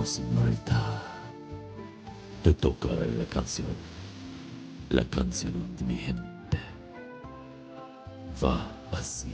señorita. Te toca la canción. La canción de mi gente. Va así.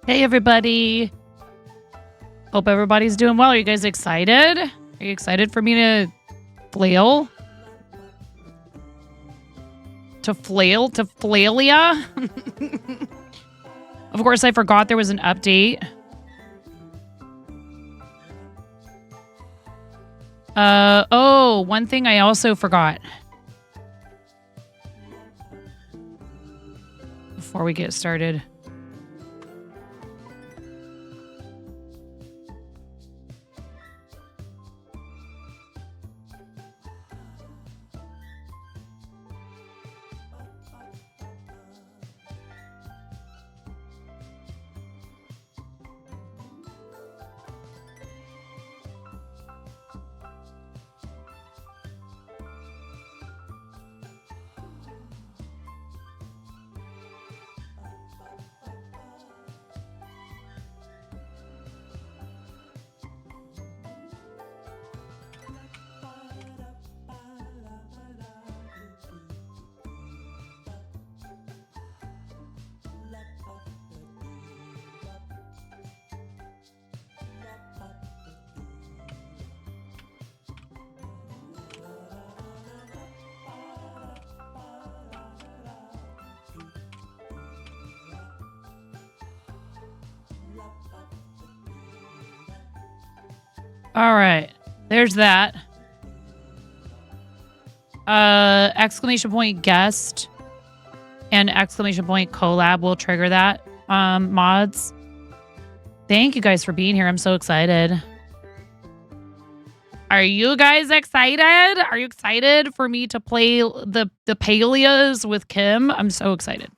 Hey, everybody. Hope everybody's doing well. Are you guys excited? Are you excited for me to flail? To flail-ya? Of course, I forgot there was an update. Oh, one thing I also forgot. Before we get started. All right, there's that. Exclamation point guest and exclamation point collab will trigger that. Mods. Thank you guys for being here. I'm so excited. Are you guys excited? Are you excited for me to play the Palias with Kim? I'm so excited.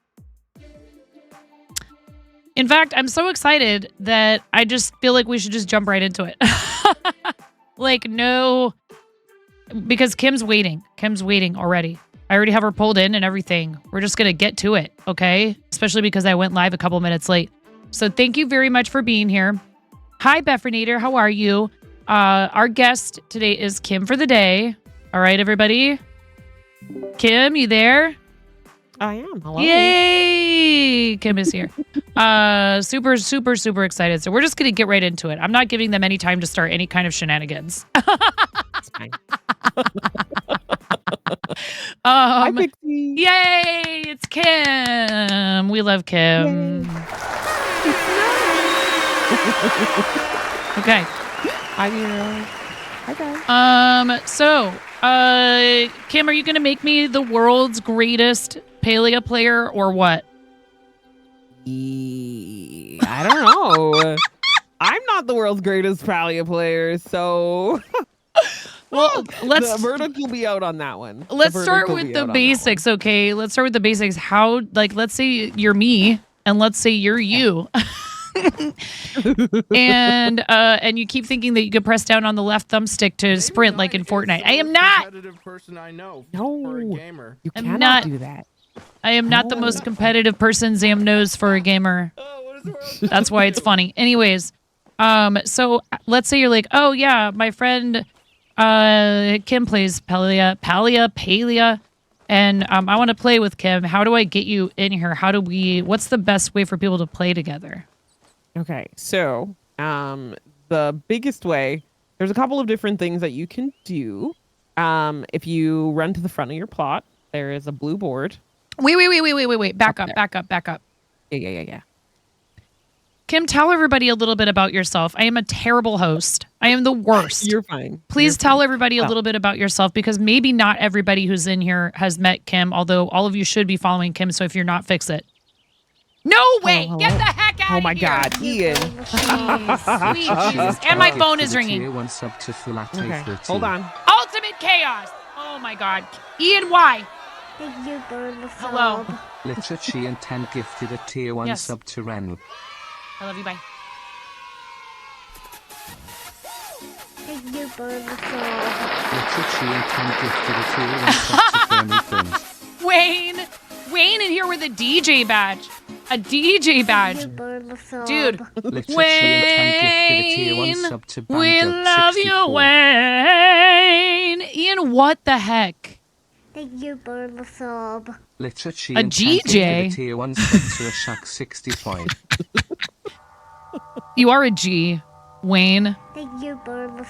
In fact, I'm so excited that I just feel like we should just jump right into it. Like, no, because Kim's waiting. Kim's waiting already. I already have her pulled in and everything. We're just going to get to it, okay? Especially because I went live a couple minutes late. So thank you very much for being here. Hi, Beffrinator. How are you? Our guest today is Kim for the day. All right, everybody. Kim, you there? I am. Hello. Yay! Kim is here. Super, super, super excited. So we're just going to get right into it. I'm not giving them any time to start any kind of shenanigans. It's fine. Hi, Pixie. Yay! It's Kim. We love Kim. Okay. Hi, Mira. Hi, guys. So, Kim, are you going to make me the world's greatest Palia player or what? I don't know. I'm not the world's greatest Palia player, so Well, the verdict will be out on that one. Let's start with the basics, okay? Let's start with the basics. How, like, let's say you're me, and let's say you're you. and you keep thinking that you could press down on the left thumbstick to sprint like in Fortnite. I am not. Person I know No, for a gamer. You I'm cannot not- do that. I am not the most competitive person Zam knows for a gamer. Oh, what is wrong? That's why it's funny. Anyways, so let's say you're like, oh yeah, my friend Kim plays Palia, and I want to play with Kim. How do I get you in here? What's the best way for people to play together? Okay, so the biggest way, there's a couple of different things that you can do. If you run to the front of your plot, there is a blue board. Wait. Back up. Yeah. Kim, tell everybody a little bit about yourself. I am a terrible host. I am the worst. You're fine. Please tell everybody a little bit about yourself, because maybe not everybody who's in here has met Kim, although all of you should be following Kim. So if you're not, fix it. No way! Hello. Get the heck out of here! Oh my God, Ian. Jeez, sweet Jesus. And my phone is ringing. Okay, hold on. Ultimate chaos. Oh my God. Ian, why? Hello. Literature and 10 gifted a tier 1 Yes. sub to Ren. I love you. Bye. Literature and 10 gifted a tier 1 sub to Fernie Films. Wayne in here with a DJ badge. A DJ badge. Dude. Literature and 10 gifted a tier 1 Wayne, sub to we Banjo love you, 64. Wayne. Ian, what the heck? Literature A and 10 GJ? gifted a tier 1 sub to a Shack 65. You are a G, Wayne.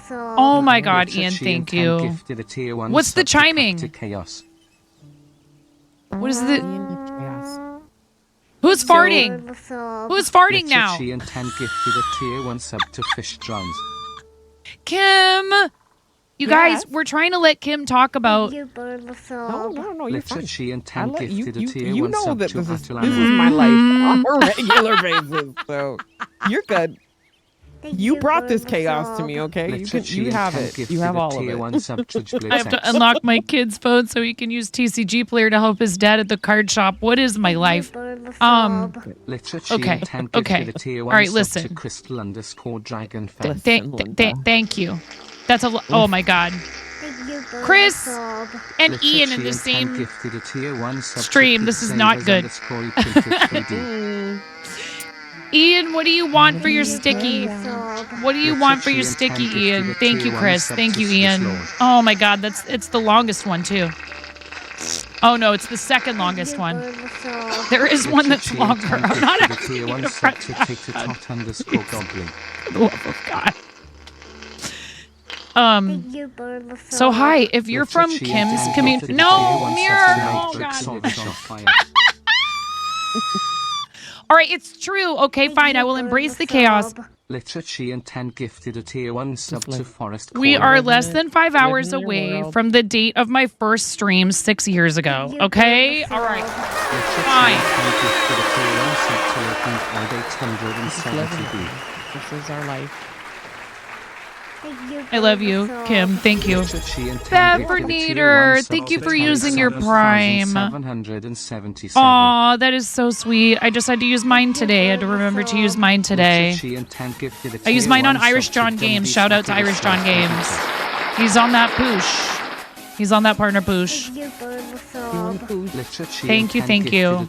Oh my God, Ian, Literature thank and 10 you. gifted a tier 1 What's the sub to chiming? Captain Chaos. What is the... Chaos. Who's farting? Who's farting now? Literature and 10 gifted a tier 1 sub to Fish Drowns. Kim! You guys, we're trying to let Kim talk about... No, you're fine. Literature and I 10 let you, gifted a you, tier you 1 know sub that to this is Atalanta. my life on a regular basis, so you're good. You brought this chaos to me, okay? You have it. You have all of it. I have to unlock my kid's phone so he can use TCG Player to help his dad at the card shop. What is my life? Okay. All right, listen. To Crystal _Dragonfest. Thank you. That's a lot. Oh my God. Chris and Ian in the same stream. This is not good. Ian, what do you want for your sticky? What do you want for your sticky, Ian? Thank you, Chris. Thank you, Ian. Oh my God, it's the longest one too. Oh no, it's the second longest one. There is one that's longer. I'm not actually going to press that. For the love of God. So hi, if you're from Kim's community, no mirror. Oh God. All right, it's true. Okay, fine. I will embrace the chaos. Literature and 10 gifted a tier 1 sub to Forest. We are less than 5 hours away from the date of my first stream 6 years ago. Okay? All right. Fine. This is our life. I love you, Kim. Thank you. Bevernator, thank you for using your Prime. Aw, that is so sweet. I just had to use mine today. I had to remember to use mine today. I used mine on Irish John Games. Shout out to Irish John Games. He's on that poosh. He's on that partner poosh. Thank you, thank you.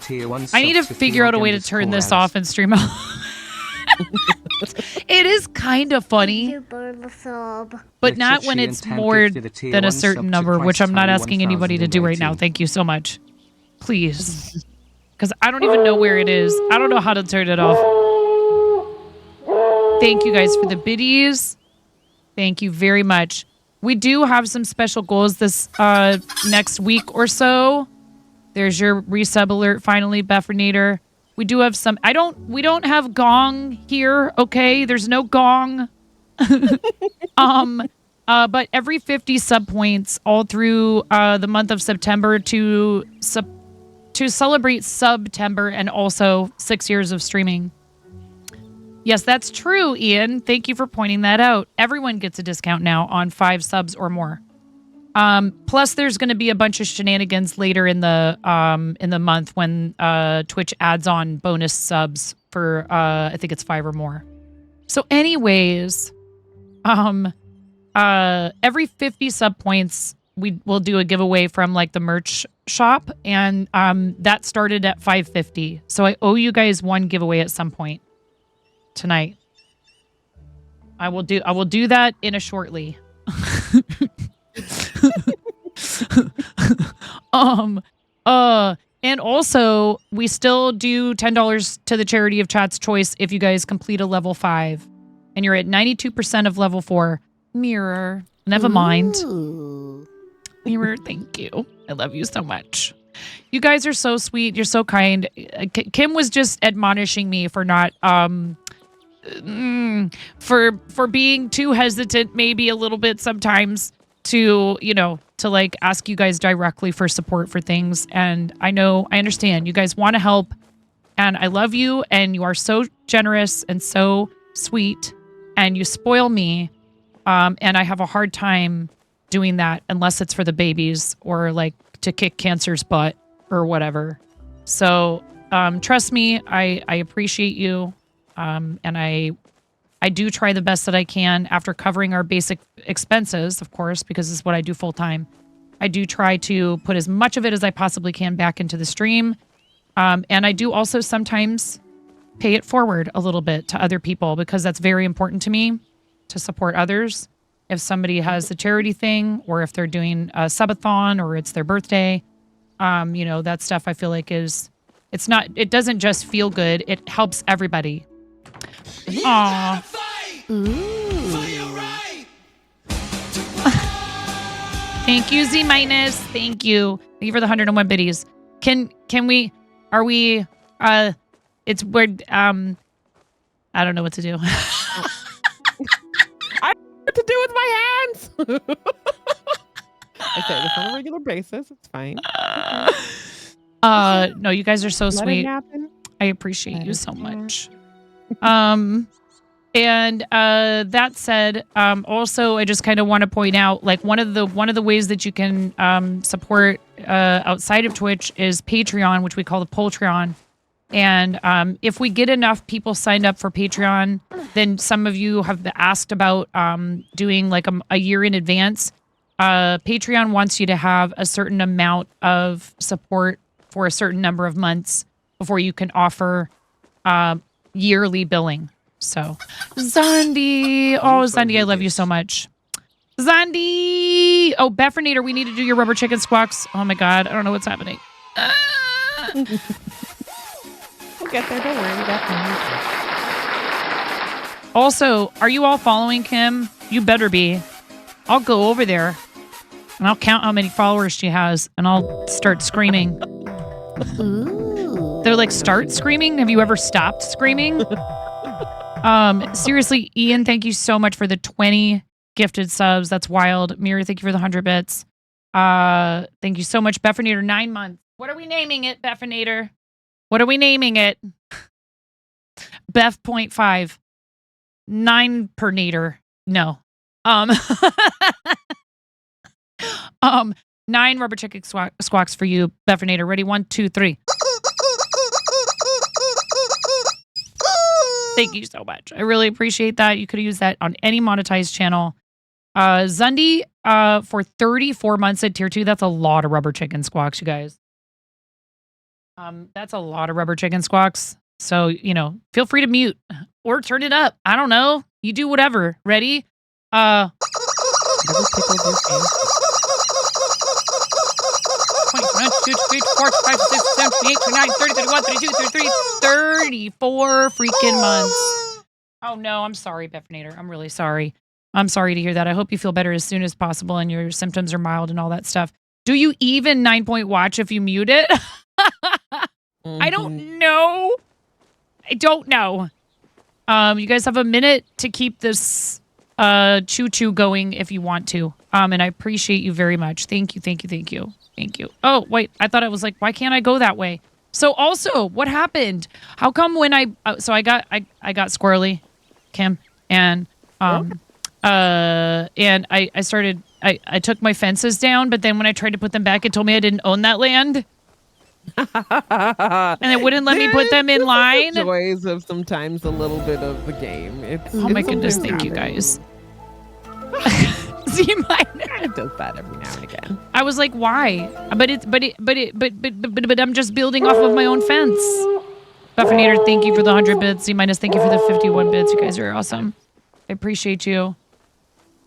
I need to figure out a way to turn this off and stream out. It is kind of funny, but not when it's more than a certain number, which I'm not asking anybody to do right now. Thank you so much. please. Because I don't even know where it is. I don't know how to turn it off. Thank you guys for the biddies. Thank you very much. We do have some special goals this next week or so. There's your resub alert finally, Beffernator. We do have some. We don't have gong here, okay? There's no gong. But every 50 sub points all through the month of September to celebrate September and also 6 years of streaming. Yes, that's true, Ian. Thank you for pointing that out. Everyone gets a discount now on 5 subs or more. Plus, there's going to be a bunch of shenanigans later in the month when Twitch adds on bonus subs for I think it's 5 or more. So, anyways, every 50 sub points, we will do a giveaway from like the merch shop, and that started at 550. So I owe you guys one giveaway at some point tonight. I will do that in a shortly. And also we still do $10 to the charity of Chat's Choice if you guys complete a level 5 and you're at 92% of level 4. Mirror, never mind. Mirror, thank you. I love you so much. You guys are so sweet. You're so kind. Kim was just admonishing me for not for being too hesitant, maybe a little bit sometimes, to like ask you guys directly for support for things. And I understand you guys want to help, and I love you, and you are so generous and so sweet, and you spoil me. And I have a hard time doing that unless it's for the babies or like to kick cancer's butt or whatever. So trust me, I appreciate you. And I do try the best that I can after covering our basic expenses, of course, because it's what I do full time. I do try to put as much of it as I possibly can back into the stream. And I do also sometimes pay it forward a little bit to other people because that's very important to me to support others. If somebody has a charity thing or if they're doing a subathon or it's their birthday, that stuff I feel like it doesn't just feel good. It helps everybody. Aww. Thank you, Z minus. Thank you. Thank you for the 101 biddies. It's weird. I don't know what to do. I don't know what to do with my hands. I say this on a regular basis. It's fine. No, you guys are so sweet. I appreciate you so much. And that said, also I just kind of want to point out, like one of the ways that you can support outside of Twitch is Patreon, which we call the Poltreon. And if we get enough people signed up for Patreon, then some of you have asked about doing like a year in advance. Patreon wants you to have a certain amount of support for a certain number of months before you can offer yearly billing. So, Zandi. Oh, Zandi, I love you so much. Zandi. Oh, Beffernator, we need to do your rubber chicken squawks. Oh my God, I don't know what's happening. We'll get there. Don't worry. We got time. Also, are you all following Kim? You better be. I'll go over there and I'll count how many followers she has and I'll start screaming. They're like, start screaming? Have you ever stopped screaming? Seriously, Ian, thank you so much for the 20 gifted subs. That's wild. Mira, thank you for the 100 bits. Thank you so much. Beffernator, 9 months. What are we naming it, Beffernator? What are we naming it? Bef.5. 9 per nader. No. 9 rubber chicken squawks for you, Beffernator. Ready? 1, 2, 3. Thank you so much. I really appreciate that. You could have used that on any monetized channel. Zundi, for 34 months at tier 2, that's a lot of rubber chicken squawks, you guys. That's a lot of rubber chicken squawks. So, feel free to mute or turn it up. I don't know. You do whatever. Ready? 21, 22, 23, 24, 25, 26, 27, 28, 29, 30, 31, 32, 33, 34 freaking months. Oh no, I'm sorry, Bethnator. I'm really sorry. I'm sorry to hear that. I hope you feel better as soon as possible and your symptoms are mild and all that stuff. Do you even 9-point watch if you mute it? I don't know. I don't know. You guys have a minute to keep this choo-choo going if you want to. And I appreciate you very much. Thank you, thank you, thank you. Thank you. Oh, wait. I thought I was like, why can't I go that way? So also, what happened? How come when I got squirrely, Kim, and I started I took my fences down, but then when I tried to put them back, it told me I didn't own that land. And it wouldn't let me put them in line. The joys of sometimes a little bit of the game. Oh my goodness, thank you guys. See, It does that every now and again. I was like, why? But I'm just building off of my own fence. Buffinator, thank you for the 100 bits. C-, thank you for the 51 bits. You guys are awesome. I appreciate you.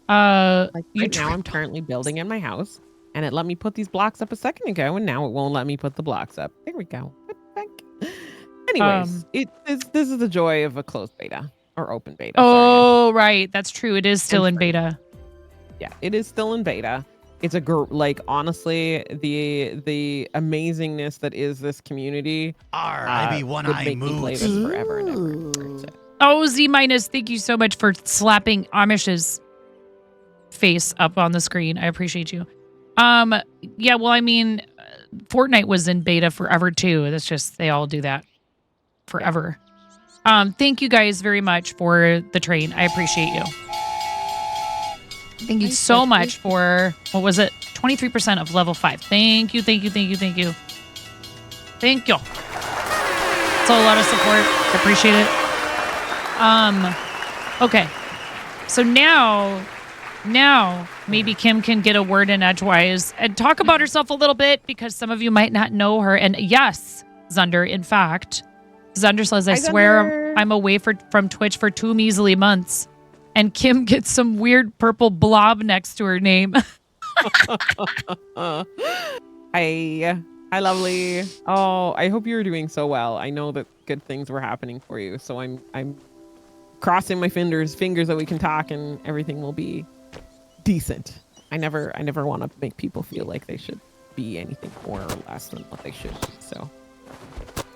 Now I'm currently building in my house, and it let me put these blocks up a second ago, and now it won't let me put the blocks up. There we go. Anyways, this is the joy of a closed beta or open beta. Oh, right. That's true. It is still in beta. Yeah, it is still in beta. It's honestly, the amazingness that is this community. I be one would eye make me play moves. this forever and ever. Oh, Z-, thank you so much for slapping Amish's face up on the screen. I appreciate you. Yeah, well, I mean, Fortnite was in beta forever too. That's just, they all do that forever. Thank you guys very much for the train. I appreciate you. Thank you so much for, what was it? 23% of level 5. Thank you, thank you, thank you, thank you. Thank you. It's a lot of support. I appreciate it. Okay. So now maybe Kim can get a word in edgewise and talk about herself a little bit, because some of you might not know her. And yes, Zunder, in fact, Zunder says, I swear I'm away from Twitch for 2 measly months. And Kim gets some weird purple blob next to her name. Hi, lovely. Oh, I hope you're doing so well. I know that good things were happening for you, so I'm crossing my fingers that we can talk and everything will be decent. I never want to make people feel like they should be anything more or less than what they should be. So,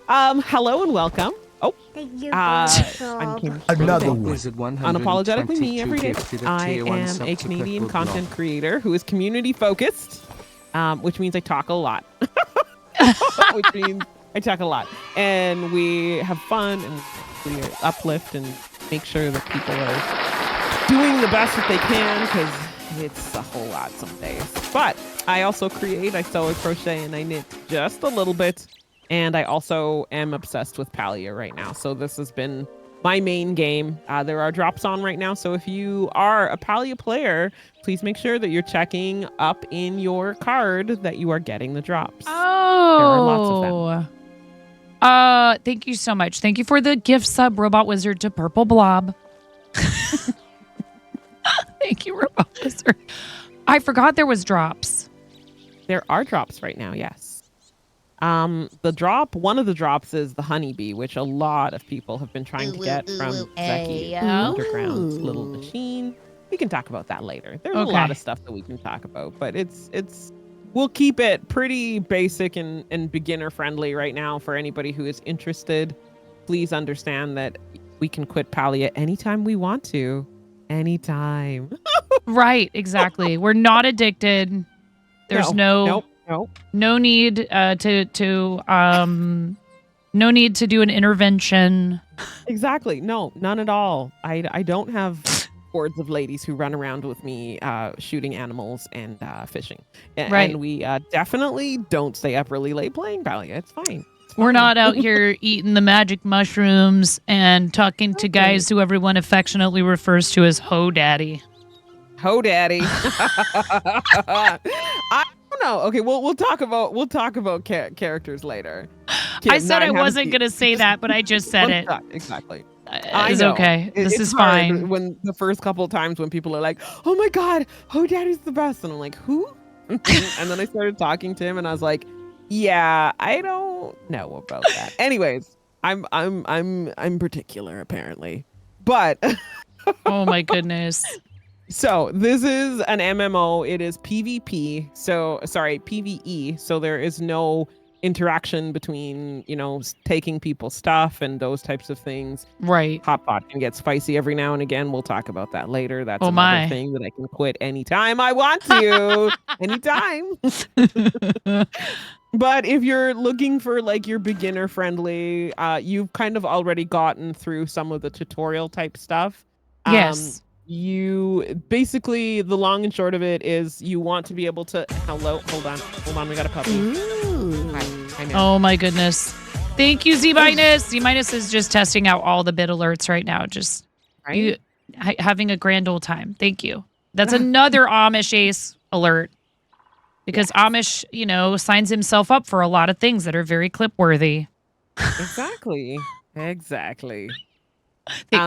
hello and welcome. Oh, I'm Kim. Another one. Unapologetically me every day. I am a Canadian content creator who is community focused, which means I talk a lot. Which means I talk a lot, and we have fun and we uplift and make sure that people are doing the best that they can, because it's a whole lot some days. But I also create. I sew, I crochet, and I knit just a little bit. And I also am obsessed with Palia right now. So this has been my main game. There are drops on right now. So if you are a Palia player, please make sure that you're checking up in your card that you are getting the drops. Oh. There are lots of them. Thank you so much. Thank you for the gift sub, Robot Wizard, to Purple Blob. Thank you, Robot Wizard. I forgot there was drops. There are drops right now, yes. One of the drops is the honeybee, which a lot of people have been trying to get from Zeki Underground's little machine. We can talk about that later. There's a lot of stuff that we can talk about, but we'll keep it pretty basic and beginner friendly right now for anybody who is interested. Please understand that we can quit Palia anytime we want to. Anytime. Right, exactly. We're not addicted. There's no need no need to do an intervention. Exactly. No, none at all. I don't have hordes of ladies who run around with me shooting animals and fishing. And we definitely don't stay up really late playing Palia. It's fine. We're not out here eating the magic mushrooms and talking to guys who everyone affectionately refers to as Ho Daddy. Ho Daddy. I don't know. Okay, we'll talk about characters later. I said I wasn't going to say that, but I just said it. Exactly. It's okay. This is fine. When the first couple of times when people are like, "Oh my God, Ho Daddy's the best," and I'm like, "Who?" And then I started talking to him, and I was like, "Yeah, I don't know about that." Anyways, I'm particular apparently, but Oh my goodness. so this is an MMO. It is PvP. So sorry, PvE. So there is no interaction between, taking people's stuff and those types of things. Right. Hotpot can get spicy every now and again. We'll talk about that later. That's Oh another my. thing that I can quit anytime I want to. Anytime. But if you're looking for like your beginner friendly, you've kind of already gotten through some of the tutorial type stuff. Yes. You basically, the long and short of it is you want to be able to hold on, we got a puppy. Hi, man. Oh my goodness. Thank you, Z-. Z- is just testing out all the bit alerts right now. Just Right? you having a grand old time. Thank you. That's another Amish ace alert. Because Amish, signs himself up for a lot of things that are very clip worthy. Exactly. Thank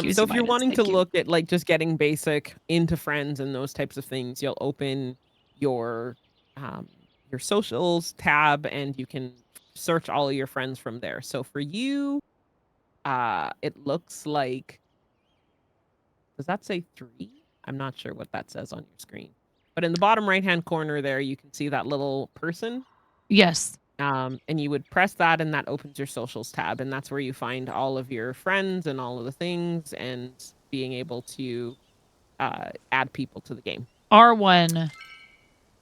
you, So if you're Z-. wanting to Thank you. look at like just getting basic into friends and those types of things, you'll open your socials tab and you can search all of your friends from there. So for you, it looks like, does that say 3? I'm not sure what that says on your screen. But in the bottom right-hand corner there, you can see that little person. Yes. And you would press that and that opens your socials tab. And that's where you find all of your friends and all of the things and being able to add people to the game. R1. There you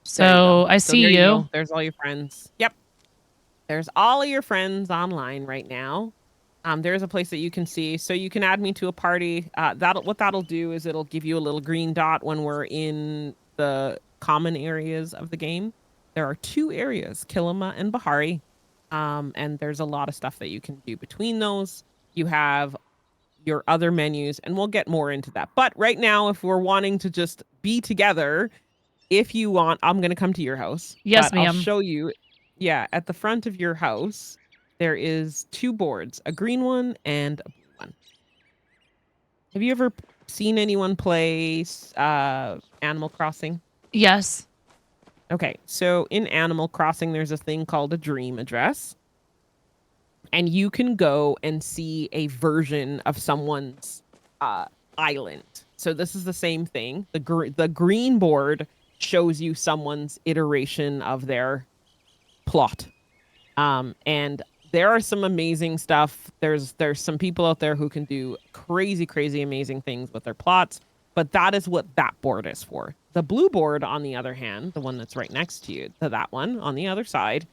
So go. I So see there you. go. There's all your friends. Yep. There's all of your friends online right now. There's a place that you can see. So you can add me to a party. What that'll do is it'll give you a little green dot when we're in the common areas of the game. There are 2 areas, Kilima and Bahari. And there's a lot of stuff that you can do between those. You have your other menus, and we'll get more into that. But right now, if we're wanting to just be together, if you want, I'm going to come to your house. Yes, but I'll ma'am. show you. Yeah, at the front of your house, there is 2 boards, a green one and a blue one. Have you ever seen anyone play Animal Crossing? Yes. Okay, so in Animal Crossing, there's a thing called a dream address. And you can go and see a version of someone's island. So this is the same thing. The green board shows you someone's iteration of their plot. And there are some amazing stuff. There's some people out there who can do crazy, crazy amazing things with their plots. But that is what that board is for. The blue board, on the other hand, the one that's right next to you, that one on the other side,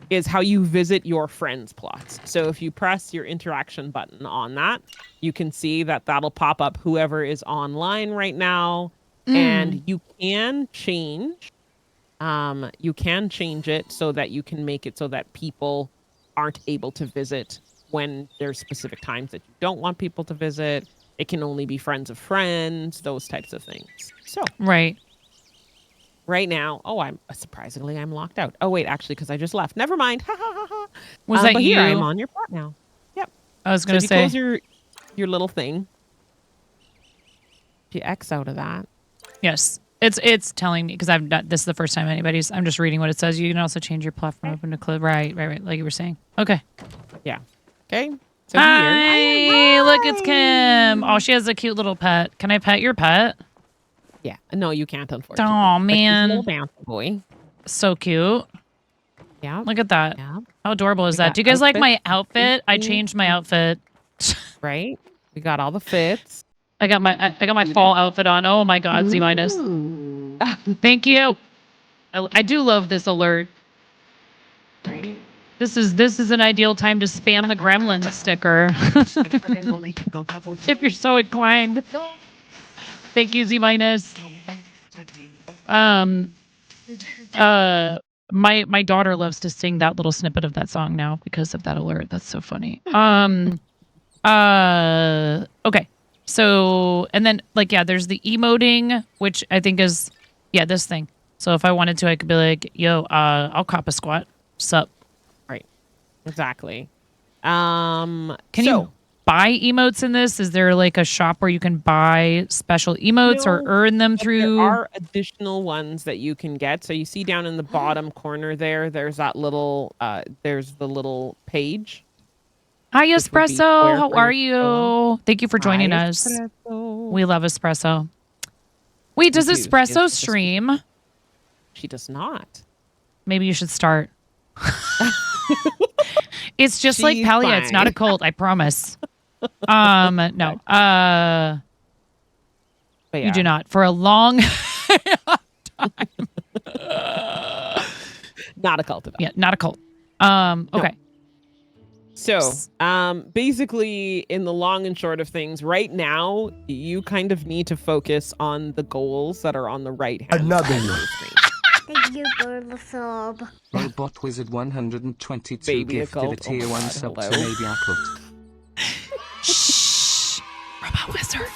is how you visit your friends' plots. So if you press your interaction button on that, you can see that that'll pop up whoever is online right now. And you can change. You can change it so that you can make it so that people aren't able to visit when there's specific times that you don't want people to visit. It can only be friends of friends, those types of things. So Right now, I'm locked out. Oh wait, actually, because I just left. Never mind. Was that but you? Here I am on your plot now. Yep. I was gonna so if say. you close your little thing. If you X out of that. Yes. It's telling me because I've not. This is the first time I'm just reading what it says. You can also change your platform open to close. Right. Like you were saying. Okay. Yeah. Okay. So Hi. Look, it's Kim. Oh, she has a cute little pet. Can I pet your pet? Yeah. No, you can't, unfortunately. Oh But he's a little man. bouncy boy. So cute. Yeah. Look at that. Yeah. How adorable is We that? got Do you guys like my outfits. outfit? I changed my outfit. Right. We got all the fits. I got my fall outfit on. Oh my God, Z-. Thank you. I do love this alert. This is an ideal time to spam the gremlin sticker. If you're so inclined. Thank you, Z-. My daughter loves to sing that little snippet of that song now because of that alert. That's so funny. Okay. So, and then there's the emoting, which I think is, this thing. So if I wanted to, I could be like, yo, I'll cop a squat. Sup? Right. Exactly. Can you buy emotes in this? Is there like a shop where you can buy special emotes or No, earn them but through? There are additional ones that you can get. So you see down in the bottom corner there's that little, there's the little page. Hi, which would be Espresso. square How for are your you? Thank you for joining Hi, us. Espresso. We love Espresso. Wait, does Me too. She Espresso has- stream? She does not. Maybe you should start. It's just like She's Palia. It's not a fine. cult, I promise. No. But You do not. For a long Not a cult at all. yeah, not a cult. Okay. So, basically, in the long and short of things, right now, you kind of need to focus on the goals that are on the right hand Another side of one. the screen. Thank you for the sub. Robot Wizard 122 Baby gifted occult. a tier Oh 1 God, sub to hello. Maybe Occult. Shh. Robot Wizard.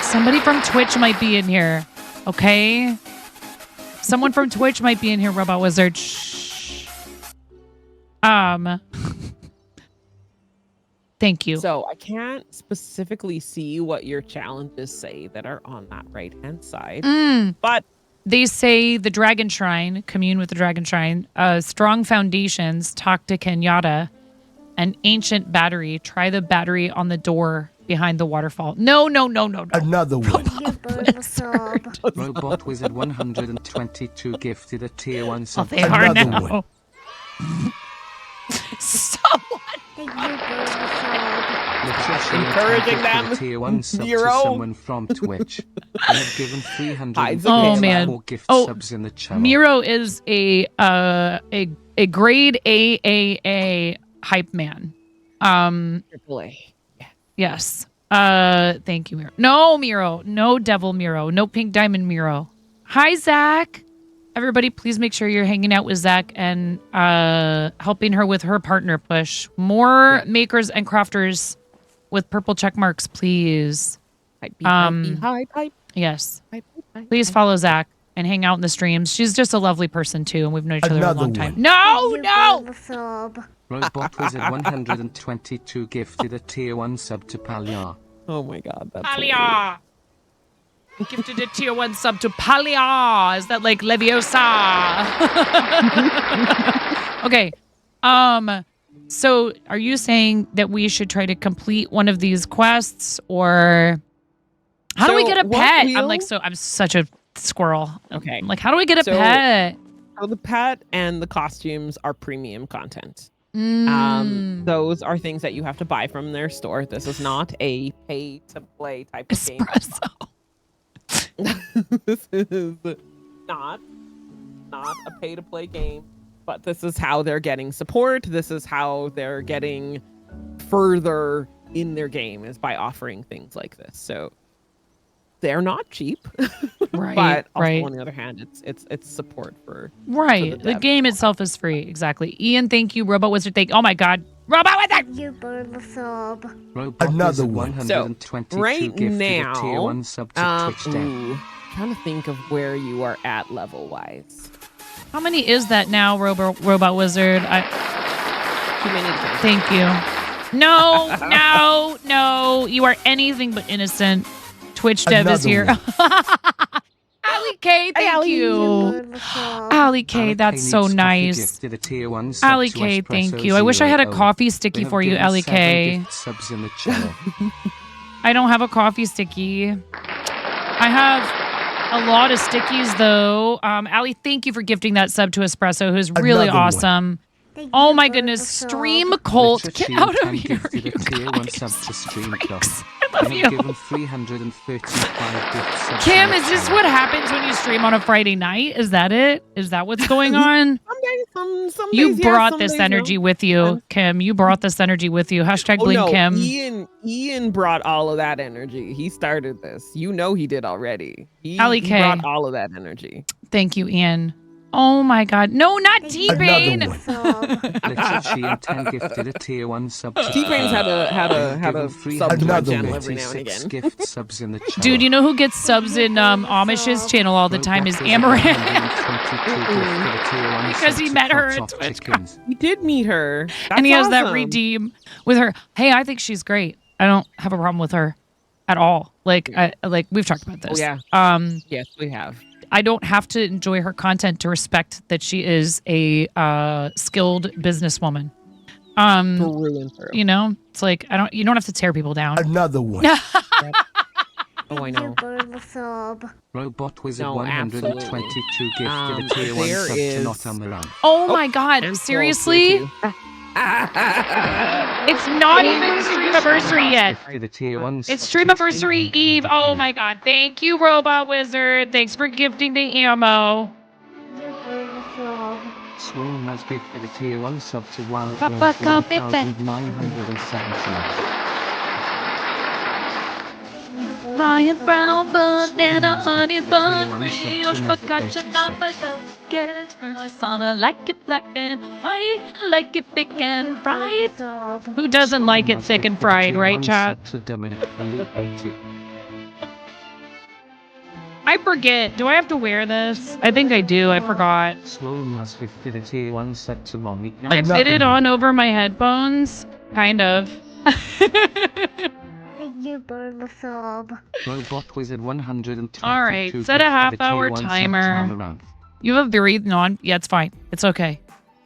Somebody from Twitch might be in here. Okay? Someone from Twitch might be in here, Robot Wizard. Shh. Thank you. So, I can't specifically see what your challenges say that are on that right hand side, but They say the Dragon Shrine, commune with the Dragon Shrine, strong foundations, talk to Kenyatta, an ancient battery, try the battery on the door behind the waterfall. No. Another one. Thank you for the sub. Robot Wizard 122 gifted a tier 1 Oh, sub they to are Another now. one. Someone. Thank you for the sub. Letitia encouraging gifted them. a tier 1 sub to Zero. someone from Twitch. I have given Hides 300 Oh, man. more gift Oh, subs in the channel. Miro is a grade AAA hype man. AAA. Yes. Thank you, Miro. No, Miro. No devil Miro. No pink diamond Miro. Hi, Zach. Everybody, please make sure you're hanging out with Zach and helping her with her partner push. More makers and crafters with purple check marks, please. Hype, hype. Yes. Please follow Zach and hang out in the streams. She's just a lovely person too, and we've known each other a Another long time. one. No, Thank you no. for the sub. Robot Wizard 122 gifted a tier 1 sub to Palia. Oh my God, that's hilarious. Palia. Gifted a tier 1 sub to Palia. Is that like Leviosa? Okay. So are you saying that we should try to complete one of these quests, or how do we So get a what pet? wheel- I'm such a squirrel. Okay. I'm like, how do we get a So- pet? So the pet and the costumes are premium content. Mm. Those are things that you have to buy from their store. This is not a pay to play type of game. Espresso. This is not a pay to play game, but this is how they're getting support. This is how they're getting further in their game, is by offering things like this. So they're not cheap, Right, but also right. on the other hand, it's support for Right. The devs. game itself is free. Exactly. Ian, thank you. Robo Wizard, thank you. Oh my God. Robo Wizard! Thank you for the sub. Robot Another Wizard one. 122 right gifted now, a tier 1 sub to Twitch Dev. trying to think of where you are at level wise. How many is that now, Robot Wizard? Too many to count. Thank you. No. You are anything but innocent. Twitch dev is Another here. Ali K, thank Thank you. you for the sub. Ali K, Alec that's needs so coffee nice. gifted a tier 1 sub Ali to K, thank Espresso you. I wish I had a 00. coffee We sticky have for you, given Ali 7 K. gift subs in the channel. I don't have a coffee sticky. I have a lot of stickies though. Ali, thank you for gifting that sub to Espresso, who's really Another one. awesome. Thank Oh you my for goodness, the sub. Stream Cult, Richard get out of Shield here, gifted you a tier 1 guys. sub to Stream Freaks. Club. I love We you. have given 335 gift subs Kim, in the is this channel. what happens when you stream on a Friday night? Is that it? Is that what's going on? Some days, some You days, yes, brought some this days, energy no. with you, Kim. You brought this energy with you. Hashtag Oh blame no, Kim. Ian brought all of that energy. He started this. You know he did already. He Ali K. brought all of that energy. Thank you, Ian. Oh my God. No, not T-Pain. Another sub. Little Chi and 10 gifted a tier 1 sub to T-Pain's had a Given sub to my Another channel one. every now and 356 again. gift subs in the channel. Dude, you know who gets subs in Amish's channel all the time is Amaranth. Because he met her at TwitchCon. He did meet her. That's And he has that awesome. redeem with her. Hey, I think she's great. I don't have a problem with her at all. Like, we've talked about this. Oh, yeah. Yes, we have. I don't have to enjoy her content to respect that she is a skilled businesswoman. Through and through. You know, it's like you don't have to tear people down. Another one. Oh, I know. Burn the sub. Robot Wizard No, 122 gifted a tier 1 there sub is- to Not Amaranth. Oh my God! And Seriously? Paul, It's not even Streamiversary yet. Gifted a tier 1 sub It's to Streamiversary Eve. Oh my God! Thank you, Robot Wizard. Thanks for gifting the ammo. Burn the sub. Swoon has gifted a tier 1 sub to Papa, come back. 1,970. Ryan Brown, banana, honey bun, brioche, focaccia, napa, get it. I sauna like it black and white, like it thick and fried. Sub. Who doesn't like it thick and fried, right, chat? To Dominic Elite 80. I forget. Do I have to wear this? I think I do. I forgot. Swoon has gifted a tier 1 sub to Mommy. I fit it on over my headphones. Kind of. Thank you, burn the sub. Robot Wizard 122. All right, set a half-hour gifted tier 1 sub to timer. Amaranth. You have a very Yeah, it's fine. It's okay.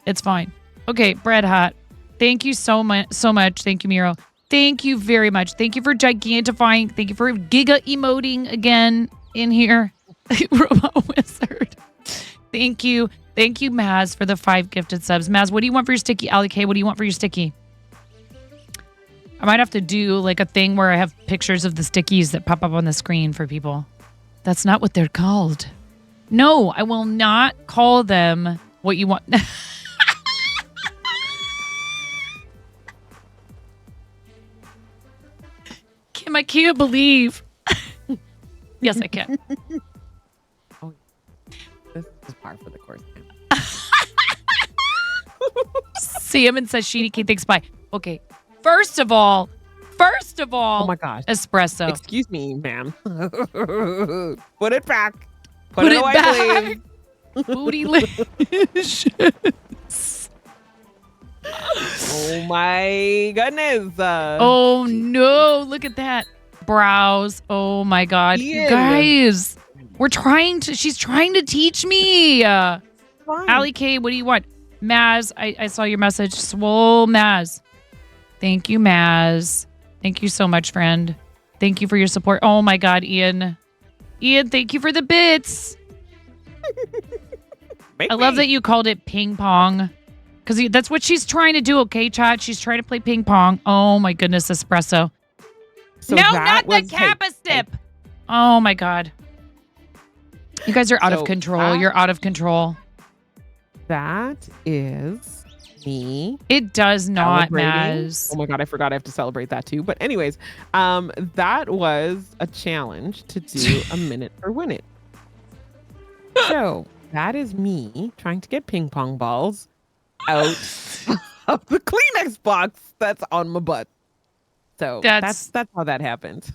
It's fine. Okay, Bread Hat. Thank you so much. Thank you, Miro. Thank you very much. Thank you for gigantifying. Thank you for giga emoting again in here. Robot Wizard. Thank you. Thank you, Maz, for the 5 gifted subs. Maz, what do you want for your sticky? Ali K, what do you want for your sticky? I might have to do like a thing where I have pictures of the stickies that pop up on the screen for people. That's not what they're called. No, I will not call them what you want. Kim, I can't believe. Yes, I can. This is par for the course. Salmon says Sheeny K thinks bye. Okay. First of all, Oh my gosh. espresso. Excuse me, ma'am. Put it back. Put it away, back. please. Bootylicious. Oh my goodness. Oh no, look at that. Brows. Oh my God. You Ian. guys, she's trying to teach me. Fine. Ali K, what do you want? Maz, I saw your message. Swole Maz. Thank you, Maz. Thank you so much, friend. Thank you for your support. Oh my God, Ian. Ian, thank you for the bits. I love that you called it ping pong. Because that's what she's trying to do, okay, chat? She's trying to play ping pong. Oh my goodness, espresso. So no, that not the was- Kappa hey, sip. Oh my God. You guys are out of So control. that- You're out of control. That is me. It does not, celebrating. Maz. Oh my God, I forgot I have to celebrate that too. But anyways, that was a challenge to do a minute or win it. So that is me trying to get ping pong balls out of the Kleenex box that's on my butt. So that's how that happened.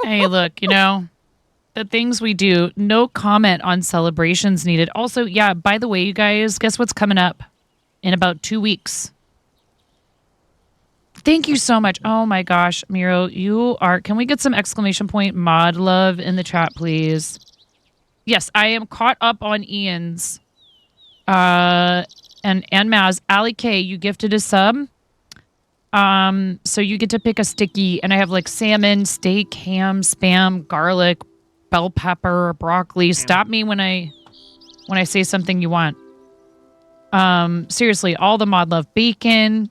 Hey, look, the things we do, no comment on celebrations needed. Also, yeah, by the way, you guys, guess what's coming up in about 2 weeks? Thank you so much. Oh my gosh, Miro, can we get some exclamation point mod love in the chat, please? Yes, I am caught up on Ian's. And Maz, Ali K, you gifted a sub. So you get to pick a sticky, and I have like salmon, steak, ham, spam, garlic, bell pepper, broccoli. Stop me when I say something you want. Seriously, all the mod love. Bacon,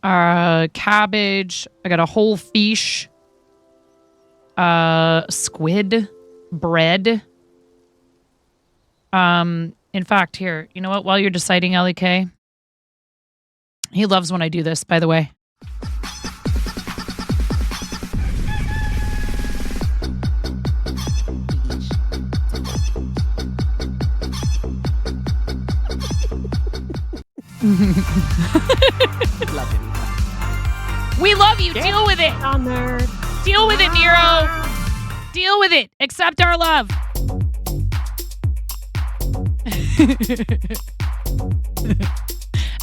cabbage. I got a whole fish. Squid, bread. In fact, here, you know what? While you're deciding, LEK, he loves when I do this, by the way. Love him. We love you. Deal with it. On there. Deal with it, Miro. Deal with it. Accept our love.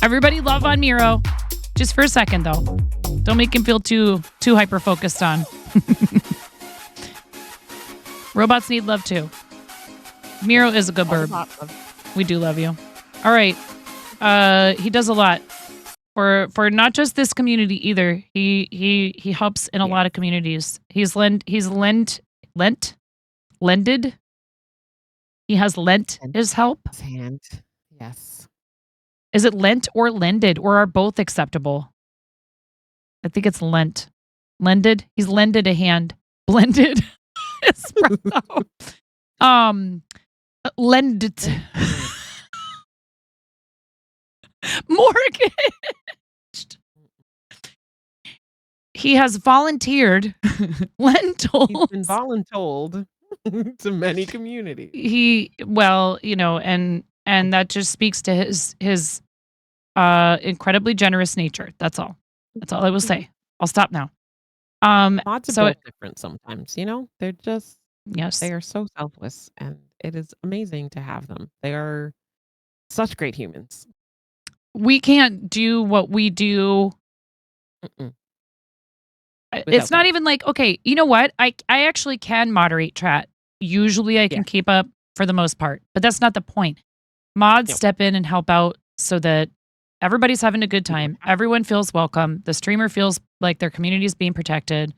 Everybody love on Miro. Just for a second, though. Don't make him feel too hyper-focused on. Robots need love, too. Miro is a good bird. We do love you. All right. He does a lot for not just this community either. He helps in a lot of communities. He's lended. He has lent his help. His hand. Yes. Is it lent or lended, or are both acceptable? I think it's lent. Lended. He's lended a hand. Blended. Lended. Mortgaged. He has volunteered lentils. He's been voluntold to many communities. And that just speaks to his incredibly generous nature. That's all. That's all I will say. I'll stop now. Mods are both different sometimes, They're just they are so selfless, and it is amazing to have them. They are such great humans. We can't do what we do. It's not even like, okay, you know what? I actually can moderate chat. Usually I can keep up for the most part, but that's not the point. Mods step in and help out so that everybody's having a good time. Everyone feels welcome. The streamer feels like their community is being protected.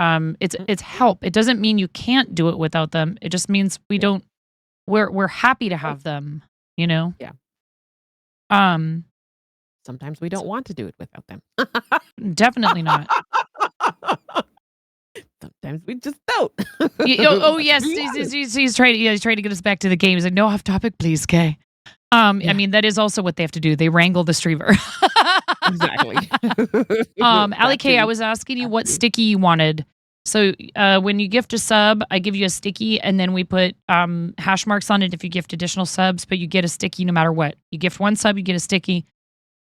It's help. It doesn't mean you can't do it without them. It just means we're happy to have them, Yeah. Sometimes we don't want to do it without them. Definitely not. Sometimes we just don't. Yes, he's trying to get us back to the game. He's like, no, off topic, please, Kay. I mean, that is also what they have to do. They wrangle the streamer. Exactly. Ali K, I was asking you what sticky you wanted. So when you gift a sub, I give you a sticky, and then we put hash marks on it if you gift additional subs, but you get a sticky no matter what. You gift one sub, you get a sticky.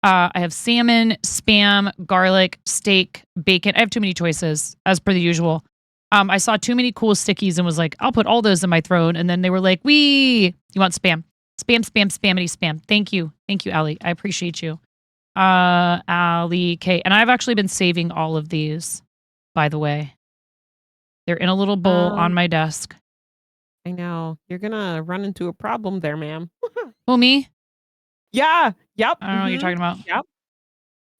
I have salmon, spam, garlic, steak, bacon. I have too many choices, as per the usual. I saw too many cool stickies and was like, I'll put all those in my throne. And then they were like, you want spam. Spam, spammity, spam. Thank you. Thank you, Ali. I appreciate you. Ali K. And I've actually been saving all of these, by the way. They're in a little bowl on my desk. I know. You're going to run into a problem there, ma'am. Who, me? Yeah. Yep. I don't know what you're talking about. Yep.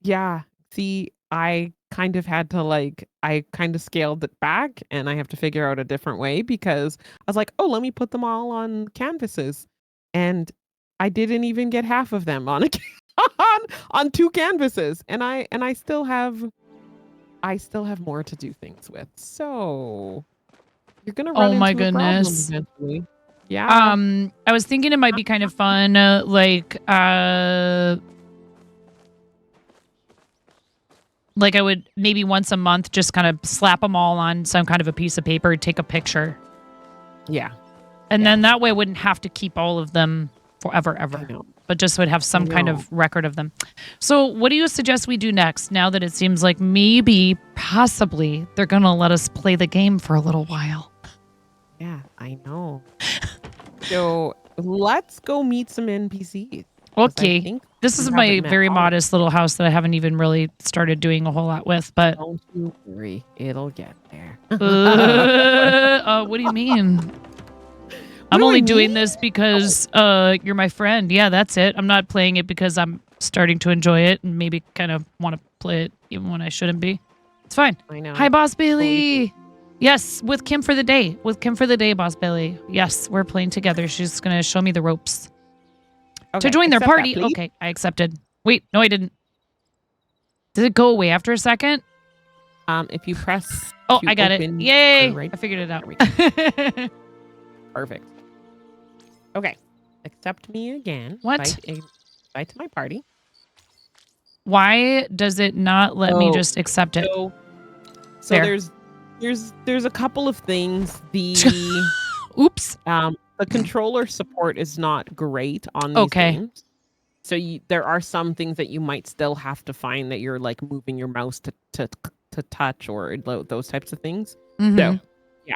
Yeah. See, I kind of had to I kind of scaled it back, and I have to figure out a different way because I was like, oh, let me put them all on canvases. And I didn't even get half of them on on two canvases. And I still have more to do things with. So you're going to run into a problem eventually. Yeah. I was thinking it might be kind of fun, like I would maybe once a month just kind of slap them all on some kind of a piece of paper, take a picture. Yeah. And then that way I wouldn't have to keep all of them forever, ever. But just would have some kind of record of them. So what do you suggest we do next, now that it seems like maybe, possibly, they're going to let us play the game for a little while? Yeah, I know. So let's go meet some NPCs. Okay. This is my very modest little house that I haven't even really started doing a whole lot with, but don't you worry, it'll get there. What do you mean? I'm only doing this because you're my friend. Yeah, that's it. I'm not playing it because I'm starting to enjoy it and maybe kind of want to play it even when I shouldn't be. It's fine. I know. Hi, Boss Bailey. Yes, with Kim for the day. With Kim for the day, Boss Bailey. Yes, we're playing together. She's going to show me the ropes. Okay, to join their party. That, okay, I accepted. Wait, no, I didn't. Did it go away after a second? If you press... Oh, I got it. Yay! Right. I figured it out. Perfect. Okay. Accept me again. What? Invite to my party. Why does it not let me just accept it? So there's a couple of things. The oops. The controller support is not great on these games. So there are some things that you might still have to find that you're like moving your mouse to touch or those types of things. Mhm. So, yeah.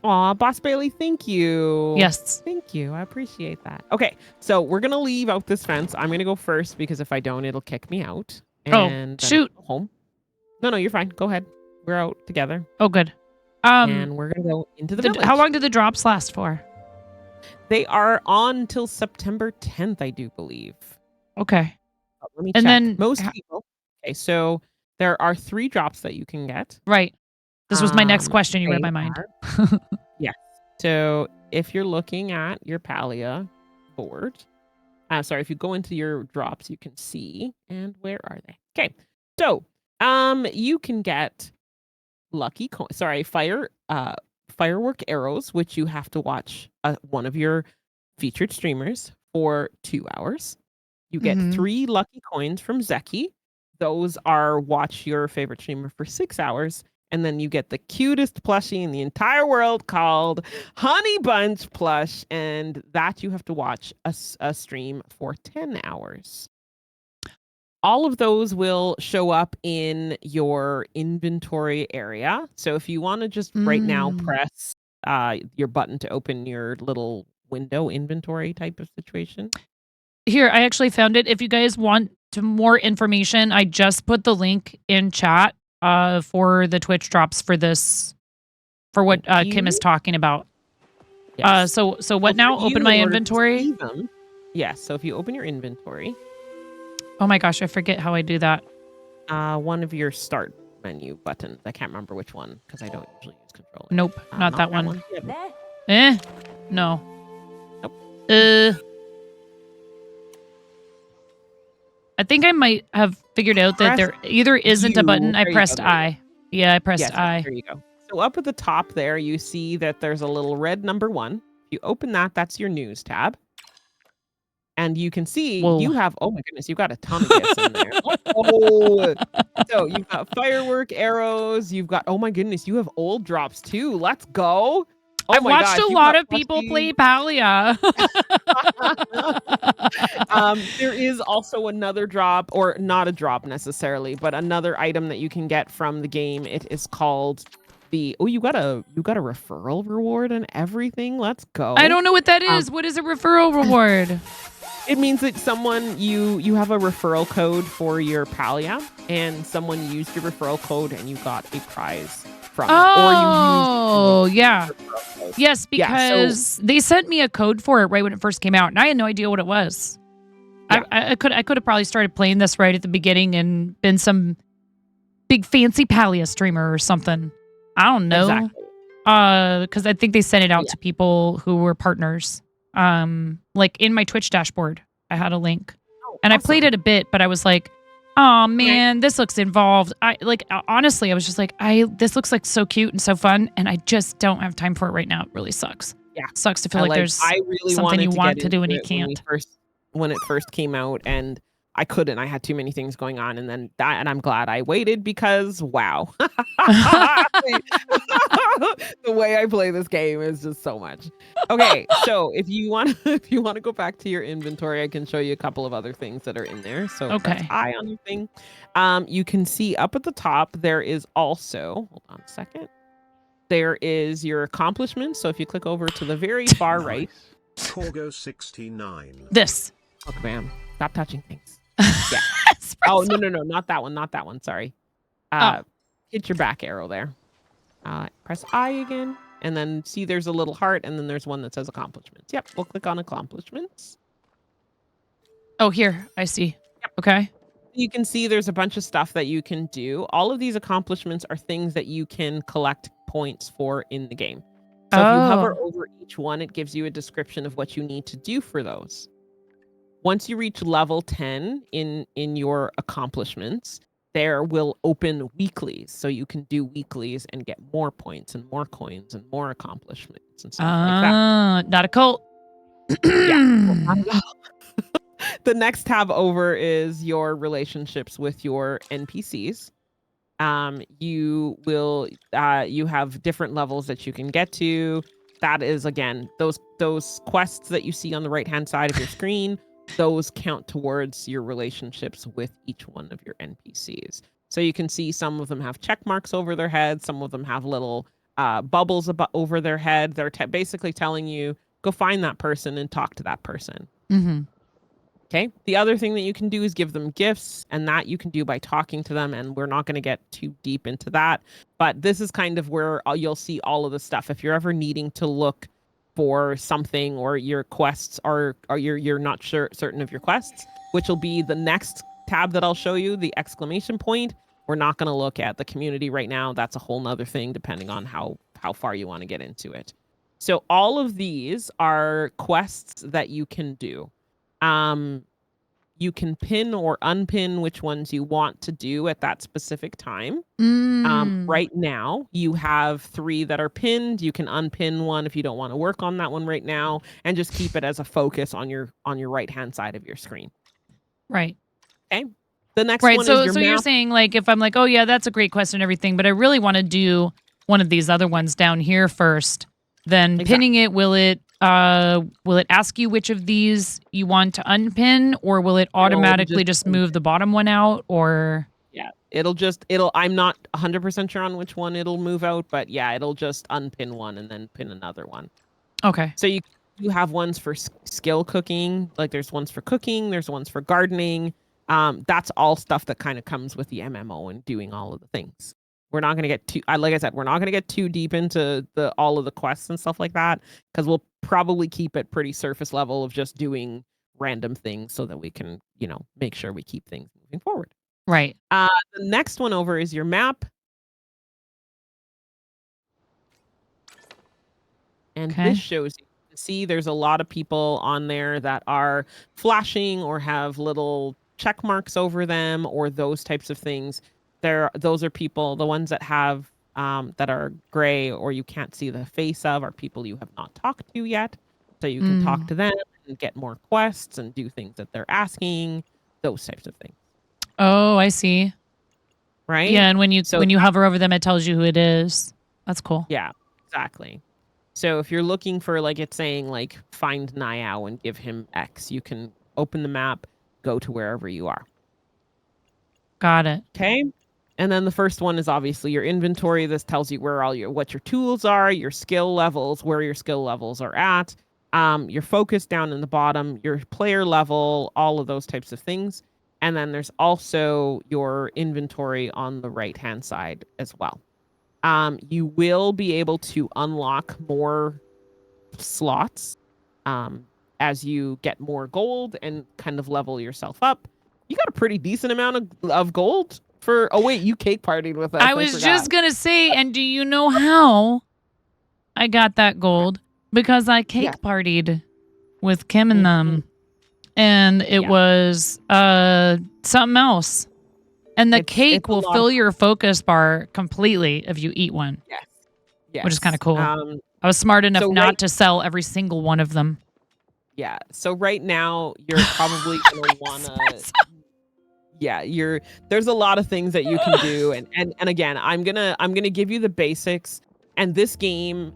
Aw, Boss Bailey, thank you. Yes. Thank you. I appreciate that. Okay, so we're going to leave out this fence. I'm going to go first because if I don't, it'll kick me out. And then shoot. I'll go home. No, you're fine. Go ahead. We're out together. Oh, good. And we're going to go into the village. How long do the drops last for? They are on till September 10th, I do believe. Okay. Let me And check. then Most people. Okay, so there are 3 drops that you can get. Right. This was my next question. You read my mind. Yes. So if you're looking at your Palia board, sorry, if you go into your drops, you can see. And where are they? Okay. So you can get lucky firework arrows, which you have to watch one of your featured streamers for 2 hours. You get 3 lucky coins from Zeki. Those are watch your favorite streamer for 6 hours. And then you get the cutest plushie in the entire world called Honey Bunch Plush. And that you have to watch a stream for 10 hours. All of those will show up in your inventory area. So if you want to just right now press your button to open your little window inventory type of situation. Here, I actually found it. If you guys want more information, I just put the link in chat for the Twitch drops for this, for what Kim is talking about. Yes. So what now? Open my inventory. Yes. So if you open your inventory. Oh my gosh, I forget how I do that. One of your start menu buttons. I can't remember which one because I don't usually use controller. Nope, not that one. Yeah. No. Nope. I think I might have figured out that there either isn't a button. I pressed I. Yeah, I pressed I. There you go. So up at the top there, you see that there's a little red number 1. If you open that, that's your news tab. And you can see you have, oh my goodness, you've got a ton of gifts in there. Oh, so you've got firework arrows. You've got, oh my goodness, you have old drops too. Let's go. Oh I've watched a lot of people play Palia. There is also another drop, or not a drop necessarily, but another item that you can get from the game. It is called you got a referral reward and everything. Let's go. I don't know what that is. What is a referral reward? It means that someone you have a referral code for your Palia, and someone used your referral code and you got a prize from it. Oh, yeah. Yes, because they sent me a code for it right when it first came out, and I had no idea what it was. Yeah. I could have probably started playing this right at the beginning and been some big fancy Palia streamer or something. I don't know. Exactly. Because I think they sent it out to people who were partners. Like in my Twitch dashboard, I had a link, and awesome. I played it a bit, but I was like, oh man, this looks involved. Honestly, I was just like, this looks like so cute and so fun, and I just don't have time for it right now. It really sucks. Yeah, it sucks to feel like there's something you want to do and you can't. When it first came out, and I couldn't. I had too many things going on, and then and I'm glad I waited because wow, the way I play this game is just so much. Okay, so if you want to go back to your inventory, I can show you a couple of other things that are in there. So press I on your thing. You can see up at the top there is also, hold on a second. There is your accomplishments. So if you click over to the very far right, Corgo 69. This. Okay, ma'am. Stop touching things. Yeah. Oh, no, not that one. Not that one. Sorry. Hit your back arrow there. Press I again. And then see there's a little heart. And then there's one that says accomplishments. Yep. We'll click on accomplishments. Oh, here. I see. Yep. Okay. You can see there's a bunch of stuff that you can do. All of these accomplishments are things that you can collect points for in the game. So if you hover over each one, it gives you a description of what you need to do for those. Once you reach level 10 in your accomplishments, there will open weeklies. So you can do weeklies and get more points and more coins and more accomplishments and stuff like that. Not a cult. The next tab over is your relationships with your NPCs. You have different levels that you can get to. That is, again, those quests that you see on the right-hand side of your screen those count towards your relationships with each one of your NPCs. So you can see some of them have check marks over their head. Some of them have little bubbles over their head. They're basically telling you, go find that person and talk to that person. Mm-hmm. Okay. The other thing that you can do is give them gifts, and that you can do by talking to them. And we're not going to get too deep into that, but this is kind of where you'll see all of the stuff. If you're ever needing to look for something, or your quests are you're not certain of your quests, which will be the next tab that I'll show you, the exclamation point. We're not going to look at the community right now. That's a whole nother thing, depending on how far you want to get into it. So all of these are quests that you can do. You can pin or unpin which ones you want to do at that specific time. Right now, you have 3 that are pinned. You can unpin one if you don't want to work on that one right now, and just keep it as a focus on your right-hand side of your screen. Right. Okay. The next right. one So, is your so map. you're saying, like, if I'm like, oh yeah, that's a great question and everything, but I really want to do one of these other ones down here first, then pinning it, will it ask you which of these you want to unpin, or will it automatically just move the bottom one out? Or yeah, I'm not 100% sure on which one it'll move out, but yeah, it'll just unpin one and then pin another one. Okay. So you have ones for skill cooking, like there's ones for cooking, there's ones for gardening. That's all stuff that kind of comes with the MMO and doing all of the things. We're not going to get too, like I said, we're not going to get too deep into all of the quests and stuff like that, because we'll probably keep it pretty surface level of just doing random things so that we can, make sure we keep things moving forward. Right. The next one over is your map. And this shows you can see there's a lot of people on there that are flashing or have little check marks over them or those types of things. Those are people, the ones that have that are gray or you can't see the face of, are people you have not talked to yet. So you can talk to them and get more quests and do things that they're asking, those types of things. Oh, I see. Right? Yeah, and when you hover over them, it tells you who it is. That's cool. Yeah, exactly. So if you're looking for, like, it's saying, like, find Niao and give him X, you can open the map, go to wherever you are. Got it. Okay. And then the first one is obviously your inventory. This tells you where what your tools are, your skill levels, where your skill levels are at, your focus down in the bottom, your player level, all of those types of things. And then there's also your inventory on the right-hand side as well. You will be able to unlock more slots as you get more gold and kind of level yourself up. You got a pretty decent amount of gold for... Oh, wait, you cake partied with us. I was just going to say, and do you know how I got that gold? Because I cake partied with Kim and them. And it was something else. And the cake will fill your focus bar completely if you eat one. Yes. Which is kind of cool. I was smart enough not to sell every single one of them. Yeah. So right now you're probably going to want to... Yeah, there's a lot of things that you can do. And again, I'm gonna give you the basics. And this game,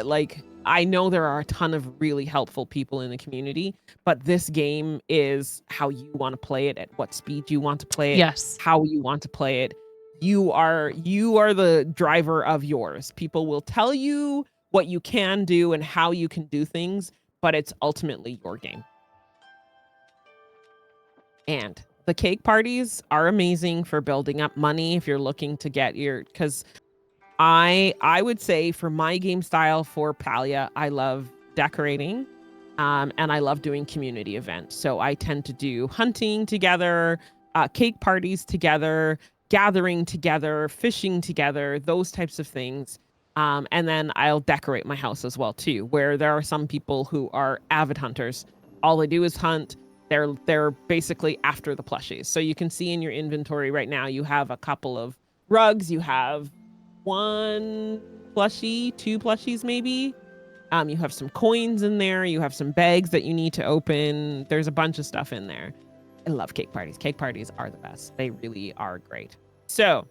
like, I know there are a ton of really helpful people in the community, but this game is how you want to play it, at what speed you want to play it, yes, how you want to play it. You are the driver of yours. People will tell you what you can do and how you can do things, but it's ultimately your game. And the cake parties are amazing for building up money if you're looking to get because I would say for my game style for Palia, I love decorating and I love doing community events. So I tend to do hunting together, cake parties together, gathering together, fishing together, those types of things. And then I'll decorate my house as well too, where there are some people who are avid hunters. All they do is hunt. They're basically after the plushies. So you can see in your inventory right now, you have a couple of rugs. You have 1 plushie, 2 plushies maybe. You have some coins in there. You have some bags that you need to open. There's a bunch of stuff in there. I love cake parties. Cake parties are the best. They really are great. So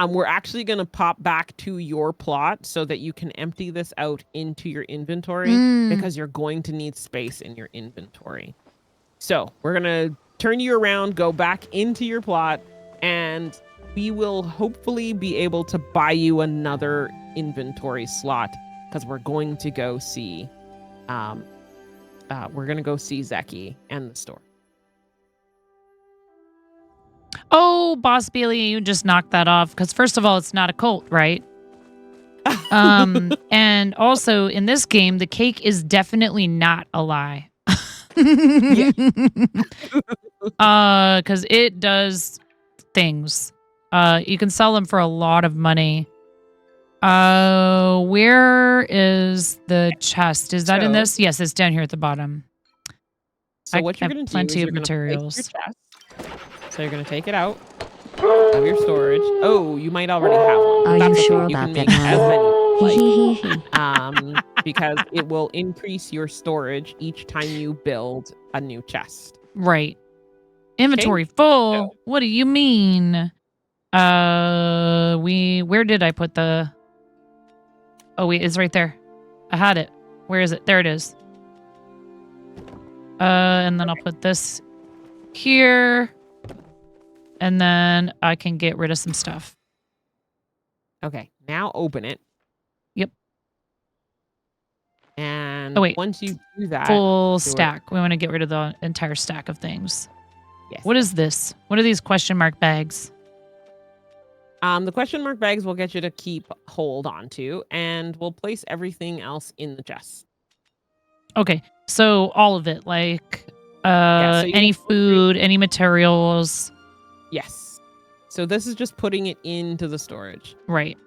we're actually going to pop back to your plot so that you can empty this out into your inventory because you're going to need space in your inventory. So we're gonna turn you around, go back into your plot, and we will hopefully be able to buy you another inventory slot because we're going to go see Zeki and the store. Oh, Boss Bailey, you just knocked that off. Because first of all, it's not a cult, right? And also in this game, the cake is definitely not a lie. Because it does things. You can sell them for a lot of money. Where is the chest? Is that in this? Yes, it's down here at the bottom. So what you're going to do is plenty you're of gonna place materials. your chest. So you're going to take it out of your storage. Oh, you might already have one. Are That's you okay. sure You about can make that, as many as you Mom? like, because it will increase your storage each time you build a new chest. Right. Inventory full. So- What do you mean? Where did I put the? Oh wait, it's right there. I had it. Where is it? There it is. And then I'll put this here. And then I can get rid of some stuff. Okay, now open it. Yep. And Oh, wait. once you do that, Full do it. stack. We want to get rid of the entire stack of things. Yes. What is this? What are these question mark bags? The question mark bags will get you to keep hold onto, and we'll place everything else in the chest. Okay. So all of it, like so you any can go through- food, any materials. Yes. So this is just putting it into the storage. Right.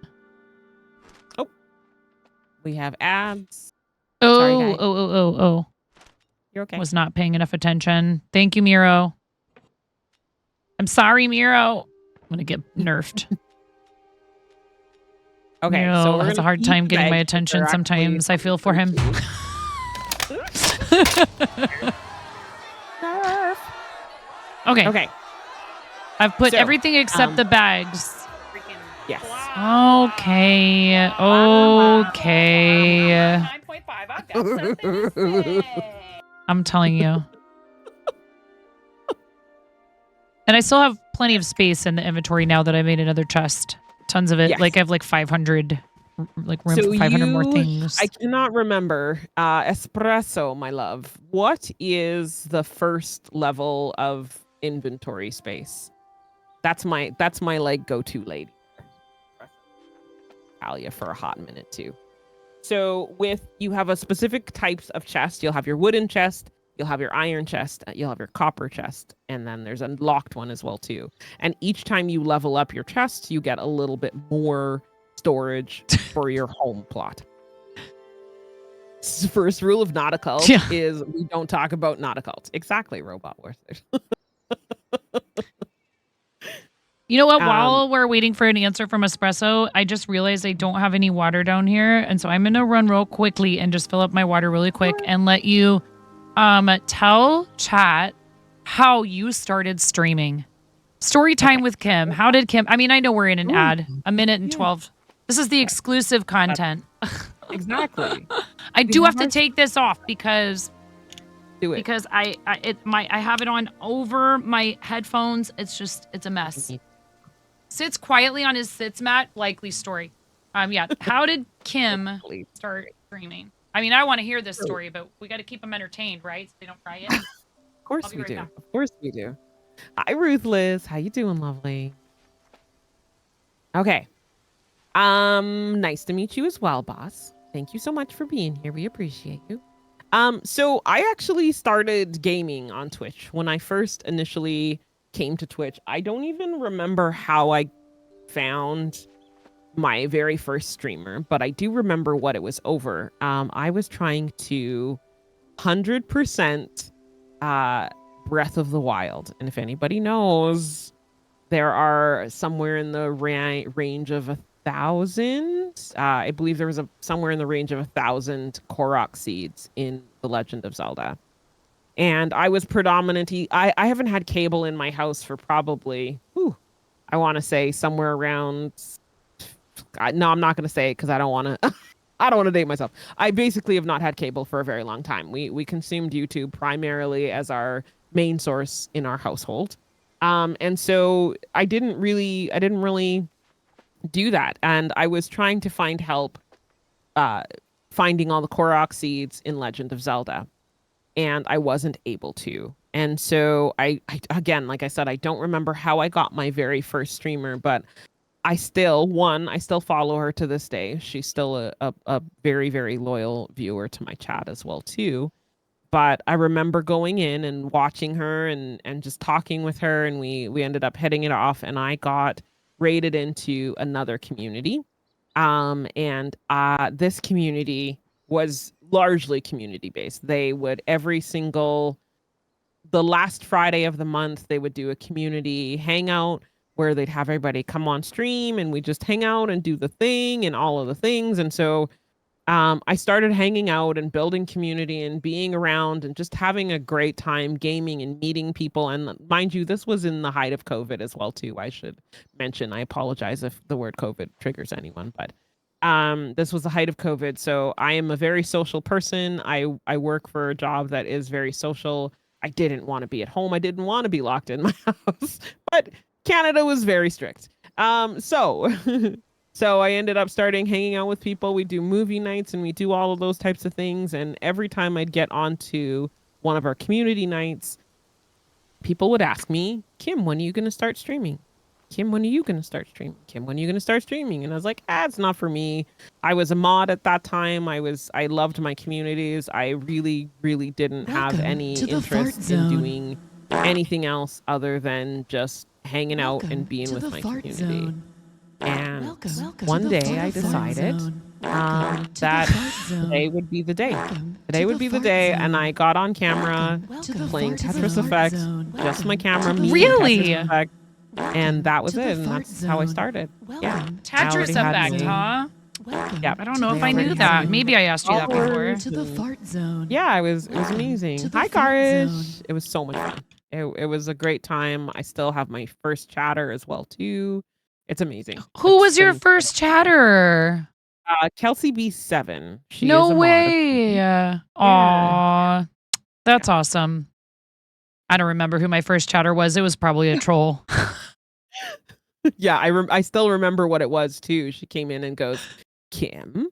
We have ads. Oh, Sorry, guy. oh. You're okay. Was not paying enough attention. Thank you, Miro. I'm sorry, Miro. I'm gonna get nerfed. Okay, Miro so we're has a gonna hard keep time getting my bags, but attention they're sometimes. I feel for him. Nerf. Okay. Okay. I've put So, everything except the bags. Yes. Okay. Okay. 9.5. I've got something to say. I'm telling you. And I still have plenty of space in the inventory now that I made another chest. Tons of it. Yes. Like I have like 500, like room So for 500 more things. I cannot remember. Espresso, my love. What is the first level of inventory space? That's my like go-to lady. Palia for a hot minute too. So you have a specific types of chest. You'll have your wooden chest, you'll have your iron chest, you'll have your copper chest, and then there's a locked one as well too. And each time you level up your chest, you get a little bit more storage for your home plot. First rule of not a cult is we don't talk about not a cult. Exactly, Robot Wars. You know what? While we're waiting for an answer from Espresso, I just realized I don't have any water down here. And so I'm going to run real quickly and just fill up my water really quick and let you tell chat how you started streaming. Story time with Kim. How did Kim? I mean, I know we're in an ad, a minute and 12. This is the exclusive content. Exactly. I do have to take this off because Do it. because I have it on over my headphones. It's a mess. Sits quietly on his sits mat. Likely story. Yeah. How did Kim start streaming? I mean, I want to hear this story, but we got to keep them entertained, right? So they don't cry it. Of course we right do. back. Of course we do. Hi, Ruthless. How you doing, lovely? Okay. Nice to meet you as well, boss. Thank you so much for being here. We appreciate you. So I actually started gaming on Twitch when I first initially came to Twitch. I don't even remember how I found my very first streamer, but I do remember what it was over. I was trying to 100% Breath of the Wild. And if anybody knows, there are somewhere in the range of 1,000. I believe there was somewhere in the range of 1,000 Korok seeds in The Legend of Zelda. And I was predominantly, I haven't had cable in my house for probably, I want to say somewhere around, no, I'm not going to say it because I don't want to, I don't want to date myself. I basically have not had cable for a very long time. We consumed YouTube primarily as our main source in our household. And so I didn't really do that. And I was trying to find help finding all the Korok seeds in Legend of Zelda. And I wasn't able to. And so I again, like I said, I don't remember how I got my very first streamer, but I still follow her to this day. She's still a very, very loyal viewer to my chat as well too. But I remember going in and watching her and just talking with her, and we ended up heading it off, and I got raided into another community. And this community was largely community based. They would the last Friday of the month, they would do a community hangout where they'd have everybody come on stream and we just hang out and do the thing and all of the things. And so I started hanging out and building community and being around and just having a great time gaming and meeting people. And mind you, this was in the height of COVID as well too. I should mention, I apologize if the word COVID triggers anyone, but this was the height of COVID. So I am a very social person. I work for a job that is very social. I didn't want to be at home. I didn't want to be locked in my house, but Canada was very strict. So I ended up starting hanging out with people. We do movie nights and we do all of those types of things. And every time I'd get onto one of our community nights, people would ask me, Kim, when are you going to start streaming? Kim, when are you going to start streaming? Kim, when are you going to start streaming? And I was like, it's not for me. I was a mod at that time. I loved my communities. I really, really didn't have any interest in doing anything else other than just hanging out and being with my community. And one day I decided that today would be the day. Today would be the day, and I got on camera playing Tetris Effect, just my camera, me Really? Tetris Effect, and that was it. And that's how I started. Yeah, Tetris Effect, huh? Yeah, I don't know if I knew that. Maybe I asked you that before. To the fart zone. Yeah, it was amazing. Hi, Garish. It was so much fun. It was a great time. I still have my first chatter as well too. It's amazing. Who was your first chatter? Kelsey B7. She no is a way. mod. Aw, that's awesome. I don't remember who my first chatter was. It was probably a troll. Yeah, I still remember what it was too. She came in and goes, Kim,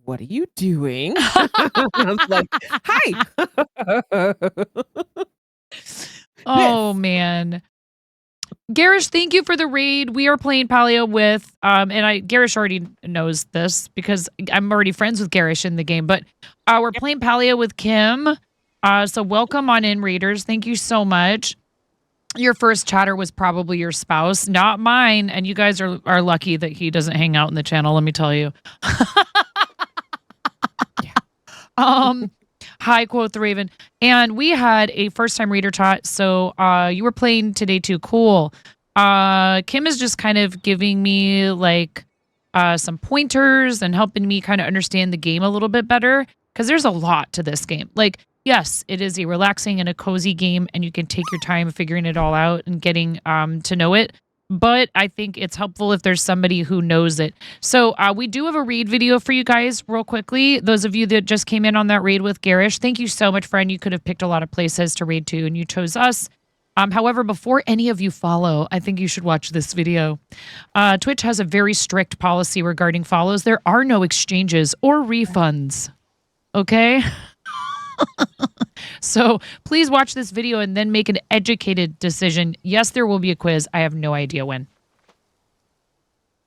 what are you doing? I was like, hi. Oh man. Garish, thank you for the raid. We are playing Palia with Garish already knows this because I'm already friends with Garish in the game, but we're playing Palia with Kim. So welcome on in, raiders. Thank you so much. Your first chatter was probably your spouse, not mine, and you guys are lucky that he doesn't hang out in the channel, let me tell you. Hi, quote the Raven. And we had a first-time reader chat, so you were playing today too. Cool. Kim is just kind of giving me like some pointers and helping me kind of understand the game a little bit better because there's a lot to this game. Like, yes, it is a relaxing and a cozy game, and you can take your time figuring it all out and getting to know it. But I think it's helpful if there's somebody who knows it. So we do have a raid video for you guys real quickly. Those of you that just came in on that raid with Garish, thank you so much, friend. You could have picked a lot of places to raid to, and you chose us. However, before any of you follow, I think you should watch this video. Twitch has a very strict policy regarding follows. There are no exchanges or refunds. Okay? So please watch this video and then make an educated decision. Yes, there will be a quiz. I have no idea when.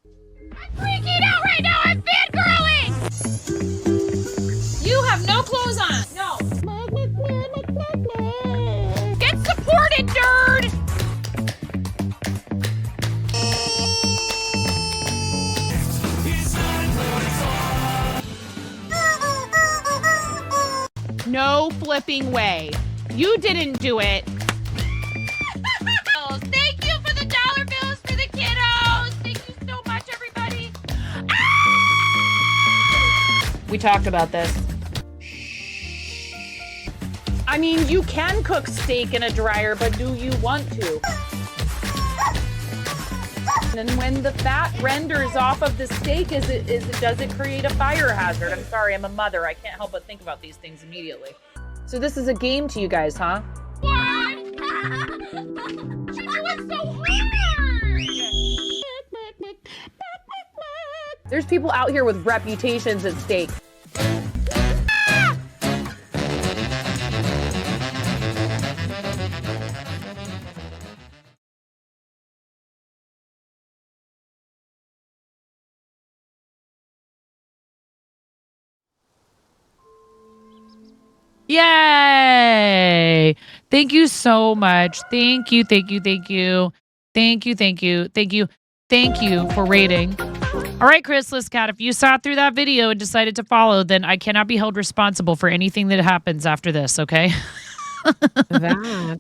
I'm freaking out right now. I'm fangirling. You have no clothes on. No. Get supported, nerd. No flipping way. You didn't do it. Thank you for the dollar bills for the kiddos. Thank you so much, everybody. We talked about this. I mean, you can cook steak in a dryer, but do you want to? And when the fat renders off of the steak, does it create a fire hazard? I'm sorry, I'm a mother. I can't help but think about these things immediately. So this is a game to you guys, huh? Why? You're doing so hard. There's people out here with reputations at stake. Yay! Thank you so much. Thank you, thank you, thank you. Thank you, thank you, thank you, thank you for rating. All right, Chrysalis Cat, if you sat through that video and decided to follow, then I cannot be held responsible for anything that happens after this, okay? That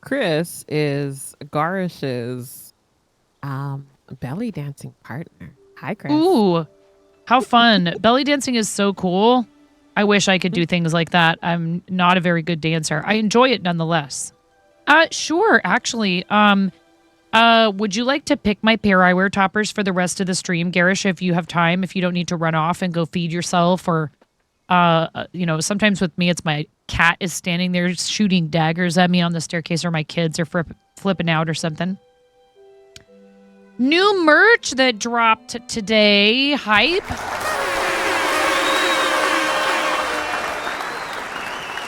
Chris is Garish's belly dancing partner. Hi, Chris. Ooh, how fun. Belly dancing is so cool. I wish I could do things like that. I'm not a very good dancer. I enjoy it nonetheless. Sure, actually. Would you like to pick my pair I wear toppers for the rest of the stream, Garish, if you have time, if you don't need to run off and go feed yourself, or sometimes with me it's my cat is standing there shooting daggers at me on the staircase, or my kids are flipping out or something. New merch that dropped today. Hype.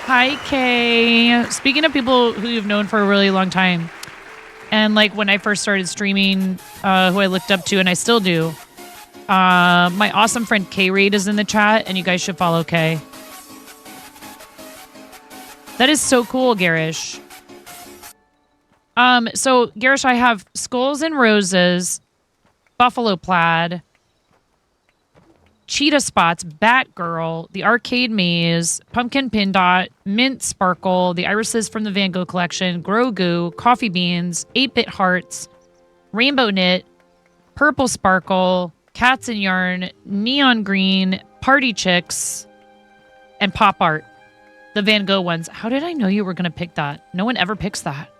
Hi, Kay. Speaking of people who you've known for a really long time, and like when I first started streaming, who I looked up to, and I still do, my awesome friend K-Raid is in the chat, and you guys should follow Kay. That is so cool, Garish. So Garish, I have Skulls and Roses, Buffalo Plaid, Cheetah Spots, Batgirl, the Arcade Maze, Pumpkin Pin Dot, Mint Sparkle, the Irises from the Van Gogh collection, Grogu, Coffee Beans, 8-Bit Hearts, Rainbow Knit, Purple Sparkle, Cats and Yarn, Neon Green, Party Chicks, and Pop Art. The Van Gogh ones. How did I know you were going to pick that? No one ever picks that.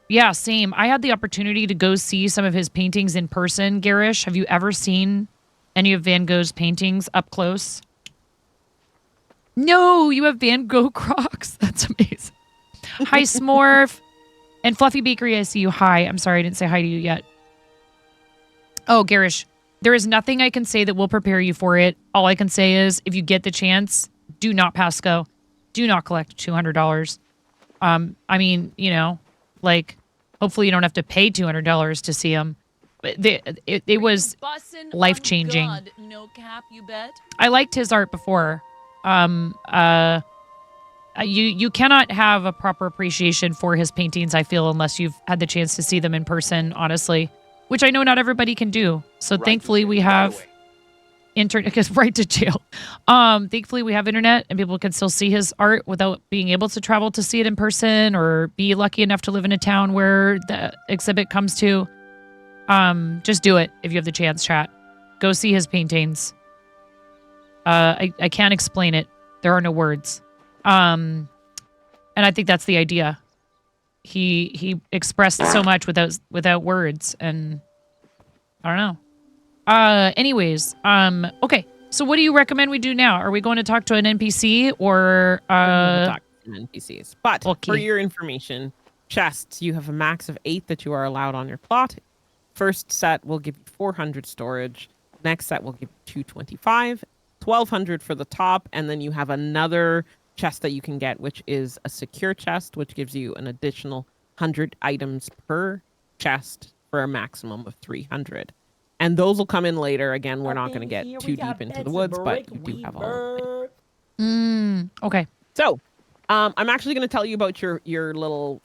Yeah, same. I had the opportunity to go see some of his paintings in person, Garish. Have you ever seen any of Van Gogh's paintings up close? No, you have Van Gogh Crocs. That's amazing. Hi, Smorf. And Fluffy Bakery, I see you. Hi. I'm sorry I didn't say hi to you yet. Oh, Garish, there is nothing I can say that will prepare you for it. All I can say is, if you get the chance, do not pass go. Do not collect $200. I mean, like, hopefully you don't have to pay $200 to see them. It was life-changing. No cap, you bet. I liked his art before. You cannot have a proper appreciation for his paintings, I feel, unless you've had the chance to see them in person, honestly, which I know not everybody can do. So thankfully we have internet, because right to jail. Thankfully we have internet and people can still see his art without being able to travel to see it in person or be lucky enough to live in a town where the exhibit comes to. Just do it if you have the chance, chat. Go see his paintings. I can't explain it. There are no words. And I think that's the idea. He expressed so much without words, and I don't know. Anyways, okay. So what do you recommend we do now? Are we going to talk to an NPC or talk to NPCs? But okay. For your information, chests, you have a max of 8 that you are allowed on your plot. First set will give you 400 storage. Next set will give you 225, 1200 for the top, and then you have another chest that you can get, which is a secure chest, which gives you an additional 100 items per chest for a maximum of 300. And those will come in later. Again, we're not going to get too deep into the woods, but you do have all of them. Okay. So, I'm actually going to tell you about your little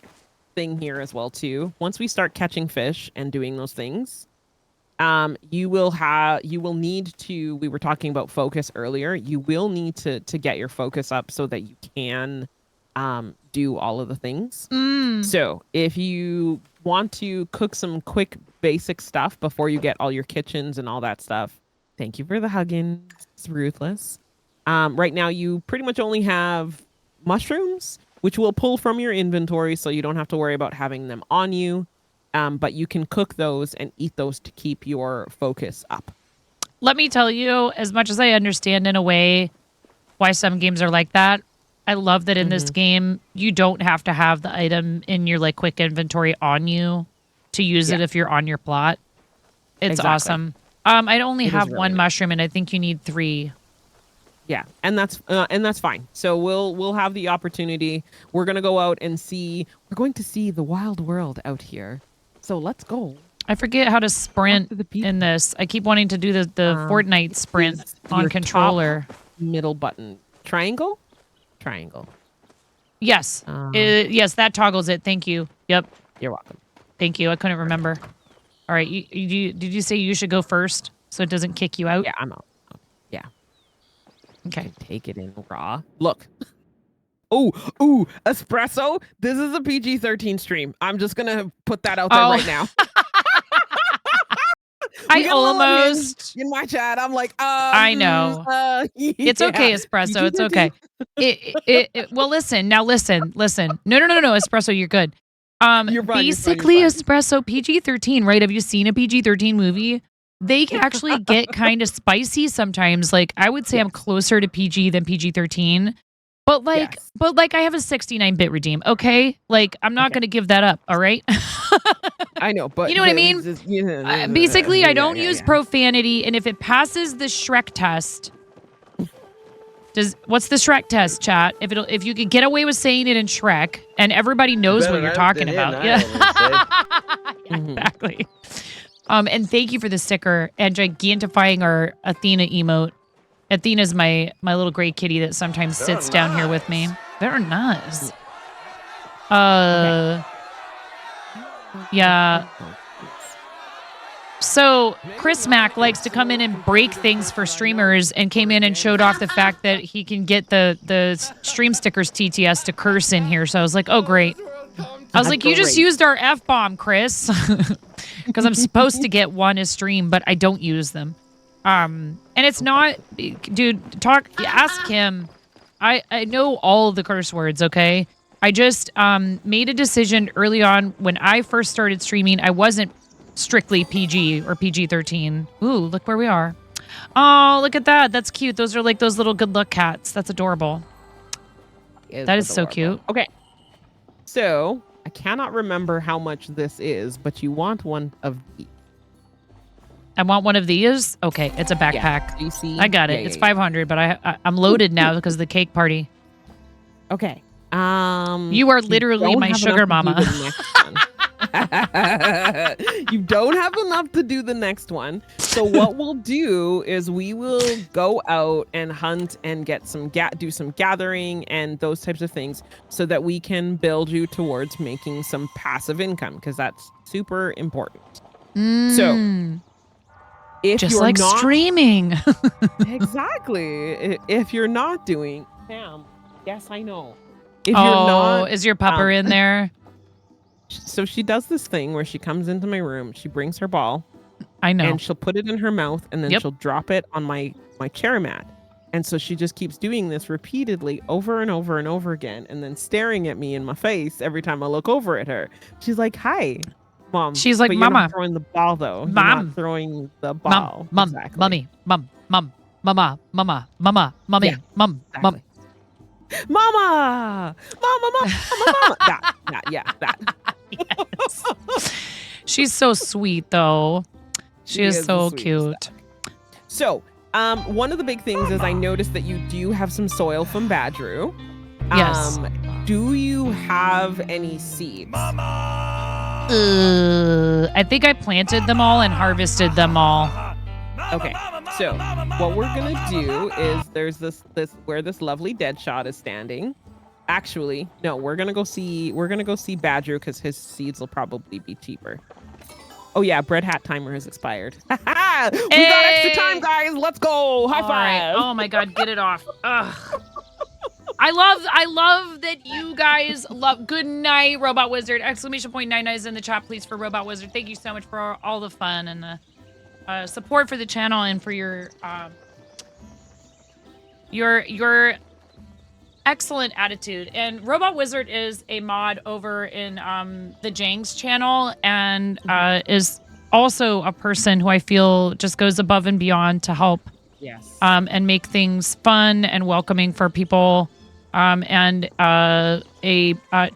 thing here as well too. Once we start catching fish and doing those things, you will need to, we were talking about focus earlier, you will need to get your focus up so that you can do all of the things. So if you want to cook some quick basic stuff before you get all your kitchens and all that stuff, thank you for the hugging. It's ruthless. Right now you pretty much only have mushrooms, which will pull from your inventory, so you don't have to worry about having them on you. But you can cook those and eat those to keep your focus up. Let me tell you, as much as I understand in a way why some games are like that, I love that in this game, you don't have to have the item in your like quick inventory on you to use it if you're on your plot. It's awesome. I only have one mushroom, and I think you need 3. Yeah, and that's fine. So we'll have the opportunity. We're gonna go out and see. We're going to see the wild world out here. So let's go. I forget how to sprint in this. I keep wanting to do the Fortnite sprint on controller. Middle button. Triangle? Triangle. Yes. Yes, that toggles it. Thank you. Yep. You're welcome. Thank you. I couldn't remember. All right. Did you say you should go first so it doesn't kick you out? Yeah, I'm out. Yeah. Okay. Take it in raw. Look. Ooh, espresso. This is a PG-13 stream. I'm just gonna put that out there right now. I almost in my chat. I'm like, I know. It's okay, espresso. It's okay. Well, listen. Now, listen. No, espresso. You're good. Basically, espresso PG-13. Right? Have you seen a PG-13 movie? They can actually get kind of spicy sometimes. Like I would say, I'm closer to PG than PG-13. But like I have a 69-bit redeem, okay? Like I'm not going to give that up, all right? I know, but you know what I mean? Basically, I don't use profanity, and if it passes the Shrek test, what's the Shrek test, chat? If you could get away with saying it in Shrek, and everybody knows what you're talking about, exactly. And thank you for the sticker and gigantifying our Athena emote. Athena's my little gray kitty that sometimes sits down here with me. They're nice. Yeah. So Chris Mack likes to come in and break things for streamers, and came in and showed off the fact that he can get the stream stickers TTS to curse in here. So I was like, oh great. I was like, you just used our F-bomb, Chris. Because I'm supposed to get one a stream, but I don't use them. And it's not, dude, ask him. I know all the curse words, okay? I just made a decision early on when I first started streaming. I wasn't strictly PG or PG-13. Ooh, look where we are. Oh, look at that. That's cute. Those are like those little good luck cats. That's adorable. That is so cute. Okay. So, I cannot remember how much this is, but you want one of these. I want one of these. Okay, it's a backpack. Do you see? I got it. It's 500, but I'm loaded now because of the cake party. Okay. You are literally my sugar mama. You don't have enough to do the next one. So what we'll do is we will go out and hunt and get some do some gathering and those types of things so that we can build you towards making some passive income, because that's super important. So if just you're like not streaming. Exactly. If you're not doing, Sam, yes, I know. If you're not, is your pupper in there? So she does this thing where she comes into my room, she brings her ball. I know. And she'll put it in her mouth, and then she'll drop it on my chair mat. And so she just keeps doing this repeatedly over and over and over again, and then staring at me in my face every time I look over at her. She's like, hi. Mom. She's like, but Mama. You're not throwing the ball, though. Mom. You're not throwing the ball. Mom. Exactly. Mummy. Mum. Mama. Mummy. Mum. Mum. Exactly. Mama. That. Yes. She's so sweet, though. She is so cute. So, one of the big things is I noticed that you do have some soil from Badru. Yes. Do you have any seeds? I think I planted them all and harvested them all. Okay, so what we're gonna do is there's this where this lovely Deadshot is standing. Actually, no, we're gonna go see Badru because his seeds will probably be cheaper. Oh yeah, bread hat timer has expired. We got extra time, guys. Let's go. High five. Right. Oh my god, get it off. Ugh. I love that you guys love. Good night, Robot Wizard! ! 99 is in the chat, please, for Robot Wizard. Thank you so much for all the fun and the support for the channel and for your excellent attitude. And Robot Wizard is a mod over in the Jang's channel, and is also a person who I feel just goes above and beyond to help. Yes. And make things fun and welcoming for people and a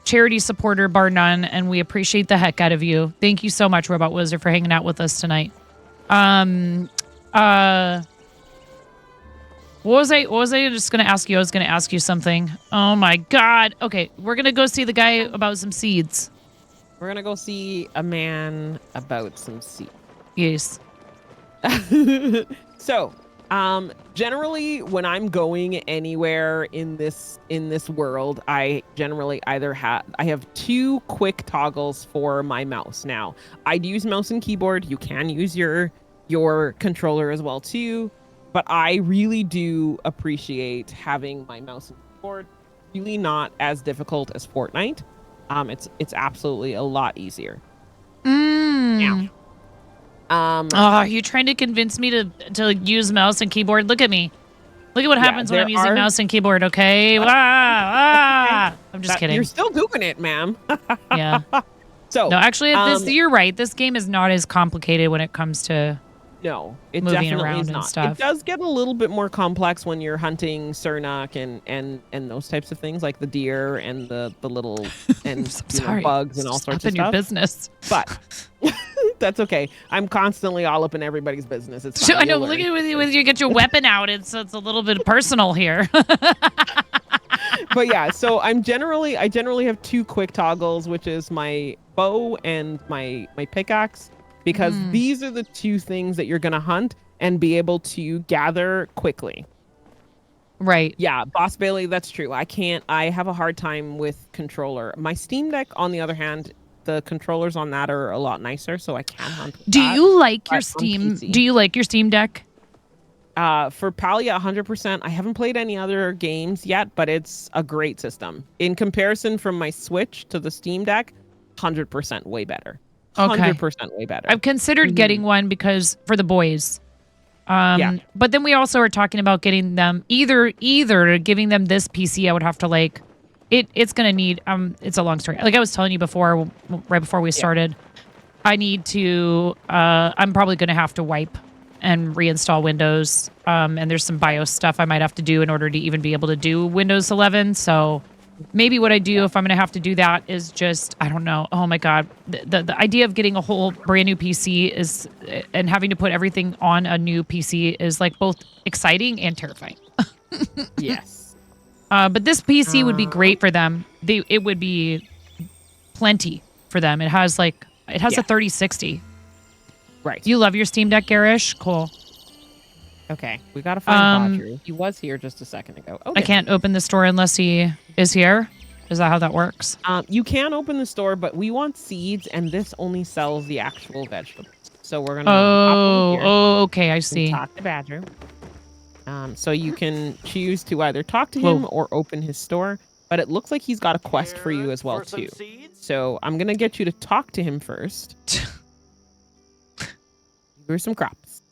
charity supporter, bar none, and we appreciate the heck out of you. Thank you so much, Robot Wizard, for hanging out with us tonight. What was I just going to ask you? I was going to ask you something. Oh my God. Okay, we're going to go see the guy about some seeds. We're going to go see a man about some seeds. Yes. So, generally when I'm going anywhere in this world, I generally either I have 2 quick toggles for my mouse. Now, I'd use mouse and keyboard. You can use your controller as well too, but I really do appreciate having my mouse and keyboard. Really not as difficult as Fortnite. It's absolutely a lot easier. Yeah. Oh, you trying to convince me to use mouse and keyboard? Look at me. Look at what happens when I'm using mouse and keyboard, okay? I'm just kidding. You're still doing it, ma'am. Yeah. So no, actually, you're right. This game is not as complicated when it comes to it moving definitely around is and not. stuff. It does get a little bit more complex when you're hunting Sernuk and those types of things, like the deer and the little and bugs and all sorts of stuff. Your business, but that's okay. I'm constantly all up in everybody's business. It's fine. I know. Look at you get your weapon out. It's a little bit personal here. But yeah, so I generally have 2 quick toggles, which is my bow and my pickaxe, because these are the 2 things that you're gonna hunt and be able to gather quickly. Right. Yeah, Boss Bailey, that's true. I have a hard time with controller. My Steam Deck, on the other hand, the controllers on that are a lot nicer, so I can hunt with Do that. you like your Steam? Do you like your Steam Deck? For Palia, 100%. I haven't played any other games yet, but it's a great system. In comparison from my Switch to the Steam Deck, 100% way better. 100% way better. I've considered getting one because for the boys. But then we also are talking about getting them either giving them this PC. I would have to it's going to need, it's a long story. Like I was telling you before, right before we started, I need to, I'm probably going to have to wipe and reinstall Windows. And there's some BIOS stuff I might have to do in order to even be able to do Windows 11. So maybe what I do if I'm going to have to do that is just, I don't know. Oh my God. The idea of getting a whole brand new PC is, and having to put everything on a new PC is like both exciting and terrifying. Yes. But this PC would be great for them. It would be plenty for them. It has a 3060. Right. You love your Steam Deck, Garish? Cool. Okay. We got to find Bodger. He was here just a second ago. Okay. I can't open the store unless he is here. Is that how that works? You can open the store, but we want seeds, and this only sells the actual vegetables. So we're going to okay. I see. Talk to Badger. So you can choose to either talk to him or open his store, but it looks like he's got a quest for you as well, too. So I'm going to get you to talk to him first. Here's some crops.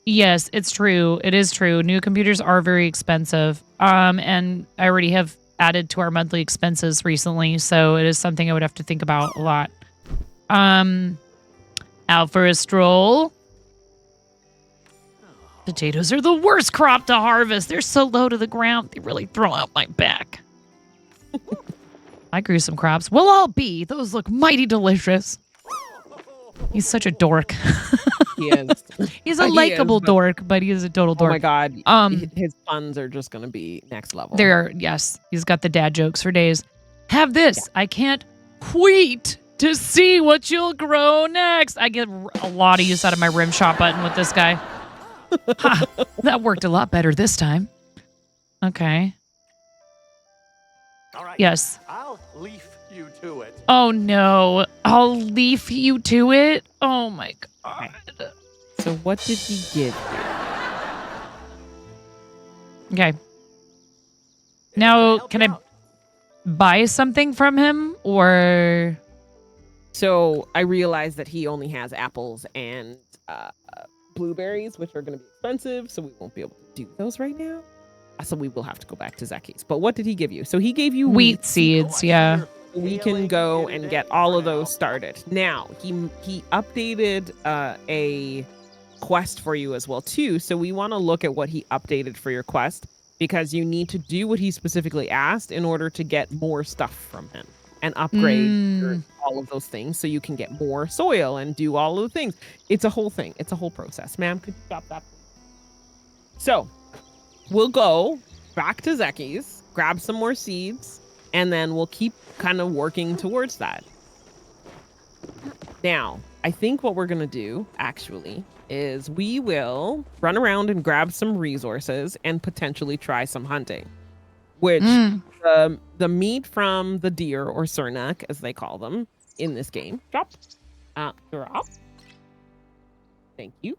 Yes, it's true. It is true. New computers are very expensive. And I already have added to our monthly expenses recently, so it is something I would have to think about a lot. Out for a stroll. Potatoes are the worst crop to harvest. They're so low to the ground, they really throw out my back. I grew some crops. We'll all be. Those look mighty delicious. He's such a dork. He is. He's a likable dork, but he is a total dork. Oh my God. His puns are just going to be next level. Yes. He's got the dad jokes for days. Have this. Yeah. I can't wait to see what you'll grow next. I get a lot of use out of my rim shot button with this guy. Ha, that worked a lot better this time. Okay. All right. Yes. I'll leaf you to it. Oh no. I'll leaf you to it? Oh my God. So what did he give you? Okay. Now, can I buy something from him or? So I realized that he only has apples and blueberries, which are going to be expensive, so we won't be able to do those right now. So we will have to go back to Zeki's. But what did he give you? So he gave you wheat seeds, yeah. We can go and get all of those started. Now, he updated a quest for you as well, too. So we want to look at what he updated for your quest. because you need to do what he specifically asked in order to get more stuff from him and upgrade all of those things so you can get more soil and do all of the things. It's a whole thing. It's a whole process. Ma'am, could you stop that? So we'll go back to Zeki's, grab some more seeds, and then we'll keep kind of working towards that. Now, I think what we're going to do, actually, is we will run around and grab some resources and potentially try some hunting. Which, the meat from the deer, or Cernak, as they call them in this game. Drop. Drop. Thank you.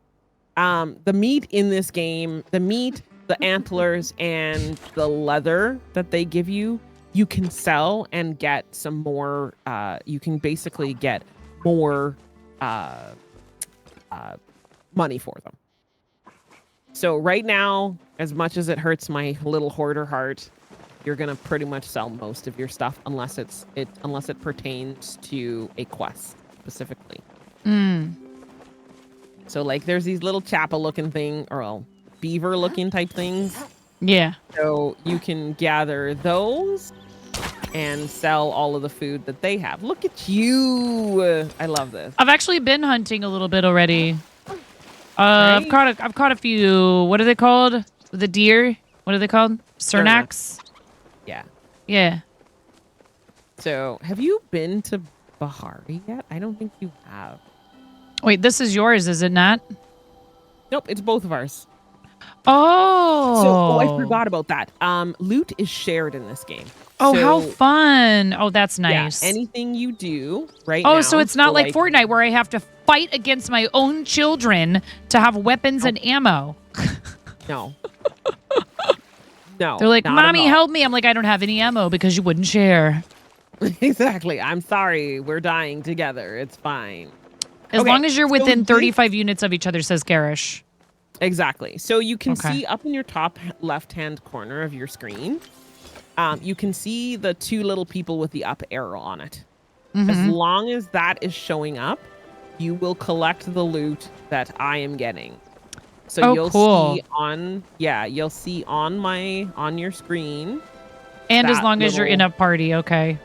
The meat in this game, the antlers, and the leather that they give you, you can sell and get some more, you can basically get more money for them. So right now, as much as it hurts my little hoarder heart, you're gonna pretty much sell most of your stuff unless it pertains to a quest specifically. So like there's these little chapel looking thing, or beaver looking type things. Yeah. So you can gather those and sell all of the food that they have. Look at you. I love this. I've actually been hunting a little bit already. I've caught a few. What are they called? The deer? What are they called? Cernaks? Yeah. Yeah. So have you been to Bahari yet? I don't think you have. Wait, this is yours, is it not? Nope, it's both of ours. Oh. I forgot about that. Loot is shared in this game. Oh, So, how fun. Oh, that's nice. Yeah, anything you do now. Oh, so it's not like Fortnite where I have to fight against my own children to have weapons and ammo. No. No. They're like, not Mommy, at all. help me. I'm like, I don't have any ammo because you wouldn't share. Exactly. I'm sorry. We're dying together. It's fine. As long as you're within so 35 units of each other, says Garish. Exactly. So you can see up in your top left-hand corner of your screen, you can see the two little people with the up arrow on it. As long as that is showing up, you will collect the loot that I am getting. So you'll see you'll see on your screen. And as long as you're in a party, okay.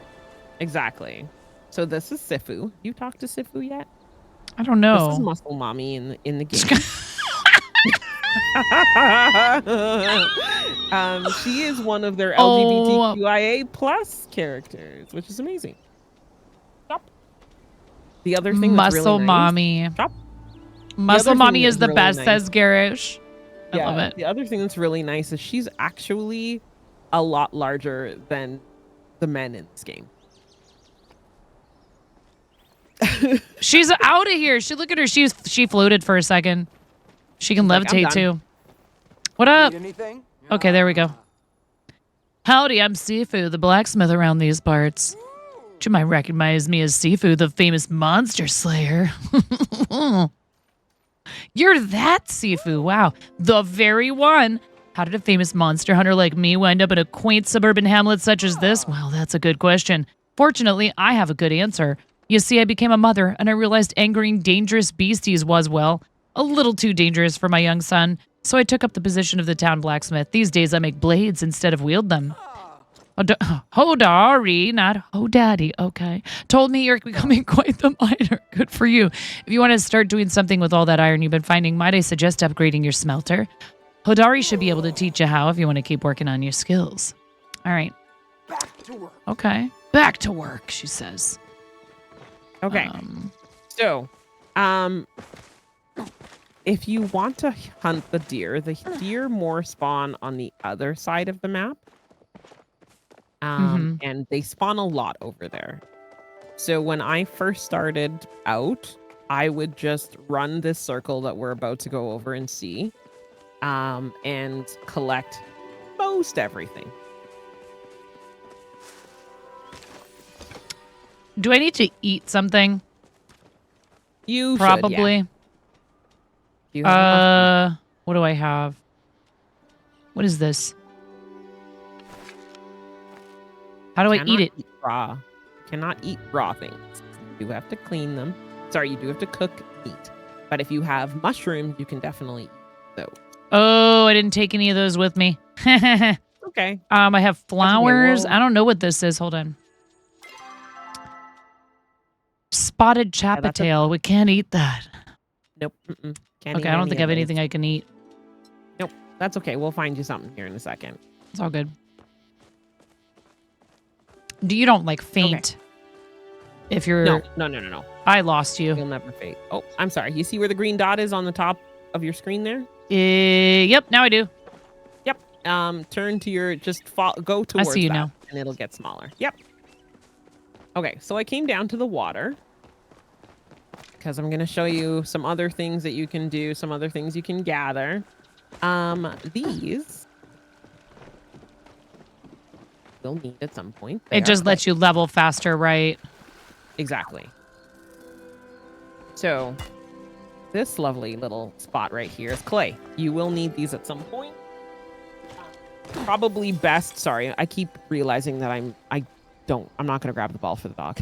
Exactly. So this is Sifu. You talked to Sifu yet? I don't know. This is Muscle Mommy in the game. She is one of their LGBTQIA plus characters, which is amazing. Stop. The other thing that's Muscle really nice, Mommy. Stop. Muscle Mommy is the really best, nice, says Garish. I love it. The other thing that's really nice is she's actually a lot larger than the men in this game. She's out of here. Look at her. She floated for a second. She can levitate too. What up? Anything? Okay, there we go. Howdy, I'm Sifu, the blacksmith around these parts. You might recognize me as Sifu, the famous monster slayer. You're that Sifu. Wow. The very one. How did a famous monster hunter like me wind up in a quaint suburban hamlet such as this? Well, that's a good question. Fortunately, I have a good answer. You see, I became a mother, and I realized angering dangerous beasties was, well, a little too dangerous for my young son. So I took up the position of the town blacksmith. These days I make blades instead of wield them. Hodari, not Hodaddy, okay. Told me you're becoming quite the miner. Good for you. If you want to start doing something with all that iron you've been finding, might I suggest upgrading your smelter? Hodari should be able to teach you how if you want to keep working on your skills. All right. Back to work. Okay. Back to work, she says. Okay. So, if you want to hunt the deer more spawn on the other side of the map. And they spawn a lot over there. So when I first started out, I would just run this circle that we're about to go over and see, and collect most everything. Do I need to eat something? You probably. Should, yeah. What do I have? What is this? How do I eat it? Raw. You cannot eat raw things. You have to clean them. Sorry, you do have to cook meat. But if you have mushrooms, you can definitely eat those. Oh, I didn't take any of those with me. Okay. I have flowers. well- I don't know what this is. Hold on. Spotted that's a- chapatail. We can't eat that. Nope. Can't Okay, eat I don't any think I of have those. anything I can eat. Nope. That's okay. We'll find you something here in a second. It's all good. You don't like faint if you're. No. I lost you. You'll never fade. Oh, I'm sorry. You see where the green dot is on the top of your screen there? Yep, now I do. Yep. Turn to your go towards see you that, now. and it'll get smaller. Yep. Okay, so I came down to the water because I'm going to show you some other things that you can do, some other things you can gather. These we'll need at some point. It just lets you level faster, right? Exactly. So this lovely little spot right here is clay. You will need these at some point. Probably best. Sorry, I keep realizing that I'm not gonna grab the ball for the dog.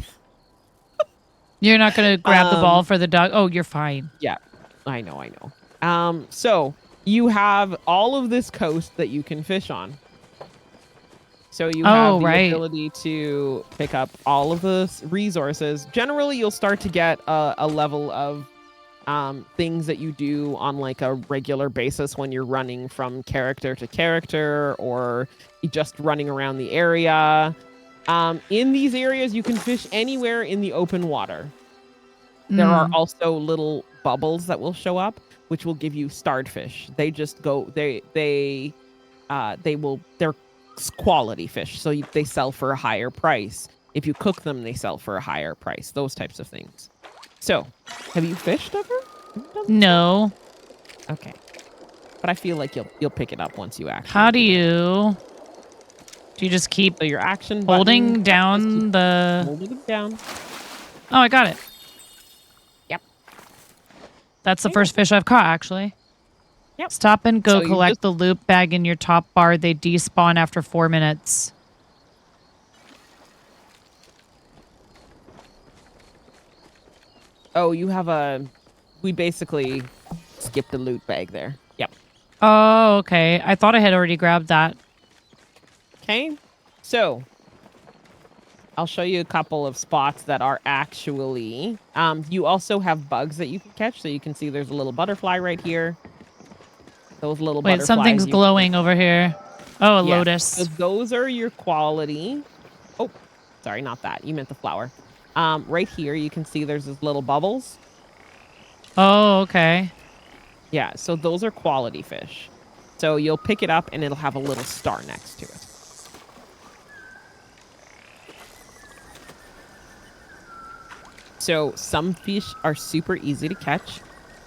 You're not going to grab the ball for the dog. Oh, you're fine. Yeah, I know. So you have all of this coast that you can fish on. So you have the ability to pick up all of the resources. Generally, you'll start to get a level of things that you do on like a regular basis when you're running from character to character or just running around the area. In these areas, you can fish anywhere in the open water. There are also little bubbles that will show up, which will give you starred fish. They just go. They're quality fish, so they sell for a higher price. If you cook them, they sell for a higher price. Those types of things. So, have you fished ever? No. Okay, but I feel like you'll pick it up once you actually. How do you? Do you just keep so your action holding button, down the? holding it down? Oh, I got it. Yep. That's the first fish I've caught, actually. Yep. Stop and go So you collect just- the loop bag in your top bar. They despawn after 4 minutes. Oh, you have we basically skipped the loot bag there. Yep. Oh, okay. I thought I had already grabbed that. Okay. So I'll show you a couple of spots that are actually you also have bugs that you can catch. So you can see there's a little butterfly right here. Those little Wait, butterflies. something's glowing over here. Oh, a Yes. lotus. So those are your quality. Oh, sorry, not that. You meant the flower. Right here, you can see there's these little bubbles. Oh, okay. Yeah, so those are quality fish. So you'll pick it up and it'll have a little star next to it. So some fish are super easy to catch.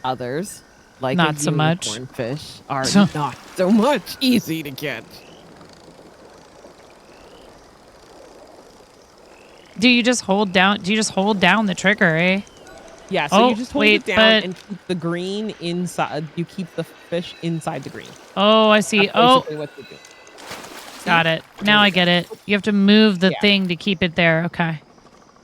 Others, like Not a so much. unicorn fish, are not so much easy to catch. Do you just hold down the trigger, eh? Yeah, so Oh, you just hold wait, it down but- and keep the green inside. You keep the fish inside the green. Oh, I see. That's Oh, basically what you do. got it. Now I get it. You have to move the Yeah. thing to keep it there. Okay.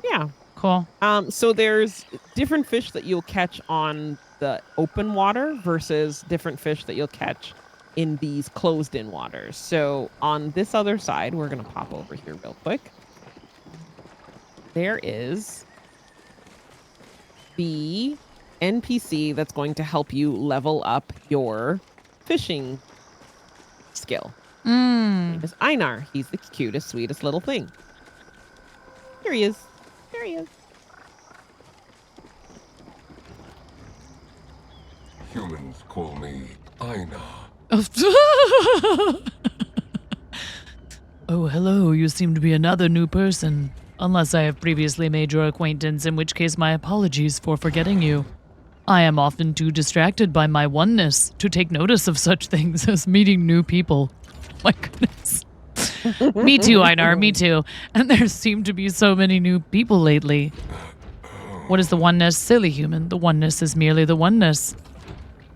Yeah. Cool. So there's different fish that you'll catch on the open water versus different fish that you'll catch in these closed-in waters. So on this other side, we're gonna pop over here real quick. There is the NPC that's going to help you level up your fishing skill. His name is Einar. He's the cutest, sweetest little thing. Here he is. There he is. Humans call me Aina. Oh, hello. You seem to be another new person. Unless I have previously made your acquaintance, in which case my apologies for forgetting you. I am often too distracted by my oneness to take notice of such things as meeting new people. My goodness. Me too, Einar, me too. And there seem to be so many new people lately. What is the oneness? Silly human. The oneness is merely the oneness.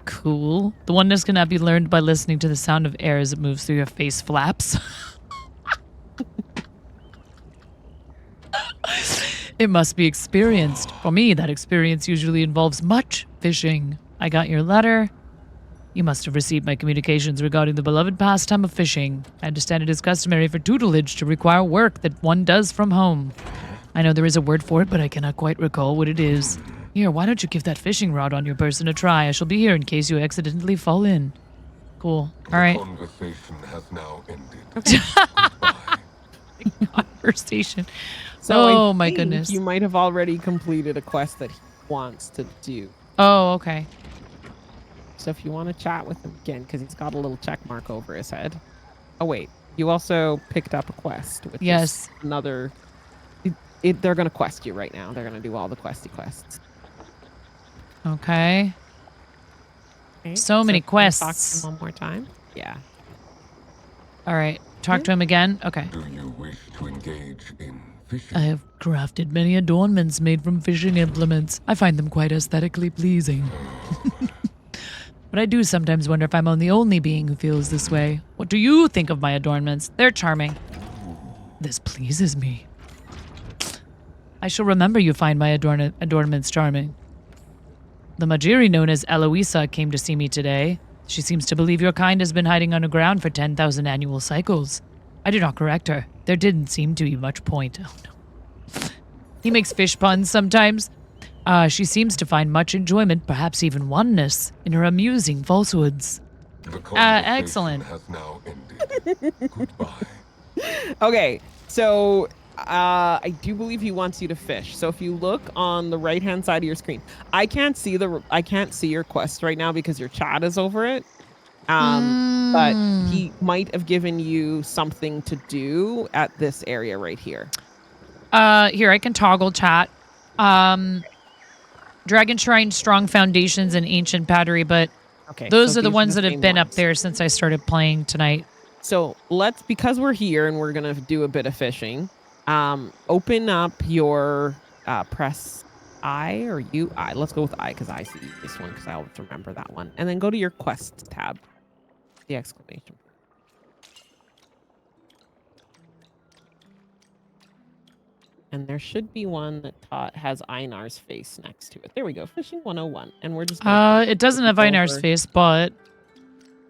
Cool. The oneness cannot be learned by listening to the sound of air as it moves through your face flaps. It must be experienced. For me, that experience usually involves much fishing. I got your letter. You must have received my communications regarding the beloved pastime of fishing. I understand it is customary for tutelage to require work that one does from home. I know there is a word for it, but I cannot quite recall what it is. Here, why don't you give that fishing rod on your person a try? I shall be here in case you accidentally fall in. Cool. All right. The conversation has now ended. Conversation. So oh I my think goodness. you might have already completed a quest that he wants to do. Oh, okay. So if you want to chat with him again, because he's got a little check mark over his head. Oh wait, you also picked up a quest. Which Yes. Is another. They're gonna quest you right now. They're gonna do all the quests. Okay. Okay, So many if you wanna talk to quests. him one more time. Yeah. All right. Talk to him again. Okay. Do you wish to engage in fishing? I have crafted many adornments made from fishing implements. I find them quite aesthetically pleasing. But I do sometimes wonder if I'm the only being who feels this way. What do you think of my adornments? They're charming. This pleases me. I shall remember you find my adornments charming. The Majiri known as Eloisa came to see me today. She seems to believe your kind has been hiding underground for 10,000 annual cycles. I did not correct her. There didn't seem to be much point. Oh no. He makes fish puns sometimes. She seems to find much enjoyment, perhaps even oneness, in her amusing falsehoods. The conversation Excellent. has now ended. Goodbye. Okay, so I do believe he wants you to fish. So if you look on the right-hand side of your screen, I can't see your quest right now because your chat is over it. But he might have given you something to do at this area right here. Here I can toggle chat. Dragon Shrine, Strong Foundations, and Ancient Pottery, but Okay, those so are the these ones that have same been up ones. there since I started playing tonight. So because we're here and we're gonna do a bit of fishing, open up your press I or U I. Let's go with I because I see this one because I always remember that one. And then go to your quest tab. The exclamation. And there should be one that has Einar's face next to it. There we go. Fishing 101. And we're just It doesn't have Einar's face, but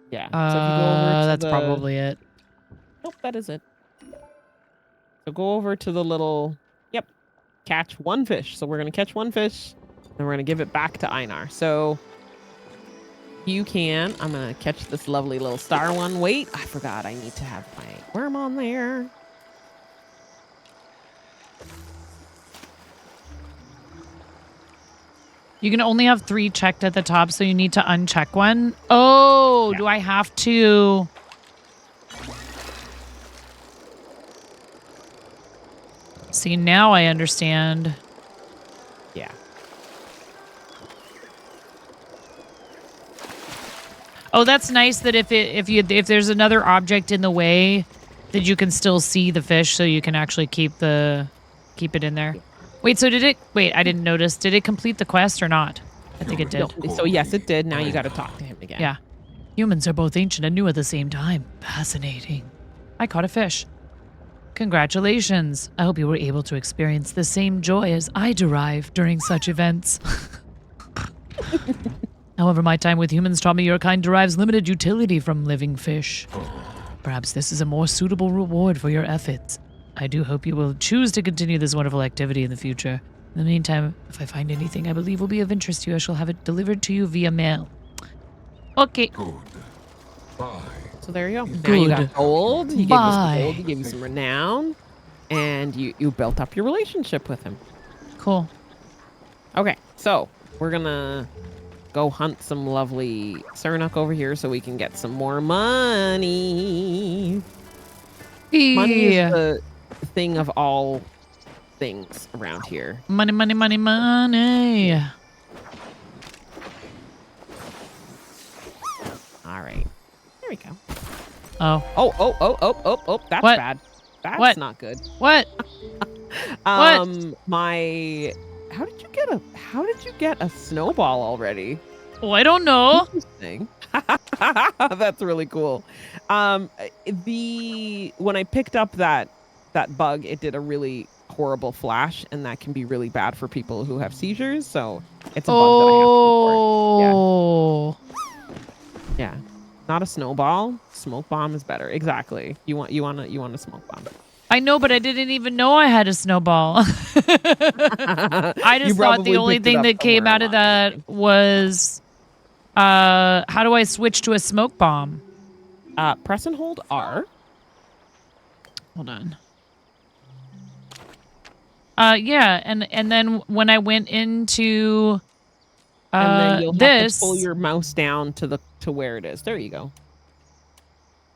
yeah. So if you go over to that's probably it. Nope, that is it. So go over to the little catch one fish. So we're gonna catch one fish and we're gonna give it back to Einar. So I'm gonna catch this lovely little star one. Wait, I forgot I need to have my worm on there. You can only have 3 checked at the top, so you need to uncheck one. Oh, Yeah. do I have to? See, now I understand. Yeah. Oh, that's nice that if there's another object in the way, that you can still see the fish, so you can actually keep it in there. Wait, so I didn't notice. Did it complete the quest or not? I think it did. So yes, it did. Now you got to talk to him again. Yeah. Humans are both ancient and new at the same time. Fascinating. I caught a fish. Congratulations. I hope you were able to experience the same joy as I derive during such events. However, my time with humans taught me your kind derives limited utility from living fish. Perhaps this is a more suitable reward for your efforts. I do hope you will choose to continue this wonderful activity in the future. In the meantime, if I find anything I believe will be of interest to you, I shall have it delivered to you via mail. Okay. Good. Bye. So there you go. Now Good. you got gold. He gave you some Bye. gold. He gave you some renown. And you built up your relationship with him. Cool. Okay, so we're gonna go hunt some lovely Cernuk over here so we can get some more money. Money is the thing of all things around here. Money, money, money, money. All right. There we go. Oh. Oh, that's What? bad. That's What? not good. What? How did you get a snowball already? Oh, I don't know. Interesting. That's really cool. When I picked up that bug, it did a really horrible flash, and that can be really bad for people who have seizures. So it's a bug that I have to report. Yeah. Yeah. Not a snowball. Smoke bomb is better. Exactly. You want a smoke bomb. I know, but I didn't even know I had a snowball. I You just thought the probably only picked it thing up that came somewhere out of along the that line. was how do I switch to a smoke bomb? Press and hold R. Hold on. Yeah, and then when I went into And then you'll have to pull this, your mouse down to where it is. There you go.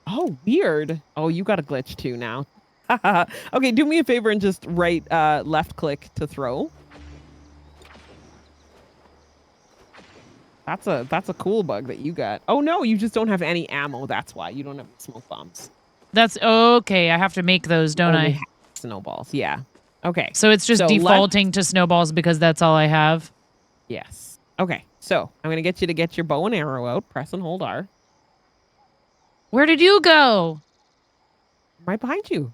Oh, weird. Oh, you got a glitch too now. Okay, do me a favor and just left click to throw. That's a cool bug that you got. Oh no, you just don't have any ammo. That's why you don't have smoke bombs. that's okay. I have to make those, don't Only I? have snowballs. Yeah. Okay. So it's just So defaulting to snowballs because that's all I have. Yes. Okay. So I'm gonna get you to get your bow and arrow out. Press and hold R. Where did you go? Right behind you.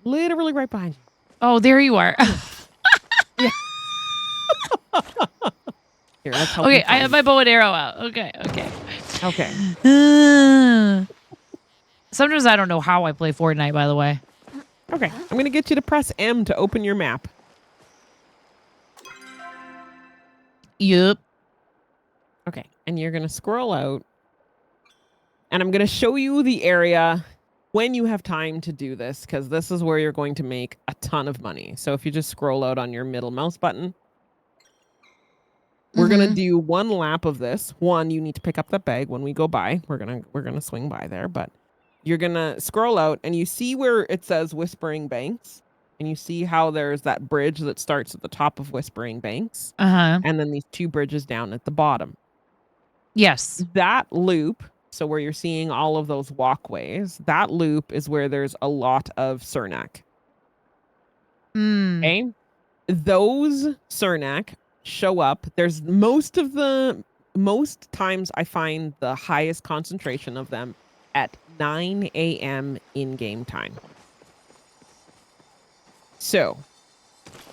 Literally right behind you. Oh, there you are. Here, let's help Okay, you I have my bow and arrow out. Okay. Okay. Sometimes I don't know how I play Fortnite, by the way. Okay. I'm gonna get you to press M to open your map. Yup. Okay. And you're gonna scroll out. And I'm gonna show you the area when you have time to do this, because this is where you're going to make a ton of money. So if you just scroll out on your middle mouse button, we're gonna do one lap of this. One, you need to pick up that bag when we go by. We're gonna swing by there, but you're gonna scroll out and you see where it says Whispering Banks, and you see how there's that bridge that starts at the top of Whispering Banks, Uh-huh. and then these two bridges down at the bottom. Yes. That loop, so where you're seeing all of those walkways, that loop is where there's a lot of Cernak. Okay? Those Cernak show up. There's most times I find the highest concentration of them at 9 a.m. in-game time. So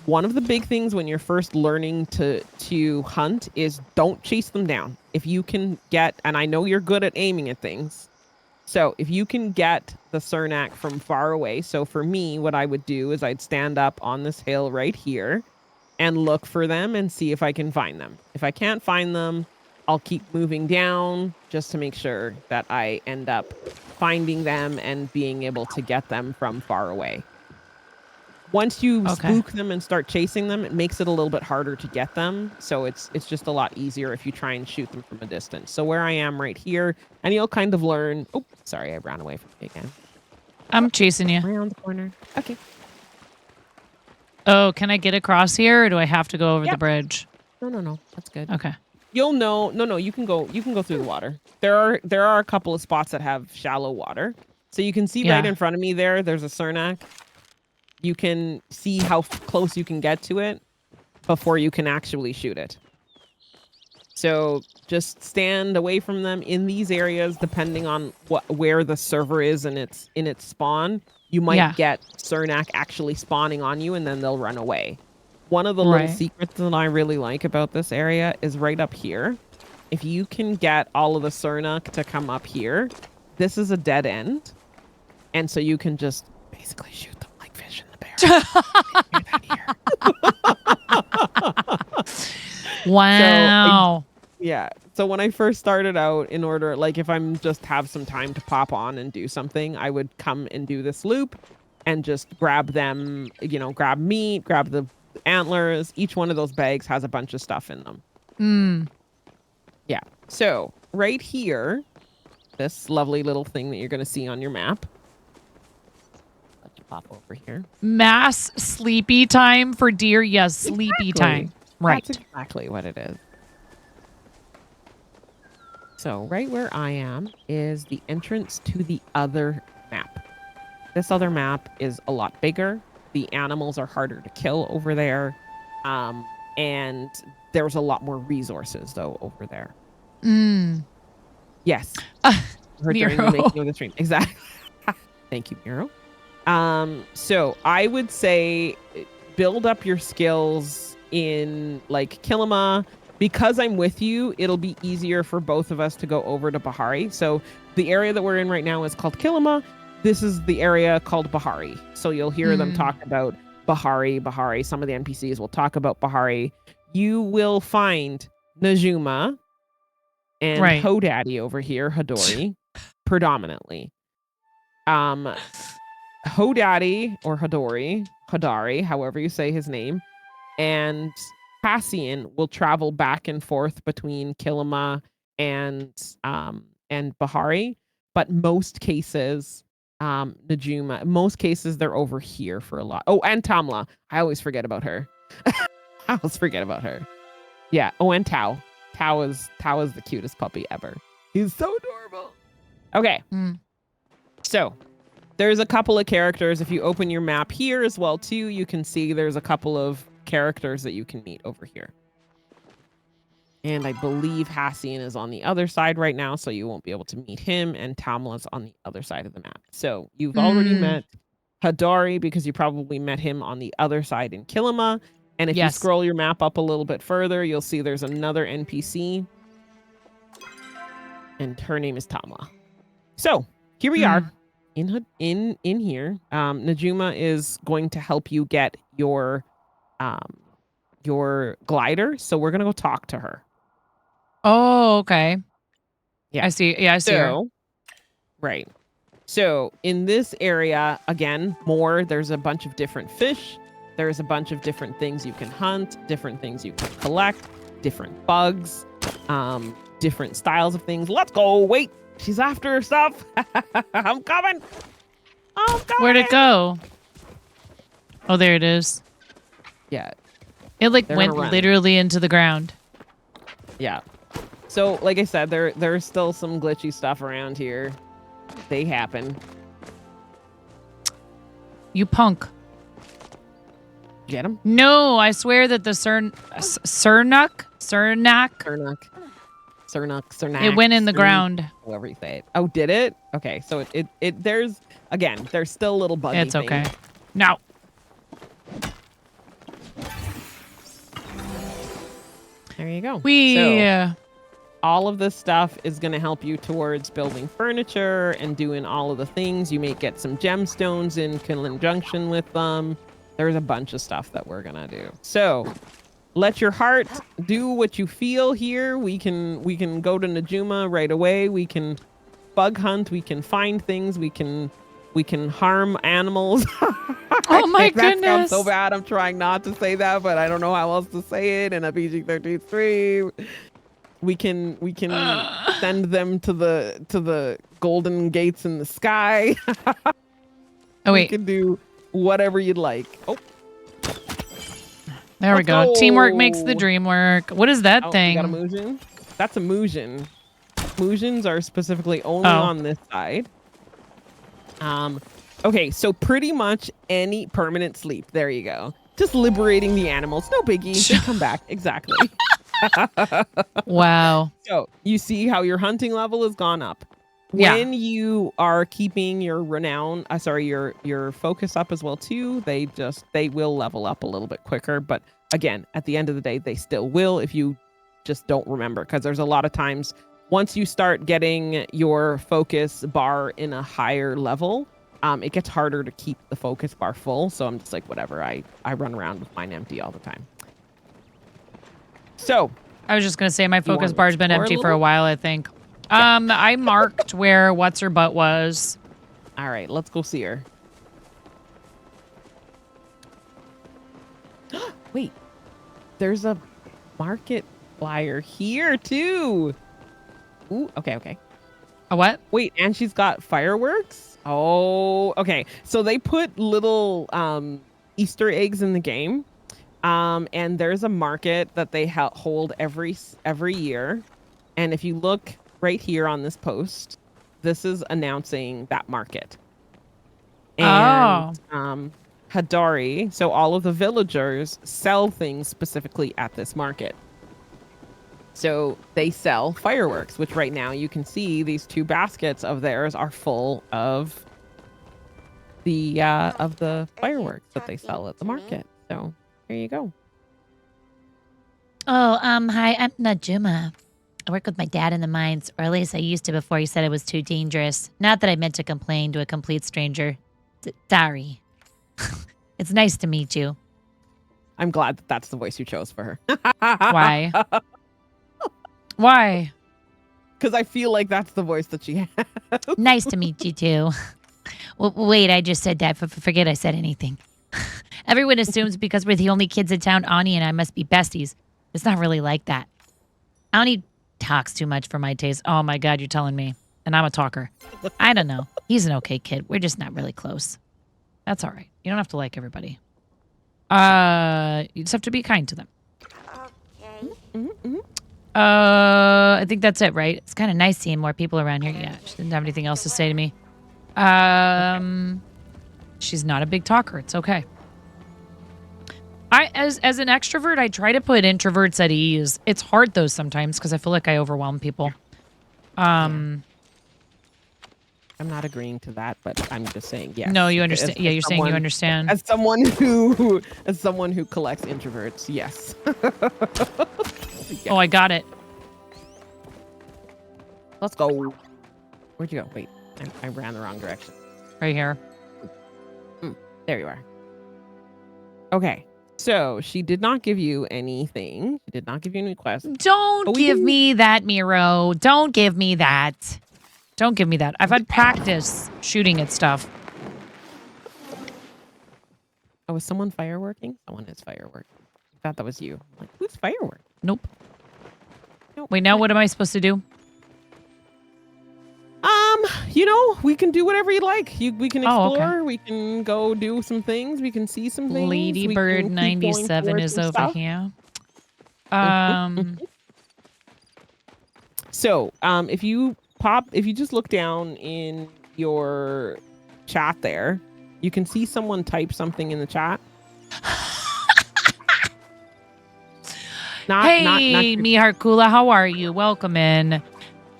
one of the big things when you're first learning to hunt is don't chase them down. If you can get, and I know you're good at aiming at things, so if you can get the Cernak from far away, so for me, what I would do is I'd stand up on this hill right here and look for them and see if I can find them. If I can't find them, I'll keep moving down just to make sure that I end up finding them and being able to get them from far away. Once you spook them and start chasing them, it makes it a little bit harder to get them. So it's just a lot easier if you try and shoot them from a distance. So where I am right here, and you'll kind of learn. Oh, sorry, I ran away from you again. I'm chasing you. Around the corner. Okay. Oh, can I get across here, or do I have to go over the bridge? No. That's good. Okay. You'll know. No, you can go through the water. There are a couple of spots that have shallow water. So you can see right in front of me there's a Cernak. You can see how close you can get to it before you can actually shoot it. So just stand away from them in these areas, depending on where the server is in its spawn. You might get Cernak actually spawning on you, and then they'll run away. One of the little secrets that I really like about this area is right up here. If you can get all of the Cernak to come up here, this is a dead end. And so you can just basically shoot them like fish in the bear. Wow. So when I first started out, in order, like if I'm just have some time to pop on and do something, I would come and do this loop and just grab them, grab meat, grab the antlers. Each one of those bags has a bunch of stuff in them. Yeah. So right here, this lovely little thing that you're going to see on your map. Let's pop over here. Mass sleepy time for deer. Yes, sleepy time. Right. That's exactly what it is. So right where I am is the entrance to the other map. This other map is a lot bigger. The animals are harder to kill over there. And there's a lot more resources though over there. Yes. During the making of the stream. Exactly. Thank you, Miro. So I would say build up your skills in like Kilima because I'm with you, it'll be easier for both of us to go over to Bahari. So the area that we're in right now is called Kilima. This is the area called Bahari. So you'll hear them talk about Bahari. Some of the NPCs will talk about Bahari. You will find Najuma and Hodaddy over here, Hadori, predominantly. Hodaddy or Hadari, however you say his name, and Cassian will travel back and forth between Kilima and Bahari, but most cases, Najuma, most cases they're over here for a lot. Oh, and Tamla. I always forget about her. Yeah. Oh, and Tao. Tao is the cutest puppy ever. He's so adorable. Okay. So there's a couple of characters. If you open your map here as well too, you can see there's a couple of characters that you can meet over here. And I believe Hassian is on the other side right now, so you won't be able to meet him, and Tamla's on the other side of the map. So you've already met Hadari because you probably met him on the other side in Kilima. And if you scroll your map up a little bit further, you'll see there's another NPC. And her name is Tamla. So here we are in here. Najuma is going to help you get your glider. So we're going to go talk to her. Oh, okay. Yeah. I see. Yeah, I see her. Right. So in this area, again, there's a bunch of different fish. There's a bunch of different things you can hunt, different things you can collect, different bugs, different styles of things. Let's go. Wait, she's after her stuff. I'm coming. Where'd it go? Oh, there it is. Yeah. It went literally into the ground. Yeah. So, like I said, there's still some glitchy stuff around here. They happen. You punk. Get him? No, I swear that the Cernak. It went in the ground. However you say it. Oh, did it? Okay, so it there's still a little buggy. It's okay. No. There you go. So, all of this stuff is going to help you towards building furniture and doing all of the things. You may get some gemstones in conjunction with them. There's a bunch of stuff that we're going to do. So let your heart do what you feel here. We can go to Najuma right away. We can bug hunt. We can find things. We can harm animals. Oh my goodness. That sounds so goodness. bad. I'm trying not to say that, but I don't know how else to say it in a PG-13 stream. We can send them to the golden gates in the sky. Oh wait. We can do whatever you'd like. Oh. There we go. Teamwork makes the dream work. What is that thing? You got a Muujin? That's a Muujin. Muujins are specifically only on this side. Okay, so pretty much any permanent sleep. There you go. Just liberating the animals. No biggie. They come back. Exactly. Wow. So you see how your hunting level has gone up. Yeah. When you are keeping your renown, your focus up as well too, they will level up a little bit quicker. But again, at the end of the day, they still will if you just don't remember, because there's a lot of times once you start getting your focus bar in a higher level, it gets harder to keep the focus bar full. So I'm just like, whatever. I run around with mine empty all the time. So I was just gonna say my focus bar's been empty for a while, I think. I marked where what's her butt was. All right, let's go see her. Wait, there's a market flyer here too. Ooh, okay. A what? Wait, and she's got fireworks? Oh, okay. So they put little Easter eggs in the game. And there's a market that they hold every year. And if you look right here on this post, this is announcing that market. And Hadari, so all of the villagers sell things specifically at this market. So they sell fireworks, which right now you can see these 2 baskets of theirs are full of the fireworks that they sell at the market. So there you go. Hi, I'm Najuma. I work with my dad in the mines, or at least I used to before he said it was too dangerous. Not that I meant to complain to a complete stranger. Sorry. It's nice to meet you. I'm glad that that's the voice you chose for her. Why? Why? Because I feel like that's the voice that she has. Nice to meet you too. Well, wait, I just said that. Forget I said anything. Everyone assumes because we're the only kids in town, Ani and I must be besties. It's not really like that. Ani talks too much for my taste. Oh my God, you're telling me. And I'm a talker. I don't know. He's an okay kid. We're just not really close. That's all right. You don't have to like everybody. You just have to be kind to them. Okay. I think that's it, right? It's kind of nice seeing more people around here. Yeah, she didn't have anything else to say to me. She's not a big talker. It's okay. As an extrovert, I try to put introverts at ease. It's hard though sometimes because I feel like I overwhelm people. I'm not agreeing to that, but I'm just saying yes. No, you understand. Yeah, you're saying you understand. As someone who collects introverts, yes. Yes. Oh, I got it. Let's go. Where'd you go? Wait, I ran the wrong direction. Right here. There you are. Okay. So she did not give you anything. She did not give you any quests. Don't give me that, Miro. Don't give me that. Don't give me that. I've had practice shooting at stuff. Oh, is someone fireworking? Someone is fireworking. I thought that was you. I'm like, who's fireworking? Nope. Wait, now what am I supposed to do? We can do whatever you like. We can explore. Oh, okay. We can go do some things. We can see some things. Ladybird 97 is over here. So, if you just look down in your chat there, you can see someone type something in the chat. Hey, Miharkula, how are you? Welcome in.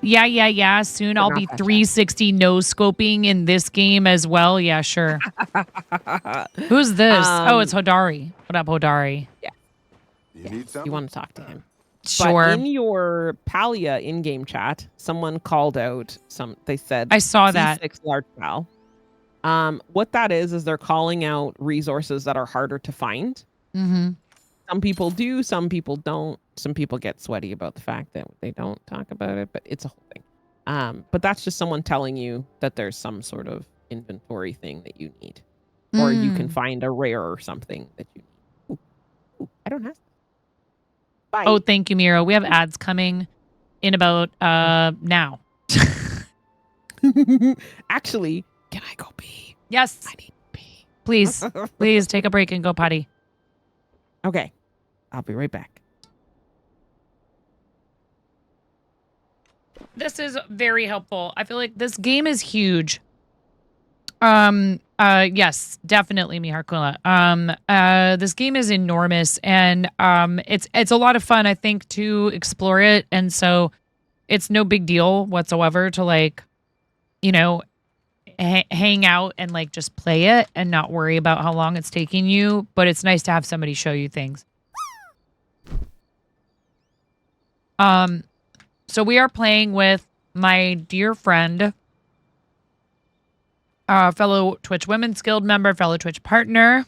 Yeah. Soon I'll be 360 no-scoping in this game as well. Yeah, sure. Who's this? Oh, it's Hodari. What up, Hodari? Yeah. You want to talk to him? Sure. But in your Palia in-game chat, someone called out they said I saw that. C6 large pal. What that is they're calling out resources that are harder to find. Mm-hmm. Some people do, some people don't. Some people get sweaty about the fact that they don't talk about it, but it's a whole thing. But that's just someone telling you that there's some sort of inventory thing that you need. Or you can find a rare or something that you need. Ooh, I don't have to. Bye. Oh, thank you, Miro. We have ads coming in about now. Actually, can I go pee? Yes. I need to pee. Please take a break and go potty. Okay. I'll be right back. This is very helpful. I feel like this game is huge. Yes, definitely, Miharkula. This game is enormous and it's a lot of fun, I think, to explore it. And so it's no big deal whatsoever to hang out and just play it and not worry about how long it's taking you. But it's nice to have somebody show you things. So we are playing with my dear friend, fellow Twitch Women's Guild member, fellow Twitch partner.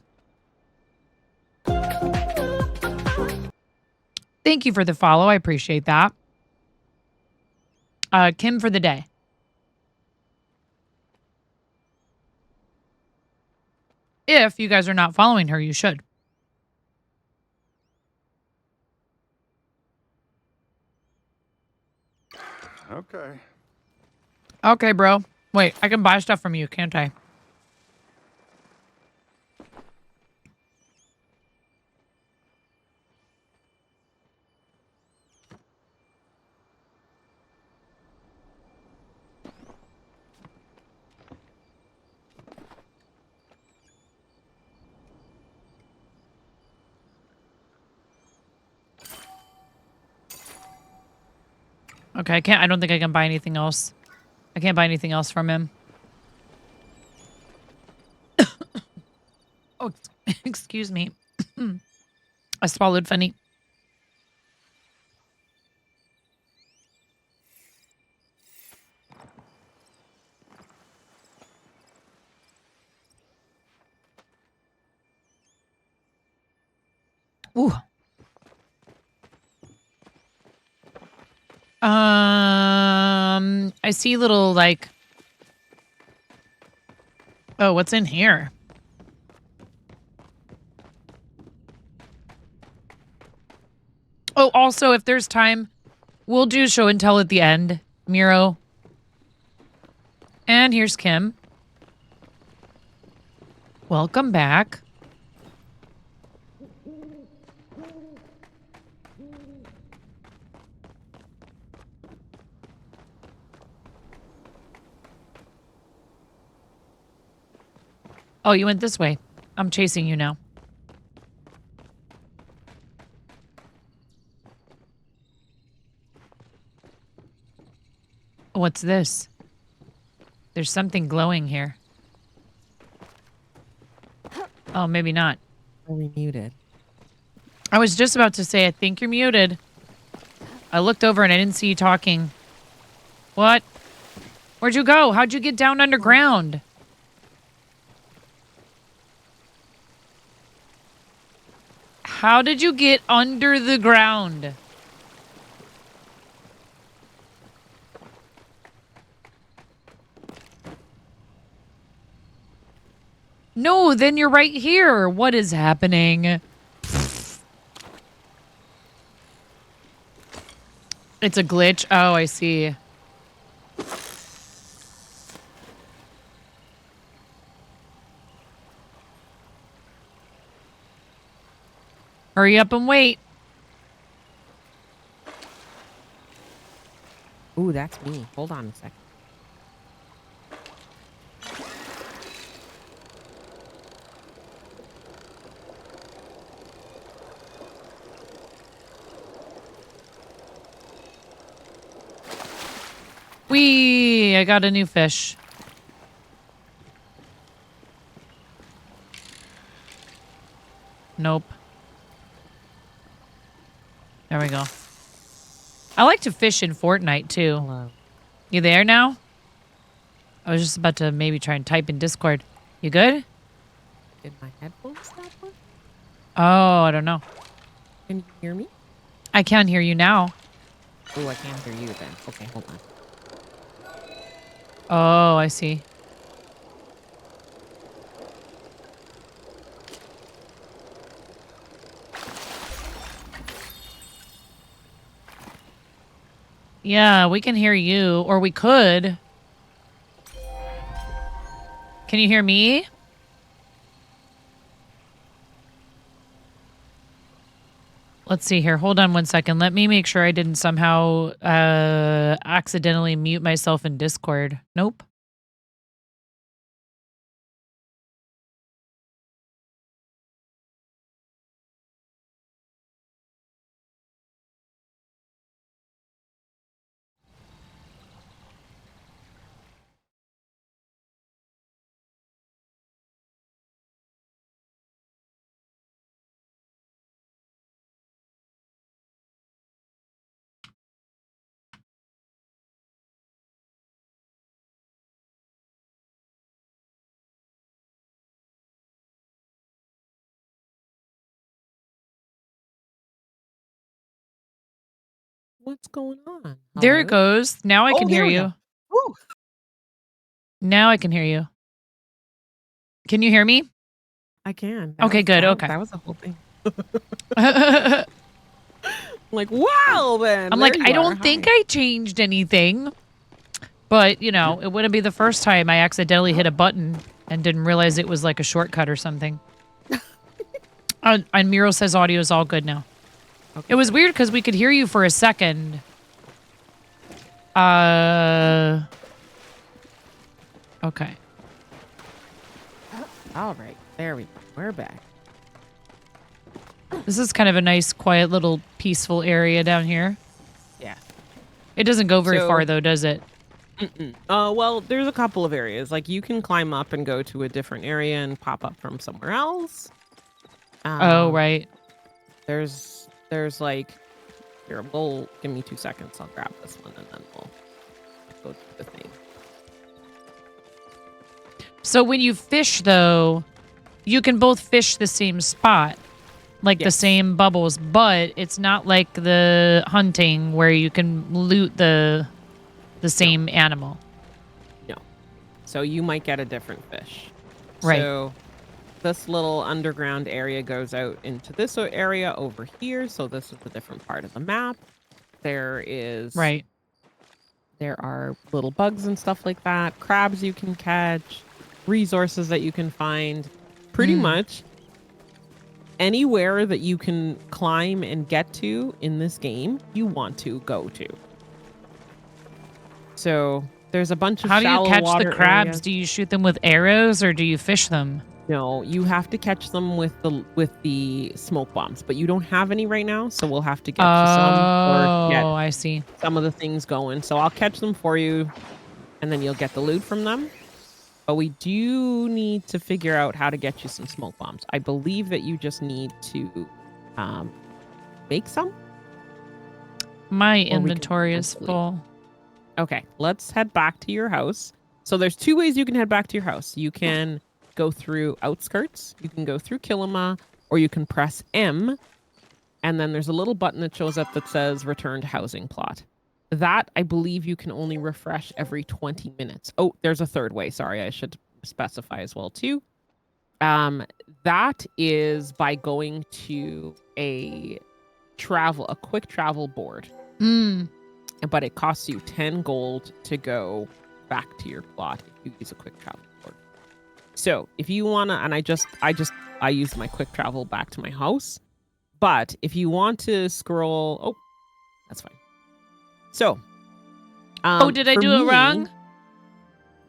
Thank you for the follow. I appreciate that. Kim for the day. If you guys are not following her, you should. Okay. Okay, bro. Wait, I can buy stuff from you, can't I? Okay, I don't think I can buy anything else. I can't buy anything else from him. Oh, excuse me. I swallowed funny. Ooh. I see little like. Oh, what's in here? Oh, also, if there's time, we'll do show and tell at the end, Miro. And here's Kim. Welcome back. Oh, you went this way. I'm chasing you now. What's this? There's something glowing here. Oh, maybe not. Are we muted? I was just about to say, I think you're muted. I looked over and I didn't see you talking. What? Where'd you go? How'd you get down underground? How did you get under the ground? No, then you're right here. What is happening? It's a glitch. Oh, I see. Hurry up and wait. Ooh, that's me. Hold on a second. Whee! I got a new fish. Nope. There we go. I like to fish in Fortnite too. Hello. You there now? I was just about to maybe try and type in Discord. You good? Did my headphones stop working? Oh, I don't know. Can you hear me? I can hear you now. Oh, I can't hear you then. Okay, hold on. Oh, I see. Yeah, we can hear you, or we could. Can you hear me? Let's see here. Hold on one second. Let me make sure I didn't somehow accidentally mute myself in Discord. Nope. What's going on? There it Hello? goes. Now I can hear there we you. go. Woo. Now I can hear you. Can you hear me? I can. Okay, good. Okay. That was the whole thing. I'm Like, wow, then. like, there you I are. don't think I changed anything. But, you know, it wouldn't be the first time I accidentally hit a button and didn't realize it was like a shortcut or something. And Miro says audio is all good now. Okay. It was weird because we could hear you for a second. Okay. All right. There we go. We're back. This is kind of a nice, quiet, little peaceful area down here. Yeah. It doesn't go very So- far, though, does it? Well, there's a couple of areas. Like, you can climb up and go to a different area and pop up from somewhere else. Oh, right. There's like, here, give me 2 seconds. I'll grab this one and then we'll go to the thing. So when you fish, though, you can both fish the same spot. like the Yes. same bubbles, but it's not like the hunting where you can loot the same animal. No. So you might get a different fish. Right. So this little underground area goes out into this area over here. So this is a different part of the map. There is Right. There are little bugs and stuff like that, crabs you can catch, resources that you can find. Pretty much anywhere that you can climb and get to in this game, you want to go to. So there's a bunch of How do you shallow catch the water crabs? areas. Do you shoot them with arrows or do you fish them? No, you have to catch them with the smoke bombs, but you don't have any right now, so we'll have to get you some or get Oh, I see. some of the things going. So I'll catch them for you, and then you'll get the loot from them. But we do need to figure out how to get you some smoke bombs. I believe that you just need to make some. My can inventory is complete. full. Okay, let's head back to your house. So there's two ways you can head back to your house. You can go through outskirts, you can go through Kilima, or you can press M, and then there's a little button that shows up that says return to housing plot. That, I believe you can only refresh every 20 minutes. Oh, there's a third way. Sorry, I should specify as well too. That is by going to a quick travel board. But it costs you 10 gold to go back to your plot if you use a quick travel board. So if you wanna, and I used my quick travel back to my house. But if you want to scroll, oh, that's fine. So, Did I for do it me- wrong?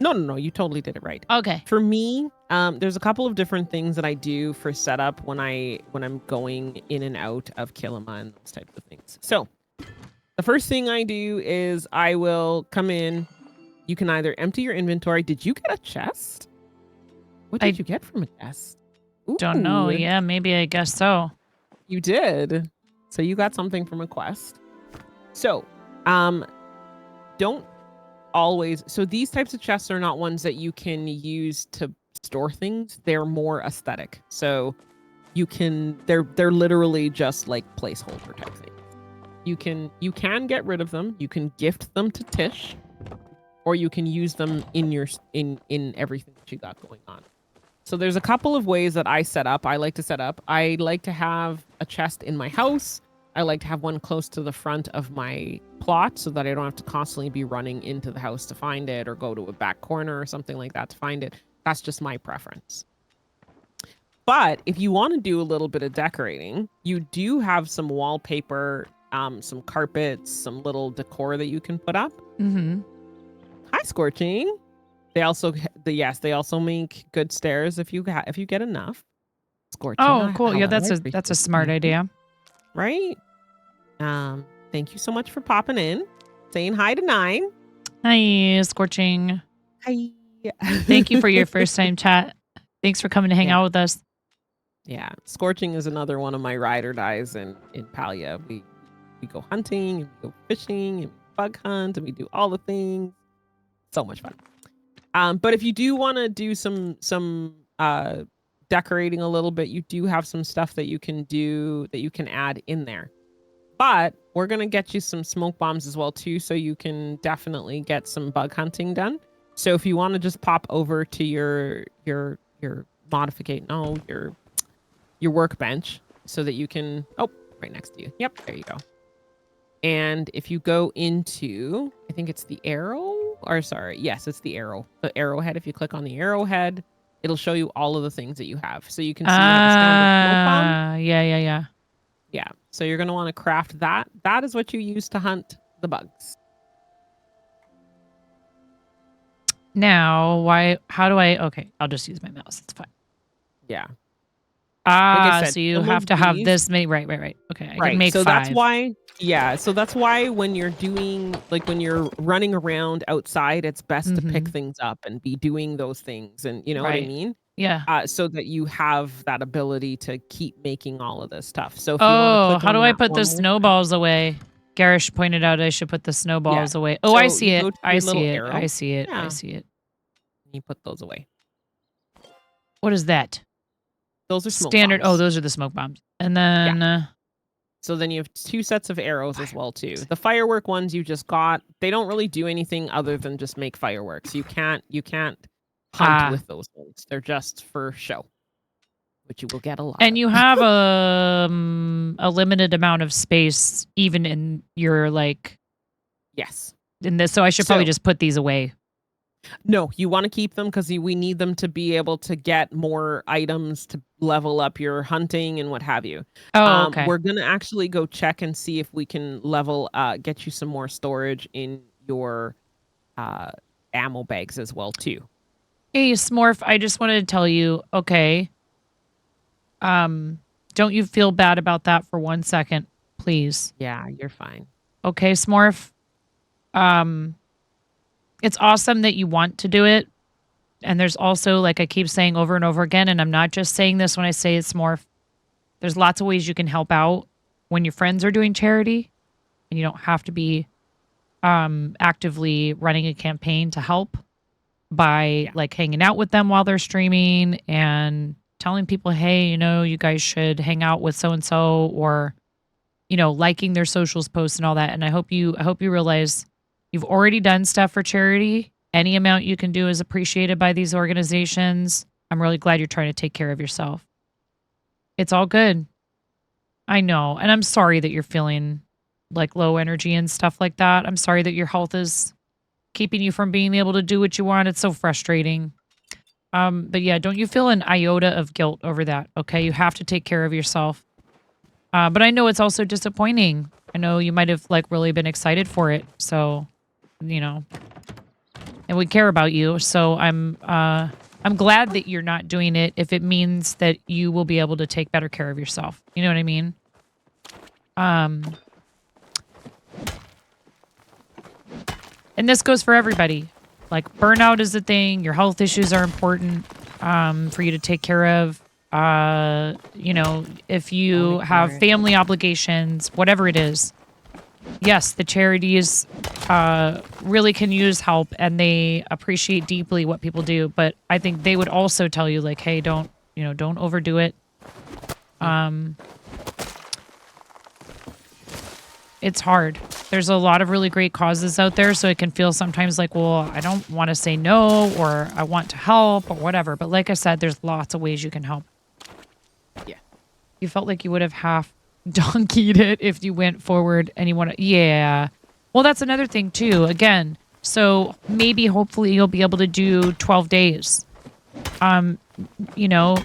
No, you totally did it right. Okay. For me, there's a couple of different things that I do for setup when I'm going in and out of Kilima and those types of things. So, the first thing I do is I will come in. You can either empty your inventory. Did you get a chest? What did you get from a chest? Don't know. Ooh, Yeah, maybe I guess so. You did. So you got something from a quest. So, don't always. So these types of chests are not ones that you can use to store things. They're more aesthetic. So you can. They're literally just like placeholder type things. You can get rid of them. You can gift them to Tish, or you can use them in everything that you got going on. So there's a couple of ways that I set up. I like to set up. I like to have a chest in my house. I like to have one close to the front of my plot so that I don't have to constantly be running into the house to find it or go to a back corner or something like that to find it. That's just my preference. But if you want to do a little bit of decorating, you do have some wallpaper, some carpets, some little decor that you can put up. Hi, Scorching. They also make good stairs if you get enough. Scorching. Oh, cool. Yeah, I that's appreciate a smart it. idea. Right? Thank you so much for popping in, saying hi to 9. Hi, Scorching. Hi. Thank you for your first time chat. Thanks for coming to hang out with us. Yeah, Scorching is another one of my ride or dies in Palia. We go hunting, and we go fishing, and we bug hunt, and we do all the things. So much fun. But if you do want to do some decorating a little bit, you do have some stuff that you can do that you can add in there. But we're gonna get you some smoke bombs as well too, so you can definitely get some bug hunting done. So if you want to just pop over to your workbench so that you can right next to you. Yep, there you go. And if you go into, I think it's the arrow, or sorry, yes, it's the arrow. The arrowhead. If you click on the arrowhead, it'll show you all of the things that you have. So you can see that standard smoke bomb. Yeah. Yeah. So you're going to want to craft that. That is what you use to hunt the bugs. Now, okay, I'll just use my mouse. It's fine. Yeah. So you have to have this many. Right. Okay. I can make so 5. that's why. Yeah. So that's why when you're doing, like when you're running around outside, it's best to pick things up and be doing those things. And you know what I mean? Yeah. So that you have that ability to keep making all of this stuff. So if you want to click how on do I that put one the more- snowballs away? Garish pointed out I should put the snowballs away. Oh, So I see you it. go to I your see little it. arrow. I see it. Yeah. I see it. You put those away. What is that? Those are smoke Standard. bombs. Oh, those are the smoke bombs. And then So then you have 2 sets of arrows as well too. The firework ones you just got, they don't really do anything other than just make fireworks. You can't hunt with those ones. They're just for show, which you will get a lot. And you have a limited amount of space even in your like yes. in this, so I should probably just put these away. No, you want to keep them because we need them to be able to get more items to level up your hunting and what have you. Oh, okay. We're gonna actually go check and see if we can get you some more storage in your ammo bags as well too. Hey, Smorf, I just wanted to tell you, okay. Don't you feel bad about that for 1 second, please? Yeah, you're fine. Okay, Smorf. It's awesome that you want to do it. And there's also, like I keep saying over and over again, and I'm not just saying this when I say it's Smorf. There's lots of ways you can help out when your friends are doing charity. And you don't have to be actively running a campaign to help by like hanging out with them while they're streaming and telling people, hey, you know, you guys should hang out with so-and-so, or, you know, liking their socials posts and all that. And I hope you realize you've already done stuff for charity. Any amount you can do is appreciated by these organizations. I'm really glad you're trying to take care of yourself. It's all good. I know. And I'm sorry that you're feeling like low energy and stuff like that. I'm sorry that your health is keeping you from being able to do what you want. It's so frustrating. But yeah, don't you feel an iota of guilt over that? Okay. You have to take care of yourself. But I know it's also disappointing. I know you might have like really been excited for it. So, you know, and we care about you. So I'm glad that you're not doing it if it means that you will be able to take better care of yourself. You know what I mean? And this goes for everybody. Like burnout is a thing. Your health issues are important for you to take care of. You know, if you have family obligations, whatever it is. Yes, the charities really can use help, and they appreciate deeply what people do. But I think they would also tell you, like, hey, don't overdo it. It's hard. There's a lot of really great causes out there, so it can feel sometimes like, well, I don't want to say no, or I want to help, or whatever. But like I said, there's lots of ways you can help. Yeah. You felt like you would have half donkeyed it if you went forward and you want to. Yeah. Well, that's another thing too. Again, so maybe hopefully you'll be able to do 12 days. You know,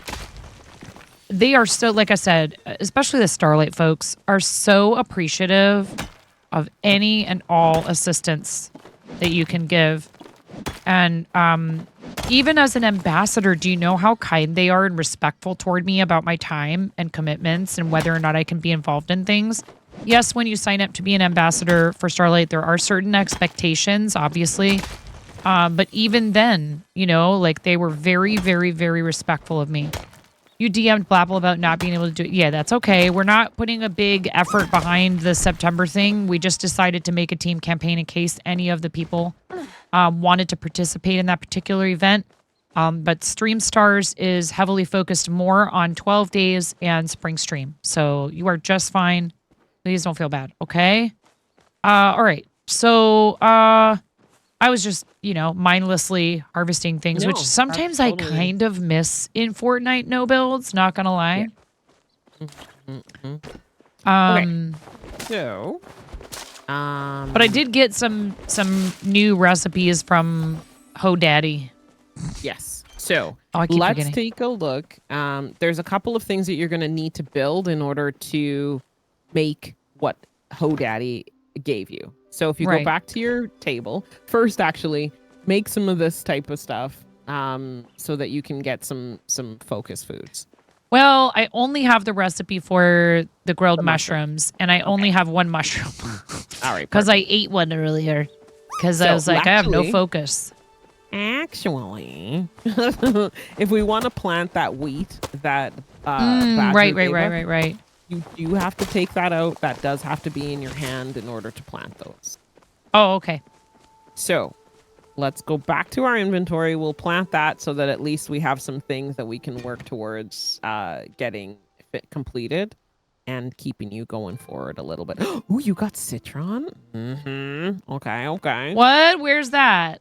they are so, like I said, especially the Starlight folks are so appreciative of any and all assistance that you can give. And even as an ambassador, do you know how kind they are and respectful toward me about my time and commitments and whether or not I can be involved in things? Yes, when you sign up to be an ambassador for Starlight, there are certain expectations, obviously. But even then, you know, like they were very, very, very respectful of me. You DM'd Blapple about not being able to do it. Yeah, that's okay. We're not putting a big effort behind the September thing. We just decided to make a team campaign in case any of the people wanted to participate in that particular event. But Stream Stars is heavily focused more on 12 days and Spring Stream. So you are just fine. Please don't feel bad, okay? All right. So I was just, you know, mindlessly harvesting things, which sometimes I kind of miss in Fortnite no builds, not gonna lie. Okay. So, but I did get some new recipes from HoDaddy. Yes. So keep let's forgetting. take a look. There's a couple of things that you're going to need to build in order to make what HoDaddy gave you. So if you go back to your table, first actually make some of this type of stuff so that you can get some focus foods. Well, I only have the recipe for the grilled mushrooms, and I only have one mushroom. All right. Because I ate one earlier. Because I was like, I have no focus. Actually, if we want to plant that wheat, that right. You have to take that out. That does have to be in your hand in order to plant those. Oh, okay. So, let's go back to our inventory. We'll plant that so that at least we have some things that we can work towards getting fit completed and keeping you going forward a little bit. Oh, you got citron? Mm-hmm. Okay. What? Where's that?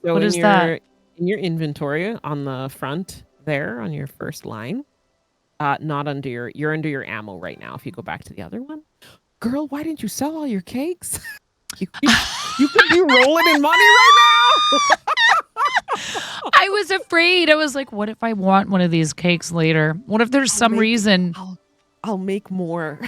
So what is that? In your inventory on the front there on your first line, not under you're under your ammo right now. If you go back to the other one. Girl, why didn't you sell all your cakes? You could be rolling in money right now. I was afraid. I was like, what if I want one of these cakes later? What if there's some reason? I'll make more.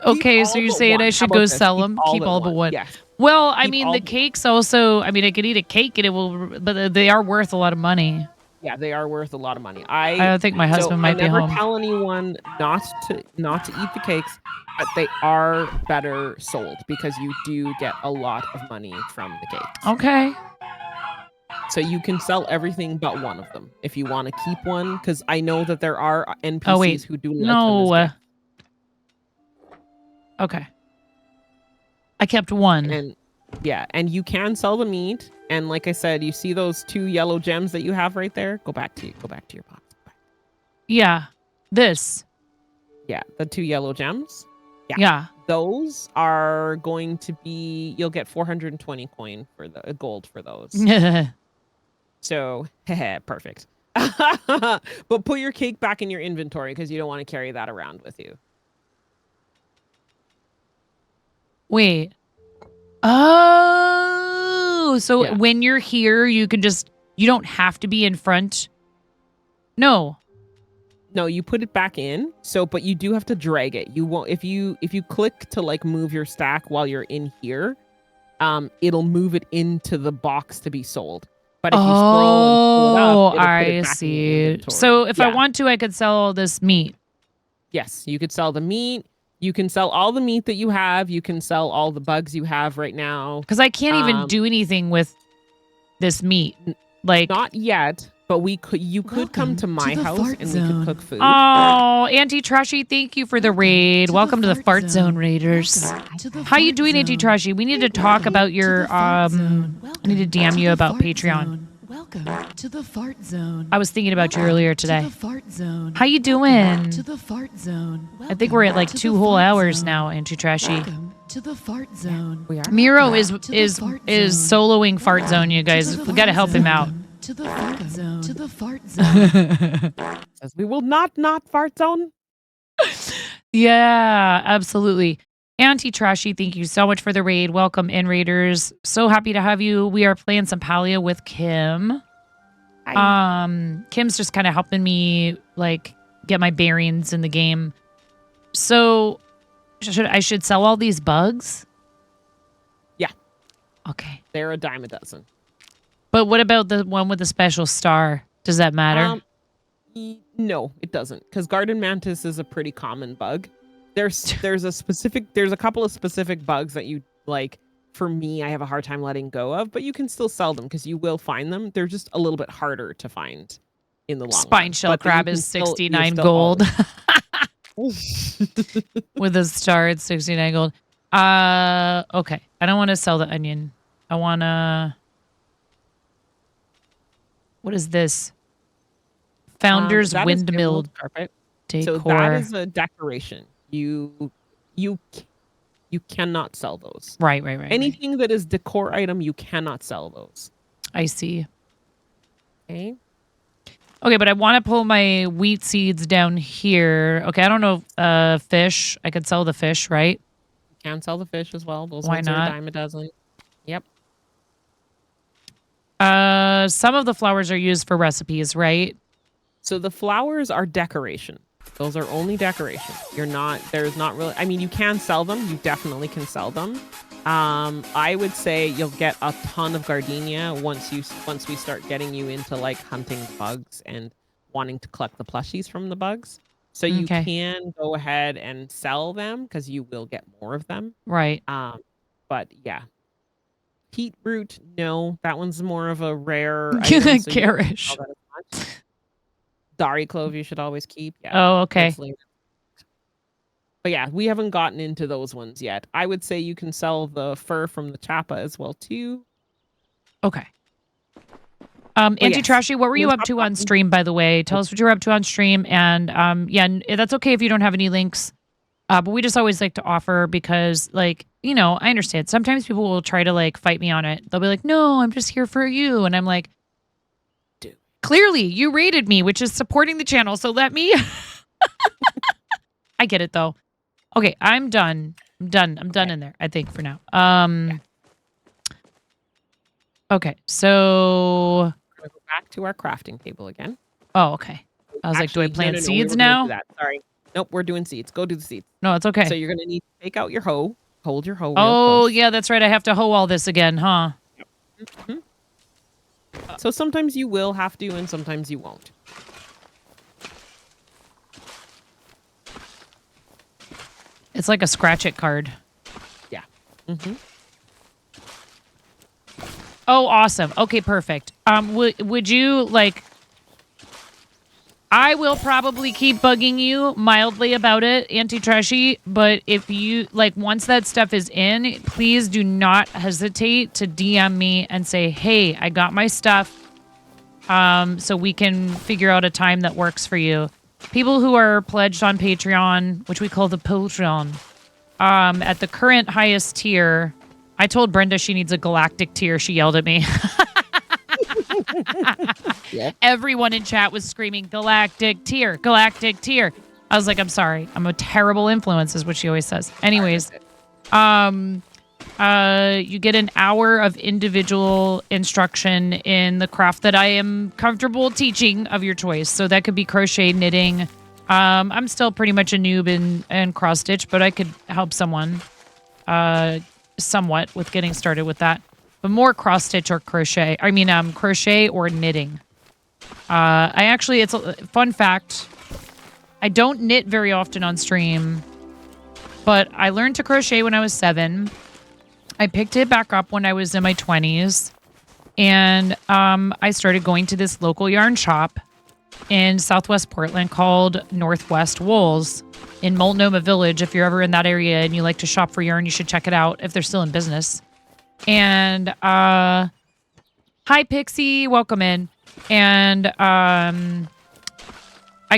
Okay, so you're saying I should go sell them? Keep all but one. Yes. Well, I mean, the cakes also, I mean, I could eat a cake and it will, but they are worth a lot of money. Yeah, they are worth a lot of money. I think my husband might be home. I never tell anyone not to eat the cakes, but they are better sold because you do get a lot of money from the cakes. Okay. So you can sell everything but one of them if you want to keep one, because I know that there are NPCs who do like them as gifts. Okay. I kept one. And you can sell the meat. And like I said, you see those 2 yellow gems that you have right there? Go back to your box. Yeah. This. Yeah, the 2 yellow gems. Yeah. Those are going to be, you'll get 420 coin for the gold for those. So, perfect. But put your cake back in your inventory because you don't want to carry that around with you. Wait. Oh, so when you're here, you can just, you don't have to be in front. No, you put it back in. So, but you do have to drag it. You won't, if you click to like move your stack while you're in here, it'll move it into the box to be sold. But if you scroll and pull it up, it'll put it back in your inventory. So if I want to, I could sell all this meat. Yes, you could sell the meat. You can sell all the meat that you have. You can sell all the bugs you have right now. Because I can't even do anything with this meat. Like, not yet, but you could come to my house and we could cook food. Oh, Auntie Trashy, thank you for the raid. Welcome to the Fart Zone Raiders. How you doing, Auntie Trashy? We need to talk about your I need to DM you about Patreon. Welcome to the Fart Zone. I was thinking about you earlier today. To the Fart Zone. How you doing? To the Fart Zone. I think we're at like 2 whole hours now, Auntie Trashy. Welcome to the Fart Zone. We are. Miro is soloing Fart Zone, you guys. We got to help him out. To the Fart Zone. To the Fart Zone. As we will not Fart Zone. Yeah, absolutely. Auntie Trashy, thank you so much for the raid. Welcome in, Raiders. So happy to have you. We are playing some Palia with Kim. Hi. Kim's just kind of helping me like get my bearings in the game. So I should sell all these bugs? Yeah. Okay. They're a dime a dozen. But what about the one with the special star? Does that matter? No, it doesn't. Because garden mantis is a pretty common bug. There's a couple of specific bugs that you like. For me, I have a hard time letting go of, but you can still sell them because you will find them. They're just a little bit harder to find in the long Spine run. shell crab is 69 gold. With a star, it's 69 gold. Okay. I don't want to sell the onion. I want to... What is this? Founder's Windmill carpet. Decor. So that is a decoration. You cannot sell those. Right. Anything that is decor item, you cannot sell those. I see. Okay. Okay, but I want to pull my wheat seeds down here. Okay, I don't know fish. I could sell the fish, right? You can sell the fish as well. Those Why ones not? are a dime a dozen. Yep. Some of the flowers are used for recipes, right? So the flowers are decoration. Those are only decoration. There's not really, I mean, you can sell them. You definitely can sell them. I would say you'll get a ton of gardenia once we start getting you into like hunting bugs and wanting to collect the plushies from the bugs. So you can go ahead and sell them because you will get more of them. Right. But yeah. Heat root, no. That one's more of a rare item, so garish. Dari clove you should always keep. Yeah. Oh, okay. But yeah, we haven't gotten into those ones yet. I would say you can sell the fur from the chappa as well too. Okay. Auntie Trashy, what were you up to on stream, by the way? Tell us what you were up to on stream. And that's okay if you don't have any links. But we just always like to offer because, like, you know, I understand. Sometimes people will try to, like, fight me on it. They'll be like, no, I'm just here for you. And I'm like, dude, clearly you rated me, which is supporting the channel. So let me. I get it, though. Okay, I'm done. I'm done in there, I think, for now. Okay, so... We're going to go back to our crafting table again. Oh, okay. I was like, do I plant seeds now? Sorry. Nope, we're doing seeds. Go do the seeds. No, it's okay. So you're going to need to take out your hoe. Hold your hoe. Oh, yeah, that's right. I have to hoe all this again, huh? Mm-hmm. So sometimes you will have to, and sometimes you won't. It's like a scratch it card. Yeah. Mm-hmm. Oh, awesome. Okay, perfect. Would you, like... I will probably keep bugging you mildly about it, Auntie Trashy, but if you, like, once that stuff is in, please do not hesitate to DM me and say, hey, I got my stuff, so we can figure out a time that works for you. People who are pledged on Patreon, which we call the Patreon, at the current highest tier, I told Brenda she needs a galactic tier. She yelled at me. Yeah. Everyone in chat was screaming, galactic tier, galactic tier. I was like, I'm sorry. I'm a terrible influence is what she always says. Anyways, you get an hour of individual instruction in the craft that I am comfortable teaching of your choice. So that could be crochet, knitting. I'm still pretty much a noob in cross stitch, but I could help someone somewhat with getting started with that. But more cross stitch or crochet. I mean, crochet or knitting. It's a fun fact. I don't knit very often on stream, but I learned to crochet when I was 7. I picked it back up when I was in my 20s, and I started going to this local yarn shop in Southwest Portland called Northwest Wools in Multnomah Village. If you're ever in that area and you like to shop for yarn, you should check it out if they're still in business. And hi Pixie, welcome in. And I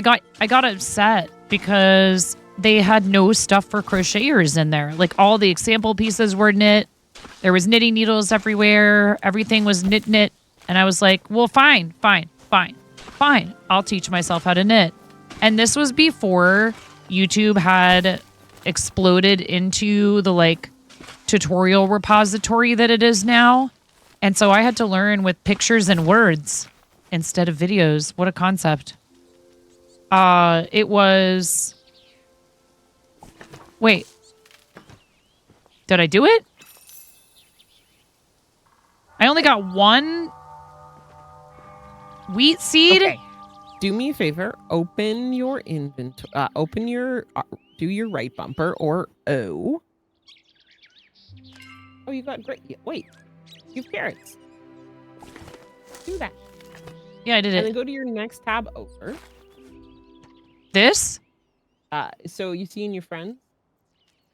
got upset because they had no stuff for crocheters in there. Like, all the example pieces were knit. There was knitting needles everywhere. Everything was knit. And I was like, well, fine. I'll teach myself how to knit. And this was before YouTube had exploded into the, like, tutorial repository that it is now. And so I had to learn with pictures and words instead of videos. What a concept. It was... Wait. Did I do it? I only got one wheat seed. Okay. Do me a favor. Open your inventory. Open your... do your right bumper or O. Oh, you got great. Wait. You have carrots. Do that. Yeah, I did it. And then go to your next tab over. This? So you see in your friends?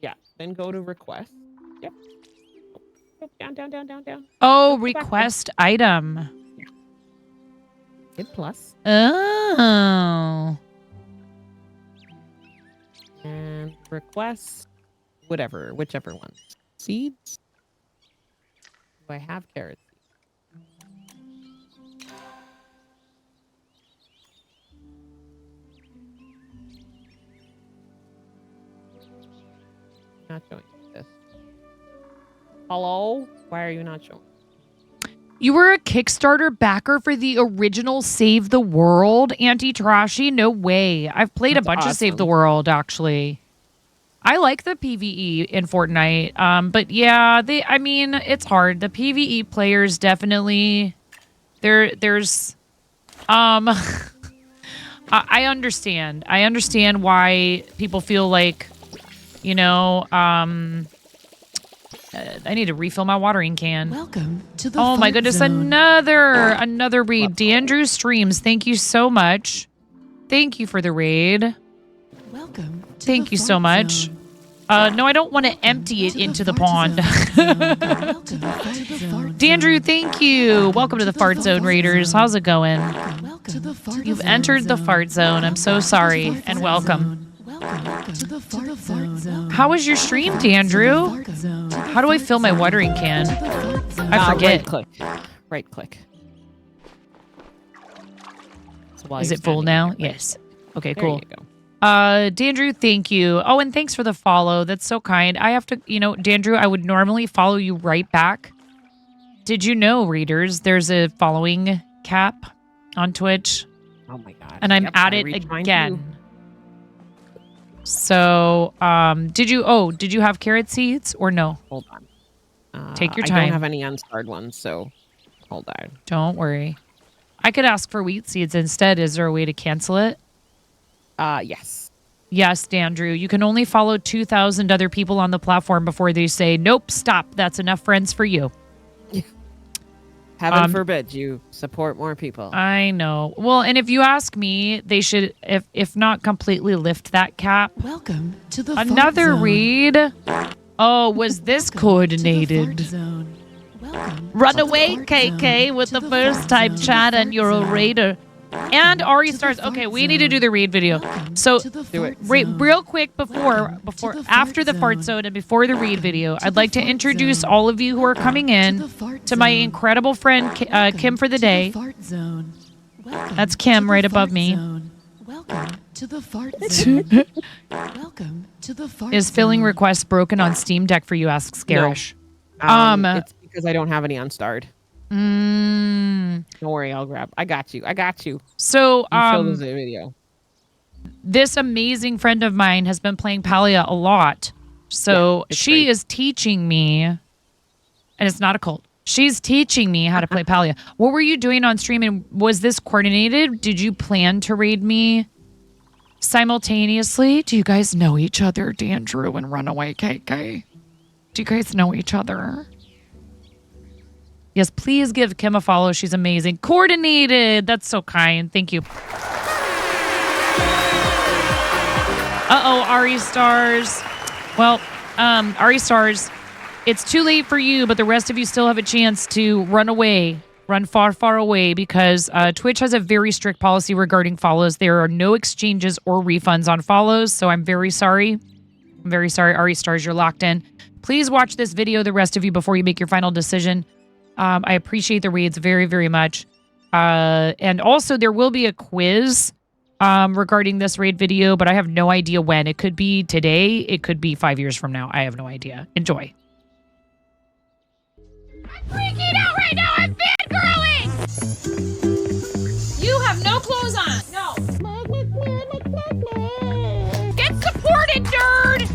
Yeah. Then go to request. Yep. Down. Oh, request item. Yeah. Hit plus. Oh. And request whichever one. Seeds. Do I have carrots? Not showing this. Hello? Why are you not showing? You were a Kickstarter backer for the original Save the World, Auntie Trashy? No way. I've played a bunch of Save the World, actually. I like the PvE in Fortnite. But yeah, it's hard. The PvE players definitely... There's... I understand. I understand why people feel like, you know, I need to refill my watering can. Welcome to the Oh my Fart goodness, Zone. another raid. D'Andrew Streams, thank you so much. Thank you for the raid. Welcome to Thank the you so Fart much. Zone. No, I don't want to empty it into the pond. Dandrew, thank you. Welcome to the Fart Zone, Raiders. How's it going? You've entered the Fart Zone. I'm so sorry, and welcome. How was your stream, Dandrew? How do I fill my watering can? I forget. Right click. So is it full now? Yes. Okay, there cool. You go. Dandrew, thank you. Oh, and thanks for the follow. That's so kind. I have to, Dandrew, I would normally follow you right back. Did you know, readers, there's a following cap on Twitch? Oh my god. And I'm at it again. So, did you have carrot seeds or no? Hold on. Take your time. I don't have any unstarred ones, so hold on. Don't worry. I could ask for wheat seeds instead. Is there a way to cancel it? Yes. Yes, Dandrew. You can only follow 2,000 other people on the platform before they say, nope, stop. That's enough friends for you. Heaven forbid you support more people. I know. Well, and if you ask me, they should, if not completely lift that cap. Welcome to the Another read. Oh, was this coordinated? Run away, KK, with the first time chat and you're a raider. And Ari Stars. Okay, we need to do the raid video. So, real quick after the fart zone and before the raid video, I'd like to introduce all of you who are coming in to my incredible friend Kim for the day. That's Kim right above me. Welcome to the fart zone. Welcome to the fart zone. Is filling requests broken on Steam Deck for you? Asks Garish. No. It's because I don't have any unstarred. Don't worry, I'll grab. I got you. So, fill this video. This amazing friend of mine has been playing Palia a lot. So she is teaching me, and it's not a cult. She's teaching me how to play Palia. What were you doing on stream, and was this coordinated? Did you plan to raid me simultaneously? Do you guys know each other, Dandrew and Runaway KK? Do you guys know each other? Yes, please give Kim a follow. She's amazing. Coordinated. That's so kind. Thank you. Uh-oh, Ari Stars. Well, Ari Stars, it's too late for you, but the rest of you still have a chance to run away. Run far, far away, because Twitch has a very strict policy regarding follows. There are no exchanges or refunds on follows, so I'm very sorry. I'm very sorry, Ari Stars, you're locked in. Please watch this video, the rest of you, before you make your final decision. I appreciate the reads very, very much. And also, there will be a quiz regarding this raid video, but I have no idea when. It could be today. It could be 5 years from now. I have no idea. Enjoy. I'm freaking out right now. I'm fangirling. You have no clothes on. No. Get supported, nerd.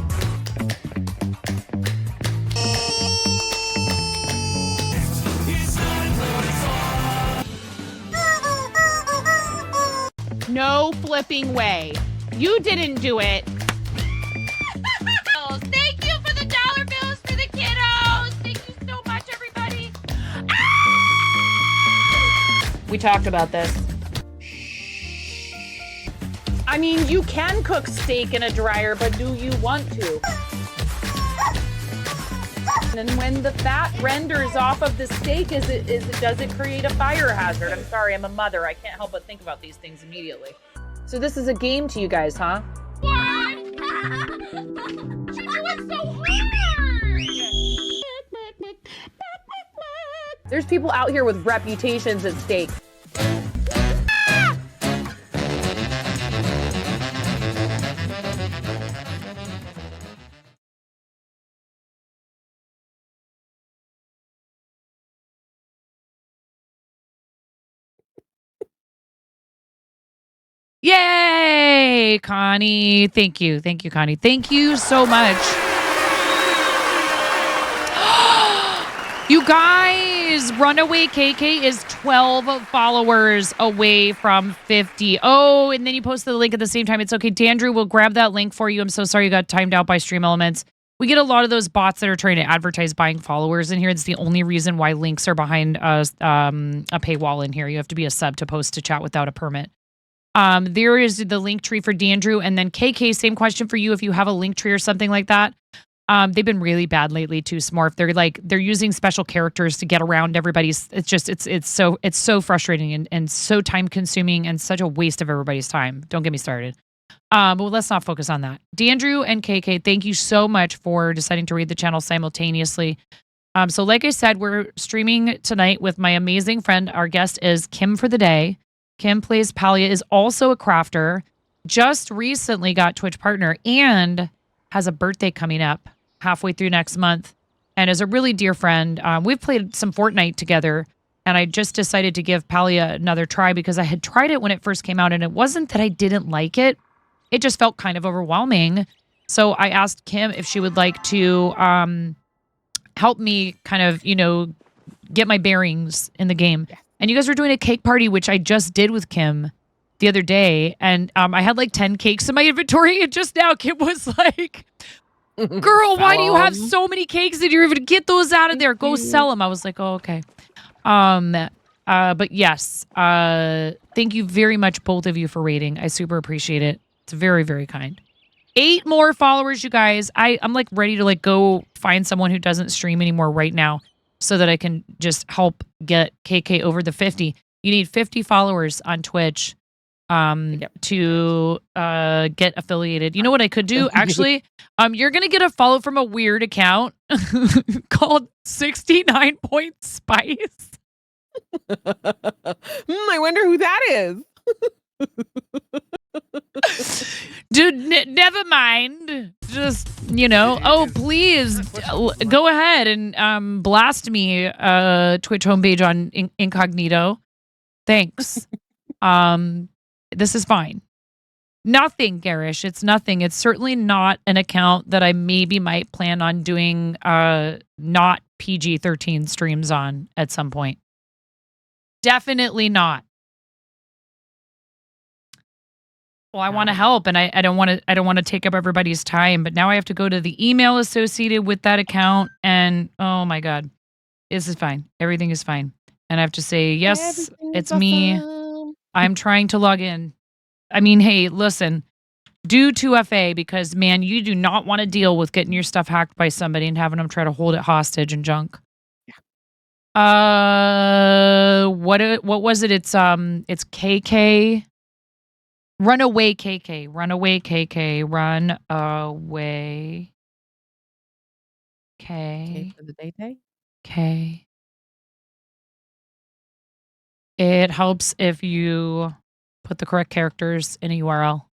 No flipping way. You didn't do it. Thank you for the dollar bills for the kiddos. Thank you so much, everybody. We talked about this. I mean, you can cook steak in a dryer, but do you want to? And when the fat renders off of the steak, does it create a fire hazard? I'm sorry, I'm a mother. I can't help but think about these things immediately. So this is a game to you guys, huh? What? She went so hard. There's people out here with reputations at stake. Yay, Connie. Thank you. Thank you, Connie. Thank you so much. You guys, Runaway KK is 12 followers away from 50. Oh, and then you posted the link at the same time. It's okay. Dandrew will grab that link for you. I'm so sorry you got timed out by Stream Elements. We get a lot of those bots that are trying to advertise buying followers in here. It's the only reason why links are behind a paywall in here. You have to be a sub to post to chat without a permit. There is the link tree for D'Andrew, and then KK, same question for you if you have a link tree or something like that. They've been really bad lately too, Smorf. They're using special characters to get around everybody's. It's so frustrating and so time consuming and such a waste of everybody's time. Don't get me started. But let's not focus on that. D'Andrew and KK, thank you so much for deciding to read the channel simultaneously. So like I said, we're streaming tonight with my amazing friend. Our guest is Kim for the day. Kim plays Palia, is also a crafter, just recently got Twitch partner, and has a birthday coming up halfway through next month, and is a really dear friend. We've played some Fortnite together, and I just decided to give Palia another try because I had tried it when it first came out, and it wasn't that I didn't like it. It just felt kind of overwhelming. So I asked Kim if she would like to help me kind of, get my bearings in the game. Yeah. And you guys were doing a cake party, which I just did with Kim the other day. And I had like 10 cakes in my inventory. And just now Kim was like, girl, why do you have so many cakes that you're even get those out of there? Go sell them. I was like, oh, okay. But yes, thank you very much, both of you, for rating. I super appreciate it. It's very, very kind. 8 more followers, you guys. I'm like ready to like go find someone who doesn't stream anymore right now so that I can just help get KK over the 50. You need 50 followers on Twitch to get affiliated. You know what I could do? Actually, you're going to get a follow from a weird account called 69 Point Spice. I wonder who that is. Dude, never mind. Just, oh, please go ahead and blast me Twitch homepage on incognito. Thanks. This is fine. Nothing, Garish. It's nothing. It's certainly not an account that I maybe might plan on doing not PG-13 streams on at some point. Definitely not. Well, I want to help, and I don't want to take up everybody's time, but now I have to go to the email associated with that account, and oh my God, this is fine. Everything is fine. And I have to say, yes, it's me. I'm trying to log in. I mean, hey, listen, do 2FA because, man, you do not want to deal with getting your stuff hacked by somebody and having them try to hold it hostage and junk. Yeah. What was it? It's KK. Runaway KK. Runaway KK. Run away. K. For the day. K. It helps if you put the correct characters in a URL.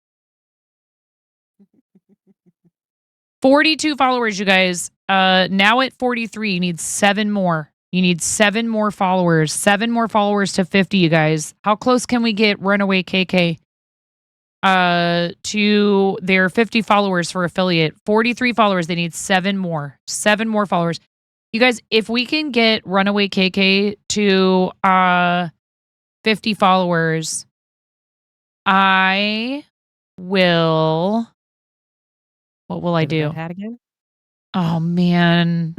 42 followers, you guys. Now at 43, you need 7 more. You need 7 more followers. 7 more followers to 50, you guys. How close can we get Runaway KK to their 50 followers for affiliate? 43 followers. They need 7 more. 7 more followers. You guys, if we can get Runaway KK to 50 followers, I will... What will I do? Hat again? Oh, man.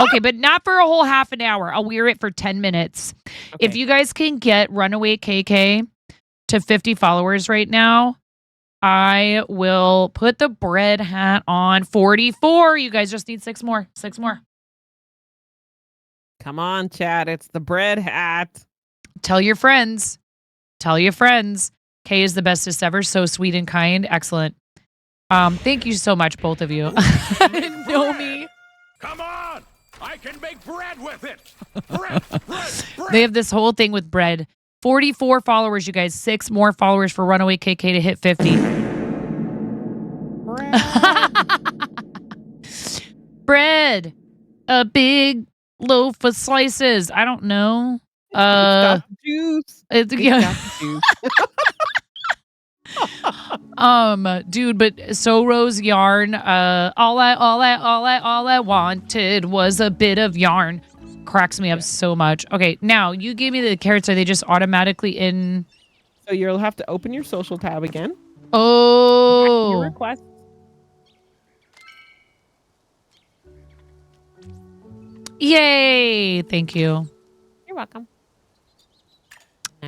Okay, but not for a whole half an hour. I'll wear it for 10 minutes. Okay. If you guys can get Runaway KK to 50 followers right now, I will put the bread hat on 44. You guys just need 6 more. 6 more. Come on, chat. It's the bread hat. Tell your friends. Tell your friends. Kay is the bestest ever. So sweet and kind. Excellent. Thank you so much, both of you. Know me. Come on! I can make bread with it. Bread. They have this whole thing with bread. 44 followers, you guys. 6 more followers for Runaway KK to hit 50. Bread. A big loaf of slices. I don't know. It's got the juice. It's got the juice. Dude, but Rose yarn, all I wanted was a bit of yarn. Cracks me up so much. Okay, now you gave me the carrots. Are they just automatically in? So you'll have to open your social tab again. Oh. Your request. Yay! Thank you. You're welcome.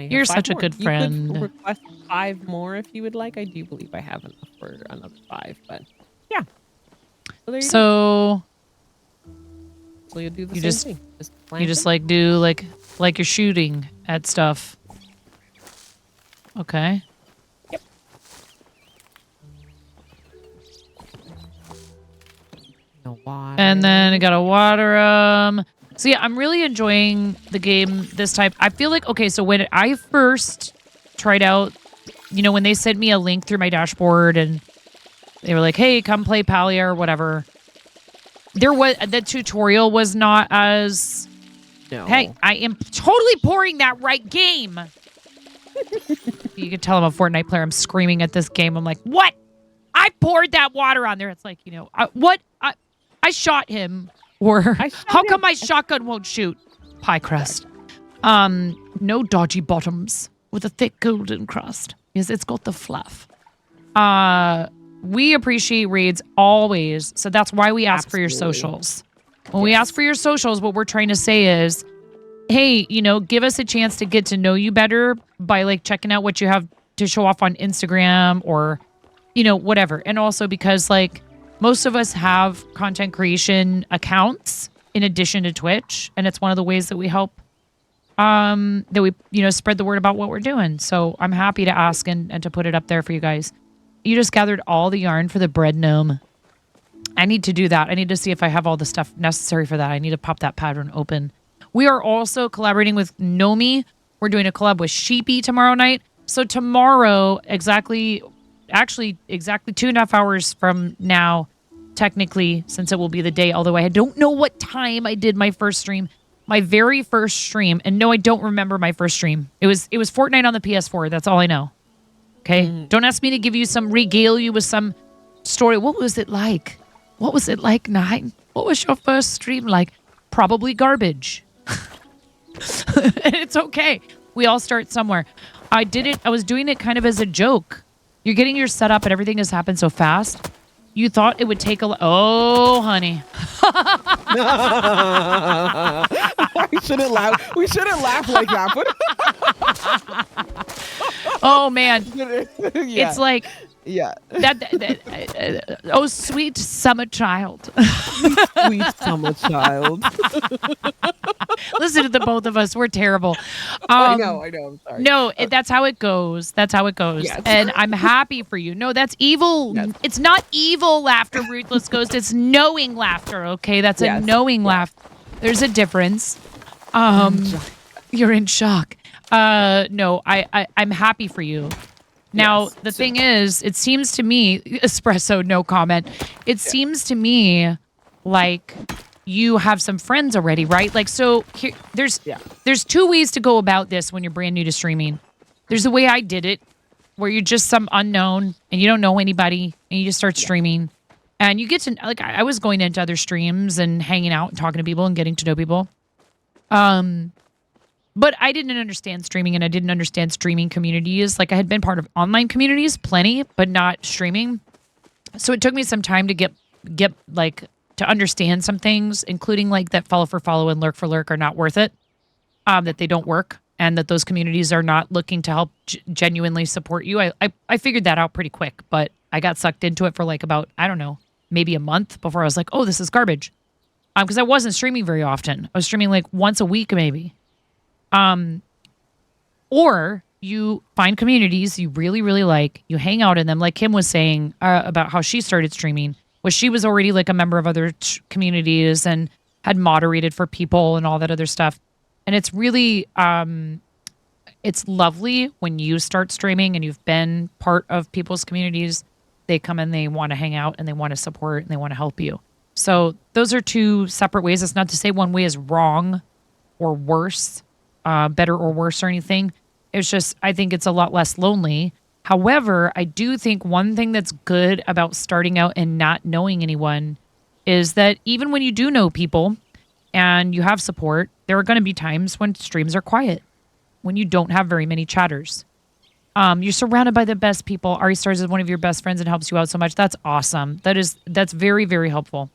I have You're 5 such a more. good You friend. could request 5 more if you would like. I do believe I have enough for another 5, but yeah. So there you go. So you'll do the You same just thing. you just like do like you're shooting at stuff. Okay. Yep. No water. And then I gotta water them. So yeah, I'm really enjoying the game this type. I feel like, okay, so when I first tried out, you know, when they sent me a link through my dashboard and they were like, hey, come play Palia or whatever. The tutorial was not as, No. hey, I am totally pouring that right game. You can tell I'm a Fortnite player. I'm screaming at this game. I'm like, what? I poured that water on there. It's like, you know, what? I shot him. Or how come my shotgun won't shoot? Pie crust. No dodgy bottoms with a thick golden crust. Yes, it's got the fluff. We appreciate raids always. So that's why we ask for your socials. When we ask for your socials, what we're trying to say is, hey, you know, give us a chance to get to know you better by like checking out what you have to show off on Instagram or, you know, whatever. And also because like most of us have content creation accounts in addition to Twitch. And it's one of the ways that we help that we, you know, spread the word about what we're doing. So I'm happy to ask and to put it up there for you guys. You just gathered all the yarn for the bread gnome. I need to do that. I need to see if I have all the stuff necessary for that. I need to pop that pattern open. We are also collaborating with Nomi. We're doing a collab with Sheepy tomorrow night. So tomorrow, exactly 2.5 hours from now, technically, since it will be the day, although I don't know what time I did my first stream. My very first stream, and no, I don't remember my first stream. It was Fortnite on the PS4. That's all I know. Okay? Don't ask me to give you regale you with some story. What was it like? What was it like, Nine? What was your first stream like? Probably garbage. It's okay. We all start somewhere. I was doing it kind of as a joke. You're getting your setup and everything has happened so fast. You thought it would take oh, honey. We shouldn't laugh. We shouldn't laugh like that. Oh man. Yeah. It's like oh, sweet summer child. Sweet summer child. Listen to the both of us. We're terrible. I know. I'm sorry. No, that's how it goes. That's how it goes. Yes. And I'm happy for you. No, that's evil. Yes. It's not evil laughter, Ruthless Ghost. It's knowing laughter, okay? That's a knowing laugh. There's a difference. You're in shock. No, I'm happy for you. Now, the thing is, it seems to me, espresso, no comment. It seems to me like you have some friends already, right? Like, so here, there's 2 ways to go about this when you're brand new to streaming. There's the way I did it, where you're just some unknown and you don't know anybody and you just start streaming. And you get to, like, I was going into other streams and hanging out and talking to people and getting to know people. But I didn't understand streaming and I didn't understand streaming communities. Like I had been part of online communities, plenty, but not streaming. So it took me some time to get like to understand some things, including like that follow for follow and lurk for lurk are not worth it, that they don't work and that those communities are not looking to help genuinely support you. I figured that out pretty quick, but I got sucked into it for like about, I don't know, maybe a month before I was like, oh, this is garbage. Because I wasn't streaming very often. I was streaming like once a week maybe. Or you find communities you really, really like, you hang out in them. Like Kim was saying about how she started streaming, was she was already like a member of other communities and had moderated for people and all that other stuff. And it's really, it's lovely when you start streaming and you've been part of people's communities. They come and they want to hang out and they want to support and they want to help you. So those are 2 separate ways. It's not to say one way is wrong or worse. Better or worse or anything. It's just, I think it's a lot less lonely. However, I do think one thing that's good about starting out and not knowing anyone is that even when you do know people and you have support, there are going to be times when streams are quiet, when you don't have very many chatters. You're surrounded by the best people. Ari Stars is one of your best friends and helps you out so much. That's awesome. That's very, very helpful.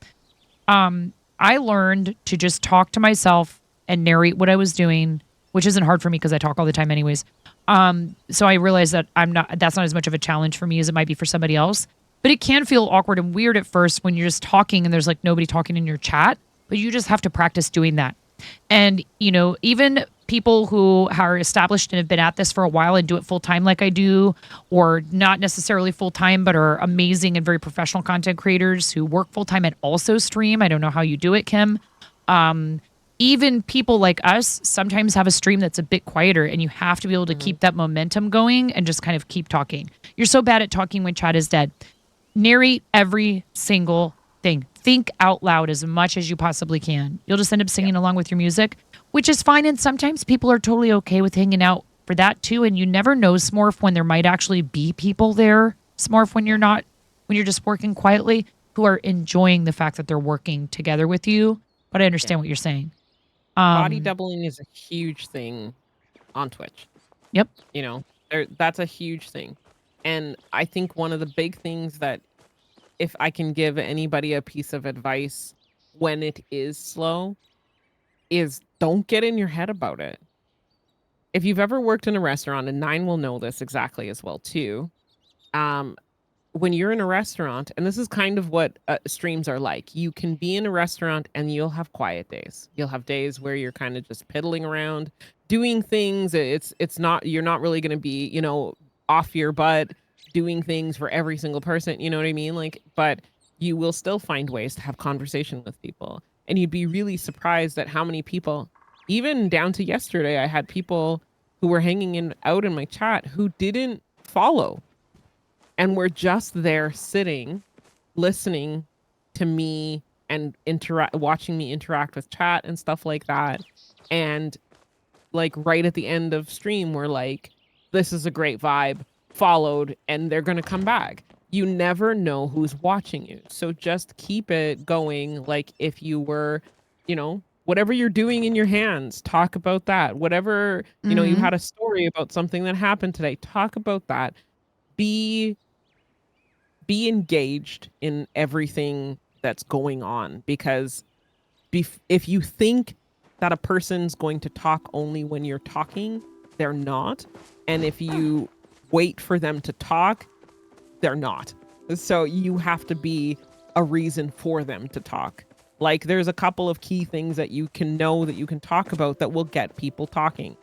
I learned to just talk to myself and narrate what I was doing which isn't hard for me because I talk all the time anyways. So I realize that that's not as much of a challenge for me as it might be for somebody else. But it can feel awkward and weird at first when you're just talking and there's like nobody talking in your chat, but you just have to practice doing that. And, you know, even people who are established and have been at this for a while and do it full time like I do, or not necessarily full time, but are amazing and very professional content creators who work full time and also stream. I don't know how you do it, Kim. Even people like us sometimes have a stream that's a bit quieter, and you have to be able to keep that momentum going and just kind of keep talking. You're so bad at talking when chat is dead. Narrate every single thing. Think out loud as much as you possibly can. You'll just end up singing along with your music, which is fine. And sometimes people are totally okay with hanging out for that too. And you never know, Smorf, when there might actually be people there, Smorf, when you're just working quietly, who are enjoying the fact that they're working together with you. But I understand what you're saying. Body doubling is a huge thing on Twitch. Yep. You know, that's a huge thing. And I think one of the big things that, if I can give anybody a piece of advice when it is slow, is don't get in your head about it. If you've ever worked in a restaurant, and Nine will know this exactly as well too, when you're in a restaurant, and this is kind of what streams are like, you can be in a restaurant and you'll have quiet days. You'll have days where you're kind of just piddling around, doing things. You're not really going to be, you know, off your butt doing things for every single person, you know what I mean? Like, but you will still find ways to have conversation with people. And you'd be really surprised at how many people, even down to yesterday, I had people who were hanging out in my chat who didn't follow and were just there sitting, listening to me and watching me interact with chat and stuff like that. And like right at the end of stream, we're like, this is a great vibe, followed, and they're going to come back. You never know who's watching you. So just keep it going. Like if you were, you know, whatever you're doing in your hands, talk about that. Whatever, you know, you had a story about something that happened today, talk about that. Be engaged in everything that's going on, because if you think that a person's going to talk only when you're talking, they're not. And if you wait for them to talk, they're not. So you have to be a reason for them to talk. Like there's a couple of key things that you can know that you can talk about that will get people talking.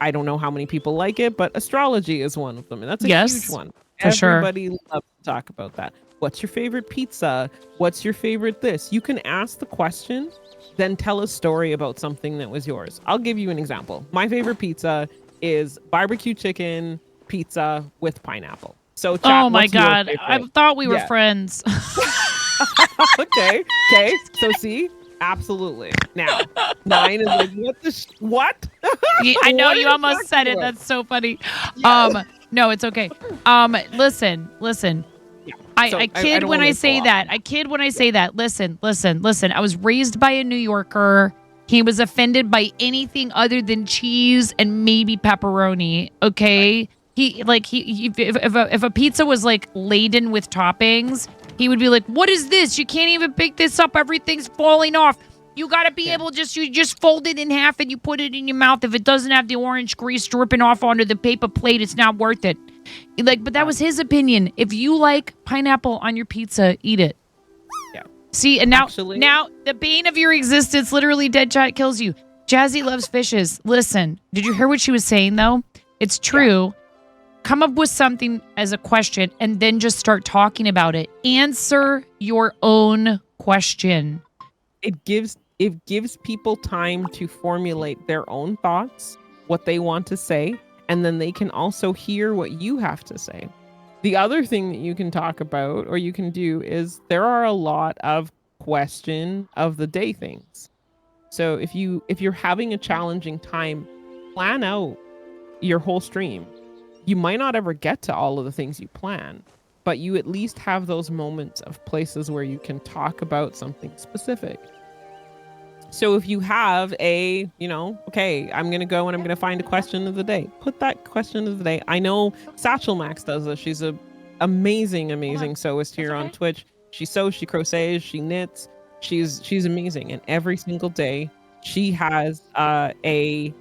I don't know how many people like it, but astrology is one of them. And that's a huge one. Everybody loves to talk about that. What's your favorite pizza? What's your favorite this? You can ask the question, then tell a story about something that was yours. I'll give you an example. My favorite pizza is barbecue chicken pizza with pineapple. So chat, oh my God, I thought we were friends. Okay. So see, absolutely. Now, Nine is like, what? I know you almost said it. That's so funny. Yes. No, it's okay. Listen. Yeah. I kid when I say that. I kid when I say that. Listen. I was raised by a New Yorker. He was offended by anything other than cheese and maybe pepperoni. Okay. If a pizza was like laden with toppings, he would be like, "What is this? You can't even pick this up. Everything's falling off. You got to be able you just fold it in half and you put it in your mouth. If it doesn't have the orange grease dripping off onto the paper plate, it's not worth it." But that was his opinion. If you like pineapple on your pizza, eat it. Yeah. See, and now the bane of your existence, literally dead chat kills you. Jazzy loves fishes. Listen, did you hear what she was saying though? It's true. Yeah. Come up with something as a question and then just start talking about it. Answer your own question. It gives people time to formulate their own thoughts, what they want to say, and then they can also hear what you have to say. The other thing that you can talk about or you can do is there are a lot of question of the day things. So if you're having a challenging time, plan out your whole stream. You might not ever get to all of the things you plan, but you at least have those moments of places where you can talk about something specific. So if you have okay, I'm going to go and I'm going to find a question of the day. Put that question of the day. I know Satchel Max does this. She's a amazing sewist here on Twitch. She sews, she crochets, she knits. She's amazing. And every single day she has a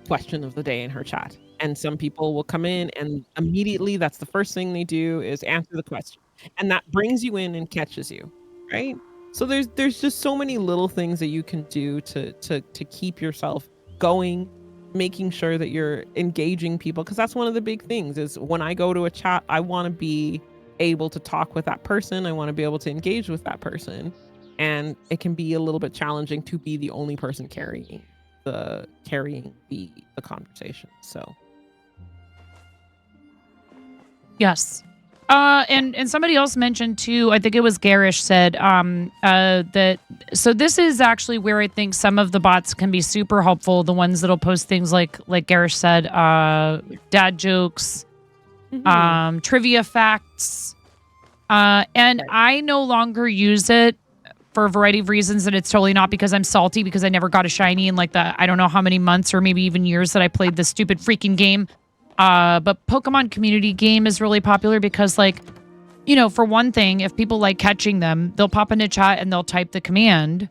question of the day in her chat. And some people will come in and immediately that's the first thing they do is answer the question. And that brings you in and catches you, right? So there's just so many little things that you can do to keep yourself going, making sure that you're engaging people, because that's one of the big things is when I go to a chat, I want to be able to talk with that person. I want to be able to engage with that person. And it can be a little bit challenging to be the only person carrying the conversation. So Yes. And somebody else mentioned too, I think it was Garish said, that, so this is actually where I think some of the bots can be super helpful. The ones that'll post things like Garish said, dad jokes, trivia facts. And I no longer use it for a variety of reasons, and it's totally not because I'm salty because I never got a shiny in like I don't know how many months or maybe even years that I played this stupid freaking game. But Pokemon community game is really popular because, like, you know, for one thing, if people like catching them, they'll pop into chat and they'll type the command.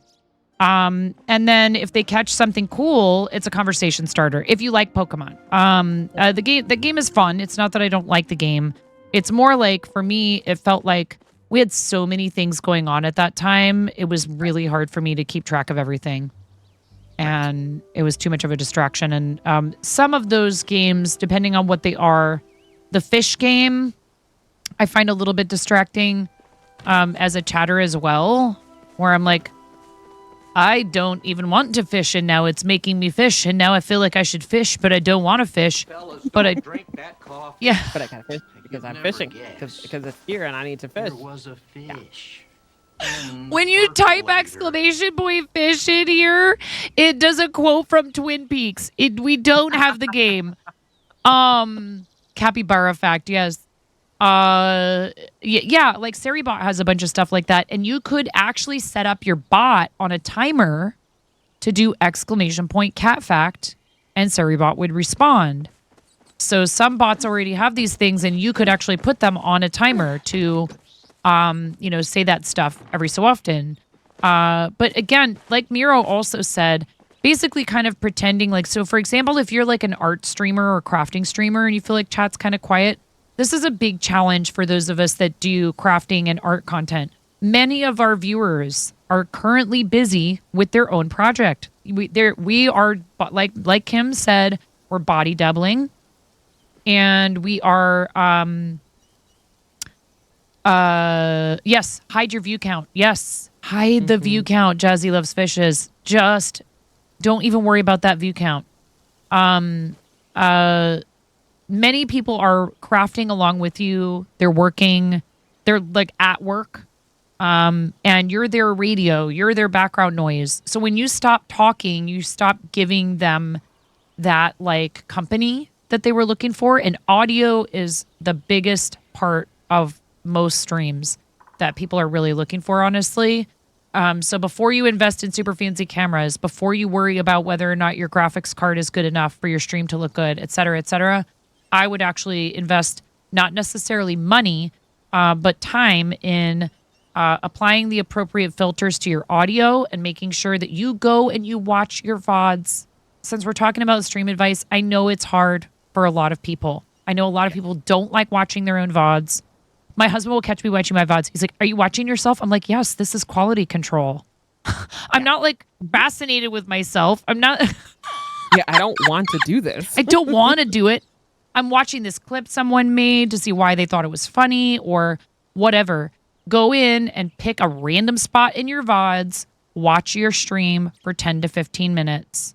And then if they catch something cool, it's a conversation starter. If you like Pokemon, the game is fun. It's not that I don't like the game. It's more like, for me, it felt like we had so many things going on at that time. It was really hard for me to keep track of everything. And it was too much of a distraction. And some of those games, depending on what they are, the fish game, I find a little bit distracting as a chatter as well, where I'm like, I don't even want to fish, and now it's making me fish, and now I feel like I should fish, but I don't want to fish. But I drink that coffee. Yeah. But I gotta fish because I'm fishing because it's here and I need to fish. There was a fish. When you type exclamation point fish in here, it does a quote from Twin Peaks. We don't have the game. Capybara fact, yes. Yeah, like Seribot has a bunch of stuff like that, and you could actually set up your bot on a timer to do exclamation point cat fact, and Seribot would respond. So some bots already have these things, and you could actually put them on a timer to say that stuff every so often. But again, like Miro also said, basically kind of pretending like, so for example, if you're like an art streamer or crafting streamer and you feel like chat's kind of quiet, this is a big challenge for those of us that do crafting and art content. Many of our viewers are currently busy with their own project. We are, like Kim said, we're body doubling, and we are, yes, hide your view count. Yes, hide the view count. Jazzy loves fishes. Just don't even worry about that view count. Many people are crafting along with you. They're working. They're like at work. And you're their radio. You're their background noise. So when you stop talking, you stop giving them that like company that they were looking for. And audio is the biggest part of most streams that people are really looking for, honestly. So before you invest in super fancy cameras, before you worry about whether or not your graphics card is good enough for your stream to look good, et cetera, I would actually invest not necessarily money, but time in applying the appropriate filters to your audio and making sure that you go and you watch your VODs. Since we're talking about stream advice, I know it's hard for a lot of people. I know a lot of people don't like watching their own VODs. My husband will catch me watching my VODs. He's like, "Are you watching yourself?" I'm like, "Yes, this is quality control." I'm not like fascinated with myself. I'm not. Yeah, I don't want to do this. I don't want to do it. I'm watching this clip someone made to see why they thought it was funny or whatever. Go in and pick a random spot in your VODs. Watch your stream for 10 to 15 minutes.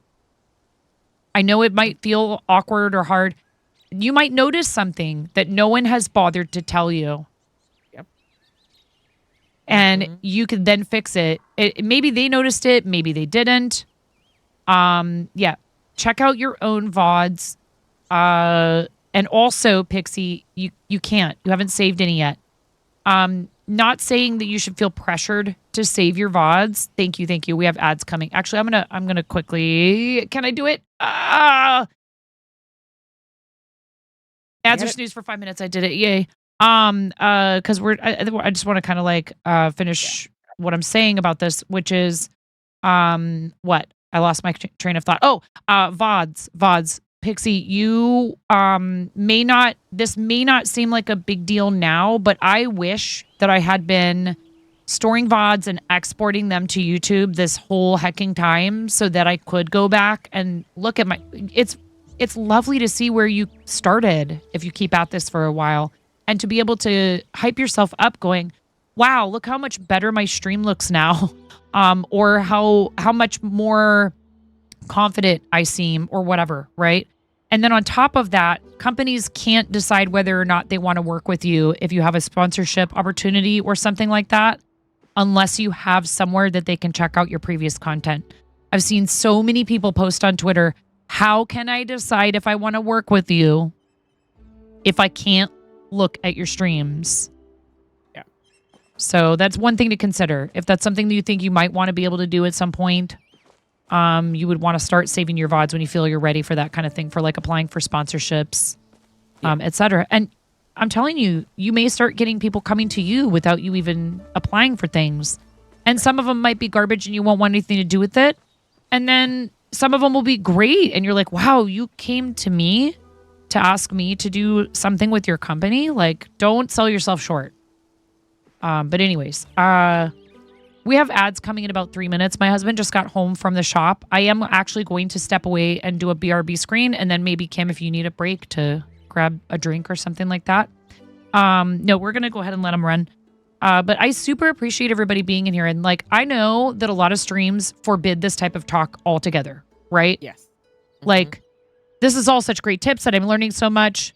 I know it might feel awkward or hard. You might notice something that no one has bothered to tell you. Yep. And you can then fix it. Maybe they noticed it. Maybe they didn't. Yeah. Check out your own VODs. And also, Pixie, you can't. You haven't saved any yet. Not saying that you should feel pressured to save your VODs. Thank you. We have ads coming. Actually, I'm gonna quickly. Can I do it? Ads are snooze for 5 minutes. I did it. Yay. Because I just want to kind of like finish what I'm saying about this, which is what I lost my train of thought. Oh, VODs. Pixie, you this may not seem like a big deal now, but I wish that I had been storing VODs and exporting them to YouTube this whole hecking time so that I could go back and look at it's lovely to see where you started if you keep at this for a while, and to be able to hype yourself up going, wow, look how much better my stream looks now. Or how much more confident I seem, or whatever, right? And then on top of that, companies can't decide whether or not they want to work with you if you have a sponsorship opportunity or something like that, unless you have somewhere that they can check out your previous content. I've seen so many people post on Twitter, how can I decide if I want to work with you if I can't look at your streams? Yeah. So that's one thing to consider. If that's something that you think you might want to be able to do at some point, you would want to start saving your VODs when you feel you're ready for that kind of thing, for like applying for sponsorships, etc. And I'm telling you, you may start getting people coming to you without you even applying for things. And some of them might be garbage and you won't want anything to do with it. And then some of them will be great. And you're like, wow, you came to me to ask me to do something with your company. Like, don't sell yourself short. But anyways, we have ads coming in about 3 minutes. My husband just got home from the shop. I am actually going to step away and do a BRB screen. And then maybe, Kim, if you need a break to grab a drink or something like that. No, we're going to go ahead and let him run. But I super appreciate everybody being in here. And like, I know that a lot of streams forbid this type of talk altogether, right? Yes. Like, this is all such great tips that I'm learning so much.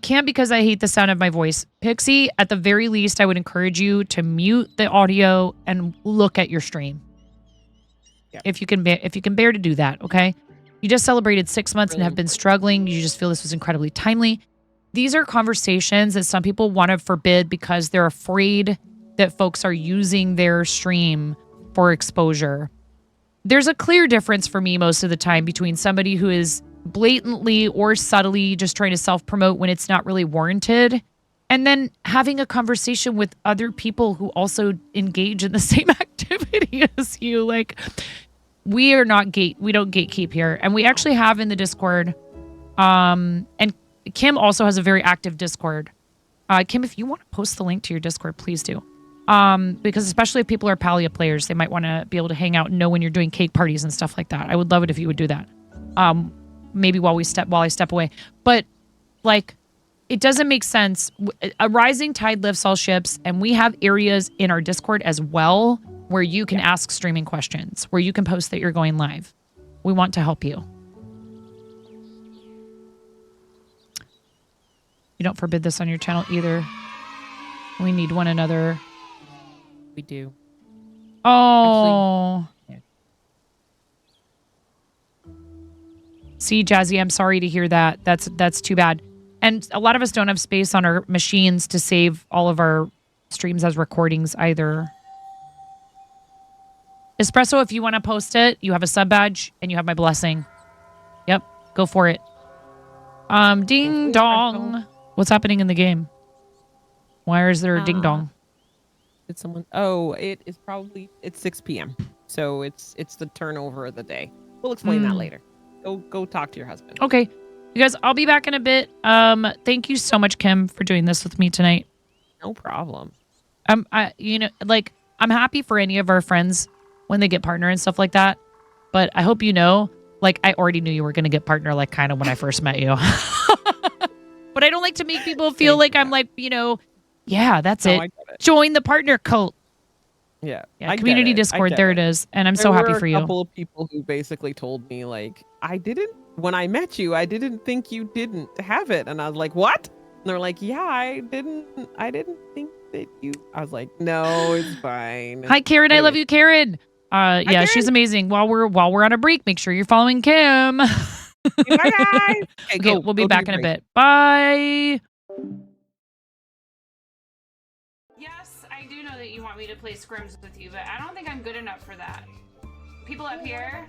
Can't because I hate the sound of my voice. Pixie, at the very least, I would encourage you to mute the audio and look at your stream. Yeah. If you can bear to do that, okay? You just celebrated 6 months and have been struggling. You just feel this was incredibly timely. These are conversations that some people want to forbid because they're afraid that folks are using their stream for exposure. There's a clear difference for me most of the time between somebody who is blatantly or subtly just trying to self-promote when it's not really warranted, and then having a conversation with other people who also engage in the same activity as you. Like, we don't gatekeep here. And we actually have in the Discord, and Kim also has a very active Discord. Kim, if you want to post the link to your Discord, please do. Because especially if people are Palia players, they might want to be able to hang out and know when you're doing cake parties and stuff like that. I would love it if you would do that. Maybe while I step away. But like, it doesn't make sense. A rising tide lifts all ships, and we have areas in our Discord as well where you can ask streaming questions, where you can post that you're going live. We want to help you. You don't forbid this on your channel either. We need one another. We do. Oh. Actually, see, Jazzy, I'm sorry to hear that. That's too bad. And a lot of us don't have space on our machines to save all of our streams as recordings either. Espresso, if you want to post it, you have a sub badge and you have my blessing. Yep, go for it. Ding dong. What's happening in the game? Why is there a ding dong? Did someone? Oh, it's 6 p.m. So it's the turnover of the day. We'll explain that later. Go talk to your husband. Okay. You guys, I'll be back in a bit. Thank you so much, Kim, for doing this with me tonight. No problem. I'm happy for any of our friends when they get partner and stuff like that. But I hope you know, like, I already knew you were going to get partner, like, kind of when I first met you. But I don't like to make people feel like I'm like, yeah, that's it. Join the partner cult. Yeah. Community Discord. There it is. And I'm so happy for you. There were a couple of people who basically told me, like, when I met you, I didn't think you didn't have it. And I was like, what? And they're like, yeah, I didn't think that you. I was like, no, it's fine. Hi, Karen. Anyway. I love you, Karen. Yeah, Karen. She's amazing. While we're on a break, make sure you're following Kim. Bye, guys. Okay, we'll be back in a bit. Bye. Yes, I do know that you want me to play scrims with you, but I don't think I'm good enough for that. People up here.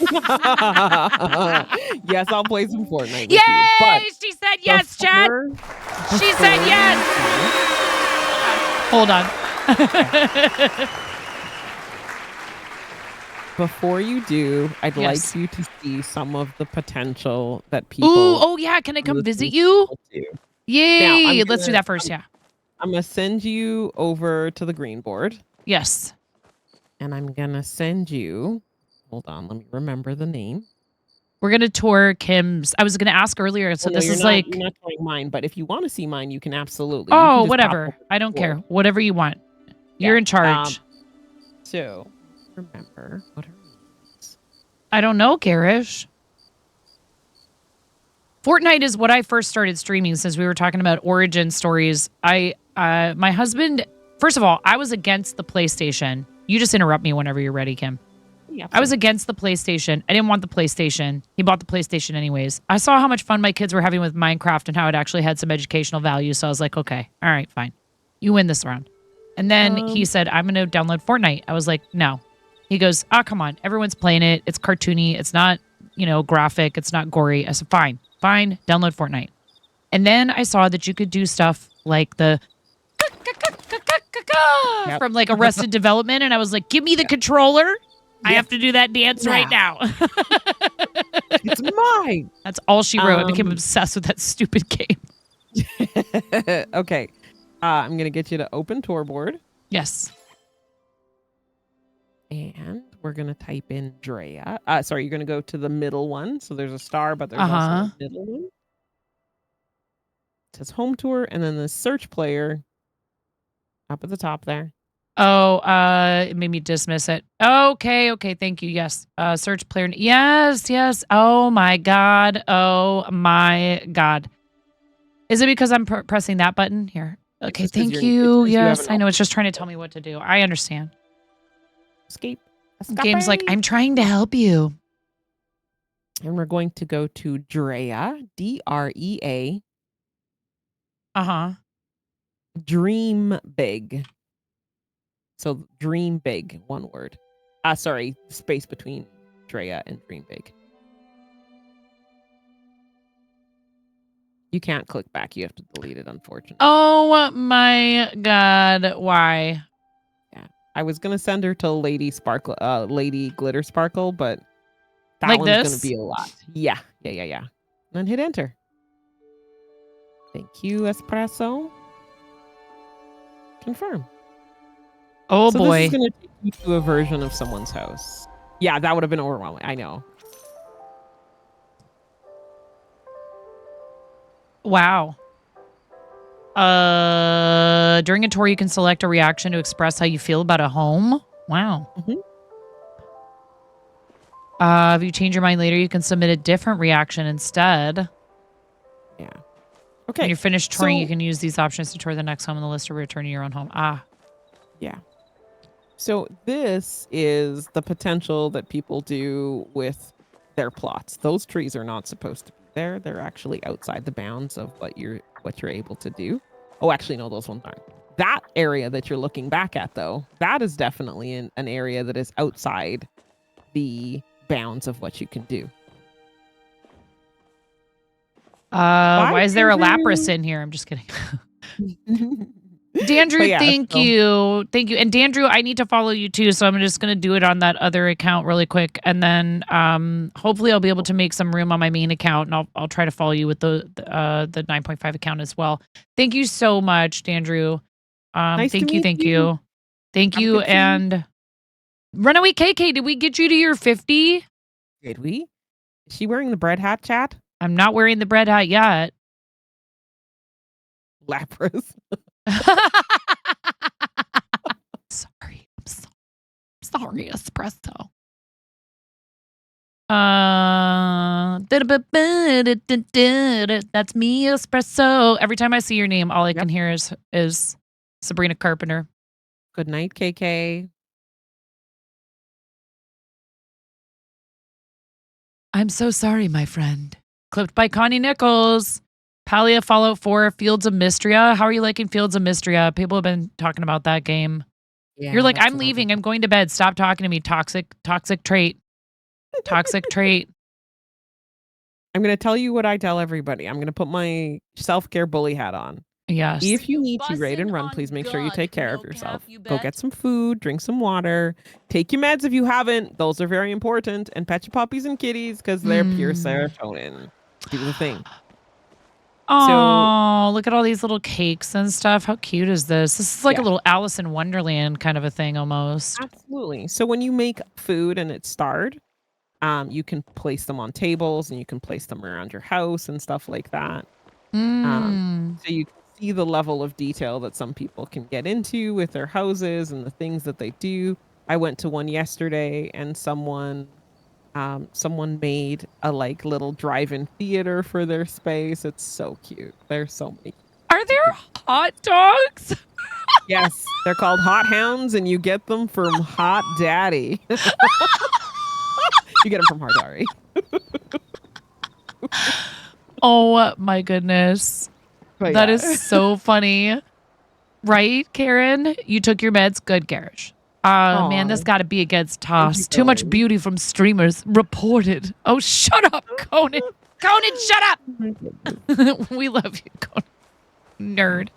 Yes, I'll play some Fortnite with Yay! you. But She said yes, Chad. She said before yes. Hold on. Before you do, I'd Yes. like you to see some of the potential that people. Ooh, oh yeah, can I come visit you? Yay! Let's do that first, yeah. I'm gonna send you over to the green board. Yes. And I'm gonna send you. Hold on, let me remember the name. We're gonna tour Kim's. I was gonna ask earlier, so Well, no, this you're is not, like. You're not touring mine, but if you want to see mine, you can absolutely. You can Oh, just pop whatever. over I don't the care. board. Whatever you want. You're in charge. So remember what her name is. I don't know, Garish. Fortnite is what I first started streaming since we were talking about origin stories. My husband, first of all, I was against the PlayStation. You just interrupt me whenever you're ready, Kim. Yeah, I was against the PlayStation. I didn't want the PlayStation. He bought the PlayStation anyways. I saw how much fun my kids were having with Minecraft and how it actually had some educational value. So I was like, okay, all right, fine. You win this round. And then he said, I'm going to download Fortnite. I was like, no. He goes, oh, come on. Everyone's playing it. It's cartoony. It's not, graphic. It's not gory. I said, fine, download Fortnite. And then I saw that you could do stuff like the from like Arrested Development. And I was like, give me the controller. I have to do that dance right now. It's mine. That's all she wrote. I became obsessed with that stupid game. Okay. I'm going to get you to open tour board. Yes. And we're going to type in Drea. Sorry, you're going to go to the middle one. So there's a star, but there's also a middle one. It says home tour and then the search player up at the top there. Oh, it made me dismiss it. Okay, thank you. Yes. Search player. Yes. Oh my God. Is it because I'm pressing that button here? Okay, thank you. Yes, I know. It's just trying to tell me what to do. I understand. Escape. Game's like, I'm trying to help you. And we're going to go to Drea, DREA. Dream big. So dream big, one word. Sorry, space between Drea and dream big. You can't click back. You have to delete it, unfortunately. Oh my God. Why? Yeah. I was going to send her to Lady Glitter Sparkle, but that like one's this? going to be a lot. Yeah. And then hit enter. Thank you, Espresso. Confirm. Oh, so boy. This is going to take you to a version of someone's house. Yeah, that would have been overwhelming. I know. Wow. During a tour, you can select a reaction to express how you feel about a home. Wow. If you change your mind later, you can submit a different reaction instead. Yeah. Okay. When you're finished touring, you can use these options to tour the next home in the list or return to your own home. Yeah. So this is the potential that people do with their plots. Those trees are not supposed to be there. They're actually outside the bounds of what you're able to do. Oh, actually, no, those ones aren't. That area that you're looking back at, though, that is definitely an area that is outside the bounds of what you can do. Why is there a Lapras in here? I'm just kidding. Dandrew, thank you. And Dandrew, I need to follow you too, so I'm just going to do it on that other account really quick, and then hopefully I'll be able to make some room on my main account, and I'll try to follow you with the 9.5 account as well. Thank you so much, Dandrew. Nice thank to you, thank you, and Runaway KK. Did we get you to your 50? Did we? Is she wearing the bread hat, chat? I'm not wearing the bread hat yet. Lapras. Sorry, I'm sorry, Espresso. That's me, Espresso. Every time I see your name, all I can hear is Sabrina Carpenter. Good night, KK. I'm so sorry, my friend. Clipped by Connie Nichols. Palia Fallout 4, Fields of Mystria. How are you liking Fields of Mystria? People have been talking about that game. Yeah, You're like, I'm leaving. I'm going to bed. Stop talking to me. Toxic trait. Toxic trait. I'm going to tell you what I tell everybody. I'm going to put my self-care bully hat on. Yes. If you need to raid and run, please make sure you take care of yourself. Go get some food, drink some water, take your meds if you haven't. Those are very important. And pet your puppies and kitties because they're pure serotonin. Do the thing. Oh, look at all these little cakes and stuff. How cute is this? This is like a little Alice in Wonderland kind of a thing almost. Absolutely. So when you make food and it's starred, you can place them on tables and you can place them around your house and stuff like that. So you can see the level of detail that some people can get into with their houses and the things that they do. I went to one yesterday and someone made a like little drive-in theater for their space. It's so cute. There's so many. Are there hot dogs? Yes, they're called Hot Hounds and you get them from Hot Daddy. You get them from Hot Daddy. Oh my goodness. But that yeah. is so funny. Right, Karen? You took your meds? Good, Garish. Man, this got to be against Toss. Too much beauty from streamers reported. Oh, shut up, Conan. Conan, shut up. We love you, Conan. Nerd.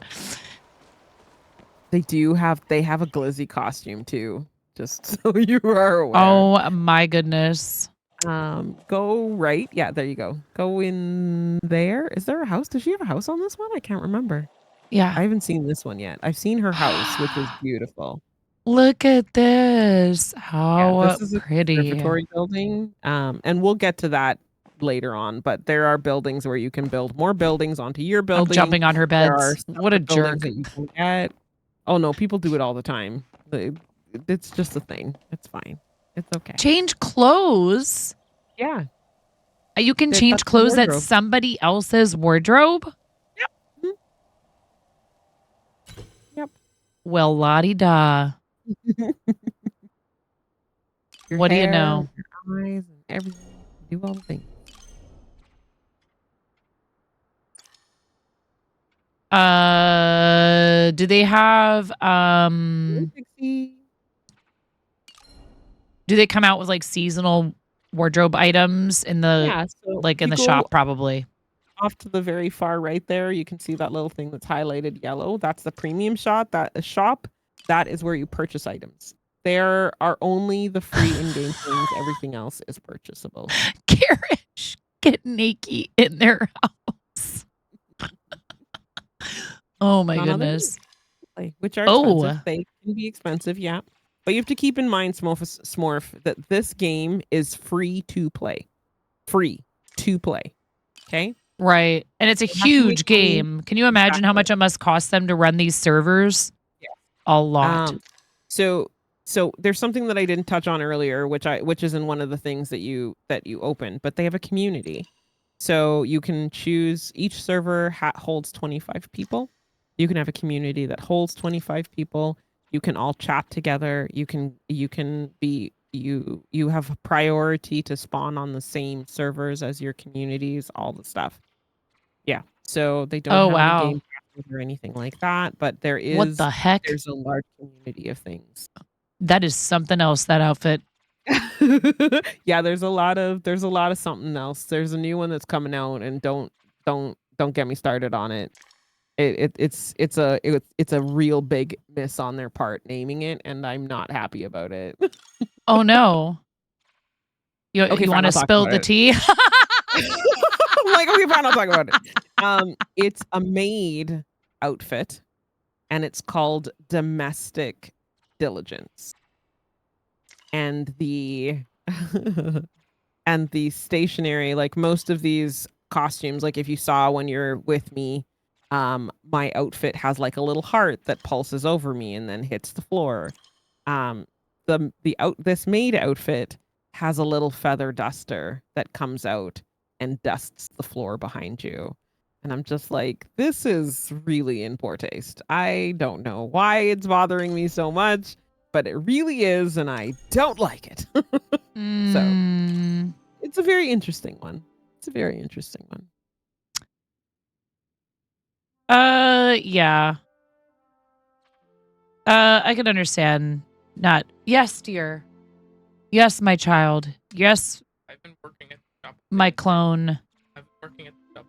They have a glizzy costume too, just so you are aware. Oh my goodness. Go right. Yeah, there you go. Go in there. Is there a house? Does she have a house on this one? I can't remember. Yeah. I haven't seen this one yet. I've seen her house, which is beautiful. Look at this. How this is pretty. A conservatory building. And we'll get to that later on, but there are buildings where you can build more buildings onto your building. I'm jumping on her beds. What a jerk. That you can get. Oh no, people do it all the time. It's just a thing. It's fine. It's okay. Change clothes. Yeah. You can change clothes at somebody else's wardrobe? Yep. Yep. Well, la-di-da. What do you know? Your eyes and everything. Do all the things. Do they have do they come out with like seasonal wardrobe items in the in the shop probably? Off to the very far right there, you can see that little thing that's highlighted yellow. That's the premium shop. That is where you purchase items. There are only the free in-game things. Everything else is purchasable. Garish, get naked in their house. Oh my goodness. Which are expensive. They can be expensive, yeah. But you have to keep in mind, Smorf, that this game is free to play. Free to play. Okay? Right. And it's a huge game. Can you imagine how much it must cost them to run these servers? Yeah. A lot. So there's something that I didn't touch on earlier, which is in one of the things that you open, but they have a community. So you can choose, each server holds 25 people. You can have a community that holds 25 people. You can all chat together. You have a priority to spawn on the same servers as your communities, all the stuff. Yeah. So they don't have any game passes or anything like that, but there is what the heck? There's a large community of things. That is something else, that outfit. Yeah, there's a lot of something else. There's a new one that's coming out, and don't get me started on it. It's a real big miss on their part naming it, and I'm not happy about it. Oh no. You want to spill the tea? I'm like, okay, fine, I'll talk about it. It's a maid outfit, and it's called Domestic Diligence. And the and the stationery, like most of these costumes, like if you saw when you're with me, my outfit has like a little heart that pulses over me and then hits the floor. This maid outfit has a little feather duster that comes out and dusts the floor behind you. And I'm just like, this is really in poor taste. I don't know why it's bothering me so much, but it really is, and I don't like it. So it's a very interesting one. Yeah. I can understand not. Yes, dear. Yes, my child. Yes, I've been working at the shop. My clone. I've been working at the shop.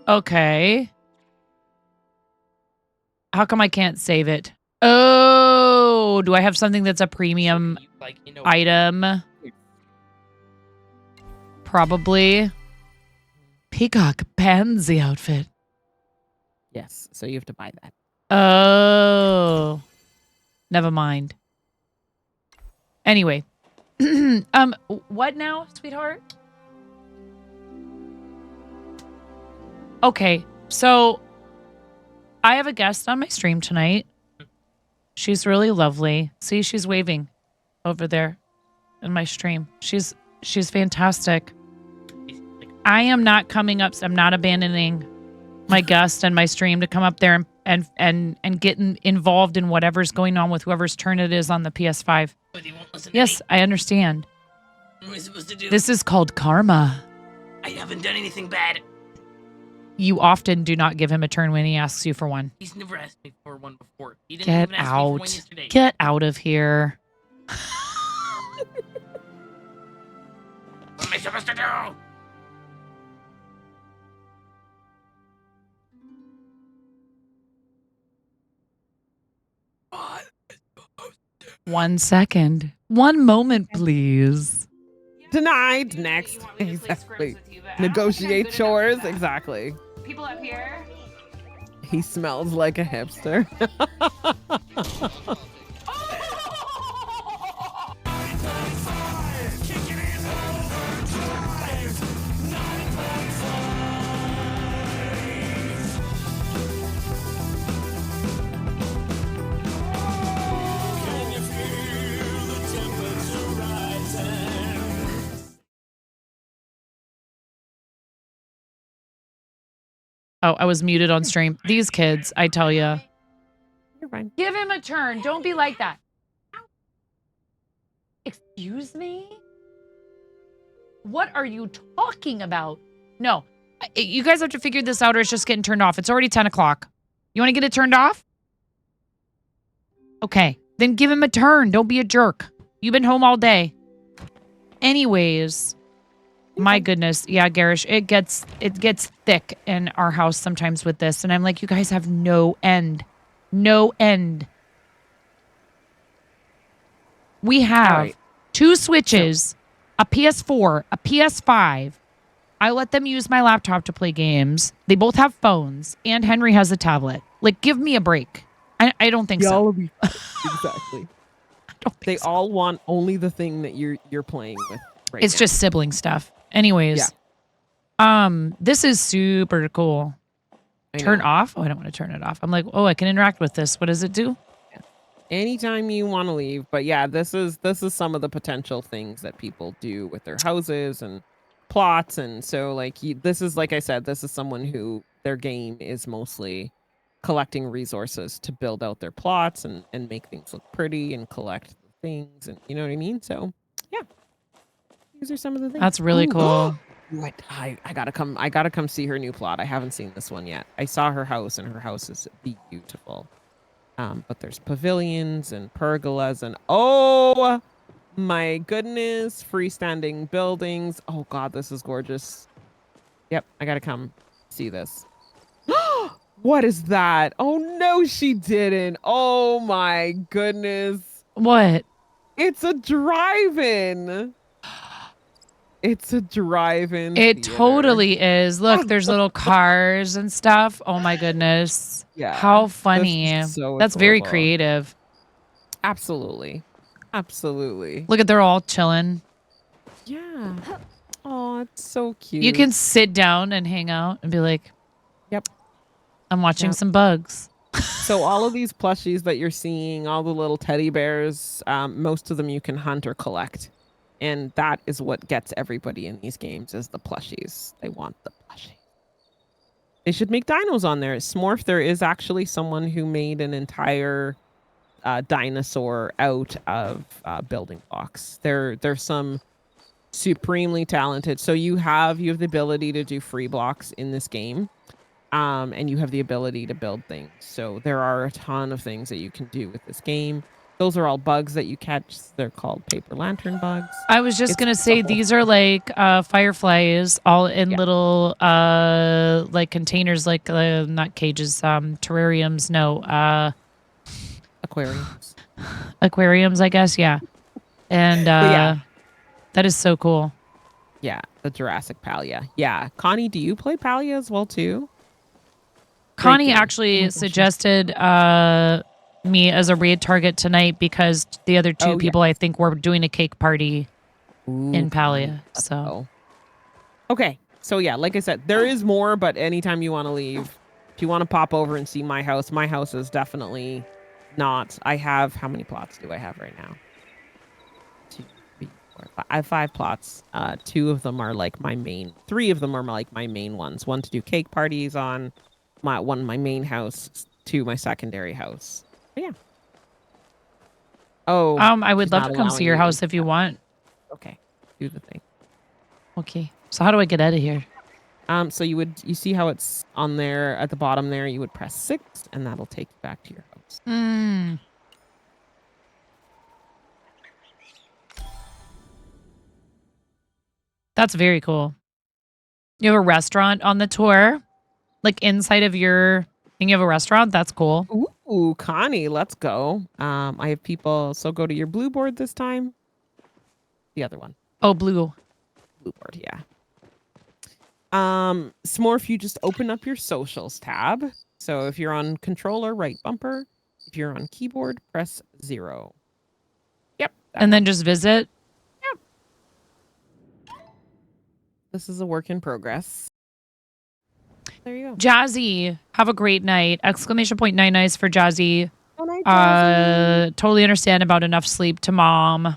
Okay. How come I can't save it? Oh, do I have something that's a premium item? Probably. Peacock pansy outfit. Yes, so you have to buy that. Oh. Never mind. Anyway. What now, sweetheart? Okay, so I have a guest on my stream tonight. She's really lovely. See, she's waving over there in my stream. She's fantastic. I am not coming up. I'm not abandoning my guest and my stream to come up there and get involved in whatever's going on with whoever's turn it is on the PS5. But he won't listen Yes, to me. I understand. What am I supposed to do? This is called karma. I haven't done anything bad. You often do not give him a turn when he asks you for one. He's never asked me for one before. He didn't Get even ask me for one out. yesterday. Get out of here. What am I supposed to do? What? 1 second. 1 moment, please. Denied. Next. Exactly. Negotiate chores. Exactly. People up here. He smells like a hipster. Oh, I was muted on stream. These kids, I tell you. You're fine. Give him a turn. Don't be like that. Excuse me? What are you talking about? No. You guys have to figure this out or it's just getting turned off. It's already 10 o'clock. You want to get it turned off? Okay. Then give him a turn. Don't be a jerk. You've been home all day. Anyways. My goodness. Yeah, Garish, it gets thick in our house sometimes with this. And I'm like, you guys have no end. No end. We have 2 Switches, a PS4, a PS5. I let them use my laptop to play games. They both have phones, and Henry has a tablet. Like, give me a break. I don't think so. Exactly. They all want only the thing that you're playing with right It's now. just sibling stuff. Anyways. Yeah. This is super cool. Turn off? Oh, I don't want to turn it off. I'm like, oh, I can interact with this. What does it do? Anytime you want to leave, but yeah, this is some of the potential things that people do with their houses and plots, and so like this is, like I said, this is someone who their game is mostly collecting resources to build out their plots and make things look pretty and collect things, and you know what I mean. So yeah, these are some of the things. That's really cool. I gotta come see her new plot. I haven't seen this one yet. I saw her house, and her house is beautiful. But there's pavilions and pergolas and oh my goodness, freestanding buildings. Oh God, this is gorgeous. Yep, I gotta come see this. What is that? Oh no, she didn't. Oh my goodness. What? It's a drive-in. It's a drive-in. It theater. totally is. Look, there's little cars and stuff. Oh my goodness. Yeah. How funny. So That's very adorable. creative. Absolutely. Absolutely. Look at they're all chilling. Yeah. Oh, it's so cute. You can sit down and hang out and be like, yep, I'm watching some bugs. So all of these plushies that you're seeing, all the little teddy bears, most of them you can hunt or collect. And that is what gets everybody in these games is the plushies. They want the plushies. They should make dinos on there. Smorf, there is actually someone who made an entire dinosaur out of building blocks. There's some supremely talented. So you have the ability to do free blocks in this game. And you have the ability to build things. So there are a ton of things that you can do with this game. Those are all bugs that you catch. They're called paper lantern bugs. I was just It's gonna say simple. these are like fireflies, all in Yeah. little like containers, like not cages, terrariums. No, Aquariums. aquariums, I guess. Yeah, and But yeah. that is so cool. Yeah, the Jurassic Palia. Yeah. Connie, do you play Palia as well too? Great Connie game. Oh actually my gosh, suggested me as a raid target tonight because the other two Oh, people I think were doing a cake party in Palia. Let's So go. Okay. So yeah, like I said, there is more, but anytime you want to leave, if you want to pop over and see my house is definitely not. I have, how many plots do I have right now? 2, 3, 4, 5. I have 5 plots. 2 of them are like my main. 3 of them are like my main ones. One to do cake parties on, my main house. 2 my secondary house. But yeah. Oh, I would she's love not to come see allowing your me. house if you want. Okay, do the thing. Okay. So how do I get out of here? So you see how it's on there at the bottom there, you would press 6 and that'll take you back to your house. Mm. That's very cool. You have a restaurant on the tour, like inside of your thing. You have a restaurant. That's cool. Ooh, Connie, let's go. I have people, so go to your blue board this time. The other one. Oh, blue board, yeah. Smorf, you just open up your socials tab. So if you're on controller, right bumper. If you're on keyboard, press 0. Yep. And then just visit. This is a work in progress. There you go. Jazzy, have a great night. Exclamation point 9 nice for Jazzy. Oh, night, Jazzy. Totally understand about enough sleep to mom.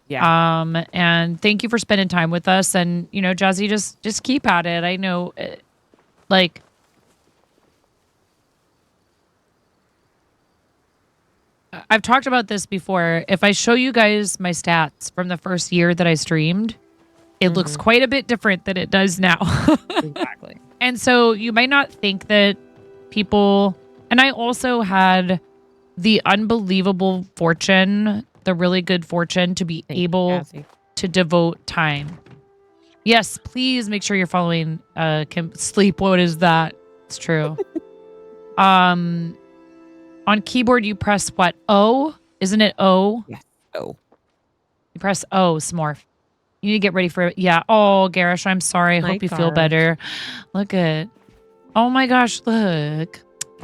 Yeah. And thank you for spending time with us. And you know, Jazzy, just keep at it. I know, like, I've talked about this before. If I show you guys my stats from the first year that I streamed, it looks quite a bit different than it does now. Exactly. And so you might not think that people, and I also had the unbelievable fortune, the really good fortune to be able to devote time. Yes, please make sure you're following Kim Sleep. What is that? It's true. On keyboard, you press what? O? Isn't it O? Yes. O. You press O, Smorf. You need to get ready for it. Yeah. Oh, Garish, I'm sorry. I hope you feel better. Look at. Oh my gosh, look.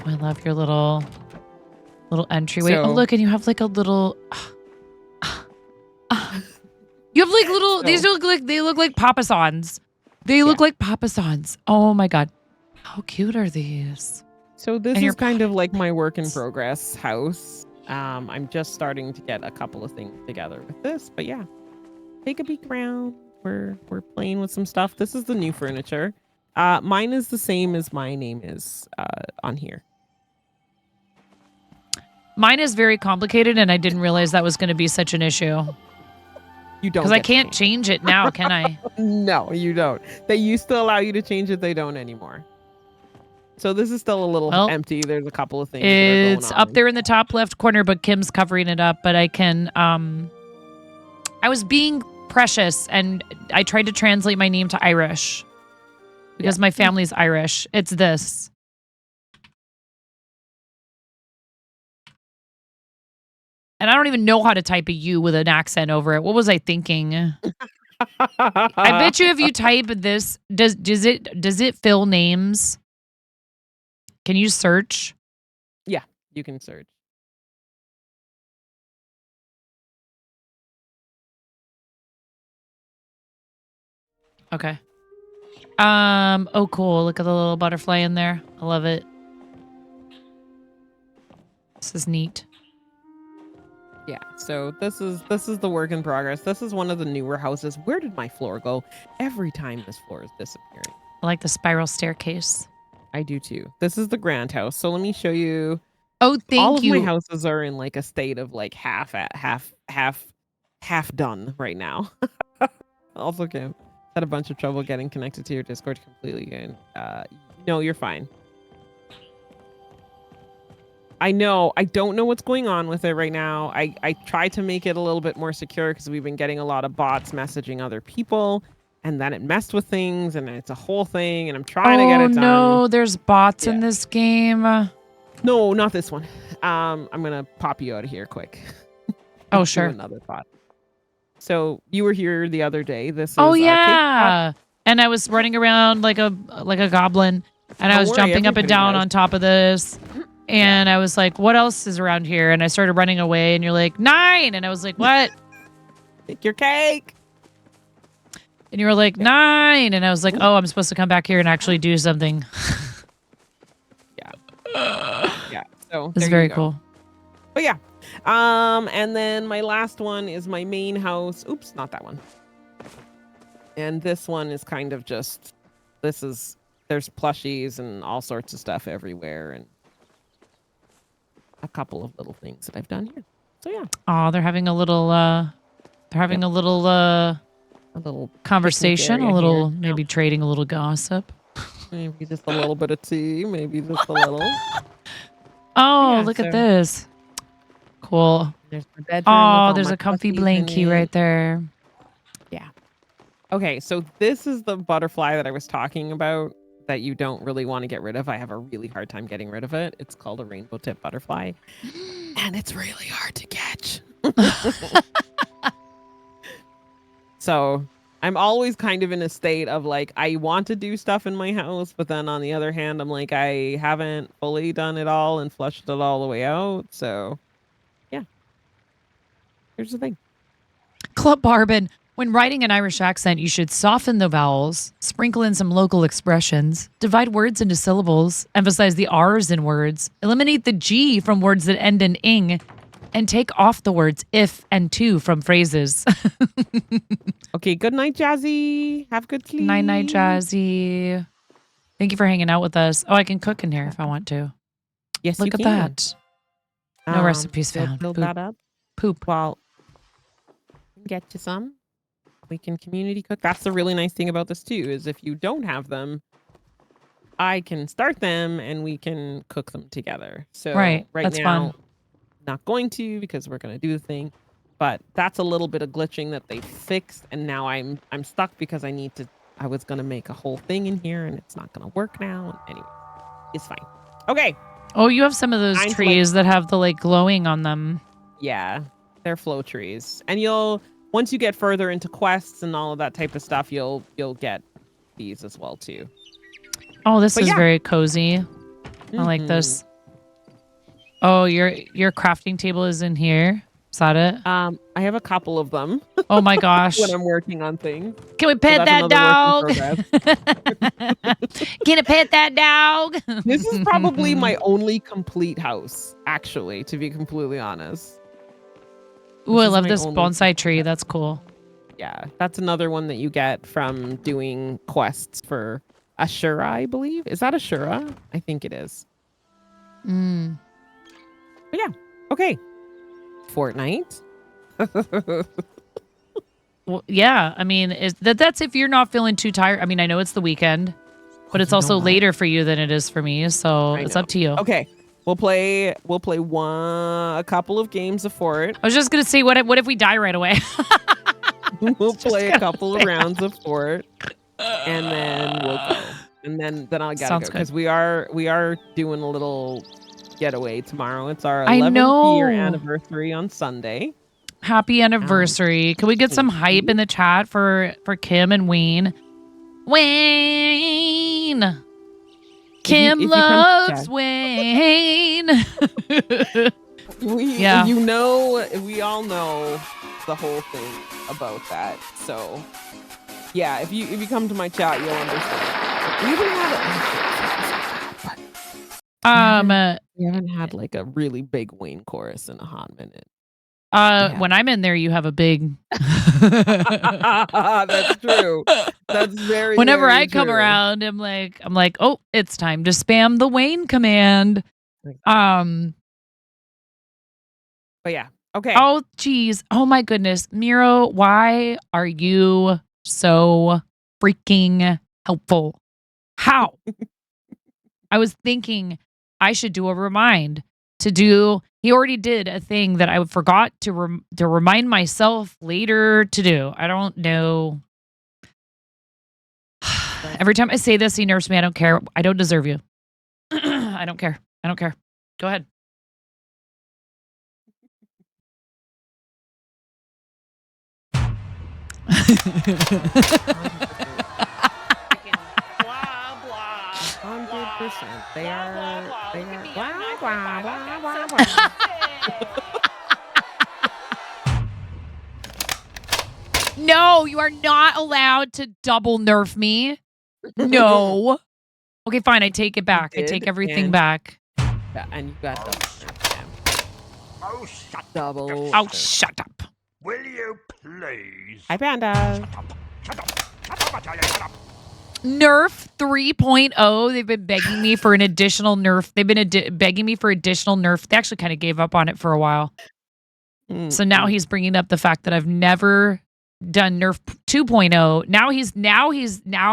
I love your little entryway. Oh, look, and you have like a little. You have like little. These look like papasons. They look like papasons. Oh my god, how cute are these? So this is kind of like my work in progress house. I'm just starting to get a couple of things together with this, but yeah, take a peek around. We're playing with some stuff. This is the new furniture. Mine is the same as my name is on here. Mine is very complicated, and I didn't realize that was going to be such an issue. You don't, because I can't change it now, can I? No, you don't. They used to allow you to change it. They don't anymore. So this is still a little empty. There's a couple of things that are going on. It's up there in the top left corner, but Kim's covering it up. But I can. I was being precious, and I tried to translate my name to Irish because my family's Irish. It's this. And I don't even know how to type a U with an accent over it. What was I thinking? I bet you if you type this, does it fill names? Can you search? Yeah, you can search. Okay. Oh cool. Look at the little butterfly in there. I love it. This is neat. Yeah, so this is the work in progress. This is one of the newer houses. Where did my floor go? Every time this floor is disappearing. I like the spiral staircase. I do too. This is the grand house. So let me show you. Oh, thank all you. All of my houses are in like a state of like half done right now. Also, Kim had a bunch of trouble getting connected to your Discord completely. And no, you're fine. I know. I don't know what's going on with it right now. I tried to make it a little bit more secure because we've been getting a lot of bots messaging other people, and then it messed with things, and it's a whole thing, and I'm trying to get it done. No, there's bots in this game. No, not this one. I'm gonna pop you out of here quick. Oh, Let's do sure. another bot. So you were here the other day. This is Oh our cake yeah. And I was running around like a goblin, and I Don't was worry, jumping up and everybody down does. on top of this. And I was like, what else is around here? And I started running away, and you're like, 9. And I was like, what? Take your cake. And you were like, 9. And I was like, oh, I'm supposed to come back here and actually do something. Yeah. So It's there very you go. cool. But yeah. And then my last one is my main house. Oops, not that one. And this one is kind of just, there's plushies and all sorts of stuff everywhere, and a couple of little things that I've done here. So yeah. Oh, they're having a little conversation, area a little here. maybe trading a little gossip. Maybe just a little bit of tea. Maybe just a little. Oh, Yeah, look at so- this. Cool. There's the bedroom. with Oh, all there's my a comfy plushies in blankie it. right there. Yeah. Okay, so this is the butterfly that I was talking about that you don't really want to get rid of. I have a really hard time getting rid of it. It's called a rainbow tip butterfly, and it's really hard to catch. So I'm always kind of in a state of like, I want to do stuff in my house, but then on the other hand, I'm like, I haven't fully done it all and flushed it all the way out. So yeah, here's the thing. Club Barbin. When writing an Irish accent, you should soften the vowels, sprinkle in some local expressions, divide words into syllables, emphasize the R's in words, eliminate the G from words that end in ing, and take off the words if and to from phrases. Okay, good night, Jazzy. Have good sleep. Night, night, Jazzy. Thank you for hanging out with us. Oh, I can cook in here if I want to. Yes, Look you at can. that. No recipes you'll found. Build Poop. that up. Poop. Well, get you some. We can community cook. That's the really nice thing about this too, is if you don't have them, I can start them and we can cook them together. So Right, that's now, fun. not going to because we're going to do the thing, but that's a little bit of glitching that they fixed, and now I'm stuck because I was going to make a whole thing in here and it's not going to work now. Anyway, it's fine. Okay. Oh, you have some of those Mine's trees that have the like glowing on them. Yeah, they're flow trees. And once you get further into quests and all of that type of stuff, you'll get these as well too. Oh, this But is yeah. very cozy. I like this. Oh, your crafting table is in here. Is that it? I have a couple of them. Oh my gosh. When I'm working on things. Can we pet that dog? Can Can I pet that dog? This is probably my only complete house, actually, to be completely honest. Ooh, I is love my this only bonsai tree. That's cool. Yeah, that's another one that you get from doing quests for Ashura, I believe. Is that Ashura? I think it is. Mm. But yeah, okay. Fortnite. Well, yeah, I mean, that's if you're not feeling too tired. I mean, I know it's the weekend, but it's also later for you than it is for me, so it's up to you. Okay, we'll play a couple of games of Fort. I was just gonna say, what if we die right away? We'll play a couple of rounds of Fort, and then we'll go. And then I gotta Sounds go because we are doing a little getaway tomorrow. It's our I 11th year know. anniversary on Sunday. Happy anniversary. Can we get some hype in the chat for Kim and Wayne? Wayne! Kim if you come to loves chat. Wayne. We all know the whole thing about that. So yeah, if you come to my chat, you'll understand. We even had we haven't had like a really big Wayne chorus in a hot minute. When I'm in there, you have a big. That's true. That's very. Whenever very I come true. around, I'm like, oh, it's time to spam the Wayne command. But yeah, okay. Oh, geez. Oh my goodness, Miro, why are you so freaking helpful? How? I was thinking I should do a remind to do. He already did a thing that I forgot to remind myself later to do. I don't know. Every time I say this, he nerfs me. I don't care. I don't deserve you. I don't care. I don't care. Go ahead. Blah blah. 100%. They are. Blah blah blah blah blah. No, you are not allowed to double nerf me. No. Okay, fine. I take it back. I take everything back. Yeah, and you got double. Oh, shut up. Will you please? Hi, Panda. Shut up. I tell you, shut up. Nerf 3.0. They've been begging me for an additional nerf. They've been begging me for additional nerf. They actually kind of gave up on it for a while. So now he's bringing up the fact that I've never done Nerf 2.0. Now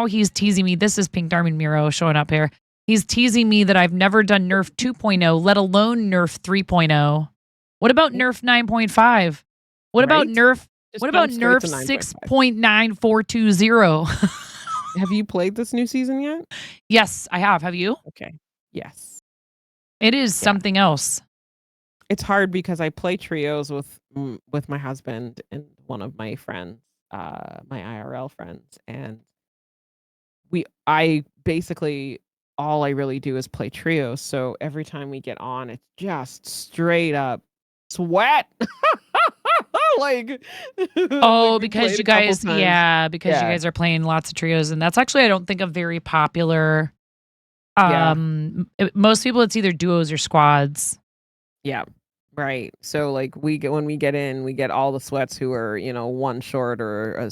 he's teasing me. This is Pink Darmin Miro showing up here. He's teasing me that I've never done Nerf 2.0, let alone Nerf 3.0. What about Nerf 9.5? What about Nerf? What about Nerf 6.9420? Have you played this new season yet? Yes, I have. Have you? Okay. Yes. It is something else. It's hard because I play trios with my husband and one of my friends, my IRL friends, and I basically all I really do is play trios. So every time we get on, it's just straight up sweat. Like, oh, because you guys, because you guys are playing lots of trios, and that's actually I don't think a very popular. Most people, it's either duos or squads. Yeah. Right. So like when we get in, we get all the sweats who are, one short or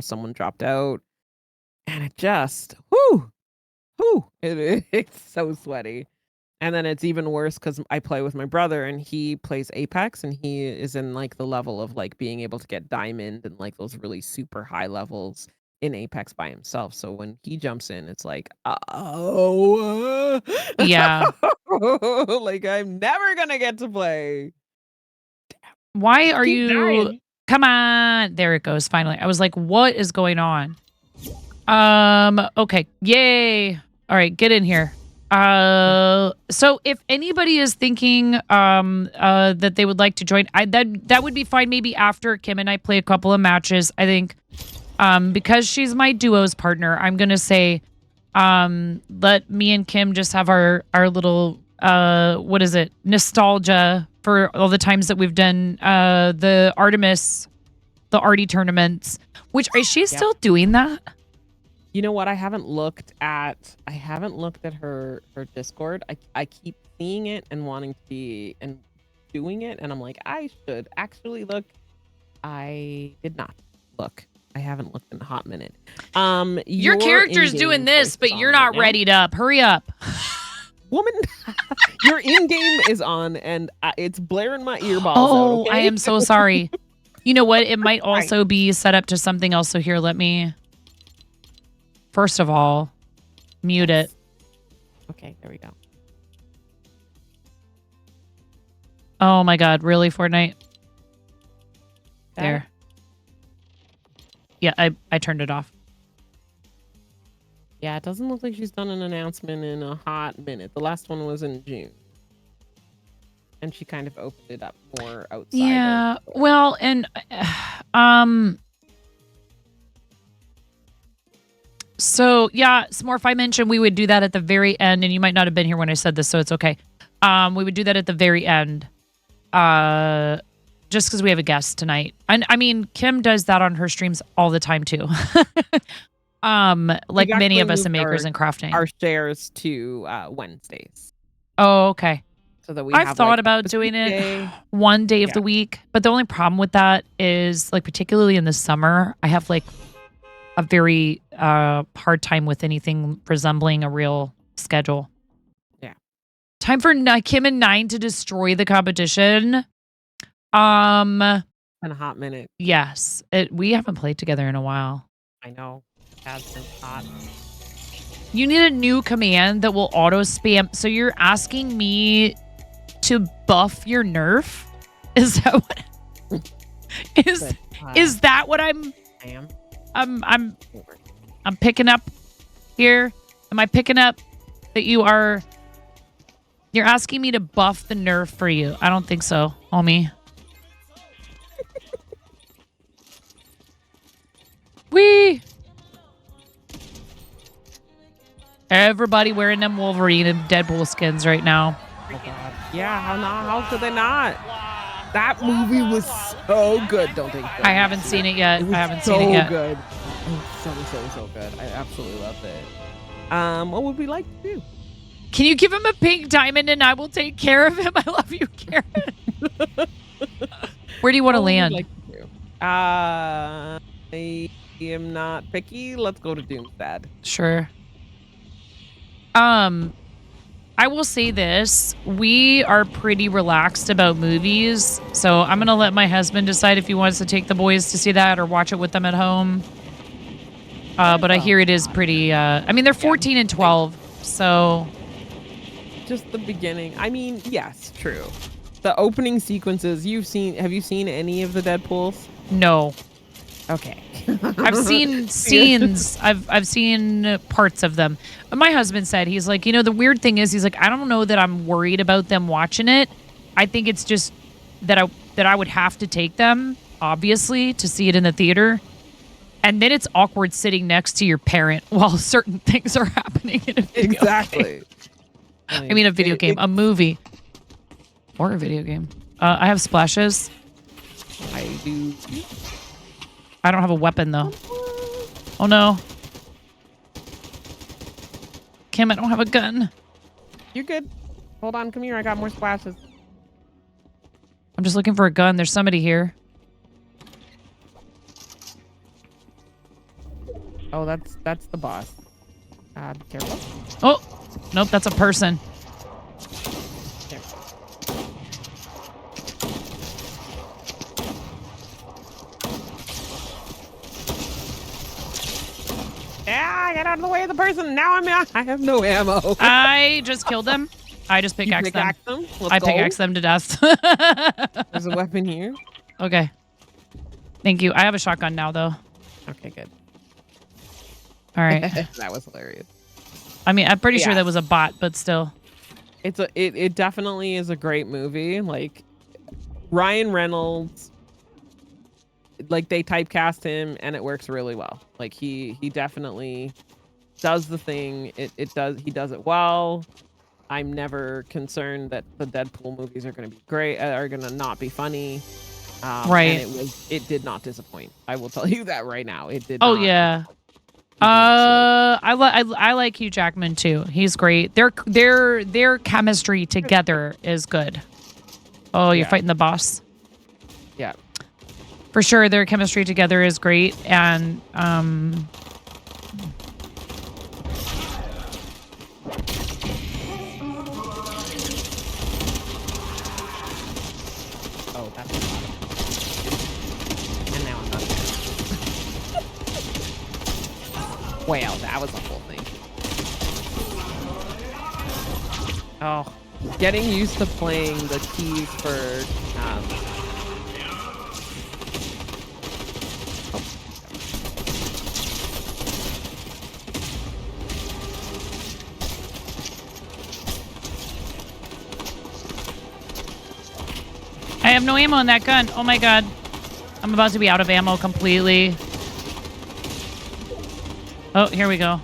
someone dropped out. And it just it's so sweaty. And then it's even worse because I play with my brother and he plays Apex and he is in like the level of like being able to get diamond and like those really super high levels in Apex by himself. So when he jumps in, it's like, oh, yeah. Like I'm never gonna get to play. Why are you? Come on, there it goes. Finally, I was like, what is going on? Okay, yay! All right, get in here. So if anybody is thinking that they would like to join, that would be fine. Maybe after Kim and I play a couple of matches, I think. Because she's my duos partner, I'm gonna say, let me and Kim just have our little what is it, nostalgia for all the times that we've done the Artie tournaments. Which is she still doing that? You know what? I haven't looked at her Discord. I keep seeing it and wanting to be and doing it, and I'm like, I should actually look. I did not look. I haven't looked in a hot minute. Your character's doing this, but you're not readied up. Hurry up. Woman, your in-game is on, and it's blaring my earballs Oh, out, okay? I am so sorry. You know what? It might also be set up to something else. So here, let me, first of all, mute it. Okay, there we go. Oh my God, really, Fortnite? There. Yeah, I turned it off. Yeah, it doesn't look like she's done an announcement in a hot minute. The last one was in June. And she kind of opened it up more outside. Yeah, well, and so yeah, Smorf, I mentioned we would do that at the very end, and you might not have been here when I said this, so it's okay. We would do that at the very end. Just because we have a guest tonight. And I mean, Kim does that on her streams all the time too. Like many of us in Makers and Crafting. Our shares to Wednesdays. Oh, okay. So that I've thought about doing it one day of the week, but the only problem with that is like particularly in the summer, I have like a very hard time with anything resembling a real schedule. Yeah. Time for Kim and Nine to destroy the competition. In a hot minute. Yes. We haven't played together in a while. I know. It has been hot. You need a new command that will auto spam. So you're asking me to buff your Nerf? Is that what is that what I'm picking up here? Am I picking up that you're asking me to buff the Nerf for you? I don't think so, homie. Wee! Everybody wearing them Wolverine and Deadpool skins right now. Oh God. Yeah, how could they not? That movie was so good, don't they? I haven't seen it yet. I haven't seen it yet. Good. So good. I absolutely loved it. What would we like to do? Can you give him a pink diamond and I will take care of him? I love you, Karen. Where do you want to land? Like to do? I am not picky. Let's go to Doomstead. Sure. I will say this. We are pretty relaxed about movies. So I'm going to let my husband decide if he wants to take the boys to see that or watch it with them at home. But I hear it is pretty, I mean, they're 14 and 12. So just the beginning. I mean, yes, true. The opening sequences have you seen any of the Deadpools? No. Okay. I've seen scenes. I've seen parts of them. But my husband said, he's like, the weird thing is, he's like, I don't know that I'm worried about them watching it. I think it's just that I would have to take them, obviously, to see it in the theater. And then it's awkward sitting next to your parent while certain things are happening in a video game. I mean, a video game, a movie, or a video game. I have splashes. I do. I don't have a weapon, though. Oh, no. Kim, I don't have a gun. You're good. Hold on. Come here. I got more splashes. I'm just looking for a gun. There's somebody here. Oh, that's the boss. Be careful. Oh, nope. That's a person. There. Yeah, get out of the way of the person. Now I have no ammo. I just killed them. I just pickaxed them. I pickaxed them to death. There's a weapon here. Okay. Thank you. I have a shotgun now, though. Okay, good. All right. That was hilarious. I mean, I'm pretty sure that was a bot, but still. It definitely is a great movie. Like, Ryan Reynolds, like, they typecast him and it works really well. Like, he definitely does the thing. He does it well. I'm never concerned that the Deadpool movies are going to be great, are going to not be funny. Right. And it did not disappoint. I will tell you that right now. It did. Oh, not. yeah. I like Hugh Jackman too. He's great. Their chemistry together is good. Oh, you're fighting the boss. Yeah. For sure, their chemistry together is great, and oh, that's and now I'm not. Wow, that was a whole thing. Oh, getting used to playing the keys for I have no ammo in that gun. Oh my god. I'm about to be out of ammo completely. Oh, here we go.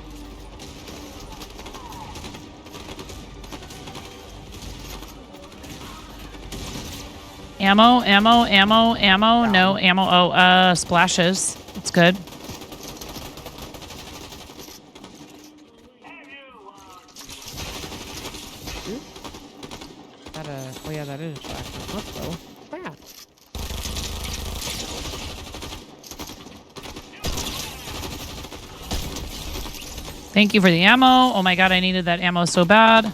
Ammo. No ammo. Oh, splashes. That's good. Oh yeah, that is a splash. Let's go. Crap. Thank you for the ammo. Oh my god, I needed that ammo so bad.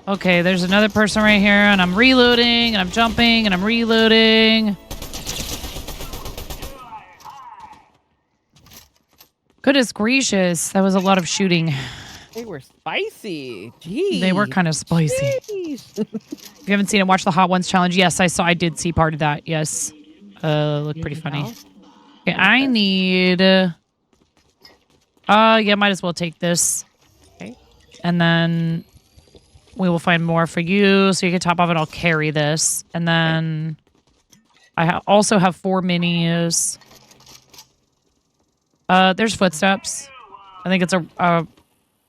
Okay, there's another person right here, and I'm reloading, and I'm jumping, and I'm reloading. Goodness gracious, that was a lot of shooting. They were spicy. Jeez. They were kind of spicy. Jeez. Sheesh. If you haven't seen it, watch the Hot Ones challenge. Yes, I did see part of that. Yes. Looked pretty funny. Okay, I need... yeah, might as well take this. Okay. And then we will find more for you. So you can top off and I'll carry this. And then I also have 4 minis. There's footsteps. I think it's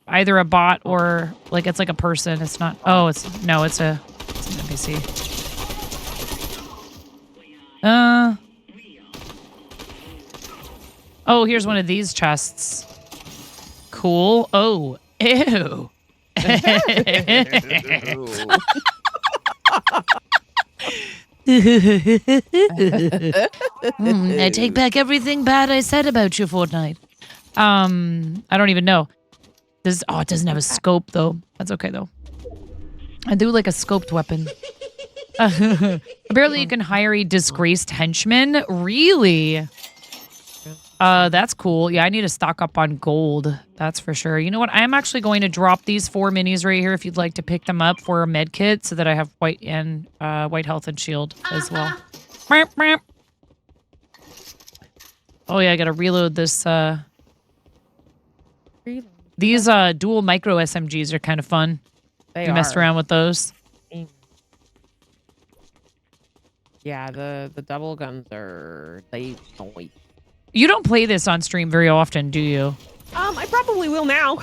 either a bot or like it's like a person. It's not. Oh, it's an NPC. Oh, here's one of these chests. Cool. Oh, ew. I take back everything bad I said about you, Fortnite. I don't even know. It doesn't have a scope though. That's okay though. I do like a scoped weapon. Apparently you can hire a disgraced henchman. Really? That's cool. Yeah, I need to stock up on gold. That's for sure. You know what? I'm actually going to drop these 4 minis right here if you'd like to pick them up for a med kit so that I have white health and shield as well. Oh yeah, I gotta reload this. These dual micro SMGs are kind of fun. They you messed around with those? Yeah, the double guns are noise. You don't play this on stream very often, do you? I probably will now.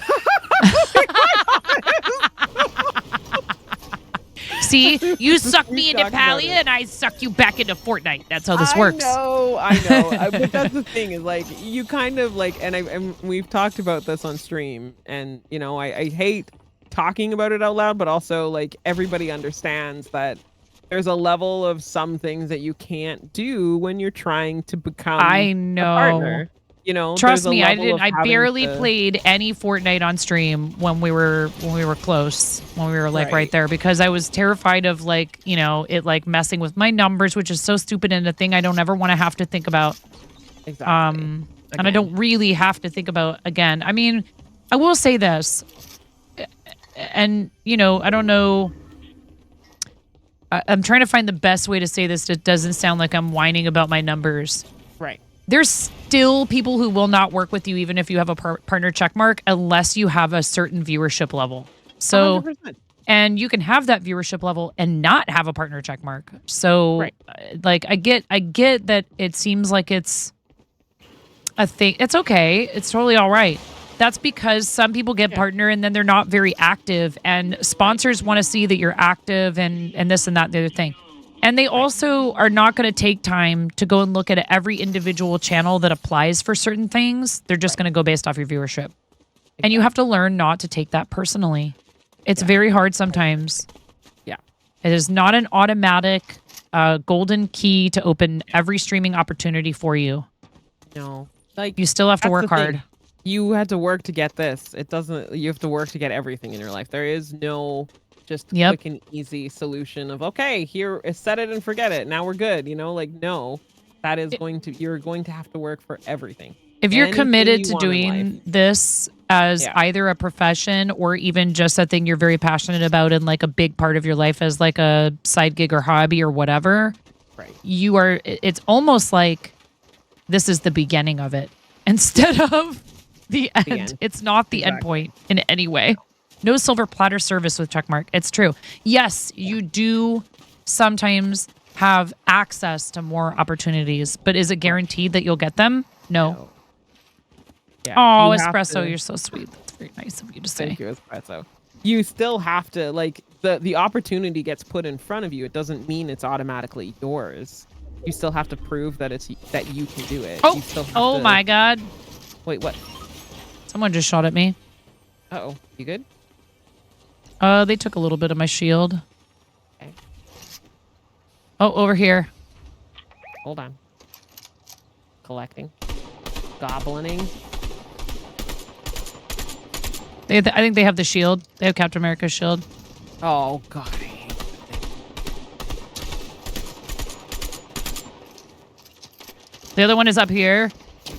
See, you suck me into Palia and I suck you back into Fortnite. That's how this works. I know. But that's the thing is like you kind of like, and we've talked about this on stream, and you know, I hate talking about it out loud, but also like everybody understands that there's a level of some things that you can't do when you're trying to become a partner. You know, trust me, I barely played any Fortnite on stream when we were close, when we were like right there, because I was terrified of like, you know, it like messing with my numbers, which is so stupid and a thing I don't ever want to have to think about. Exactly. And I don't really have to think about again. I mean, I will say this, and you know, I don't know. I'm trying to find the best way to say this that doesn't sound like I'm whining about my numbers. Right. There's still people who will not work with you even if you have a partner checkmark unless you have a certain viewership level. So, 100%. And you can have that viewership level and not have a partner checkmark. So, like, I get that it seems like it's a thing. It's okay. It's totally all right. That's because some people get partner and then they're not very active, and sponsors want to see that you're active and this and that and the other thing. And they also are not going to take time to go and look at every individual channel that applies for certain things. They're just going to go based off your viewership. And you have to learn not to take that personally. It's very hard sometimes. Yeah. It is not an automatic golden key to open every streaming opportunity for you. No. Like you still have to work hard. You had to work to get this. It doesn't, you have to work to get everything in your life. There is no just quick and easy solution of, okay, here, set it and forget it. Now we're good. You know, like, no, that is you're going to have to work for everything. If you're committed to doing this as either a profession or even just a thing you're very passionate about and like a big part of your life as like a side gig or hobby or whatever, you are, it's almost like this is the beginning of it instead of the end. It's not the end point in any way. No silver platter service with checkmark. It's true. Yes, you do sometimes have access to more opportunities, but is it guaranteed that you'll get them? No. Yeah, oh, Espresso, you're so sweet. That's very nice of you to say. Thank you, Espresso. You still have to, like, the opportunity gets put in front of you. It doesn't mean it's automatically yours. You still have to prove that that you can do it. Oh, you still have oh my God. Wait, what? Someone just shot at me. Uh-oh. You good? They took a little bit of my shield. Okay. Oh, over here. Hold on. Collecting. Goblining. I think they have the shield. They have Captain America's shield. Oh, God. The other one is up here.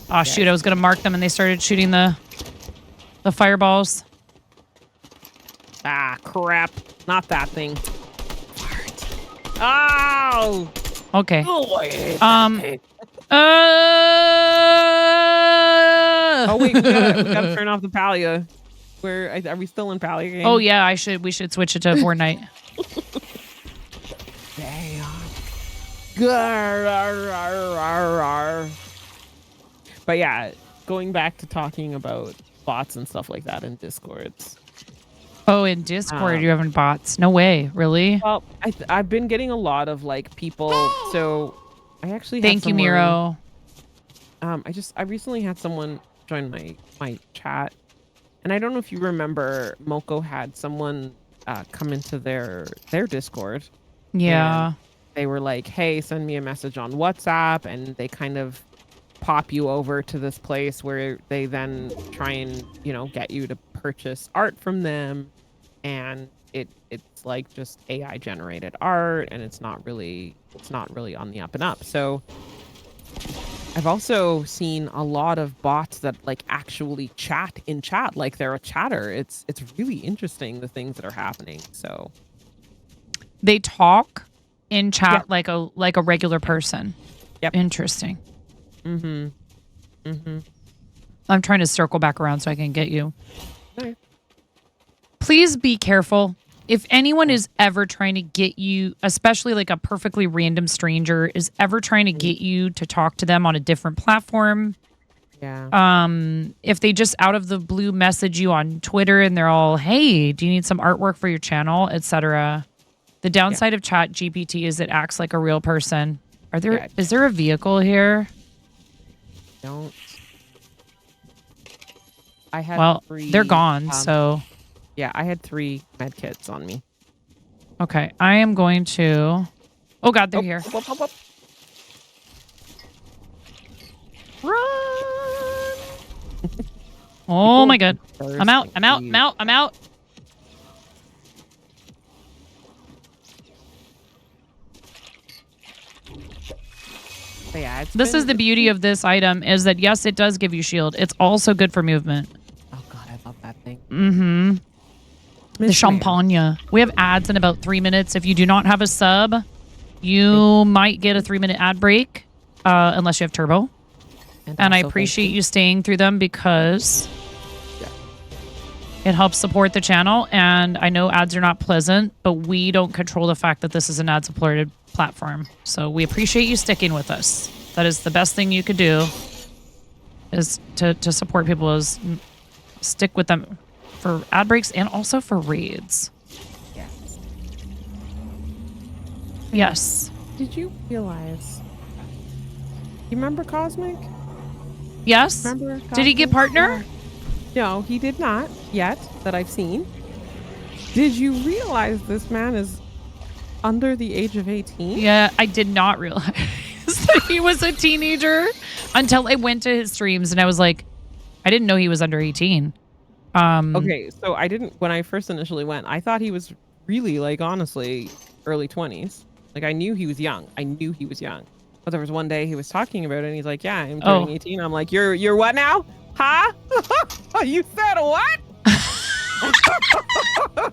Oh, shoot. I was going to mark them, and they started shooting the fireballs. Ah, crap. Not that thing. Ow! Okay. Oh, I hate Um. that thing. Uh. Oh wait, we gotta turn off the Palia. Are we still in Palia game? Oh yeah, we should switch it to Fortnite. Damn. But yeah, going back to talking about bots and stuff like that in Discords. Oh, in Discord you're having bots? No way, really? Well, I've been getting a lot of like people. So I actually had Thank you, Miro. I recently had someone join my chat, and I don't know if you remember, Moko had someone come into their Discord. Yeah. And they were like, "Hey, send me a message on WhatsApp," and they kind of pop you over to this place where they then try and get you to purchase art from them, and it's like just AI generated art, and it's not really on the up and up. So I've also seen a lot of bots that like actually chat in chat like they're a chatter. It's really interesting, the things that are happening. So they talk in chat like a regular person. Yep. Interesting. Mm-hmm. Mm-hmm. I'm trying to circle back around so I can get you. Okay. Please be careful. If anyone is ever trying to get you, especially like a perfectly random stranger, is ever trying to get you to talk to them on a different platform. Yeah. If they just out of the blue message you on Twitter and they're all, "Hey, do you need some artwork for your channel?" etc. The downside of Chat GPT is it acts like a real person. Is there a vehicle here? Don't. I had Well, 3, they're gone, so. Yeah, I had 3 med kits on me. Okay, I am going to. Oh God, they're here. Up. Run! Oh my God. I'm out. I'm out. I'm out. I'm out. Yeah, this is the beauty of this item is that yes, it does give you shield. It's also good for movement. Oh God, I love that thing. Mm-hmm. The champagne. We have ads in about 3 minutes. If you do not have a sub, you might get a 3-minute ad break, unless you have turbo. And I appreciate you staying through them because it helps support the channel. And I know ads are not pleasant, but we don't control the fact that this is an ad-supported platform. So we appreciate you sticking with us. That is the best thing you could do, is to support people, is stick with them for ad breaks and also for raids. Yes. Yes. Did you realize? You remember Cosmic? Yes. Remember Did he get partner? No, he did not yet, that I've seen. Did you realize this man is under the age of 18? Yeah, I did not realize that he was a teenager until I went to his streams and I was like, I didn't know he was under 18. Okay, so when I first initially went, I thought he was really, like, honestly, early 20s. Like, I knew he was young. But there was one day he was talking about it and he's like, yeah, I'm turning 18. I'm like, you're what now? Huh? You said what?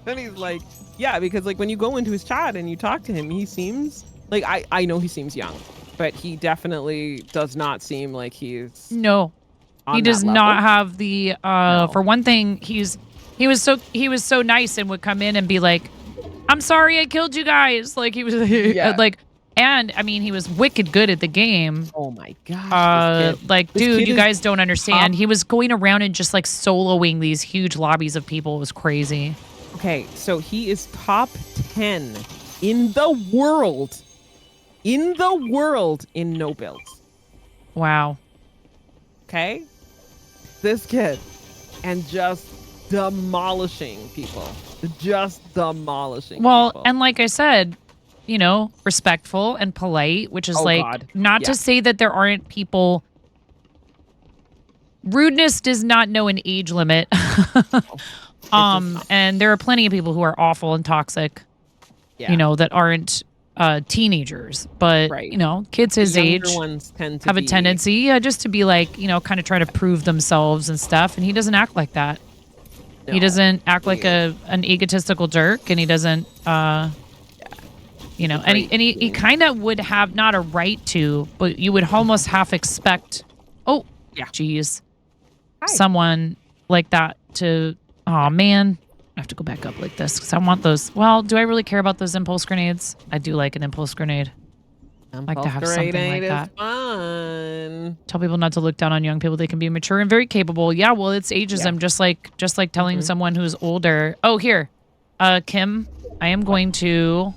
And he's like, yeah, because like when you go into his chat and you talk to him, he seems like, I know he seems young, but he definitely does not seem like he's he does not have the for one thing, he was so nice and would come in and be like, I'm sorry I killed you guys. Like he was like, and I mean he was wicked good at the game. Oh my gosh. Like dude, you guys don't understand. He was going around and just like soloing these huge lobbies of people. It was crazy. Okay, so he is top 10 in the world in no builds. Wow. Okay? This kid. And just demolishing people. Well, and like I said, you know, respectful and polite, which is not to say that there aren't people. Rudeness does not know an age limit. And there are plenty of people who are awful and toxic, you know, that aren't teenagers, but you know, kids his age have a tendency just to be like, you know, kind of try to prove themselves and stuff. And he doesn't act like that. He doesn't act like an egotistical jerk, and he doesn't, You know, and he kind of would have not a right to, but you would almost half expect, oh, yeah, geez, someone like that to, oh man, I have to go back up like this because I want those. Well, do I really care about those impulse grenades? I do like an impulse grenade. I like to have something like that. Fun. Tell people not to look down on young people. They can be mature and very capable. Yeah, well, it's ageism, just like telling someone who's older. Oh, here, Kim, I am going to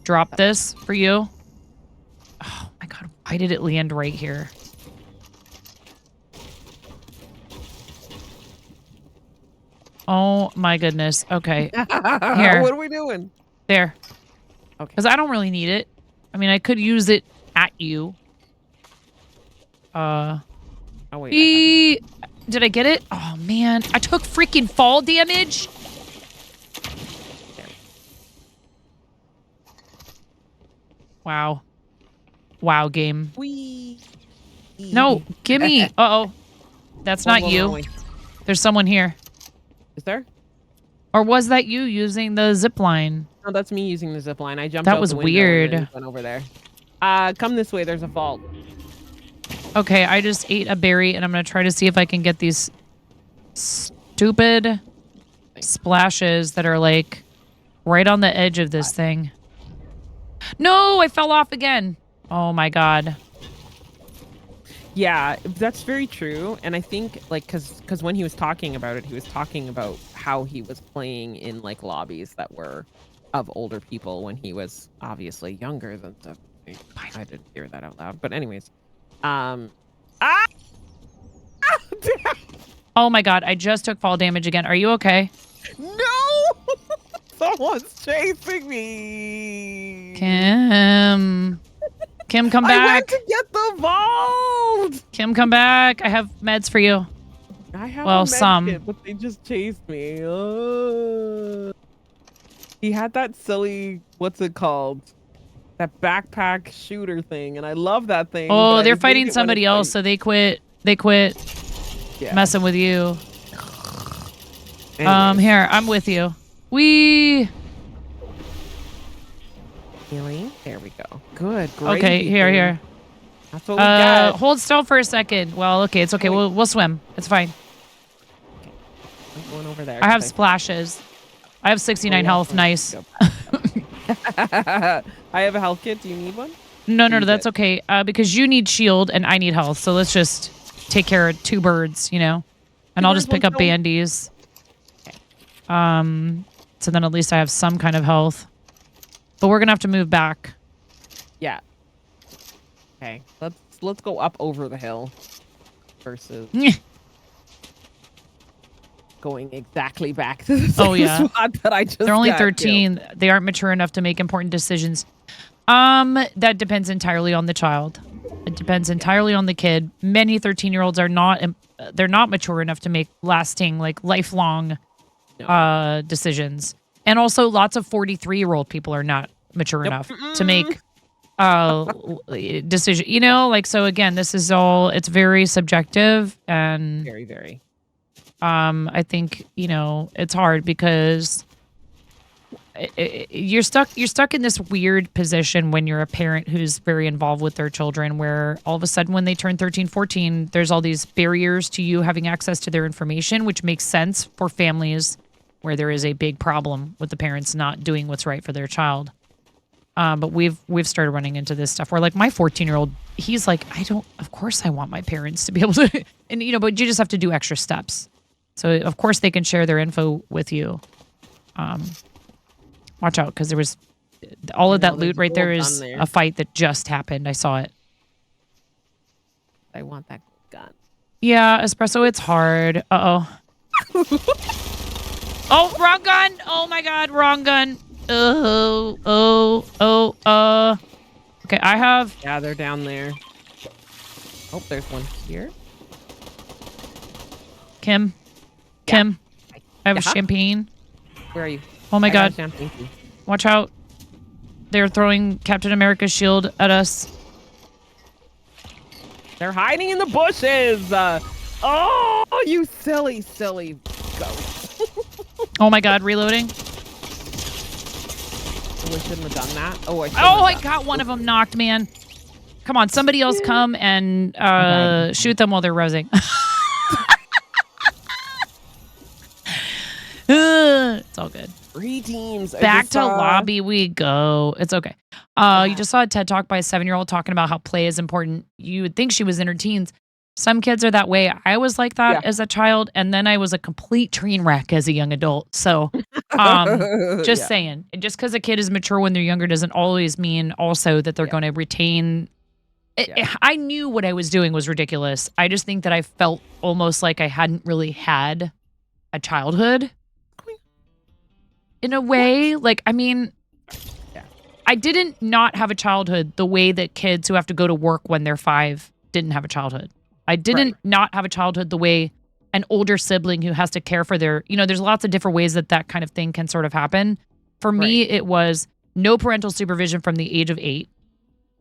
drop this for you. Oh my God, why did it land right here? Oh my goodness. Okay, here. What are we doing? There. Okay. Because I don't really need it. I mean, I could use it at you. Oh wait. Did I get it? Oh man, I took freaking fall damage. Wow. Wow, game. Whee. No, gimme. Uh-oh. That's not you. There's someone here. Is there? Or was that you using the zip line? No, that's me using the zip line. I jumped That out was the window weird. and then went over there. Come this way. There's a vault. Okay, I just ate a berry, and I'm going to try to see if I can get these stupid splashes that are, like, right on the edge of this thing. No, I fell off again. Oh, my God. Yeah, that's very true. And I think, like, because when he was talking about it, he was talking about how he was playing in, like, lobbies that were of older people when he was obviously younger than the... I didn't hear that out loud. But anyways. Oh, my God. I just took fall damage again. Are you okay? No! Someone's chasing me! Kim, come back. I went to get the vault! Kim, come back. I have meds for you. I have well, a med some. kit, but they just chased me. He had that silly, what's it called? That backpack shooter thing, and I love that thing. Oh, they're fighting somebody else, so they quit. They quit messing with you. Anyways. Here, I'm with you. Healing. There we go. Good. Great. Okay, here. That's what we got. Hold still for a second. Well, okay, it's okay. We'll swim. It's fine. Okay. I'm going over there. I have splashes. I have 69 health. Nice. I have a health kit. Do you need one? No, that's okay. Because you need shield and I need health. So let's just take care of two birds, you know? And I'll just pick up bandies. So then at least I have some kind of health. But we're going to have to move back. Yeah. Okay. Let's go up over the hill versus going exactly back to the same spot that I just They're only got 13. killed. They aren't mature enough to make important decisions. That depends entirely on the child. It depends entirely on the kid. Many 13-year-olds are not they're not mature enough to make lasting, like lifelong decisions. And also lots of 43-year-old people are not mature enough to make decision. You know, like, so again, this is all, it's very subjective and very, very. I think, you know, it's hard because you're stuck in this weird position when you're a parent who's very involved with their children, where all of a sudden when they turn 13, 14, there's all these barriers to you having access to their information, which makes sense for families where there is a big problem with the parents not doing what's right for their child. But we've started running into this stuff where, like, my 14-year-old, he's like, of course I want my parents to be able to, and, you know, but you just have to do extra steps. So, of course, they can share their info with you. Watch out, because there was all of that loot right there is a fight that just happened. I saw it. I want that gun. Yeah, espresso, it's hard. Uh-oh. Oh, wrong gun. Oh, my God, wrong gun. Okay, I have... Yeah, they're down there. Oh, there's one here. Kim. I have a champagne. Where are you? Oh my God. Watch out. They're throwing Captain America's shield at us. They're hiding in the bushes. Oh, you silly ghost. Oh my God, reloading. I shouldn't have done that. Oh, I got one of them knocked, man. Come on, somebody else come and shoot them while they're rosing. It's all good. 3 teams. Back to lobby we go. It's okay. You just saw a TED Talk by a 7-year-old talking about how play is important. You would think she was in her teens. Some kids are that way. I was like that as a child, and then I was a complete train wreck as a young adult. So, just saying, just because a kid is mature when they're younger doesn't always mean also that they're going to retain. I knew what I was doing was ridiculous. I just think that I felt almost like I hadn't really had a childhood. In a way, like, I mean, I didn't not have a childhood the way that kids who have to go to work when they're 5 didn't have a childhood. I didn't not have a childhood the way an older sibling who has to care for their, there's lots of different ways that kind of thing can sort of happen. For me, it was no parental supervision from the age of 8,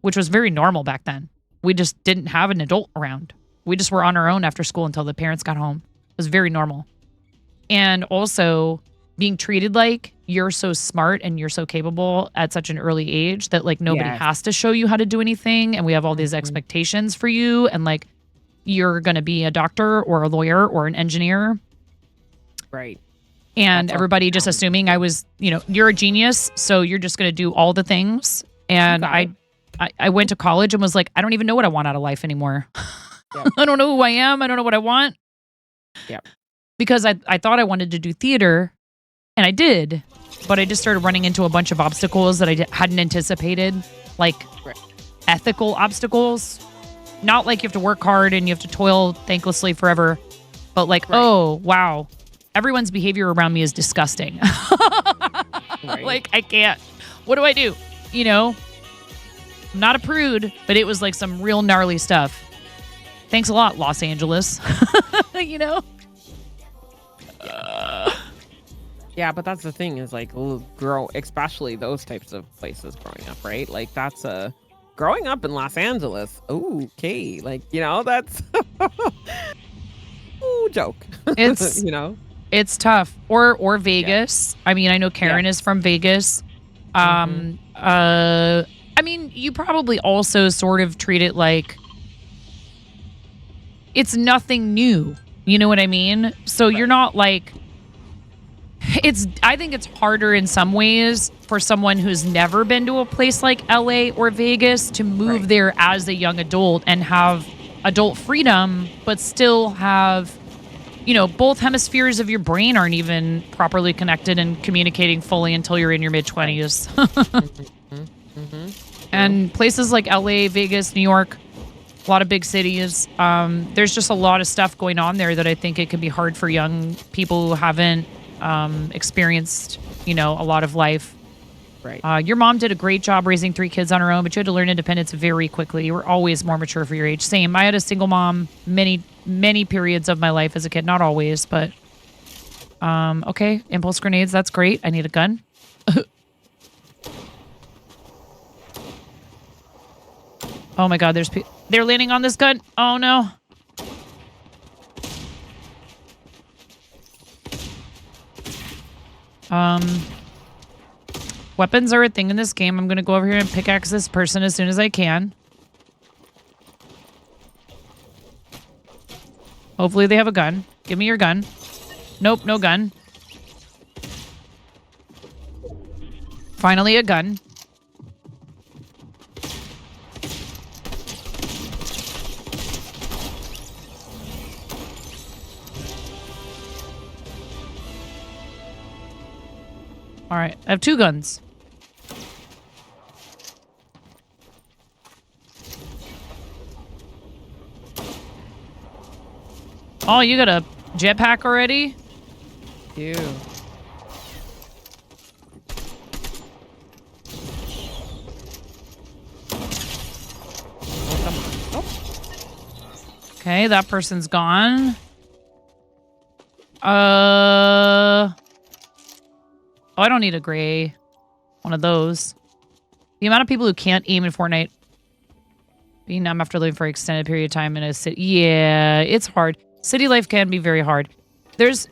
which was very normal back then. We just didn't have an adult around. We just were on our own after school until the parents got home. It was very normal. And also being treated like you're so smart and you're so capable at such an early age that like nobody has to show you how to do anything. And we have all these expectations for you. And like, you're going to be a doctor or a lawyer or an engineer. Right. And everybody just assuming I was, you're a genius. So you're just going to do all the things. And I went to college and was like, I don't even know what I want out of life anymore. I don't know who I am. I don't know what I want. Yep. Because I thought I wanted to do theater. And I did, but I just started running into a bunch of obstacles that I hadn't anticipated, like ethical obstacles. Not like you have to work hard and you have to toil thanklessly forever, but like, oh, wow, everyone's behavior around me is disgusting. Like, I can't. What do I do? I'm not a prude, but it was like some real gnarly stuff. Thanks a lot, Los Angeles. Yeah, but that's the thing is like especially those types of places growing up, right? Like that's growing up in Los Angeles. Okay, like that's joke. It's it's tough. Or Vegas. I mean, I know Karen is from Vegas. I mean, you probably also sort of treat it like it's nothing new. You know what I mean? So you're not like. I think it's harder in some ways for someone who's never been to a place like LA or Vegas to move there as a young adult and have adult freedom, but still have, both hemispheres of your brain aren't even properly connected and communicating fully until you're in your mid-20s. And places like LA, Vegas, New York, a lot of big cities, there's just a lot of stuff going on there that I think it can be hard for young people who haven't experienced, a lot of life. Right. Your mom did a great job raising 3 kids on her own, but you had to learn independence very quickly. You were always more mature for your age. Same. I had a single mom many, many periods of my life as a kid. Not always, but okay. Impulse grenades. That's great. I need a gun. Oh my God. They're landing on this gun. Oh no. Weapons are a thing in this game. I'm going to go over here and pickaxe this person as soon as I can. Hopefully they have a gun. Give me your gun. Nope, no gun. Finally a gun. All right, I have 2 guns. Oh, you got a jetpack already? Ew. Okay, that person's gone. Oh, I don't need a gray one of those. The amount of people who can't aim in Fortnite being numb after living for an extended period of time in a city. Yeah, it's hard. City life can be very hard. There's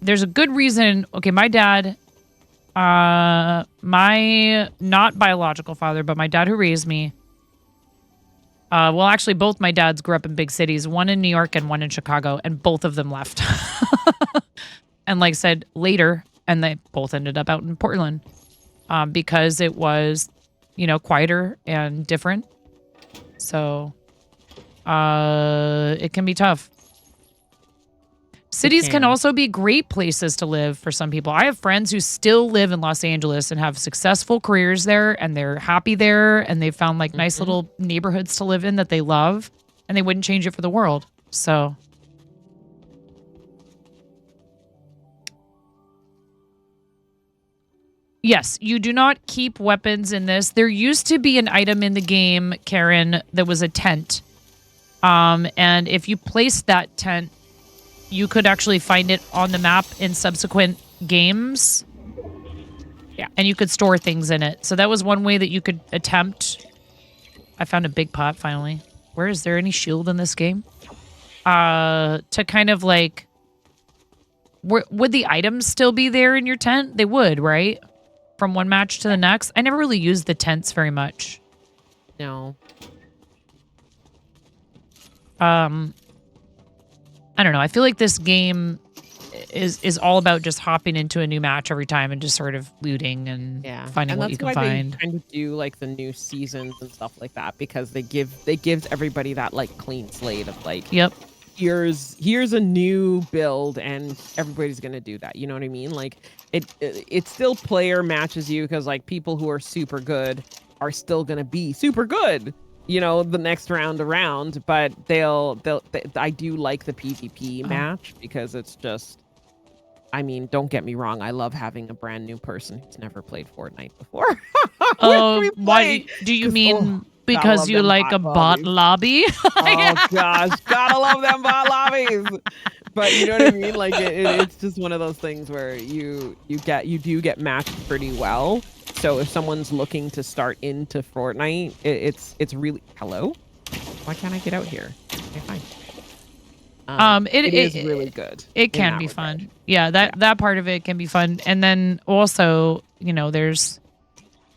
a good reason. Okay, my dad My not biological father, but my dad who raised me. Well, actually, both my dads grew up in big cities, one in New York and one in Chicago, and both of them left. And like I said, later, and they both ended up out in Portland because it was, quieter and different. So it can be tough. Cities can also be great places to live for some people. I have friends who still live in Los Angeles and have successful careers there, and they're happy there, and they found like nice little neighborhoods to live in that they love, and they wouldn't change it for the world. So yes, you do not keep weapons in this. There used to be an item in the game, Karen, that was a tent. And if you placed that tent, you could actually find it on the map in subsequent games. Yeah. And you could store things in it. So that was one way that you could attempt. I found a big pot finally. Where is there any shield in this game? To kind of like... would the items still be there in your tent? They would, right? From one match to the next. I never really used the tents very much. No. I don't know. I feel like this game is all about just hopping into a new match every time and just sort of looting and finding what you can find. They kind of do like the new seasons and stuff like that because they gives everybody that like clean slate of like, yep, here's a new build and everybody's gonna do that. You know what I mean? Like it still player matches you because like people who are super good are still gonna be super good. The next round around, but I do like the PvP match because it's just, I mean, don't get me wrong. I love having a brand new person who's never played Fortnite before. Why do you mean because you like a bot lobby? Oh gosh, gotta love them bot lobbies. But you know what I mean? Like it's just one of those things where you do get matched pretty well. So if someone's looking to start into Fortnite, it's really... Hello? Why can't I get out here? Okay, fine. It is really good. It can be fun. Yeah, that part of it can be fun. And then also, there's...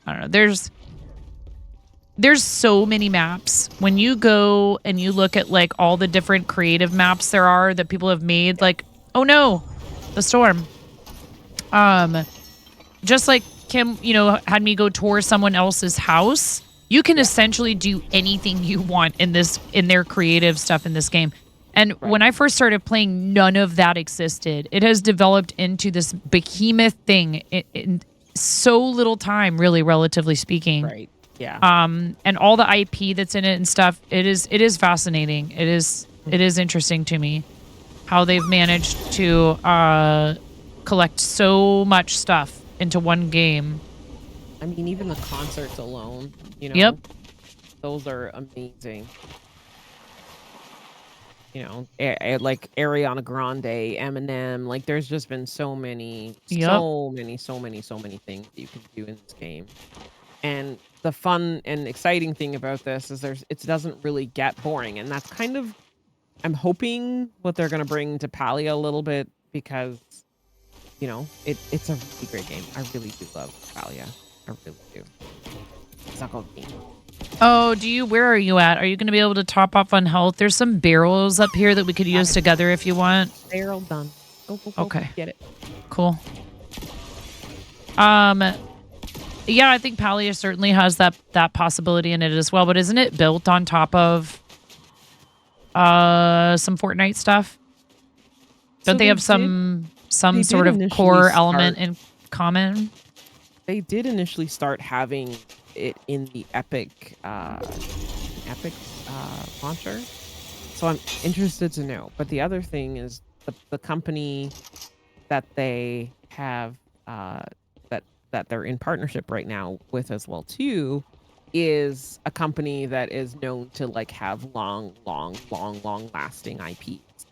I don't know. There's so many maps. When you go and you look at like all the different creative maps there are that people have made, like, oh no, the storm. Just like Kim, had me go tour someone else's house. You can essentially do anything you want in their creative stuff in this game. And when I first started playing, none of that existed. It has developed into this behemoth thing in so little time, really, relatively speaking. Right. Yeah. And all the IP that's in it and stuff. It is fascinating. It is interesting to me how they've managed to collect so much stuff into one game. I mean, even the concerts alone, Yep. Those are amazing. Like Ariana Grande, Eminem, like there's just been so many things that you can do in this game. And the fun and exciting thing about this is it doesn't really get boring. And that's kind of, I'm hoping what they're going to bring to Palia a little bit because it's a really great game. I really do love Palia. I really do. It's not called game. Oh, where are you at? Are you going to be able to top off on health? There's some barrels up here that we could use together if you want. Barrel done. Go, okay. Get it. Cool. Yeah, I think Palia certainly has that possibility in it as well, but isn't it built on top of some Fortnite stuff? Don't they have some sort of core element in common? They did initially start having it in the Epic launcher. So I'm interested to know. But the other thing is the company that they have that they're in partnership right now with as well too is a company that is known to like have long lasting IPs.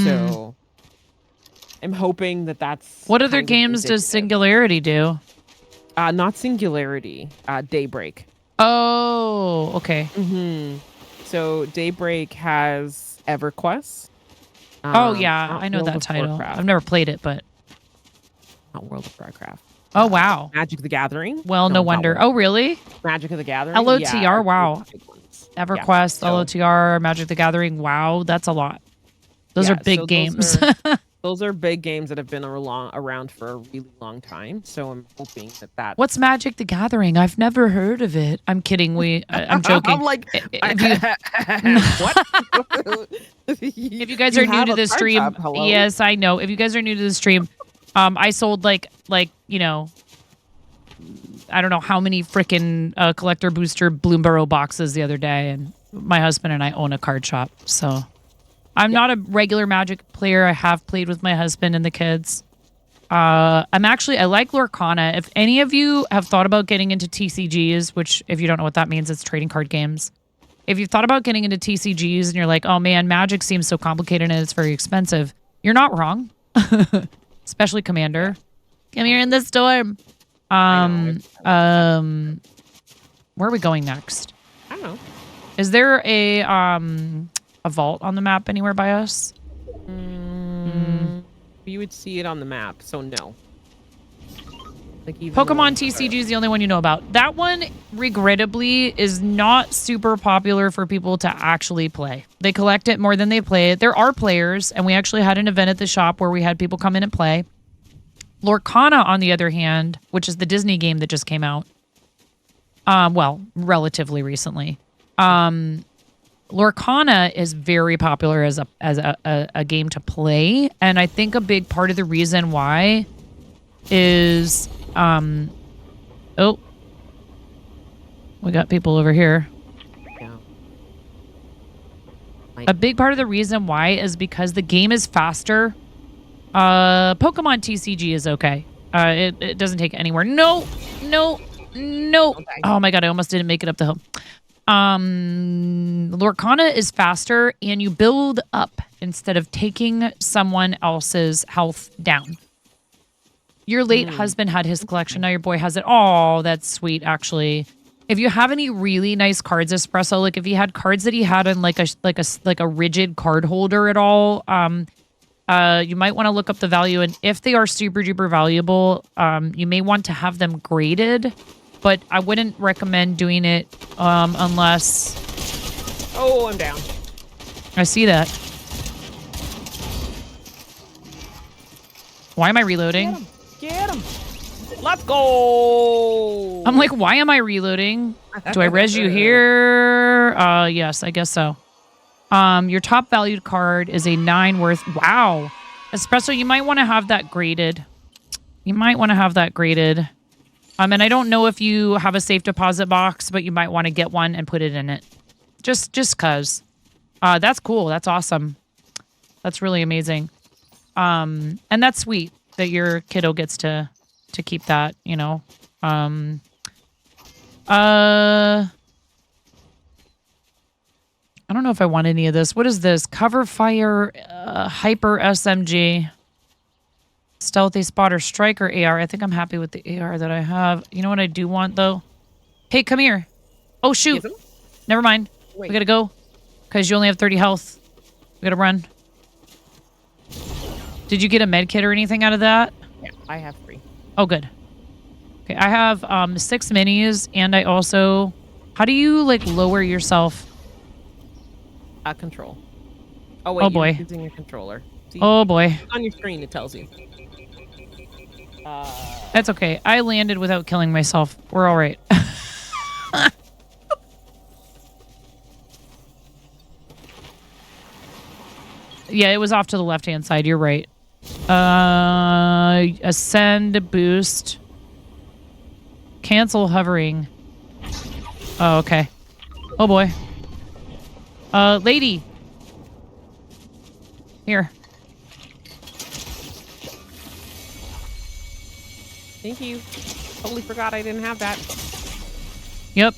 So I'm hoping that's what other games does Singularity do? Not Singularity, Daybreak. Oh, okay. So Daybreak has EverQuest. Oh yeah, I know that title. I've never played it, but not World of Warcraft. Oh, wow. Magic the Gathering. Well, no wonder. Oh, really? Magic of the Gathering. LOTR, yeah, wow. EverQuest, so- LOTR, Magic the Gathering. Wow, that's a lot. Those are big games. Those are big games that have been around for a really long time. So I'm hoping that. What's Magic the Gathering? I've never heard of it. I'm kidding. I'm joking. I'm like, what? If you guys are new to the stream, yes, I know. If you guys are new to the stream, I sold like you know, I don't know how many freaking collector booster Bloomborough boxes the other day, and my husband and I own a card shop, so I'm not a regular Magic player. I have played with my husband and the kids. I like Lorcana. If any of you have thought about getting into TCGs, which if you don't know what that means, it's trading card games. If you've thought about getting into TCGs and you're like, oh man, Magic seems so complicated and it's very expensive, you're not wrong. Especially Commander. Come here in the storm. Where are we going next? I don't know. Is there a vault on the map anywhere by us? You would see it on the map, so no. Like Pokemon TCG is the only one you know about. That one, regrettably, is not super popular for people to actually play. They collect it more than they play it. There are players, and we actually had an event at the shop where we had people come in and play. Lorcana, on the other hand, which is the Disney game that just came out, well, relatively recently. Lorcana is very popular as a game to play, and I think a big part of the reason why is oh, we got people over here. Yeah. A big part of the reason why is because the game is faster. Pokemon TCG is okay. It doesn't take it anywhere. No. Okay. Oh my god, I almost didn't make it up the hill. Lorcana is faster, and you build up instead of taking someone else's health down. Your late husband had his collection. Now your boy has it. Oh, that's sweet, actually. If you have any really nice cards, Espresso, like if he had cards that he had in like a rigid card holder at all, you might want to look up the value. And if they are super duper valuable, you may want to have them graded. But I wouldn't recommend doing it unless... Oh, I'm down. I see that. Why am I reloading? Get him. Let's go. I'm like, why am I reloading? Do I res you here? Yes, I guess so. Your top valued card is a 9 worth. Wow. Espresso, you might want to have that graded. And I don't know if you have a safe deposit box, but you might want to get one and put it in it. Just cause. That's cool. That's awesome. That's really amazing. And that's sweet that your kiddo gets to keep that, you know. I don't know if I want any of this. What is this? Cover fire, hyper SMG. Stealthy spotter, striker AR. I think I'm happy with the AR that I have. You know what I do want though? Hey, come here. Oh shoot. Never mind. Wait. We gotta go. Because you only have 30 health. We gotta run. Did you get a med kit or anything out of that? Yeah, I have 3. Oh, good. Okay, I have 6 minis, and I also... How do you, like, lower yourself? Control. Oh, wait. Oh, boy. You're using a controller. See, oh, boy. On your screen, it tells you. That's okay. I landed without killing myself. We're all right. Yeah, it was off to the left-hand side. You're right. Ascend, boost. Cancel hovering. Oh, okay. Oh, boy. Lady. Here. Thank you. Totally forgot I didn't have that. Yep.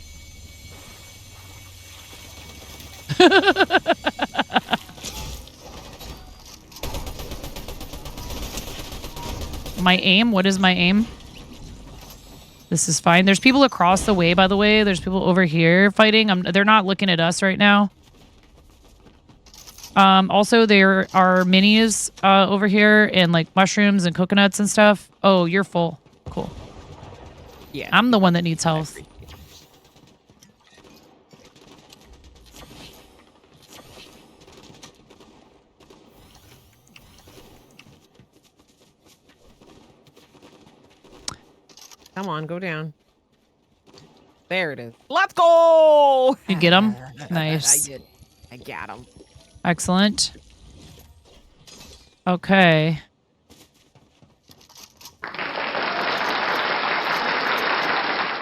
My aim? What is my aim? This is fine. There's people across the way, by the way. There's people over here fighting. They're not looking at us right now. Also, there are minis over here and like mushrooms and coconuts and stuff. Oh, you're full. Cool. Yeah. I'm the one that needs health. Come on, go down. There it is. Let's go! You get him? I Nice. did. I got him. Excellent. Okay.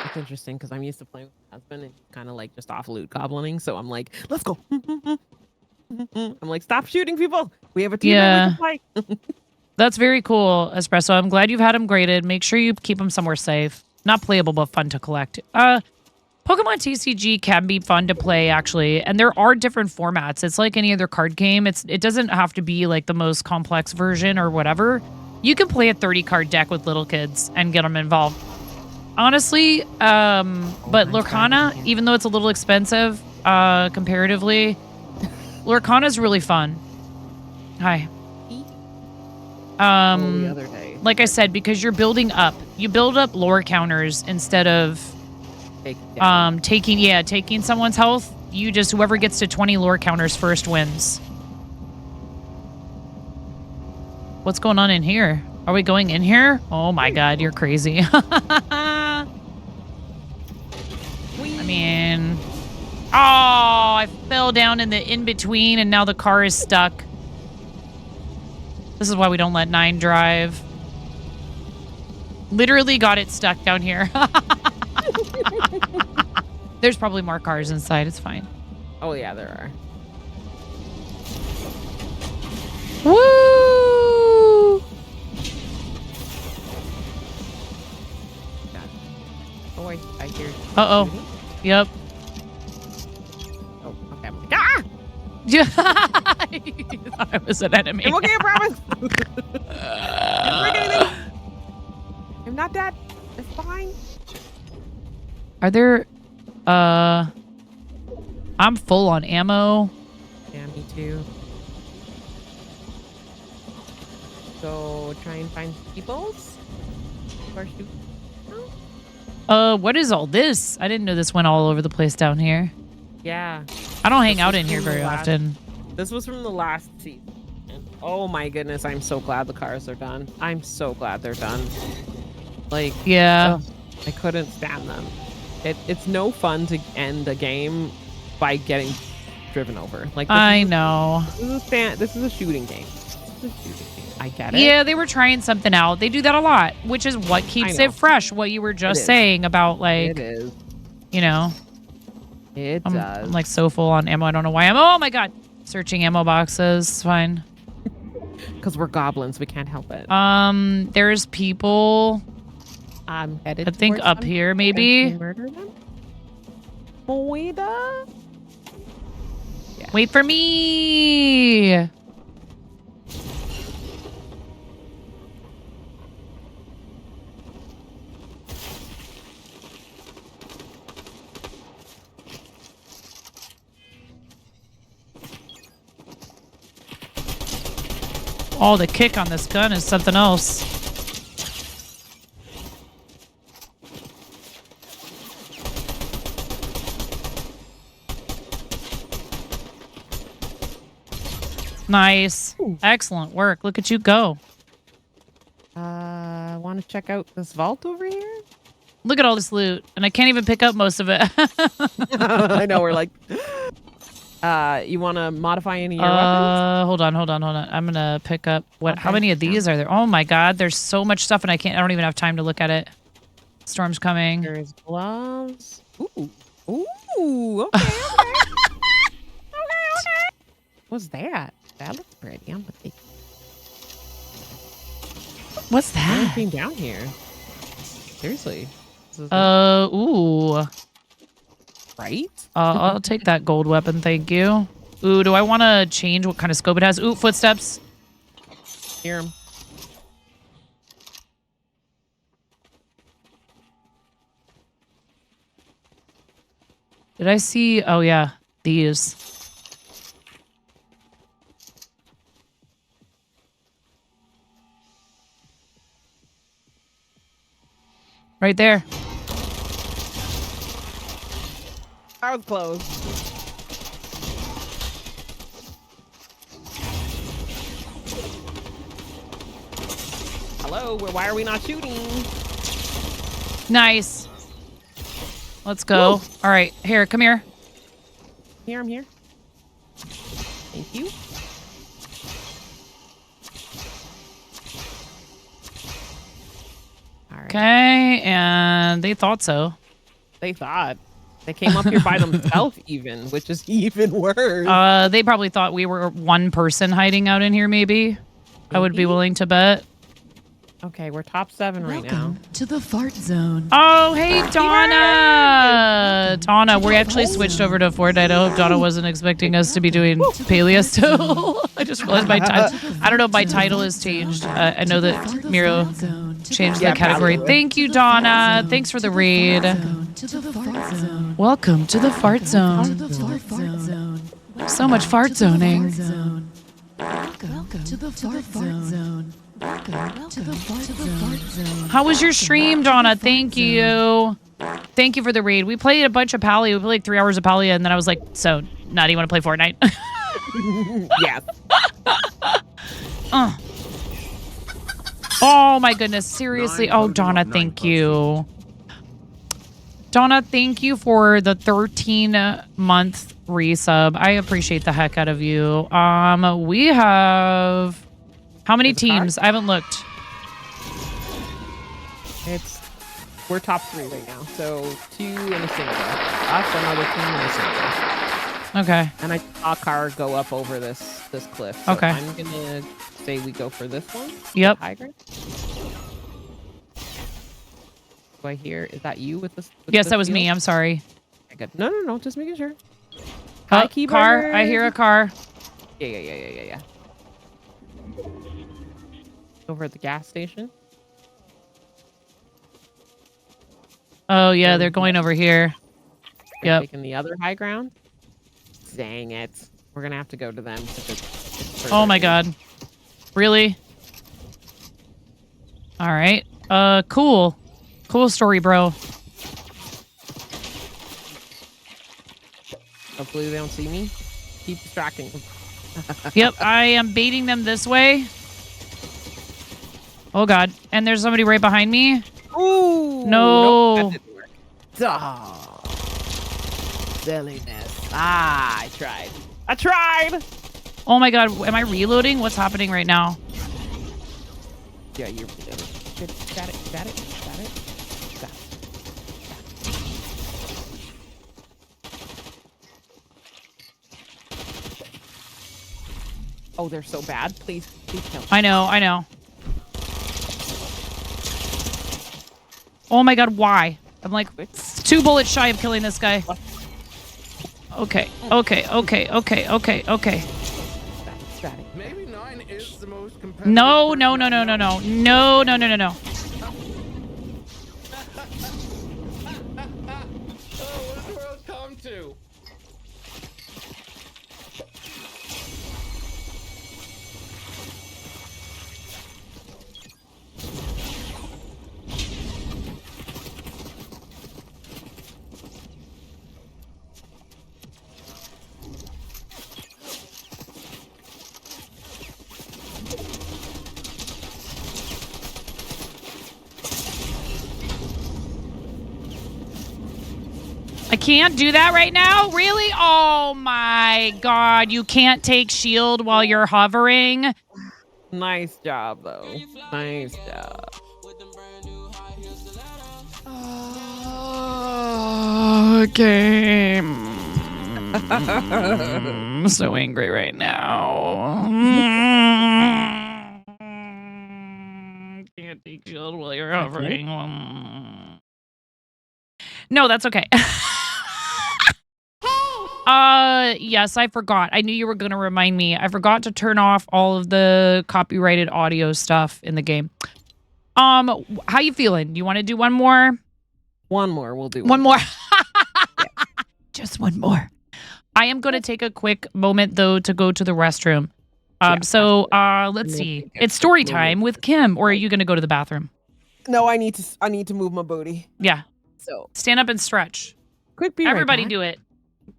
It's interesting because I'm used to playing with my husband and kind of like just off loot goblining. So I'm like, let's go. I'm like, stop shooting people. We have a team that we can play. That's very cool, Espresso. I'm glad you've had him graded. Make sure you keep him somewhere safe. Not playable, but fun to collect. Pokemon TCG can be fun to play, actually. And there are different formats. It's like any other card game. It doesn't have to be like the most complex version or whatever. You can play a 30-card deck with little kids and get them involved. Honestly, but Lorcana, even though it's a little expensive comparatively, Lorcana is really fun. Hi. The other day. Like I said, because you're building up. You build up lore counters instead of taking someone's health. You just, whoever gets to 20 lore counters first wins. What's going on in here? Are we going in here? Oh my god, you're crazy. I mean, oh, I fell down in the in-between and now the car is stuck. This is why we don't let 9 drive. Literally got it stuck down here. There's probably more cars inside. It's fine. Oh, yeah, there are. Woo! Oh, I hear. Uh-oh. Yep. Oh, okay. I'm like, ah! Yeah. You thought I was an enemy. I'm okay, I promise. Didn't break anything. I'm not dead. It's fine. Are there... I'm full on ammo. Yeah, me too. So, try and find peoples. What is all this? I didn't know this went all over the place down here. Yeah. I don't hang out in here very often. This was from the last season. And oh my goodness, I'm so glad the cars are done. I'm so glad they're done. Like, yeah. I couldn't stand them. It's no fun to end a game by getting driven over. Like, I know. This is a shooting game. I get it. Yeah, they were trying something out. They do that a lot, which is what keeps it fresh. What you were just saying about, like, it is. You know, it does. I'm like so full on ammo. I don't know why I'm. Oh my god, searching ammo boxes. It's fine. Because we're goblins, we can't help it. There's people. I'm headed. I think up here, maybe. Murder them. Moida. Yeah. Wait for me. Oh, the kick on this gun is something else. Nice. Ooh. Excellent work. Look at you go. Want to check out this vault over here? Look at all this loot. And I can't even pick up most of it. I know, we're like... you want to modify any of your weapons? Hold on. I'm going to pick up what? Okay. How many of these are there? Oh my god, there's so much stuff and I don't even have time to look at it. Storm's coming. There's gloves. Ooh. Okay. What's that? That looks pretty. I'm gonna take. What's that? Anything down here? Seriously. Ooh. Right? I'll take that gold weapon, thank you. Ooh, do I want to change what kind of scope it has? Ooh, footsteps. Hear 'em. Did I see? Oh, yeah. These. Right there. I was close. Hello, why are we not shooting? Nice. Let's go. Woo. All right, here, come here. Here, I'm here. Thank you. All right. Okay, and they thought so. They thought. They came up here by themselves even, which is even worse. They probably thought we were one person hiding out in here, maybe. I would be willing to bet. Okay, we're top 7 right now. To the fart zone. Oh, hey, Donna. Donna, we actually switched over to Fortnite. I hope Donna wasn't expecting us to be doing Palia still. I just realized my title. I don't know if my title has changed. I know that Miro changed the category. Thank you, Donna. Thanks for the raid. Welcome to the fart zone. So much fart zoning. Welcome to the fart zone. Welcome to the fart zone. How was your stream, Donna? Thank you. Thank you for the raid. We played a bunch of Palia. We played like 3 hours of Palia, and then I was like, so, now do you want to play Fortnite? Yes. Oh, my goodness. Seriously. Oh, Donna, thank you. Donna, thank you for the 13-month resub. I appreciate the heck out of you. We have... How many teams? I haven't looked. We're top 3 right now. So 2 and a single. Us, another team, and a single. Okay. And I saw a car go up over this cliff. So okay. I'm gonna say we go for this one. Yep. High ground. Do I hear? Is that you with this? Yes, that was me. I'm sorry. Okay, good. No. Just making sure. Hi, car. I hear a car. Yeah. Over at the gas station. Oh yeah, they're going over here. Yep. Taking the other high ground. Dang it. We're gonna have to go to them. Oh my god. Really? All right. Cool. Cool story, bro. Hopefully they don't see me. Keep distracting them. Yep, I am baiting them this way. Oh god. And there's somebody right behind me. Ooh. No. Nope, that didn't work. Oh. Silliness. I tried. Oh my god. Am I reloading? What's happening right now? Yeah, you're reloading. Good. Got it. Oh, they're so bad. Please kill me. I know. Oh my god, why? I'm like 2 bullets shy of killing this guy. Okay. Maybe 9 is the most competitive. No. Oh, where's the world come to? I can't do that right now? Really? Oh my god, you can't take shield while you're hovering? Nice job, though. Nice job. Okay. I'm so angry right now. Can't take shield while you're hovering. No, that's okay. Yes, I forgot. I knew you were going to remind me. I forgot to turn off all of the copyrighted audio stuff in the game. How you feeling? You want to do one more? One more. We'll do one more. Yeah. Just one more. I am going to take a quick moment, though, to go to the restroom. Let's see. It's story time with Kim, or are you going to go to the bathroom? No, I need to move my booty. Yeah. So stand up and stretch. Could be Everybody right do it.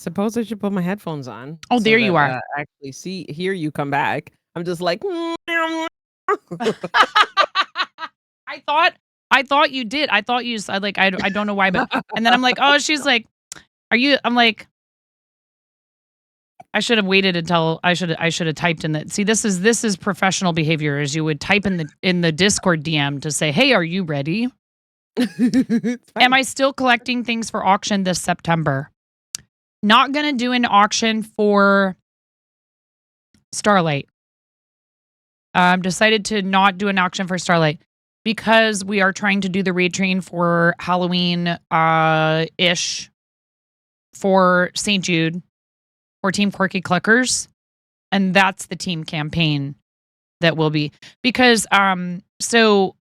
suppose I should put my headphones on. Oh, there you are. Actually hear you come back. I'm just like, I thought you did. I thought you said like I don't know why, but and then I'm like, oh, she's like, are you? I'm like, I should have waited until I should have typed in that. See, this is professional behavior. As you would type in the Discord DM to say, hey, are you ready? Am I still collecting things for auction this September? Not gonna do an auction for Starlight. Decided to not do an auction for Starlight because we are trying to do the raid train for Halloween ish for St. Jude or Team Quirky Clickers. And that's the team campaign that will be. Because so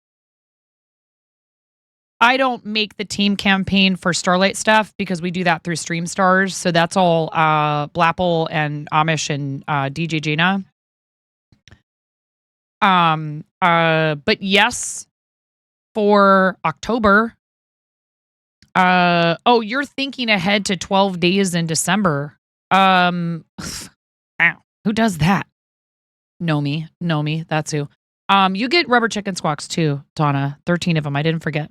I don't make the team campaign for Starlight stuff because we do that through Stream Stars. So that's all Blapple and Amish and DJ Gina. But yes, for October. Oh, you're thinking ahead to 12 days in December. Ow, who does that? Nomi, that's who. You get rubber chicken squawks too, Donna. 13 of them. I didn't forget.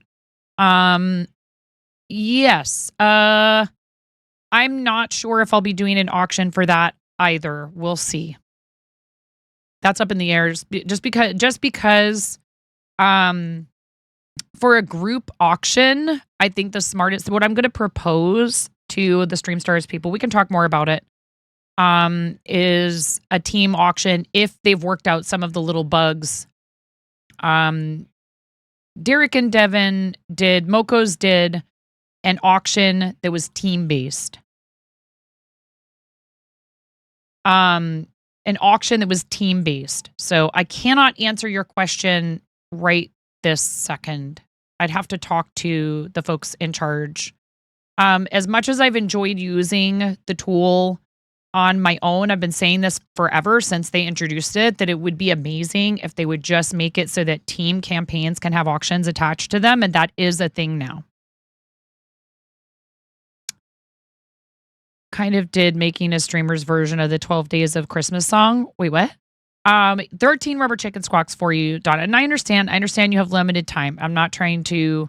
Yes. I'm not sure if I'll be doing an auction for that either. We'll see. That's up in the air just because for a group auction, I think the smartest what I'm going to propose to the Stream Stars people, we can talk more about it. Is a team auction if they've worked out some of the little bugs. Derek and Devin did, Moko's did an auction that was team-based. An auction that was team-based. So I cannot answer your question right this second. I'd have to talk to the folks in charge. As much as I've enjoyed using the tool on my own, I've been saying this forever since they introduced it, that it would be amazing if they would just make it so that team campaigns can have auctions attached to them. And that is a thing now. Kind of did making a streamer's version of the 12 Days of Christmas song. Wait, what? 13 rubber chicken squawks for you, Donna. And I understand you have limited time. I'm not trying to,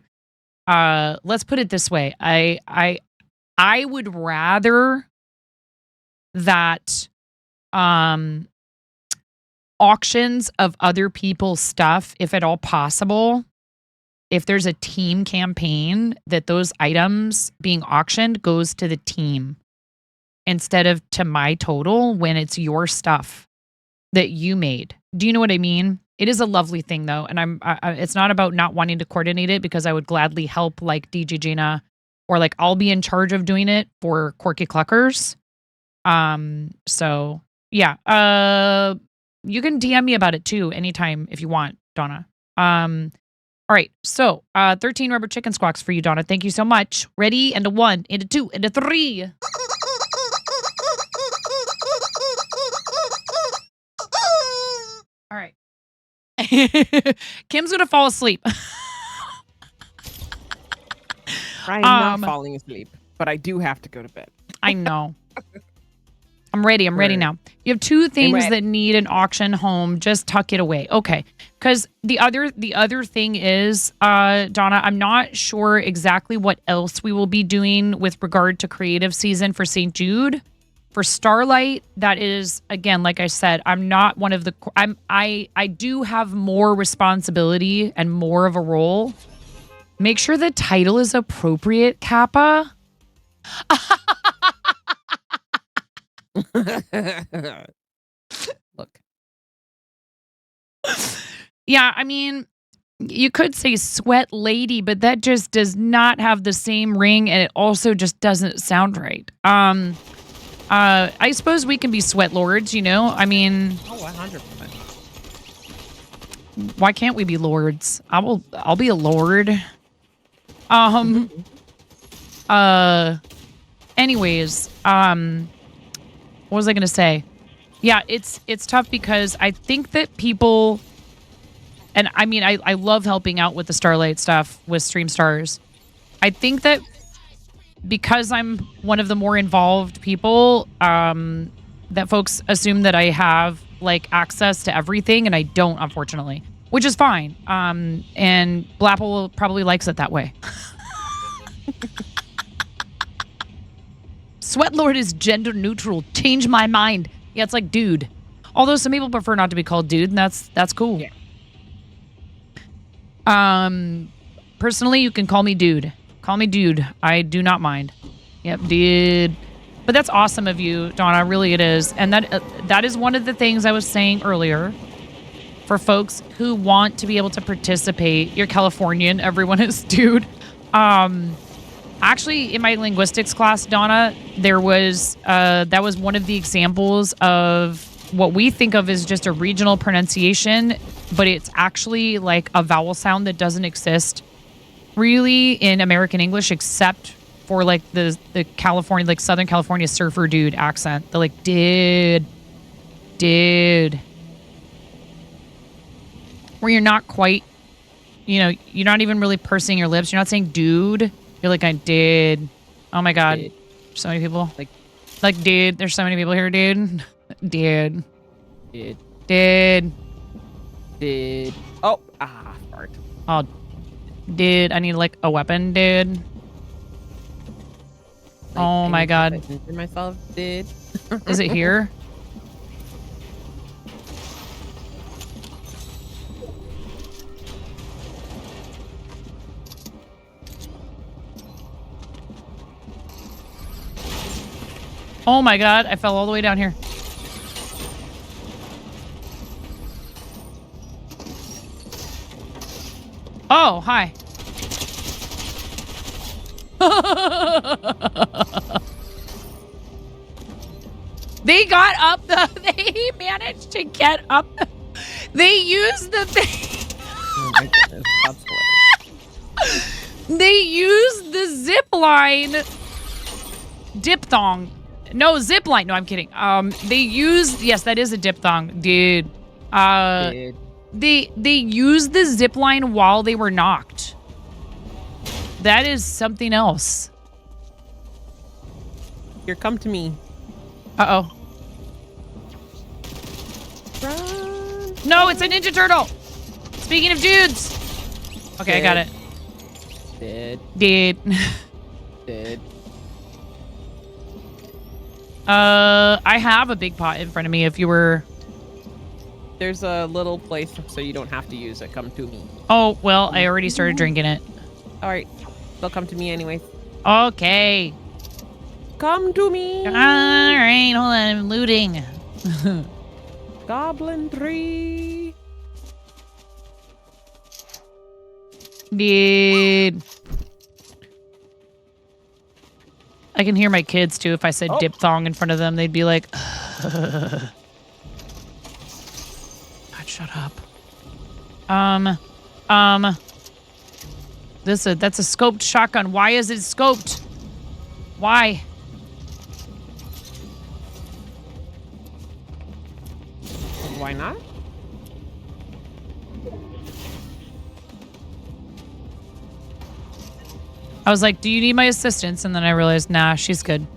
let's put it this way. I would rather that auctions of other people's stuff, if at all possible, if there's a team campaign, that those items being auctioned goes to the team instead of to my total when it's your stuff that you made. Do you know what I mean? It is a lovely thing though. And it's not about not wanting to coordinate it because I would gladly help like DJ Gina or like I'll be in charge of doing it for Quirky Cluckers. So yeah, you can DM me about it too anytime if you want, Donna. All right. So, 13 rubber chicken squawks for you, Donna. Thank you so much. Ready? And a 1, and a 2, and a 3. All right. Kim's going to fall asleep. I'm not falling asleep, but I do have to go to bed. I know. I'm ready. I'm ready now. You have 2 things that need an auction home. Just tuck it away. Okay. Because the other thing is, Donna, I'm not sure exactly what else we will be doing with regard to creative season for St. Jude. For Starlight, that is, again, like I said, I'm not one of the, I do have more responsibility and more of a role. Make sure the title is appropriate, Kappa. Look. Yeah, I mean, you could say sweat lady, but that just does not have the same ring, and it also just doesn't sound right. I suppose we can be sweat lords, you know? I mean, 100%. Why can't we be lords? I'll be a lord. Anyways, what was I going to say? Yeah, it's tough because I think that people, and I mean, I love helping out with the Starlight stuff with Stream Stars. I think that because I'm one of the more involved people, that folks assume that I have like access to everything, and I don't, unfortunately, which is fine. And Blapple probably likes it that way. Sweatlord is gender neutral. Change my mind. Yeah, it's like dude. Although some people prefer not to be called dude, and that's cool. Yeah. Personally, you can call me dude. Call me dude. I do not mind. Yep, dude. But that's awesome of you, Donna. Really, it is. And that is one of the things I was saying earlier. For folks who want to be able to participate, you're Californian. Everyone is dude. Actually, in my linguistics class, Donna, there was that was one of the examples of what we think of as just a regional pronunciation, but it's actually like a vowel sound that doesn't exist really in American English, except for like the California, like Southern California surfer dude accent. They're like, dude. Where you're not quite, you're not even really pursing your lips. You're not saying dude. You're like, I did. Oh my God. Dude. So many people. Like, dude. There's so many people here, dude. Dude. Oh, fart. Oh, dude. I need like a weapon, dude. Oh my God. I injured myself, dude. Is it here? Oh my God, I fell all the way down here. Oh, hi. They got up they managed to get up they used the thing. Oh my goodness, that's hilarious. They used the zip line diphthong. No, zip line. No, I'm kidding. They used, yes, that is a diphthong, dude. They used the zip line while they were knocked. That is something else. Here, come to me. Uh-oh. Run. No, it's a Ninja Turtle. Speaking of dudes. Okay, I got it. Did. I have a big pot in front of me if you were... There's a little place so you don't have to use it. Come to me. Oh, well, I already started drinking it. All right. They'll come to me anyways. Okay. Come to me. All right, hold on. I'm looting. Goblin tree. Dude. I can hear my kids, too. If I said diphthong in front of them, they'd be like... God, shut up. That's a scoped shotgun. Why is it scoped? Why? Why not? I was like, do you need my assistance? And then I realized, nah, she's good.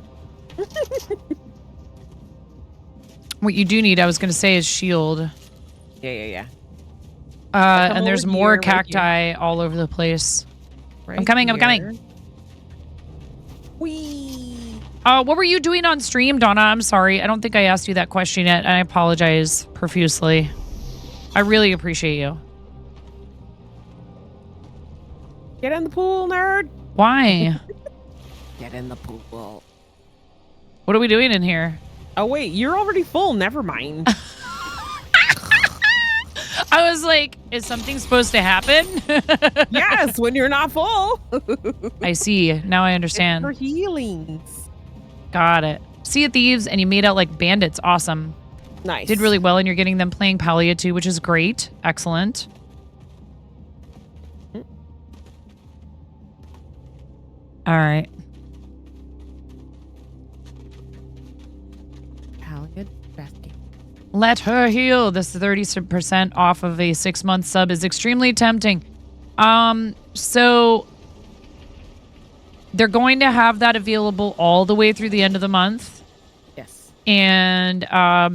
What you do need, I was going to say, is shield. Yeah. And there's more cacti all over the place. I'm coming. Whee! What were you doing on stream, Donna? I'm sorry. I don't think I asked you that question yet, and I apologize profusely. I really appreciate you. Get in the pool, nerd. Why? Get in the pool. What are we doing in here? Oh, wait. You're already full. Never mind. I was like, is something supposed to happen? Yes, when you're not full. I see. Now I understand. It's for healings. Got it. Sea of Thieves, and you made out like bandits. Awesome. Nice. Did really well, and you're getting them playing Palia too, which is great. Excellent. All right. Palia, best game. Let her heal. This 30% off of a 6-month sub is extremely tempting. So they're going to have that available all the way through the end of the month. Yes. And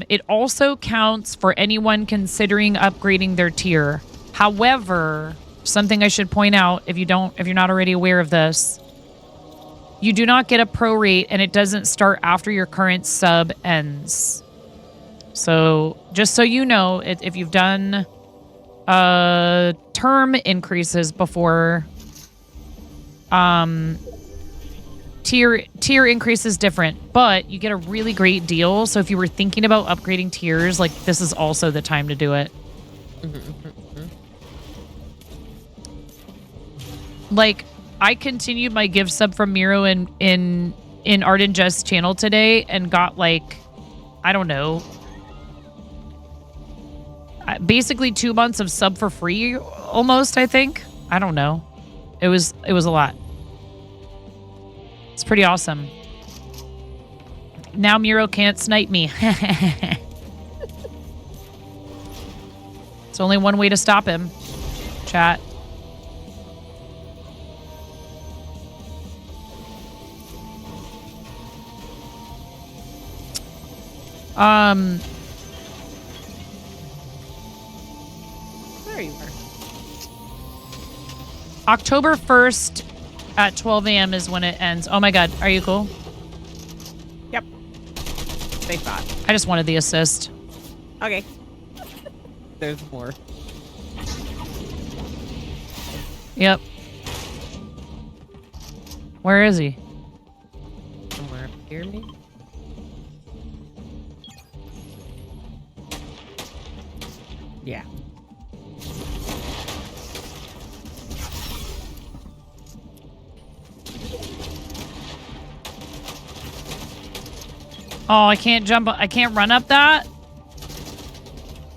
it also counts for anyone considering upgrading their tier. However, something I should point out, if you're not already aware of this, you do not get a prorate, and it doesn't start after your current sub ends. So just so you know, if you've done term increases before, tier increase is different, but you get a really great deal. So if you were thinking about upgrading tiers, like, this is also the time to do it. Like, I continued my gift sub from Miro in Art and Jess channel today and got, like, I don't know, basically 2 months of sub for free almost, I think. I don't know. It was a lot. It's pretty awesome. Now Miro can't snipe me. It's only one way to stop him. Chat. There you are. October 1st at 12 a.m. is when it ends. Oh my god, are you cool? Yep. They thought. I just wanted the assist. Okay. There's more. Yep. Where is he? Somewhere up here, maybe? Yeah. Oh, I can't jump. I can't run up that.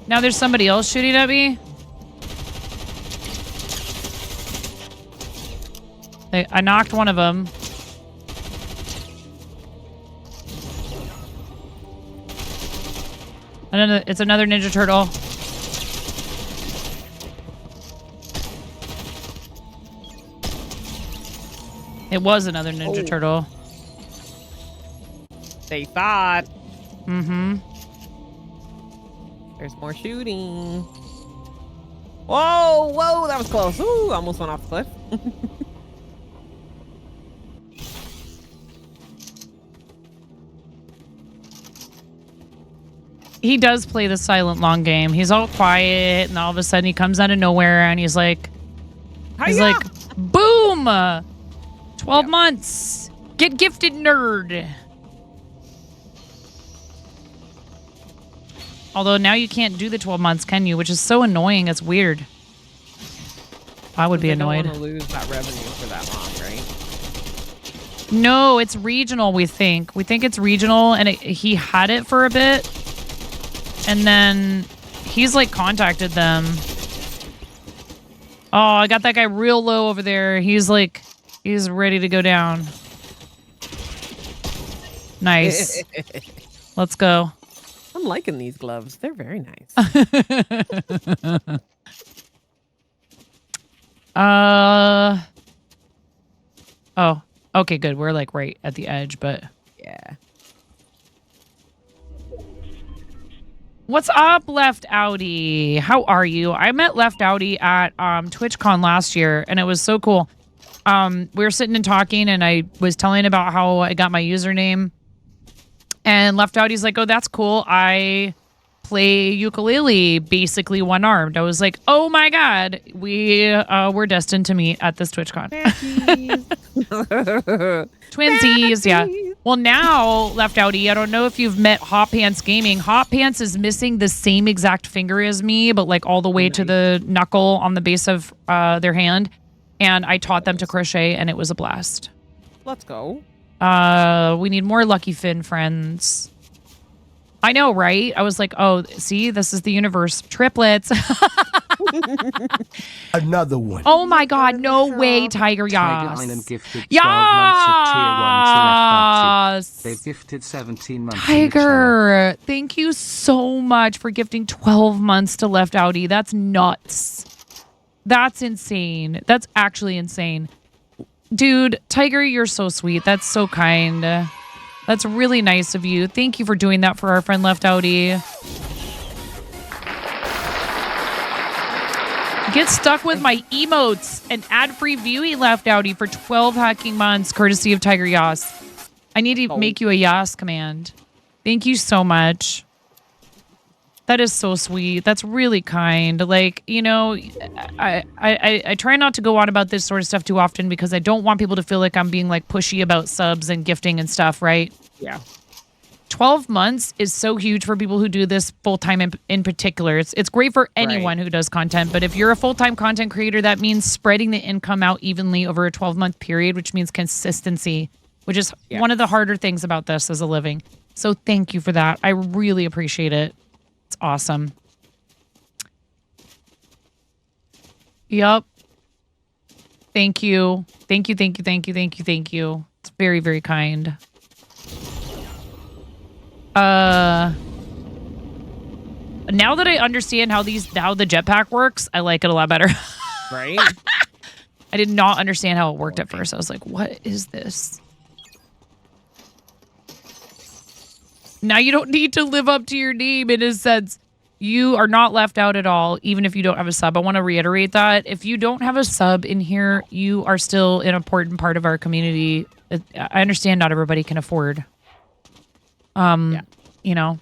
Now there's somebody else shooting at me. I knocked one of them. It's another Ninja Turtle. It was another Ninja Turtle. They thought. Mm-hmm. There's more shooting. Whoa, whoa, that was close. Ooh, almost went off the cliff. He does play the silent long game. He's all quiet, and all of a sudden he comes out of nowhere, and he's like, boom! 12 months. Get gifted, nerd. Although now you can't do the 12 months, can you? Which is so annoying. It's weird. I would be annoyed. Don't want to lose that revenue for that long, right? No, it's regional, we think. We think it's regional, and he had it for a bit. And then he's, like, contacted them. Oh, I got that guy real low over there. He's, like, he's ready to go down. Nice. Let's go. I'm liking these gloves. They're very nice. Oh, okay, good. We're, like, right at the edge, but... Yeah. What's up, Left Outie? How are you? I met Left Outie at TwitchCon last year, and it was so cool. We were sitting and talking, and I was telling about how I got my username. And Left Outie's like, oh, that's cool. I play ukulele, basically one-armed. I was like, oh my god, we're destined to meet at this TwitchCon. Twinsies, yeah. Well, now, Left Outie, I don't know if you've met Hot Pants Gaming. Hot Pants is missing the same exact finger as me, but like all the way to the knuckle on the base of their hand. And I taught them to crochet, and it was a blast. Let's go. We need more Lucky Finn friends. I know, right? I was like, oh, see, this is the universe. Triplets. Another one. Oh my god, no way, Tiger Yas. Island gifted 12 months of tier 1 to Left Archie. They've gifted 17 months. Tiger, thank you so much for gifting 12 months to Left Outie. That's nuts. That's insane. That's actually insane. Dude, Tiger, you're so sweet. That's so kind. That's really nice of you. Thank you for doing that for our friend Left Outie. Get stuck with my emotes and ad-free viewing, Left Outie, for 12 hacking months, courtesy of Tiger Yas. I need to make you a Yas command. Thank you so much. That is so sweet. That's really kind. Like, you know, I try not to go on about this sort of stuff too often because I don't want people to feel like I'm being like pushy about subs and gifting and stuff, right? Yeah. 12 months is so huge for people who do this full-time in particular. It's great for anyone who does content, but if you're a full-time content creator, that means spreading the income out evenly over a 12-month period, which means consistency, which is one of the harder things about this as a living. So thank you for that. I really appreciate it. It's awesome. Yep. Thank you. Thank you, thank you, thank you, thank you, thank you. It's very, very kind. Now that I understand how the jetpack works, I like it a lot better. Right? I did not understand how it worked at first. I was like, what is this? Now you don't need to live up to your name in a sense. You are not left out at all, even if you don't have a sub. I want to reiterate that. If you don't have a sub in here, you are still an important part of our community. I understand not everybody can afford. You know.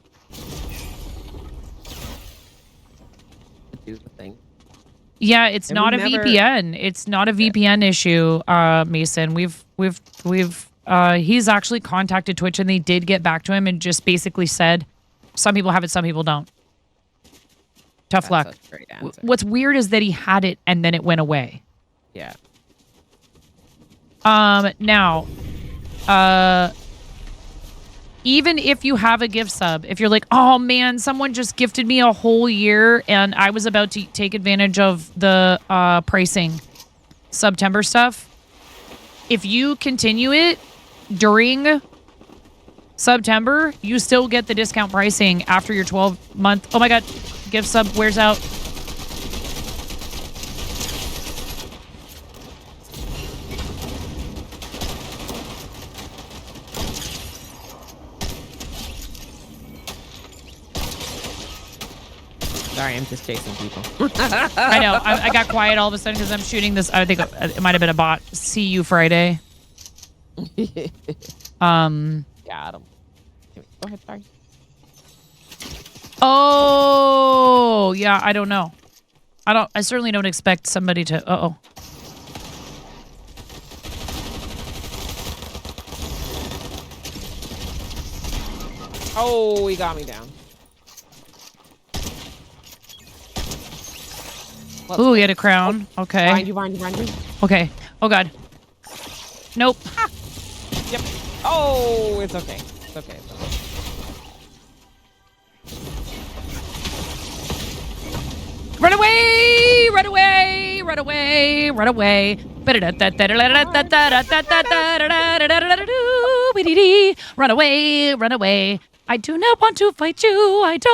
Do the thing. Yeah, it's not a VPN. It's not a VPN issue, Mason. He's actually contacted Twitch and they did get back to him and just basically said, some people have it, some people don't. Tough luck. That's a great answer. What's weird is that he had it and then it went away. Yeah. Now, even if you have a gift sub, if you're like, oh man, someone just gifted me a whole year and I was about to take advantage of the pricing September stuff, if you continue it during September, you still get the discount pricing after your 12-month. Oh my God, gift sub wears out. Sorry, I'm just chasing people. I know. I got quiet all of a sudden because I'm shooting this. I think it might have been a bot. See you Friday. Got him. Go ahead, sorry. Oh, yeah. I don't know. I certainly don't expect somebody to. Uh-oh. Oh, he got me down. Ooh, he had a crown. Okay. Behind you. Okay. Oh, God. Nope. Ah. Yep. Oh, it's okay. It's okay. Run away! Run away! Run away! Run away! Run away! Run away! I do not want to fight you. I do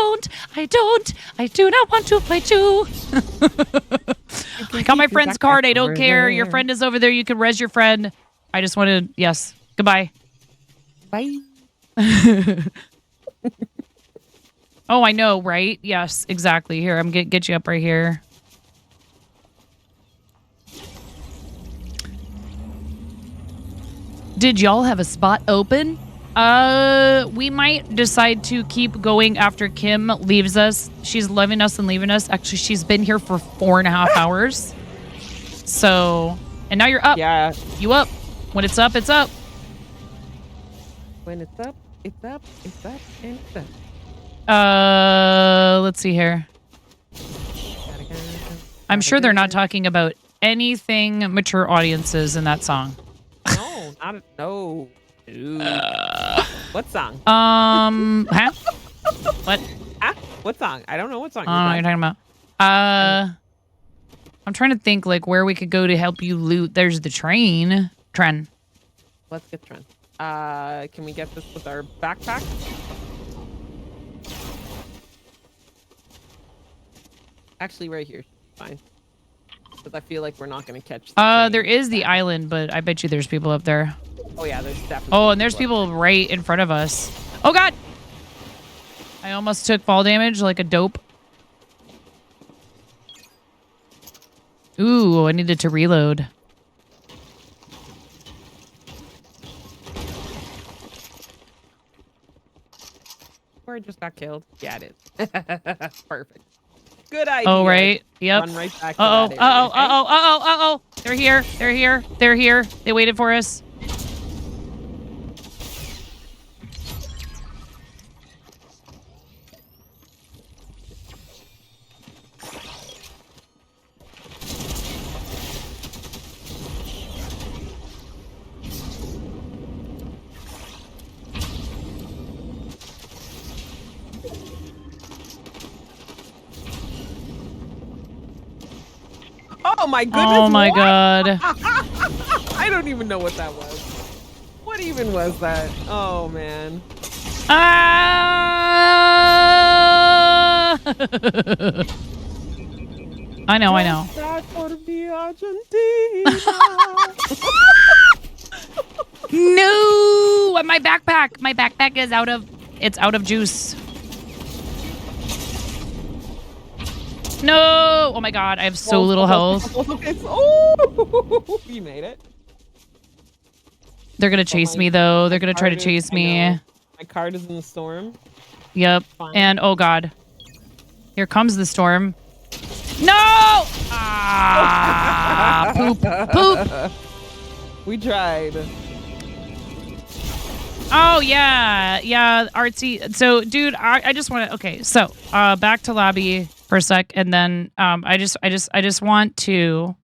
not want to fight you. I got my friend's card. I don't care. Your friend is over there. You can res your friend. I just wanted, yes. Goodbye. Bye. Oh, I know, right? Yes, exactly. Here, I'm get you up right here. Did y'all have a spot open? We might decide to keep going after Kim leaves us. She's loving us and leaving us. Actually, she's been here for 4.5 hours. So, and now you're up. Yeah. You up. When it's up, it's up. When it's up, it's up, it's up, and it's up. Let's see here. I'm sure they're not talking about anything mature audiences in that song. No, no. What song? Huh? What? What song? I don't know what song. I don't know what you're talking about. I'm trying to think like where we could go to help you loot. There's the train. Tren. Let's get Tren. Can we get this with our backpack? Actually, right here. Fine. Because I feel like we're not going to catch the There is the island, but I bet you there's people up there. Oh, yeah, there's definitely Oh, and there's people right in front of us. Oh, God. I almost took fall damage like a dope. Ooh, I needed to reload. Or it just got killed. Yeah, it is. Perfect. Good idea. Oh, right. Yep. Run right back to Uh-oh, that area, okay? uh-oh. They're here. They're here. They're here. They waited for us. Oh my goodness. Oh my what? God. I don't even know what that was. What even was that? Oh man. Ah! I know. No, my backpack. My backpack is out of juice. No! Oh my God, I have so little health. Oh, you made it. They're gonna chase me though. They're gonna try to chase me. My card is in the storm. Yep. Fine. And oh God, here comes the storm. No! Ah! Poop! We tried. Oh yeah, artsy. So, dude, I just want to. Okay, so back to lobby for a sec, and then I just want to.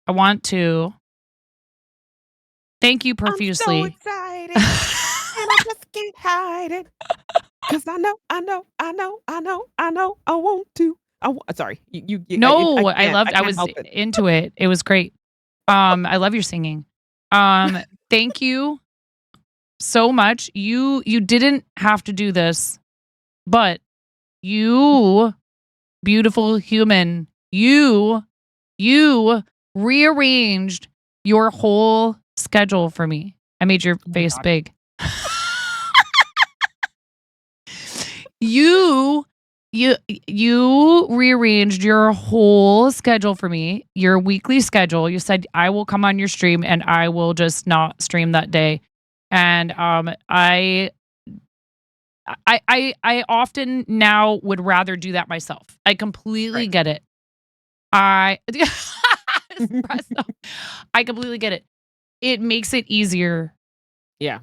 Thank you profusely. I'm so excited, and I just can't hide it. Cause I know, I want to. Sorry, you. No, I I was into it. It was great. I love your singing. Thank you so much. You didn't have to do this, but you, beautiful human, you rearranged your whole schedule for me. I made your face big. You rearranged your whole schedule for me, your weekly schedule. You said I will come on your stream and I will just not stream that day. And I often now would rather do that myself. I completely get it. I completely get it. It makes it easier. Yeah.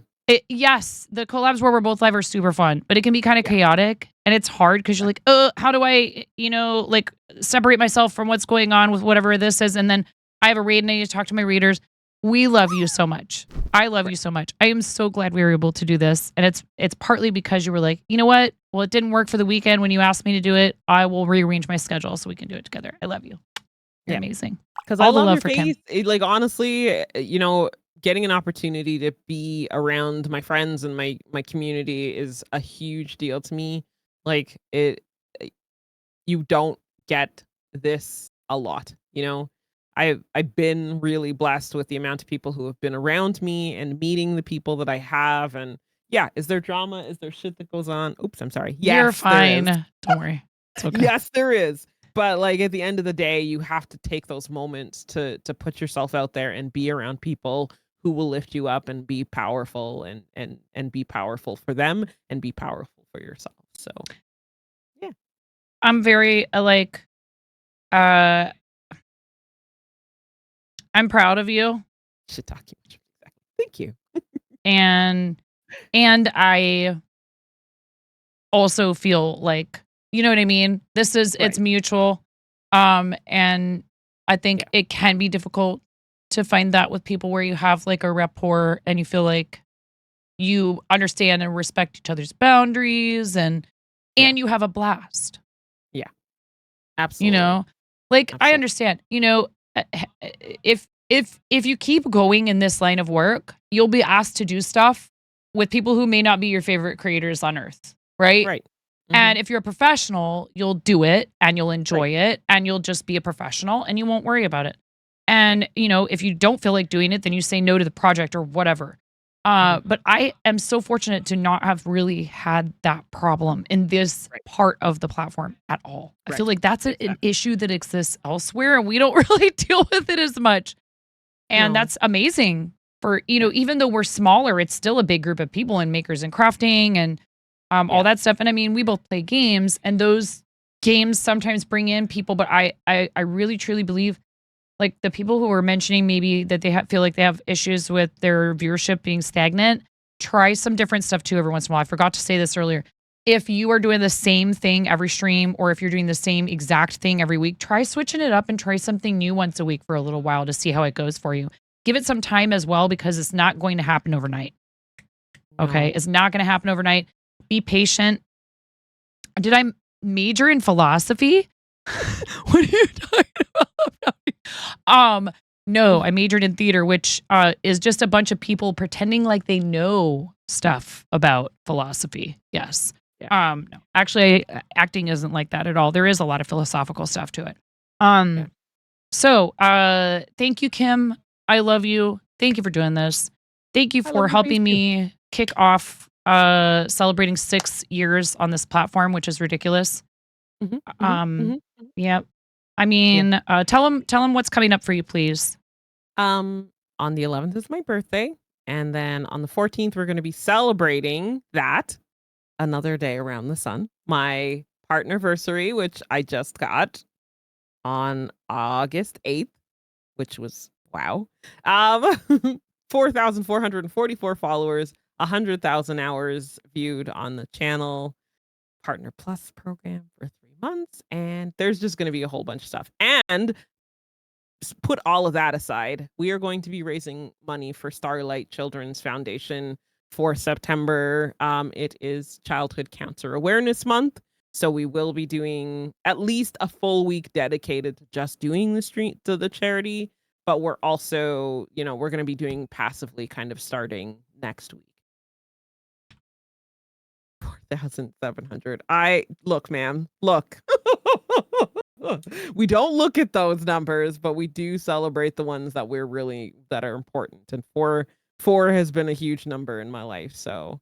Yes, the collabs where we're both live are super fun, but it can be kind of chaotic and it's hard because you're like, how do I, like separate myself from what's going on with whatever this is? And then I have a raid and I need to talk to my readers. We love you so much. I love you so much. I am so glad we were able to do this. And it's partly because you were like, you know what? Well, it didn't work for the weekend when you asked me to do it. I will rearrange my schedule so we can do it together. I love you. You're amazing. Because I love your face. Like honestly, getting an opportunity to be around my friends and my community is a huge deal to me. Like you don't get this a lot, I've been really blessed with the amount of people who have been around me and meeting the people that I have. And yeah, is there drama? Is there shit that goes on? Oops, I'm sorry. Yes, you're fine. Don't worry. It's okay. Yes, there is. But like at the end of the day, you have to take those moments to put yourself out there and be around people who will lift you up and be powerful and be powerful for them and be powerful for yourself. So yeah. I'm very I'm proud of you. Should talk to you. Thank you. and I also feel like, you know what I mean? This is it's mutual. And I think it can be difficult to find that with people where you have like a rapport and you feel like you understand and respect each other's boundaries and you have a blast. Yeah. Absolutely. I understand, if you keep going in this line of work, you'll be asked to do stuff with people who may not be your favorite creators on earth, right? Right. Mm-hmm. And if you're a professional, you'll do it and you'll enjoy it and you'll just be a professional and you won't worry about it. And, if you don't feel like doing it, then you say no to the project or whatever. But I am so fortunate to not have really had that problem in this part of the platform at all. I feel like that's an issue that exists elsewhere, and we don't really deal with it as much. And that's amazing for, even though we're smaller, it's still a big group of people in makers and crafting and all that stuff. And I mean, we both play games, and those games sometimes bring in people, but I really truly believe, like, the people who were mentioning maybe that they feel like they have issues with their viewership being stagnant, try some different stuff too every once in a while. I forgot to say this earlier. If you are doing the same thing every stream, or if you're doing the same exact thing every week, try switching it up and try something new once a week for a little while to see how it goes for you. Give it some time as well, because it's not going to happen overnight. Okay? It's not going to happen overnight. Be patient. Did I major in philosophy? What are you talking about? No, I majored in theater, which is just a bunch of people pretending like they know stuff about philosophy. Yes. No, actually, acting isn't like that at all. There is a lot of philosophical stuff to it. So, thank you, Kim. I love you. Thank you for doing this. Thank you for helping me kick off celebrating 6 years on this platform, which is ridiculous. Yeah. I mean, tell them what's coming up for you, please. On the 11th is my birthday, and then on the 14th we're going to be celebrating that, another day around the sun, my partnerversary, which I just got on August 8th, which was wow. 4,444 followers, 100,000 hours viewed on the channel, Partner Plus program for 3 months, and there's just going to be a whole bunch of stuff. And put all of that aside, we are going to be raising money for Starlight Children's Foundation for September. It is Childhood Cancer Awareness Month, so we will be doing at least a full week dedicated to just doing the charity. But we're also, we're going to be doing passively, kind of starting next week. 4,700. Look, ma'am, look. We don't look at those numbers, but we do celebrate the ones that that are important. And four has been a huge number in my life. So,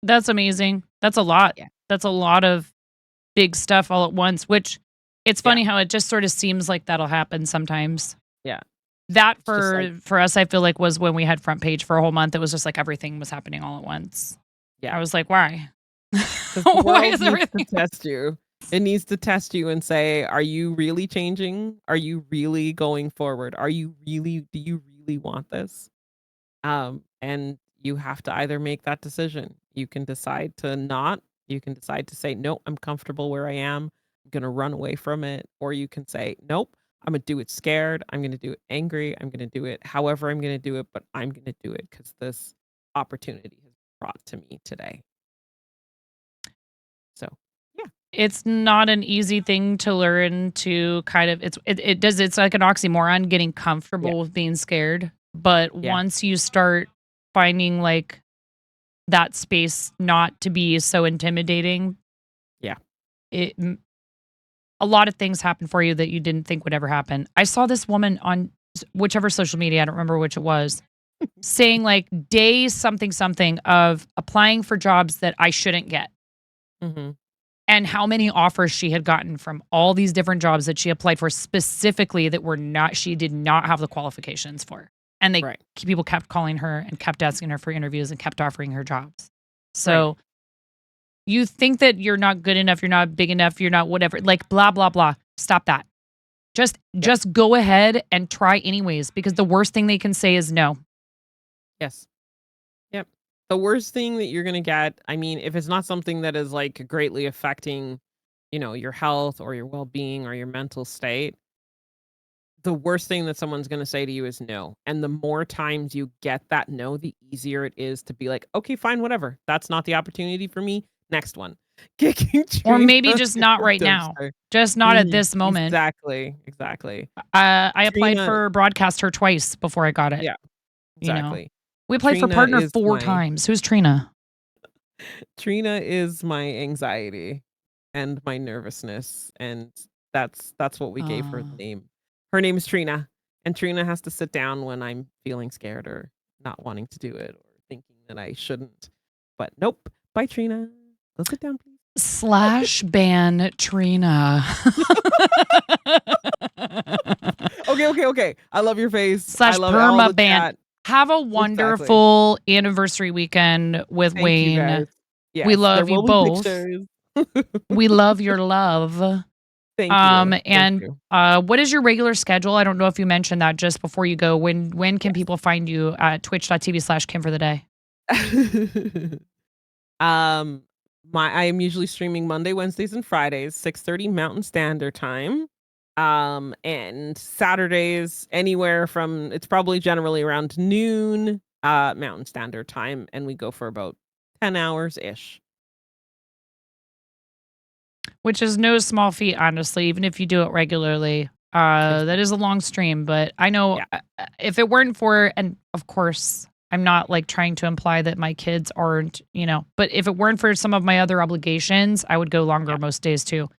That's amazing. That's a lot. Yeah. That's a lot of big stuff all at once, which it's funny how it just sort of seems like that'll happen sometimes. Yeah. That for us, I feel like, was when we had front page for a whole month. It was just like everything was happening all at once. Yeah. I was like, why? Why is everything to test you? It needs to test you and say, are you really changing? Are you really going forward? Do you really want this? And you have to either make that decision. You can decide to not. You can decide to say, no, I'm comfortable where I am. I'm going to run away from it. Or you can say, nope, I'm going to do it scared. I'm going to do it angry. I'm going to do it however I'm going to do it, but I'm going to do it because this opportunity has brought to me today. So, yeah. It's not an easy thing to learn to kind of, it's like an oxymoron, getting comfortable with being scared. But once you start finding like that space not to be so intimidating, a lot of things happen for you that you didn't think would ever happen. I saw this woman on whichever social media, I don't remember which it was, saying like day something of applying for jobs that I shouldn't get. And how many offers she had gotten from all these different jobs that she applied for specifically that she did not have the qualifications for. And people kept calling her and kept asking her for interviews and kept offering her jobs. So you think that you're not good enough, you're not big enough, you're not whatever, like blah, blah, blah. Stop that. Just go ahead and try anyways, because the worst thing they can say is no. Yes. Yep. The worst thing that you're going to get, I mean, if it's not something that is like greatly affecting, your health or your well-being or your mental state, the worst thing that someone's going to say to you is no. And the more times you get that no, the easier it is to be like, okay, fine, whatever. That's not the opportunity for me. Next one. Or maybe just not right now. Just not at this moment. Exactly. I applied for broadcaster twice before I got it. Yeah, exactly. We applied for partner 4 times. Who's Trina? Trina is my anxiety and my nervousness and That's what we gave her the name. Her name is Trina, and Trina has to sit down when I'm feeling scared or not wanting to do it or thinking that I shouldn't. But nope. Bye, Trina. Go sit down, please. / ban Trina. Okay. I love your face. / I love all the perma ban. chat. Have a wonderful anniversary weekend with Thank you, Wayne. guys. We Yes, love there you will be both. pictures. We love your love. Thank you. And you. what is your regular schedule? I don't know if you mentioned that just before you go. When can people find you at twitch.tv/Kim for the day? I am usually streaming Monday, Wednesdays, and Fridays, 6:30 Mountain Standard Time. And Saturdays anywhere from it's probably generally around noon Mountain Standard Time, and we go for about 10 hours ish. Which is no small feat, honestly, even if you do it regularly. That is a long stream, but I know if it weren't for, and of course, I'm not like trying to imply that my kids aren't, but if it weren't for some of my other obligations, I would go longer most days too.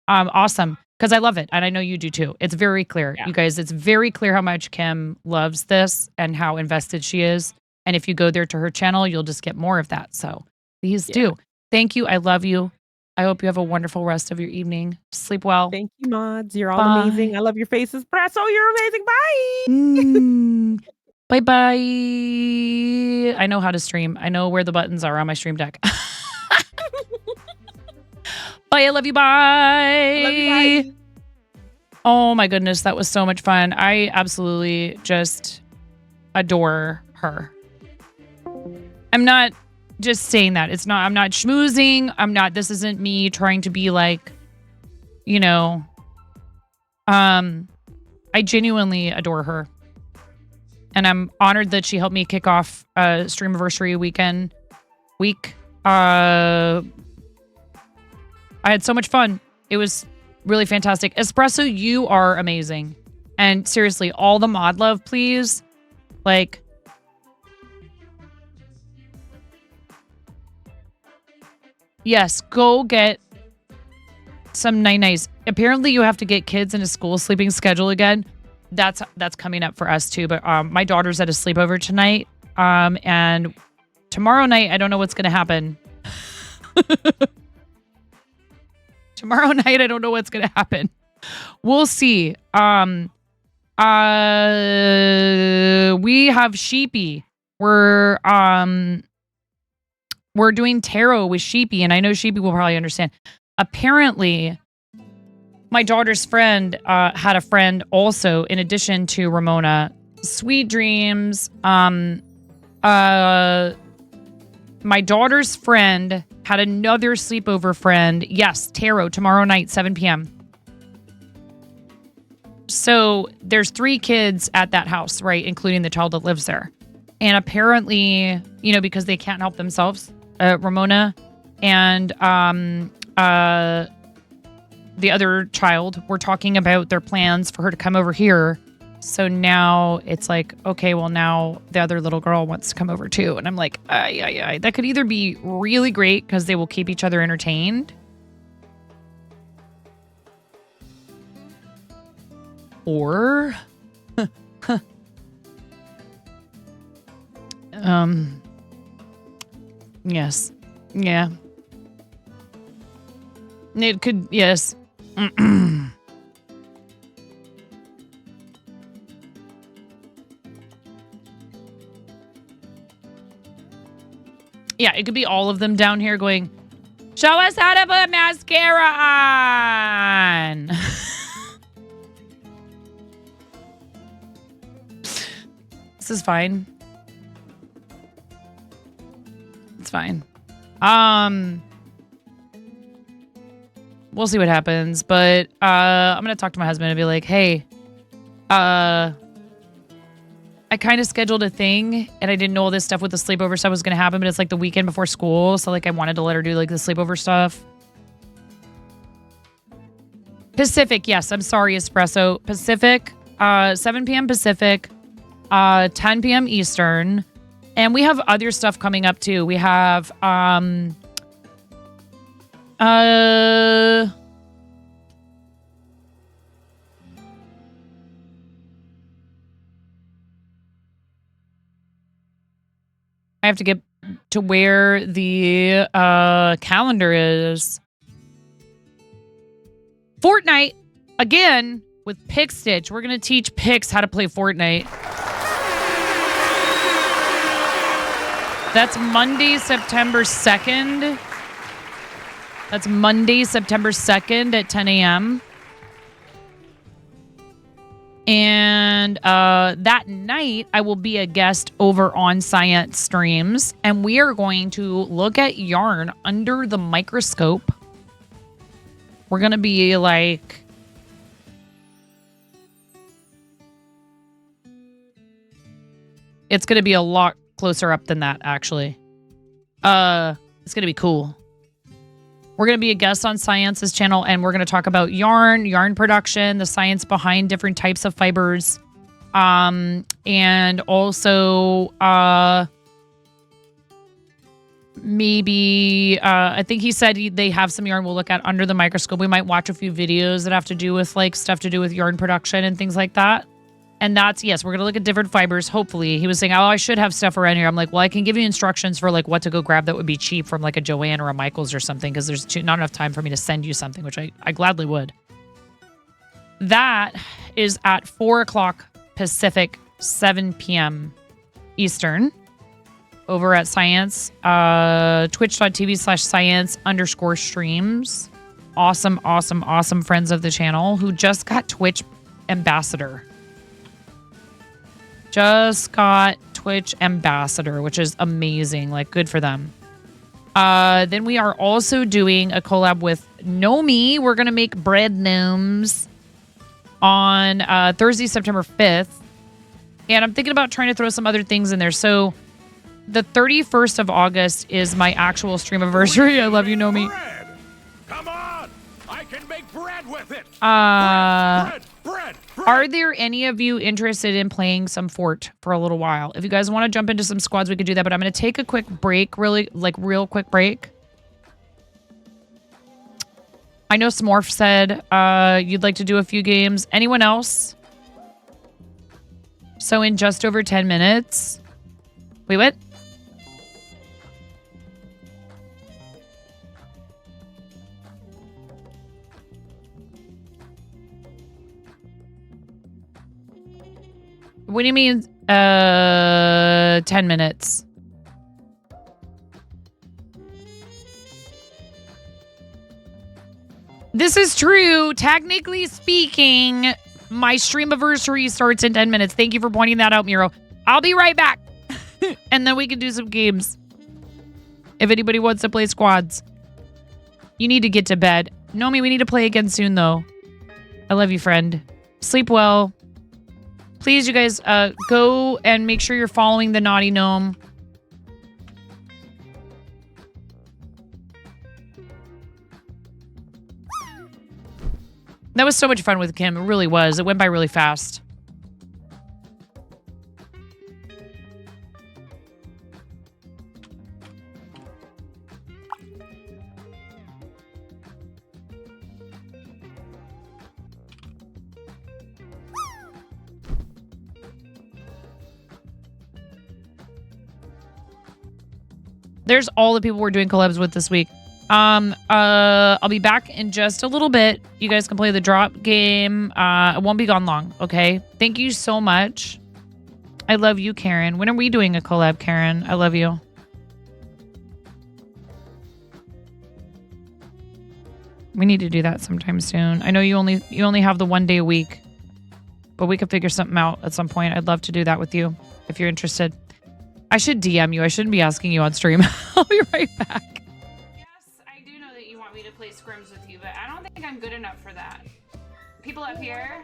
Awesome. Because I love it. And I know you do too. It's very clear. You guys, it's very clear how much Kim loves this and how invested she is. And if you go there to her channel, you'll just get more of that. So please do. Thank you. I love you. I hope you have a wonderful rest of your evening. Sleep well. Thank you, mods. You're all amazing. I love your faces. Brasso, you're amazing. Bye. Bye. I know how to stream. I know where the buttons are on my stream deck. Bye. I love you. Bye. I love you. Bye. Oh my goodness. That was so much fun. I absolutely just adore her. I'm not just saying that. I'm not schmoozing. This isn't me trying to be like, I genuinely adore her. And I'm honored that she helped me kick off Streamiversary week. I had so much fun. It was really fantastic. Espresso, you are amazing. And seriously, all the mod love, please. Like, yes, go get some nice. Apparently, you have to get kids in a school sleeping schedule again. That's coming up for us too. But my daughter's at a sleepover tonight. And tomorrow night, I don't know what's going to happen. Tomorrow night, I don't know what's going to happen. We'll see. We have Sheepy. We're doing tarot with Sheepy, and I know Sheepy will probably understand. Apparently, my daughter's friend had a friend also, in addition to Ramona. Sweet dreams. My daughter's friend had another sleepover friend. Yes, tarot, tomorrow night, 7 p.m. So there's 3 kids at that house, right? Including the child that lives there. And apparently, because they can't help themselves, Ramona and the other child were talking about their plans for her to come over here. So now it's like, okay, well, now the other little girl wants to come over too. And I'm like, yeah. That could either be really great because they will keep each other entertained. Or, yes. Yeah. It could, yes. Yeah, it could be all of them down here going, show us how to put mascara on. This is fine. It's fine. We'll see what happens, but I'm gonna talk to my husband and be like, hey, I kind of scheduled a thing and I didn't know all this stuff with the sleepover stuff was going to happen, but it's like the weekend before school. So like I wanted to let her do like the sleepover stuff. Pacific. Yes. I'm sorry. Espresso Pacific, 7 p.m. Pacific, 10 p.m. Eastern. And we have other stuff coming up too. We have, I have to get to where the calendar is. Fortnite, again, with Pick Stitch. We're going to teach Pix how to play Fortnite. That's Monday, September 2nd. That's Monday, September 2nd at 10 a.m. And that night, I will be a guest over on Science Streams, and we are going to look at yarn under the microscope. We're going to be like... It's going to be a lot closer up than that, actually. It's going to be cool. We're going to be a guest on Science's channel, and we're going to talk about yarn production, the science behind different types of fibers, and also maybe I think he said they have some yarn we'll look at under the microscope. We might watch a few videos that have to do with like stuff to do with yarn production and things like that. And that's, yes, we're going to look at different fibers, hopefully. He was saying, oh, I should have stuff around here. I'm like, well, I can give you instructions for like what to go grab that would be cheap from like a Joann or a Michaels or something, because there's not enough time for me to send you something, which I gladly would. That is at 4 o'clock Pacific, 7 p.m. Eastern, over at Science, twitch.tv/science_streams. Awesome, awesome, awesome friends of the channel who just got Twitch ambassador. Just got Twitch ambassador, which is amazing. Like, good for them. Then we are also doing a collab with Nomi. We're going to make bread gnomes on Thursday, September 5th. And I'm thinking about trying to throw some other things in there. So the 31st of August is my actual stream anniversary. I love you, Nomi. Come on! I can make bread with it! Bread. Are there any of you interested in playing some Fort for a little while? If you guys want to jump into some squads, we could do that. But I'm going to take a quick break, real quick break. I know Smorf said you'd like to do a few games. Anyone else? So in just over 10 minutes. Wait, what? What do you mean, 10 minutes? This is true. Technically speaking, my stream anniversary starts in 10 minutes. Thank you for pointing that out, Miro. I'll be right back. And then we can do some games. If anybody wants to play squads. You need to get to bed. Nomi, we need to play again soon, though. I love you, friend. Sleep well. Please, you guys, go and make sure you're following the Naughty Gnome. That was so much fun with Kim. It really was. It went by really fast. There's all the people we're doing collabs with this week. I'll be back in just a little bit. You guys can play the drop game. It won't be gone long, okay? Thank you so much. I love you, Karen. When are we doing a collab, Karen? I love you. We need to do that sometime soon. I know you only have the 1 day a week, but we could figure something out at some point. I'd love to do that with you if you're interested. I should DM you. I shouldn't be asking you on stream. I'll be right back. Yes, I do know that you want me to play scrims with you, but I don't think I'm good enough for that. People up here?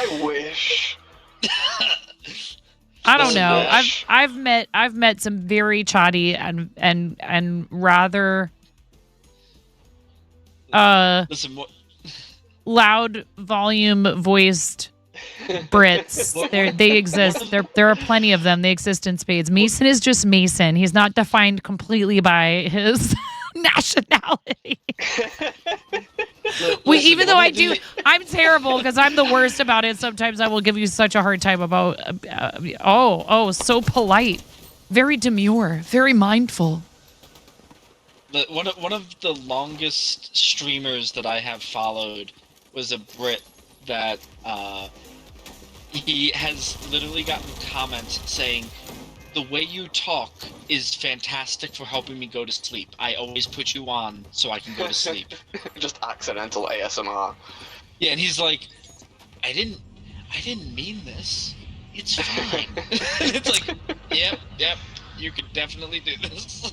I wish. I don't know. I've met some very chatty and rather Listen, what? loud volume voiced Brits. They exist. There are plenty of them. They exist in spades. Mason is just Mason. He's not defined completely by his nationality. Even though I'm terrible because I'm the worst about it. Sometimes I will give you such a hard time about. So polite, very demure, very mindful. One of the longest streamers that I have followed was a Brit that he has literally gotten comments saying, "The way you talk is fantastic for helping me go to sleep. I always put you on so I can go to sleep." Just accidental ASMR. Yeah, and he's like, I didn't mean this. It's fine. It's like, yep, you could definitely do this.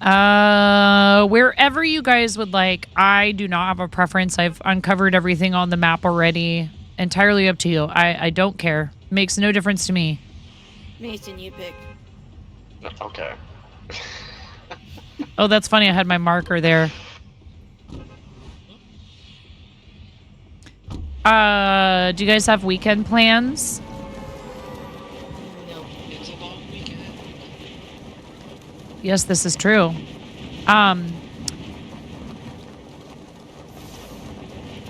Wherever you guys would like. I do not have a preference. I've uncovered everything on the map already. Entirely up to you. I don't care. Makes no difference to me. Mason, you pick. Okay. Oh, that's funny. I had my marker there. Do you guys have weekend plans? No. It's a long weekend. Yes, this is true.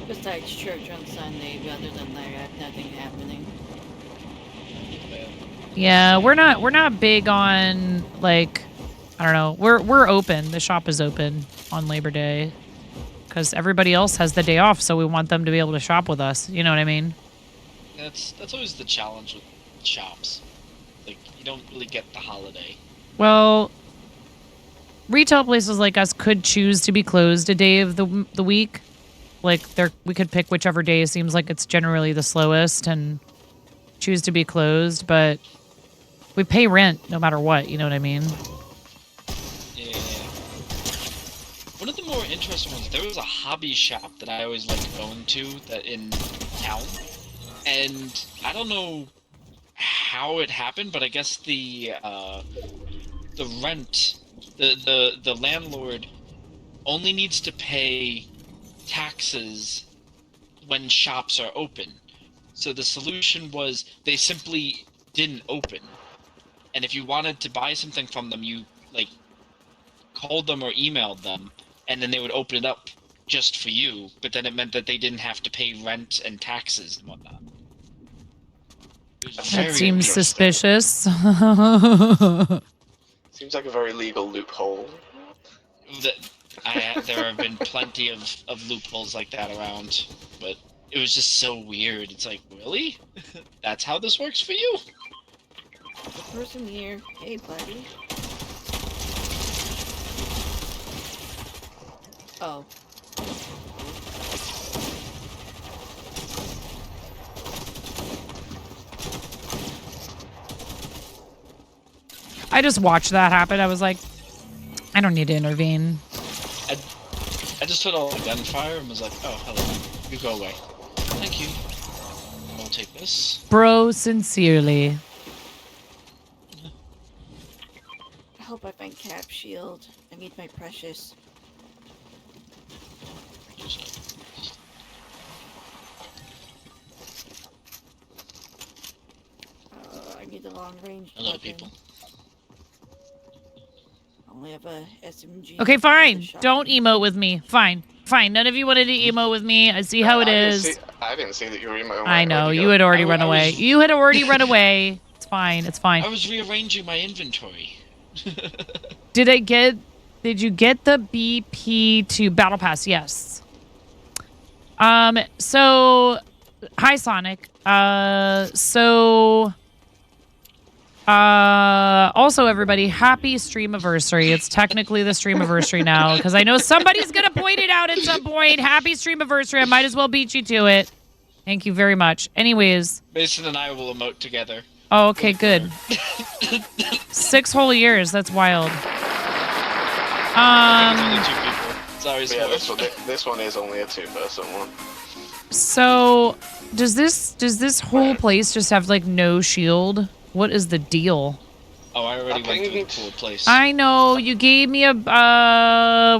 Besides church on Sunday, but other than that, I have nothing happening. Yeah, we're not big on, like, I don't know. We're open. The shop is open on Labor Day because everybody else has the day off, so we want them to be able to shop with us. You know what I mean? That's always the challenge with shops. Like, you don't really get the holiday. Well, retail places like us could choose to be closed a day of the week. Like, we could pick whichever day seems like it's generally the slowest and choose to be closed, but we pay rent no matter what, you know what I mean? Yeah. One of the more interesting ones, there was a hobby shop that I always liked going to that in town, and I don't know how it happened, but I guess the rent, the landlord only needs to pay taxes when shops are open. So the solution was they simply didn't open. And if you wanted to buy something from them, you like called them or emailed them, and then they would open it up just for you. But then it meant that they didn't have to pay rent and taxes and whatnot. That seems suspicious. Seems like a very legal loophole. There have been plenty of loopholes like that around, but it was just so weird. It's like, really? That's how this works for you? The person here. Hey, buddy. Oh. I just watched that happen. I was like, I don't need to intervene. I just put all the gunfire and was like, oh, hello. You go away. Thank you. I'll take this. Bro, sincerely. I hope I find Cap Shield. I need my precious. I need the long range. Hello, people. I only have a SMG. Okay, fine. Don't emote with me. Fine. None of you wanted to emote with me. I see how it is. I didn't see that you were emoting. I know. You had already run away. You had already run away. It's fine. I was rearranging my inventory. Did you get the BP to Battle Pass? Yes. So, hi, Sonic. Also, everybody, happy streamiversary. It's technically the streamiversary now, because I know somebody's going to point it out at some point. Happy streamiversary. I might as well beat you to it. Thank you very much. Anyways. Mason and I will emote together. Oh, okay, good. 6 whole years. That's wild. Only 2 people. Sorry, yeah, this one is only a 2-person one. So, does this whole place just have like no shield? What is the deal? Oh, I already went through the pool place. I know you gave me a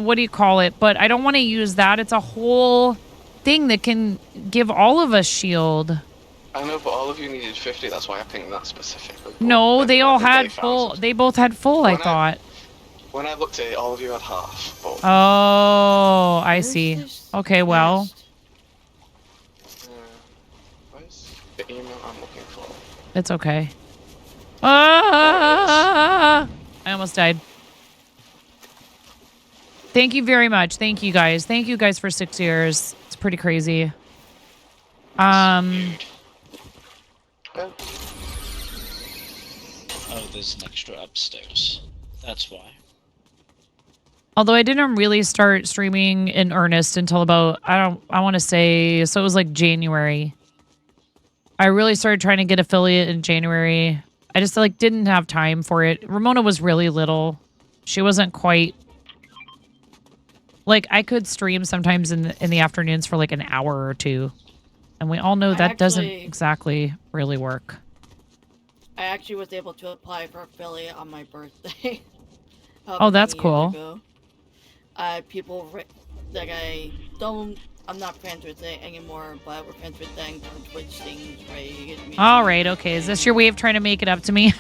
what do you call it? But I don't want to use that. It's a whole thing that can give all of us shield. I know, but all of you needed 50. That's why I pinged that specifically. No, they all had full. They both had full. I thought. When I looked at it, all of you had half. But Oh, I see. Okay, well. where's the email I'm looking for? It's okay. I almost died. Thank you very much. Thank you guys. Thank you guys for 6 years. It's pretty crazy. Oh, there's an extra upstairs. That's why. Although I didn't really start streaming in earnest until about I want to say, so it was like January. I really started trying to get affiliate in January. I just like didn't have time for it. Ramona was really little. She wasn't quite like I could stream sometimes in the afternoons for like an hour or two. And we all know that doesn't exactly really work. I actually was able to apply for affiliate on my birthday. Oh, that's cool. People like I'm not friends with it anymore, but we're friends with them from Twitch things, right? All right, okay. Is this your way of trying to make it up to me?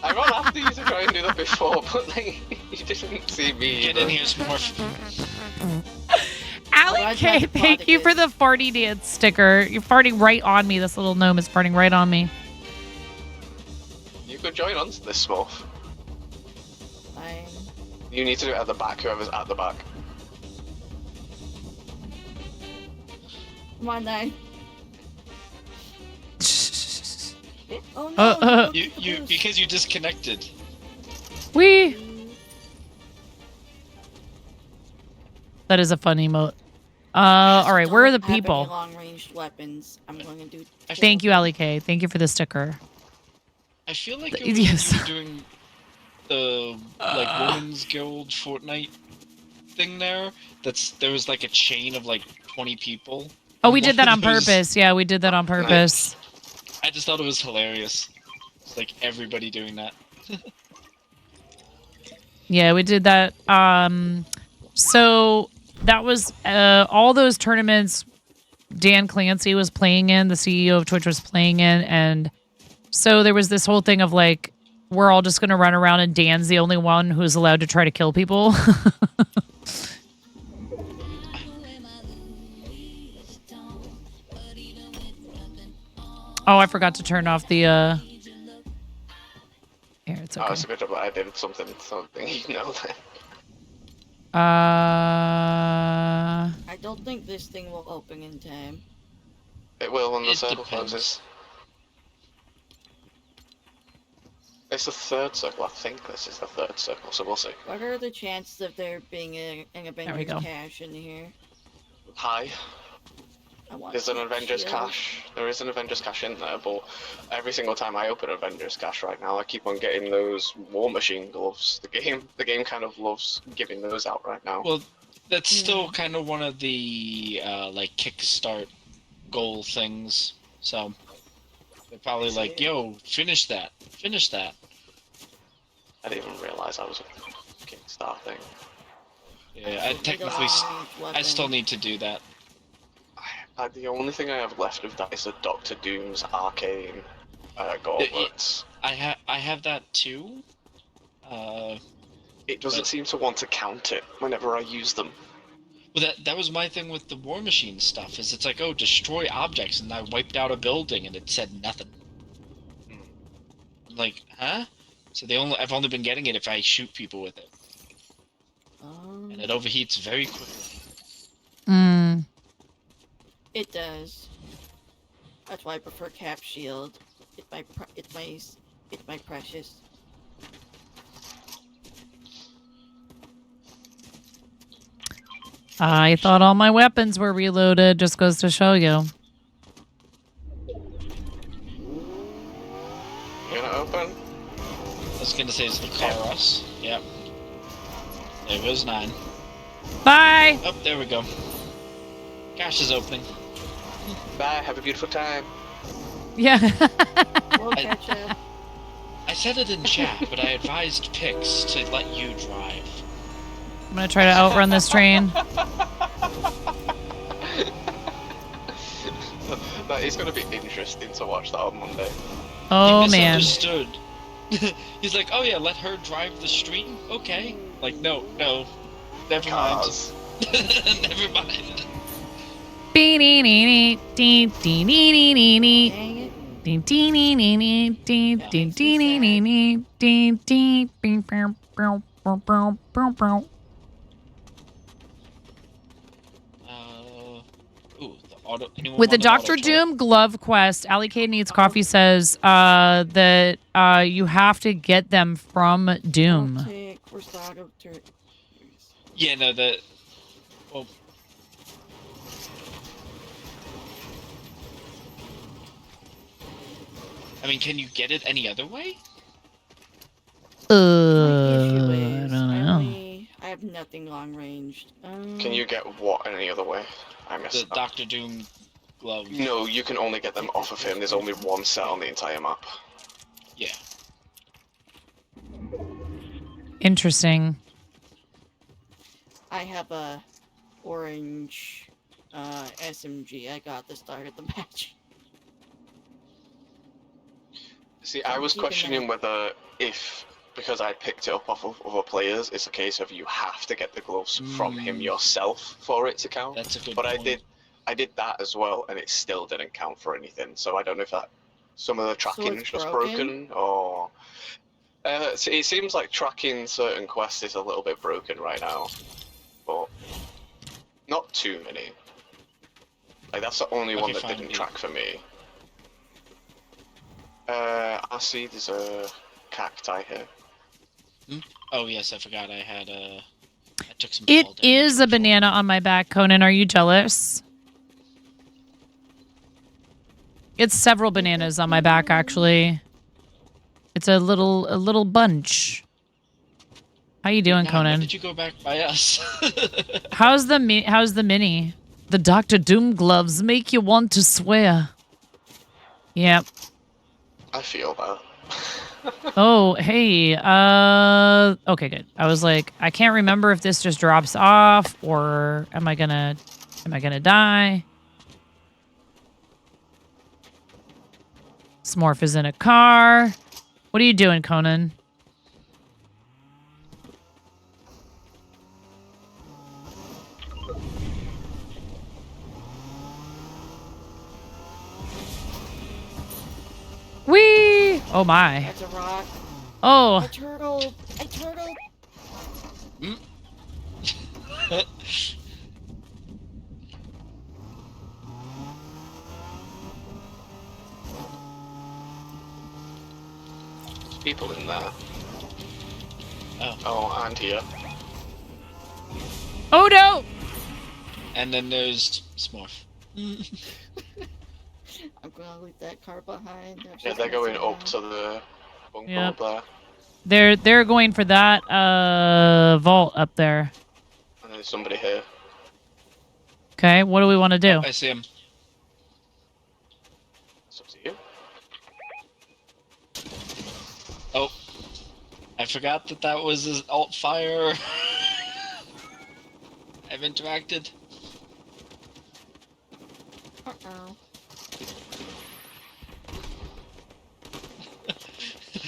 I ran after you to try and do that before, but like, you didn't see me. Get in here, Smurf. Allie K, thank you for the farty dance sticker. You're farting right on me. This little gnome is farting right on me. You could join on to this, Smurf. Fine. You need to do it at the back, whoever's at the back. Come on, then. Oh no! You because you disconnected. That is a fun emote. All right, where are the people? Long-ranged weapons. I'm going to do. Thank you, Allie K. Thank you for the sticker. I feel like it was you were doing the like Women's Guild Fortnite thing there. There was like a chain of like 20 people. Oh, we did that on purpose. Yeah, we did that on purpose. I just thought it was hilarious. It's like everybody doing that. Yeah, we did that. So that was all those tournaments Dan Clancy was playing in, the CEO of Twitch was playing in, and so there was this whole thing of like, we're all just going to run around and Dan's the only one who's allowed to try to kill people. Oh, I forgot to turn off the, Here, it's okay. Oh, it's a good job that I did something, you know that. I don't think this thing will open in time. It will when the circle closes. It's the third circle, I think this is the third circle, so we'll see. What are the chances of there being an Avengers cache in here? High. There's an Avengers cache. There is an Avengers cache in there, but every single time I open an Avengers cache right now, I keep on getting those War Machine gloves. The game kind of loves giving those out right now. Well, that's still kind of one of the like kickstart goal things. So they're probably like, "Yo, finish that! Finish that!" I didn't even realize I was a kickstart thing. Yeah, I still need to do that. The only thing I have left of that is the Doctor Doom's Arcane gauntlets. I have that too. It doesn't seem to want to count it whenever I use them. Well, that was my thing with the War Machine stuff. Is it's like, oh, destroy objects, and I wiped out a building, and it said nothing. I'm like, huh? So I've only been getting it if I shoot people with it, and it overheats very quickly. It does. That's why I prefer Cap Shield. It's my precious. I thought all my weapons were reloaded. Just goes to show you. You gonna open? I was gonna say, is the car us? Yep. There goes 9. Bye! Oh, there we go. Cache is opening. Bye. Have a beautiful time. Yeah. We'll catch ya. I said it in chat, but I advised Pix to let you drive. I'm gonna try to outrun this train. That is going to be interesting to watch that on Monday. Oh He man. misunderstood. He's like, oh yeah, let her drive the stream? Okay. Like, no. Never Cars. mind. Never mind. Ooh, the auto. Anyone With the want an auto Doctor turret? Doom glove quest, Allie K Needs Coffee says that you have to get them from Doom. Where's the auto turret? Yeah, no, well, I mean, can you get it any other way? I don't know. I have nothing long ranged. Can you get what any other way? I missed The that. Doctor Doom glove. No, you can only get them off of him. There's only one set on the entire map. Yeah. Interesting. I have a orange SMG. I got the start of the match. See, I was questioning whether if, because I picked it up off of other players, it's a case of you have to get the gloves from him yourself for it to count. That's a good But point. I did that as well, and it still didn't count for anything. So I don't know if that some of the tracking is just broken, or it seems like tracking certain quests is a little bit broken right now, but not too many. Like that's the only one that didn't track for me. I see there's a cacti here. Oh yes, I forgot I had I took some. It is a banana on my back, Conan. Are you jealous? It's several bananas on my back, actually. It's a little bunch. How you doing, Why Conan? did you go back by us? How's the mini? The Doctor Doom gloves make you want to swear. Yep. I feel that. Oh, hey. Okay, good. I was like, I can't remember if this just drops off or am I gonna die? Smorf is in a car. What are you doing, Conan? Whee! Oh my. That's a rock. Oh. A turtle. A turtle. People in there. Oh, and here. Oh no! And then there's Smurf. I'm gonna leave that car behind. Yeah, they're going up to the bunker up there. They're going for that vault up there. And there's somebody here. Okay, what do we want to do? I see him. It's up to you. Oh, I forgot that was his alt fire. I've interacted. Uh-oh.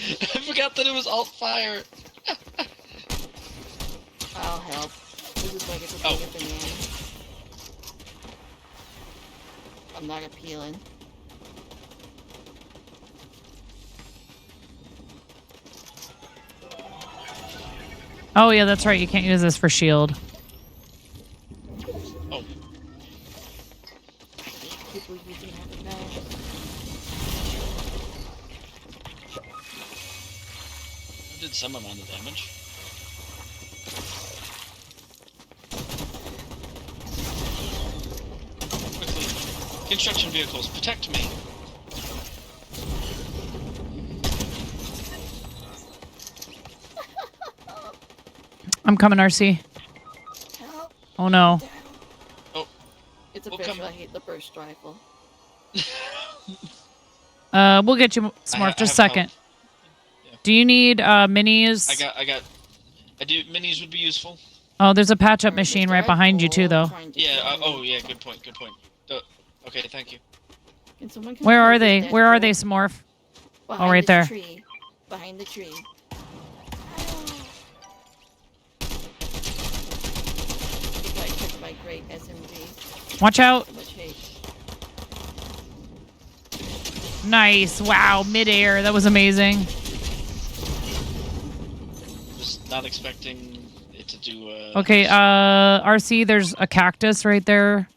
I forgot that it was alt fire. I'll help. This is like a potato banana. I'm not appealing. Oh yeah, that's right. You can't use this for shield. Oh. People using it now. I did some amount of damage. Quickly, construction vehicles, protect me. I'm coming, RC. Help. Oh no. Oh. It's a fish. I hate the fish. burst rifle. We'll get you, Smurf. Just a second. Do you need minis? I do. Minis would be useful. Oh, there's a patch-up machine right behind you too, though. Yeah. Yeah. Good point. Good point. Okay. Thank you. Can someone Where are confirm they? that Where are door? they, Smurf? Behind right this there. Tree. Behind the tree. I took my great SMG. Watch out. So much hate. Nice. Wow. Midair. That was amazing. Just not expecting it to do. Okay. RC, there's a cactus right there.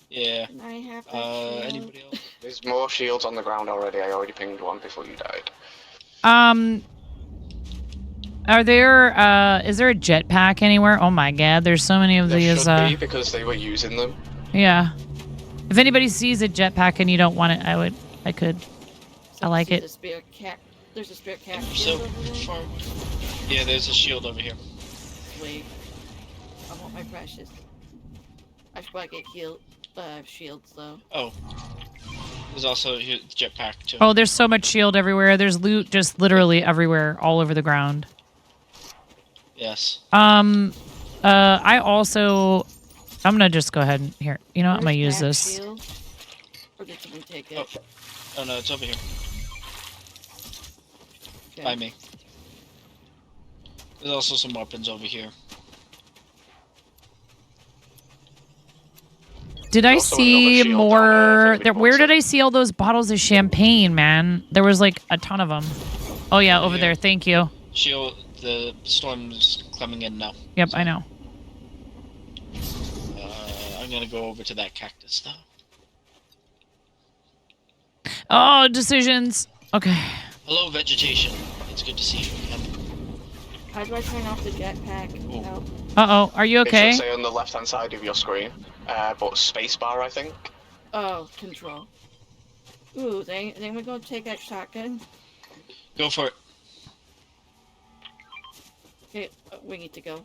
Yeah. Can I have that shield? Anybody else? There's more shields on the ground already. I already pinged one before you died. Are there, is there a jetpack anywhere? Oh my god, there's so many of There these, should be, because they were using them. yeah. If anybody sees a jetpack and you don't want it, I could. I like There's it. a spare cat. There's a spare cat So shield over there. far. Yeah, there's a shield over here. Wait. I want my precious. I should probably get shields though. Oh. There's also here, the jetpack too. Oh, there's so much shield everywhere. There's loot just literally everywhere, all over the ground. Yes. I also, I'm gonna just go ahead and here. You know what? I'm gonna use Where's this. Pat's shield? Or did someone take it? Oh no, it's over here. Okay. By me. There's also some weapons over here. Did I Also see another shield more? down there, Where did I see all those bottles of champagne, man? There was like a ton of them. Oh yeah, over there. Thank you. Shield. The storm's coming in now. Yep, I know. I'm gonna go over to that cactus now. Oh, decisions. Okay. Hello, vegetation. It's good to see you again. How do I turn off the jetpack? No. Uh-oh, are you It okay? should say on the left-hand side of your screen, but spacebar, I think. Oh, control. Ooh, then we're gonna take that shotgun. Go for it. Okay, we need to go.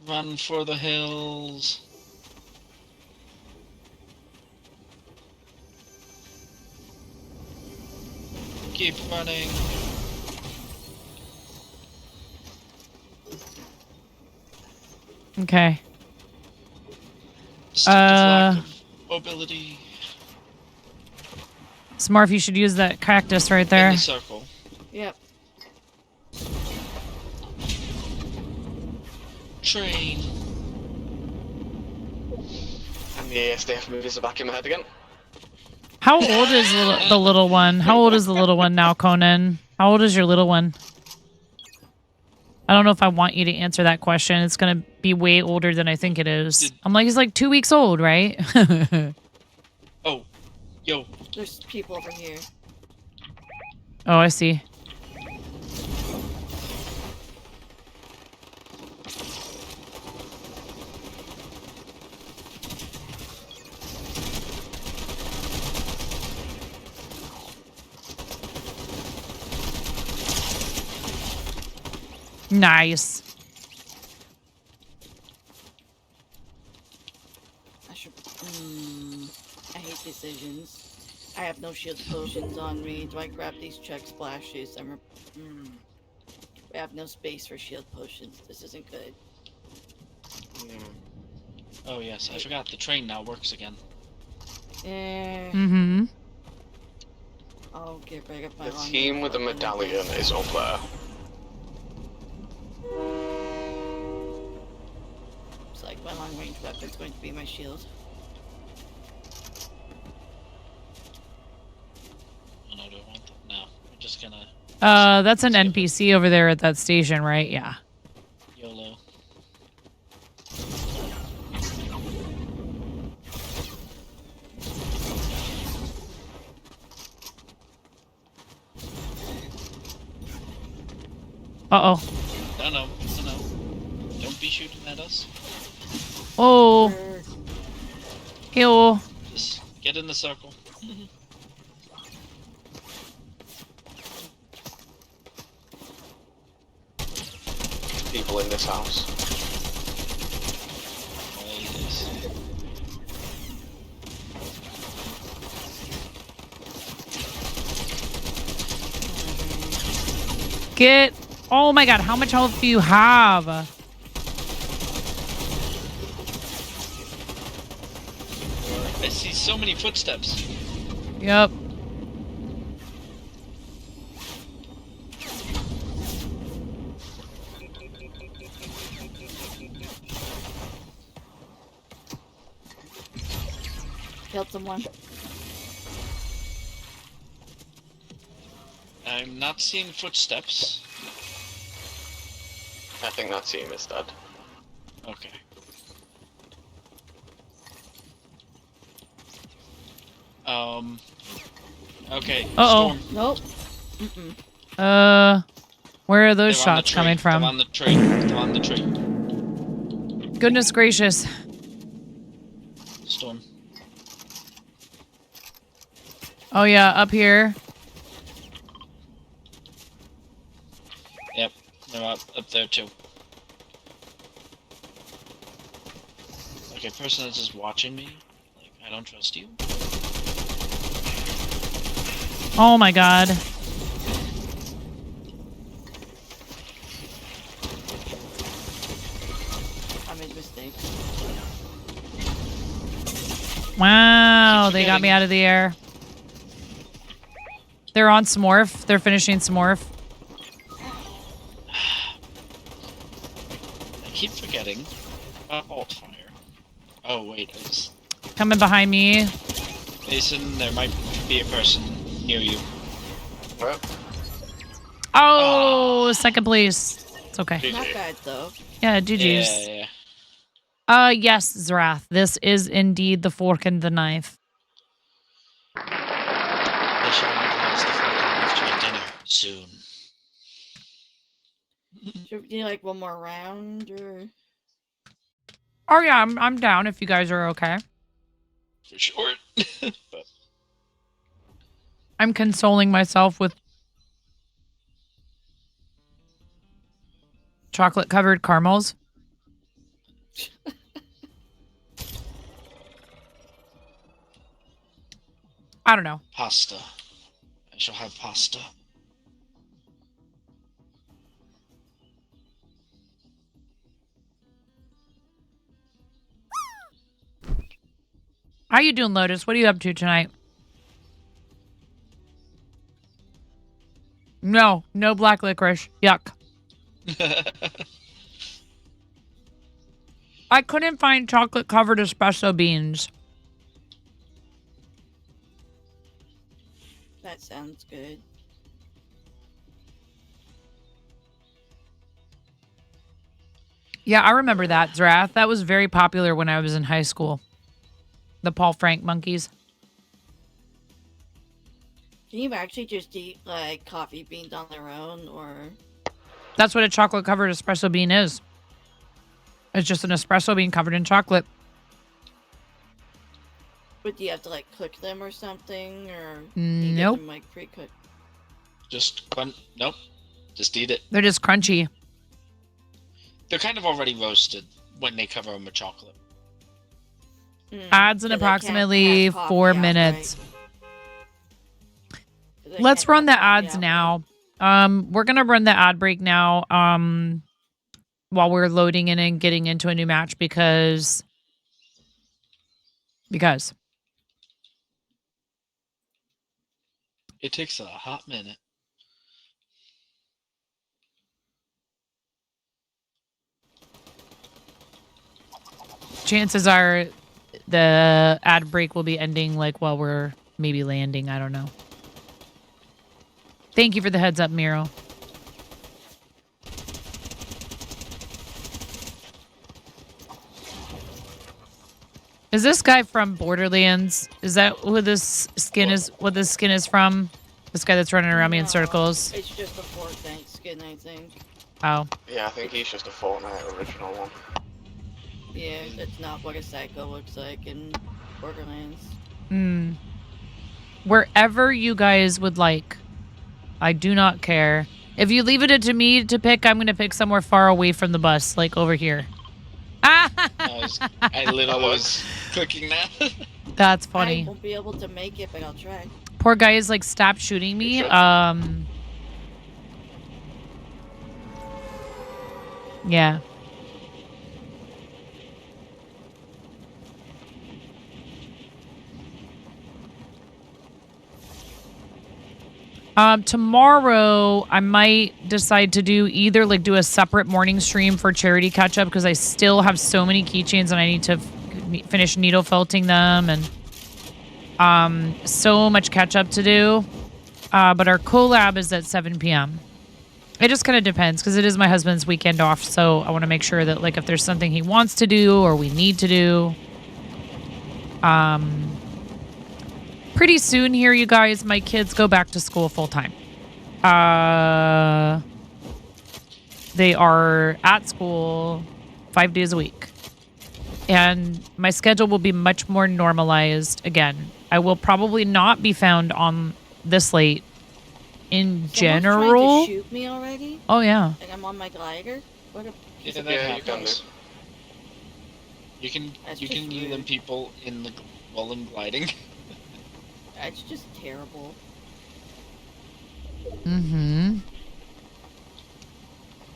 Run for the hills. Keep running. Okay. Lack of mobility. Smurf, you should use that cactus right there. In the circle. Yep. Train. And the ASDF movies are back in my head again. How old is the little one? How old is the little one now, Conan? How old is your little one? I don't know if I want you to answer that question. It's going to be way older than I think it is. I'm like, he's like 2 weeks old, right? Oh, yo. There's people over here. Oh, I see. Nice. I should. I hate decisions. I have no shield potions on me. Do I grab these chug splashes? We have no space for shield potions. This isn't good. Oh yes, I forgot the train now works again. Mm-hmm. I'll get rid of my The long team with the weapon. medallion is up there. It's like my long range weapon's going to be my shield. Oh no, do I want them? No, we're just gonna. That's an NPC over there at that station, right? Yeah. YOLO. Uh-oh. No. Don't be shooting at us. Oh. Ew. Just get in the circle. People in this house. Get. Oh my god, how much health do you have? I see so many footsteps. Yep. Killed someone. I'm not seeing footsteps. I think that team is dead. Okay. Okay. Uh-oh. Storm. Nope. Mm-mm. Where are those They're on the shots tree. coming from? They're on the tree. They're on the tree. Goodness gracious. Storm. Oh yeah, up here. Yep. They're up there too. Okay, person that's just watching me. Like, I don't trust you. Oh my god. I made mistakes. Wow, they got me out of the air. They're on Smorf. They're finishing Smorf. I keep forgetting about alt fire. Oh wait, I just... Coming behind me. Mason, there might be a person near you. Well, Oh, second place. It's okay. Not bad though. Yeah, GG's. Yeah. Yes, Zrath. This is indeed the fork and the knife. They should utilize the fork and knife to eat dinner soon. Should we do like one more round or? Oh yeah, I'm down if you guys are okay. For sure. But I'm consoling myself with chocolate covered caramels. I don't know. pasta. I shall have pasta. How you doing, Lotus? What are you up to tonight? No black licorice. Yuck. I couldn't find chocolate covered espresso beans. That sounds good. Yeah, I remember that, Zrath. That was very popular when I was in high school. The Paul Frank monkeys. Can you actually just eat like coffee beans on their own, or? That's what a chocolate covered espresso bean is. It's just an espresso bean covered in chocolate. But do you have to like cook them or something, or Nope. eat them like pre-cooked? Just nope. Just eat it. They're just crunchy. They're kind of already roasted when they cover them with chocolate. Ads in approximately 4 minutes. Let's run the ads now. We're gonna run the ad break now. While we're loading in and getting into a new match because It takes a hot minute. chances are the ad break will be ending like while we're maybe landing. I don't know. Thank you for the heads up, Miro. Is this guy from Borderlands? Is that who this skin is? What this skin is from? This guy that's running around me in circles. It's just a Fortnite skin, I think. Oh. Yeah, I think he's just a Fortnite original one. Yeah, that's not what a psycho looks like in Borderlands. Wherever you guys would like. I do not care. If you leave it to me to pick, I'm going to pick somewhere far away from the bus, like over here. I literally was clicking that. That's funny. I won't be able to make it, but I'll try. Poor guy is like, stop shooting me. Yeah. Tomorrow I might decide to do either like do a separate morning stream for charity catch up because I still have so many keychains and I need to finish needle felting them and so much catch up to do. But our collab is at 7 p.m. It just kind of depends because it is my husband's weekend off, so I want to make sure that like if there's something he wants to do or we need to do. Pretty soon here, you guys, my kids go back to school full time. They are at school 5 days a week. And my schedule will be much more normalized again. I will probably not be found on this late in general. Trying to shoot me already? Oh, yeah. Like I'm on my glider? What a piece of Yeah, you can do. You can That's you just can rude. them people in the while I'm gliding. That's just terrible. Mm-hmm.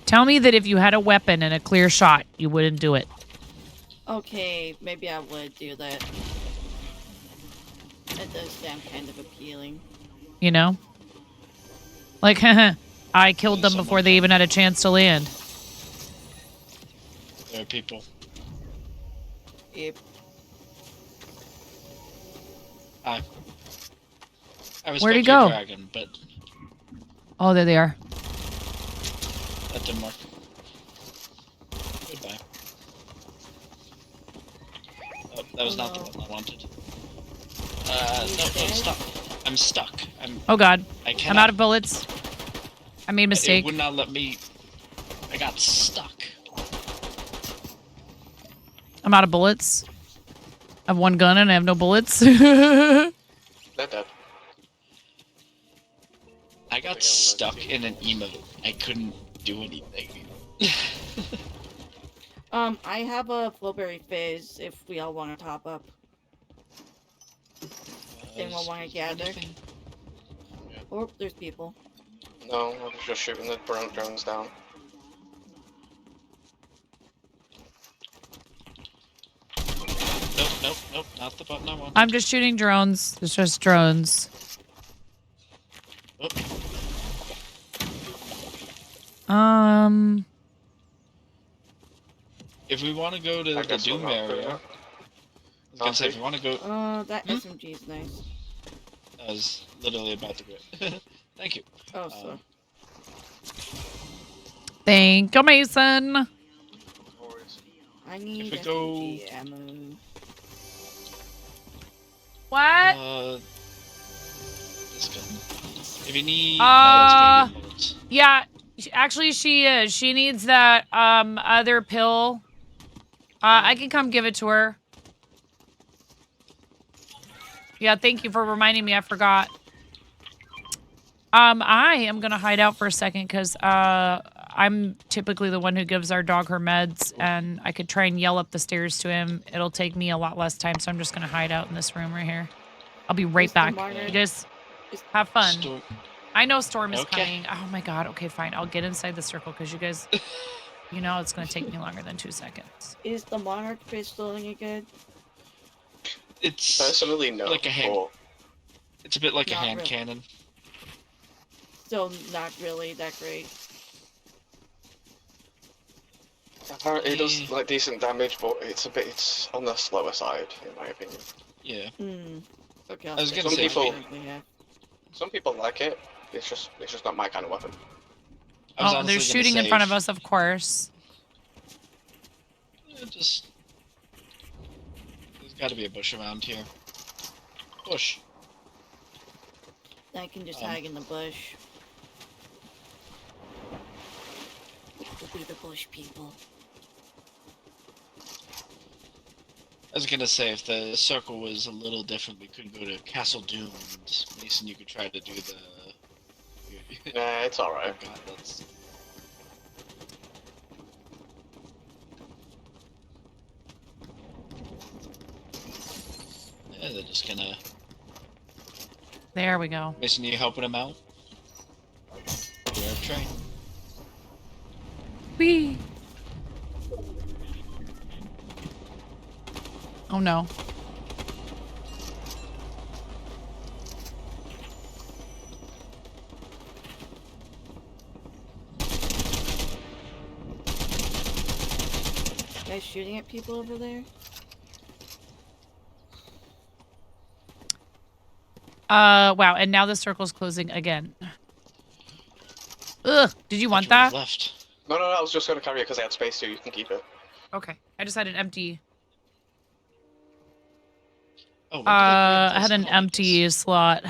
Tell me that if you had a weapon and a clear shot, you wouldn't do it. Okay, maybe I would do that. That does sound kind of appealing. You know? Like, I killed them before they even had a chance to land. There are people. Yep. I was Where'd he go? Dragon, but Oh, there they are. that didn't work. Goodbye. Oh, that was not the one I wanted. No, stop. I'm stuck. Oh, God. I I'm cannot- out of bullets. I made a mistake. It would not let me. I got stuck. I'm out of bullets. I have one gun and I have no bullets. They're dead. I got stuck in an emote. I couldn't do anything. I have a Flowberry Fizz if we all want to top up. Anyone want to gather? Oh, there's people. No, I was just shooting the drones down. Nope, not the button I want. I'm just shooting drones. It's just drones. Oh. If we want to go to the Doom area, I was gonna say if we want to go. That SMG is nice. I was literally about to quit. Thank you. Oh, so. Thank you, Mason. I need If we go- SMG ammo. What? This gun. If you need. Yeah. Actually, she is. She needs that other pill. I can come give it to her. Yeah, thank you for reminding me. I forgot. I am gonna hide out for a second because I'm typically the one who gives our dog her meds, and I could try and yell up the stairs to him. It'll take me a lot less time, so I'm just gonna hide out in this room right here. I'll be right back. You guys have fun. I know Storm is coming. Oh my god. Okay, fine. I'll get inside the circle because you guys, you know, it's gonna take me longer than 2 seconds. Is the Monarch pistol any good? It's personally no. Like a hand. It's a bit like a Not hand really. cannon. Still not really that great. Apparently it does like decent damage, but it's on the slower side, in my opinion. Yeah. Okay. I was gonna say, Some people like it. It's just not my kind of weapon. Oh, they're shooting in front of us, of course. Just there's got to be a bush around here. Bush. I can just hide in the bush. We'll be the bush people. I was gonna say if the circle was a little different, we could go to Castle Doom. And Mason, you could try to do the. Nah, it's all right. Oh God, that's. Yeah, they're just gonna. There we go. Mason, you helping him out? You're a train. Whee! Oh no. You guys shooting at people over there? Wow, and now the circle's closing again. Ugh, did you want that? Left. No, I was just gonna carry it because I had space too. You can keep it. Okay, I just had an empty. Oh, when did I grab I had this? an Oh, empty slot.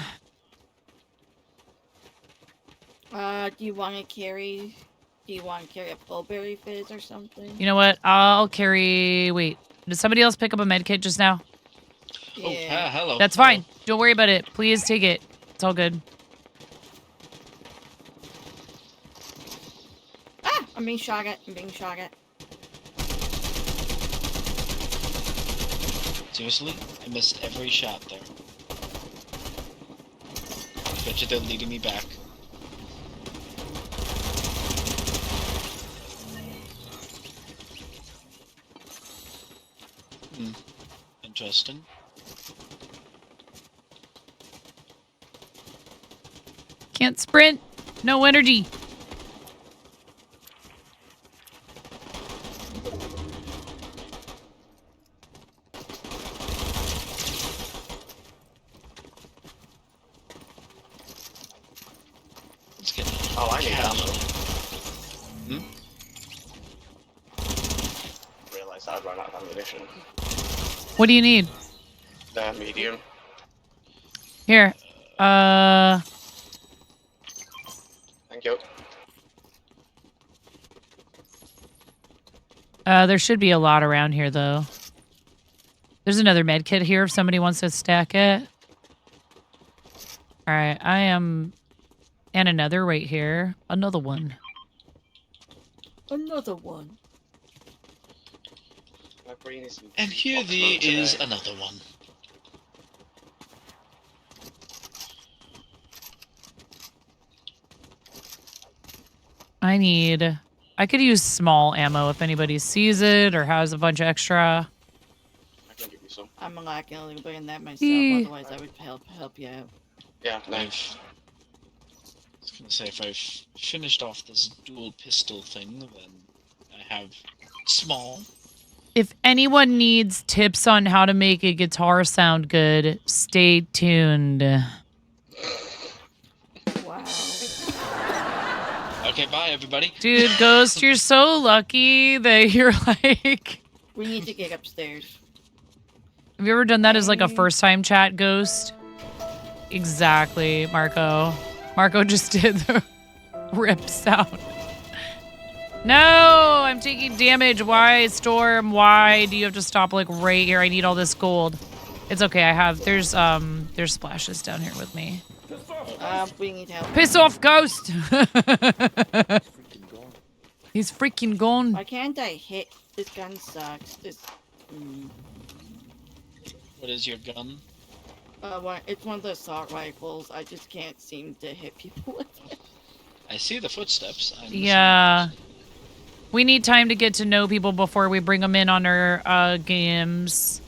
Do you want to carry? Do you want to carry a Pillberry Fizz or something? You know what? I'll carry. Wait, did somebody else pick up a med kit just now? Yeah. Oh, hello. That's fine. Don't worry about it. Please take it. It's all good. Ah! I'm being shot at. I'm being shot at. Seriously? I missed every shot there. Bet you they're leading me back. Interesting. Can't sprint. No energy. Let's get Oh, I need ammo. Realized I'd run out of ammunition. What do you need? Medium. Here. Thank you. There should be a lot around here, though. There's another med kit here if somebody wants to stack it. All right, I am... And another right here. Another one. Another one. My brain is in And here Oxford thee today. is another one. I could use small ammo if anybody sees it or has a bunch extra. I can give you some. I'm lacking a little bit in that myself, otherwise I would help you out. Yeah, I was gonna say, if I've finished off this dual pistol thing, then I have small. If anyone needs tips on how to make a guitar sound good, stay tuned. Wow. Okay, bye everybody. Dude, Ghost, you're so lucky that you're like... We need to get upstairs. Have you ever done that as like a first time chat, Ghost? Exactly, Marco. Marco just did the rip sound. No, I'm taking damage. Why, Storm? Why do you have to stop like right here? I need all this gold. It's okay. There's splashes down here with me. We need help. Piss off, Ghost. He's freaking gone. Why can't I hit? This gun sucks. What is your gun? It's one of the assault rifles. I just can't seem to hit people with it. I see the footsteps. Yeah. We need time to get to know people before we bring them in on our games.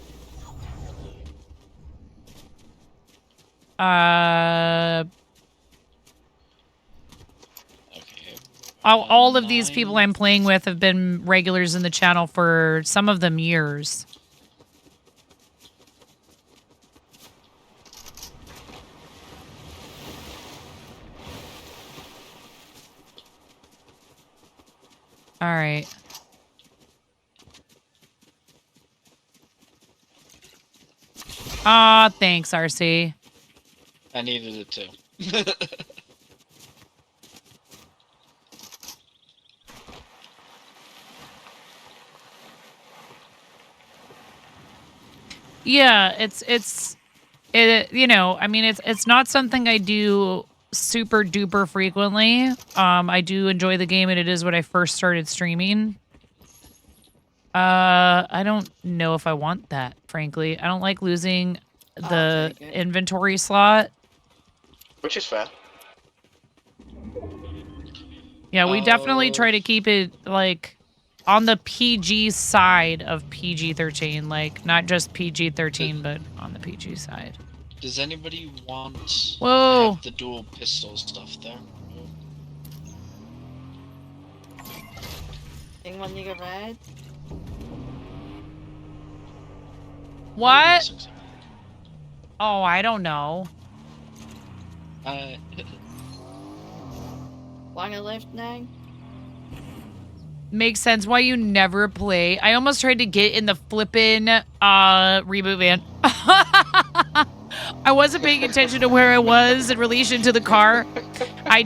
All of these people I'm playing with have been regulars in the channel for some of them years. All right. Thanks, RC. I needed it too. Yeah, it's you know, I mean it's not something I do super duper frequently. I do enjoy the game and it is what I first started streaming. I don't know if I want that, frankly. I don't like losing the inventory slot. Which is fair. Yeah, we definitely try to keep it like on the PG side of PG-13, like not just PG-13, but on the PG side. Does anybody want Whoa. to have the dual pistol stuff there? Anyone need a ride? What? Oh, I don't know. Want a lift, Nang? Makes sense why you never play. I almost tried to get in the flippin' reboot van. I wasn't paying attention to where I was in relation to the car. I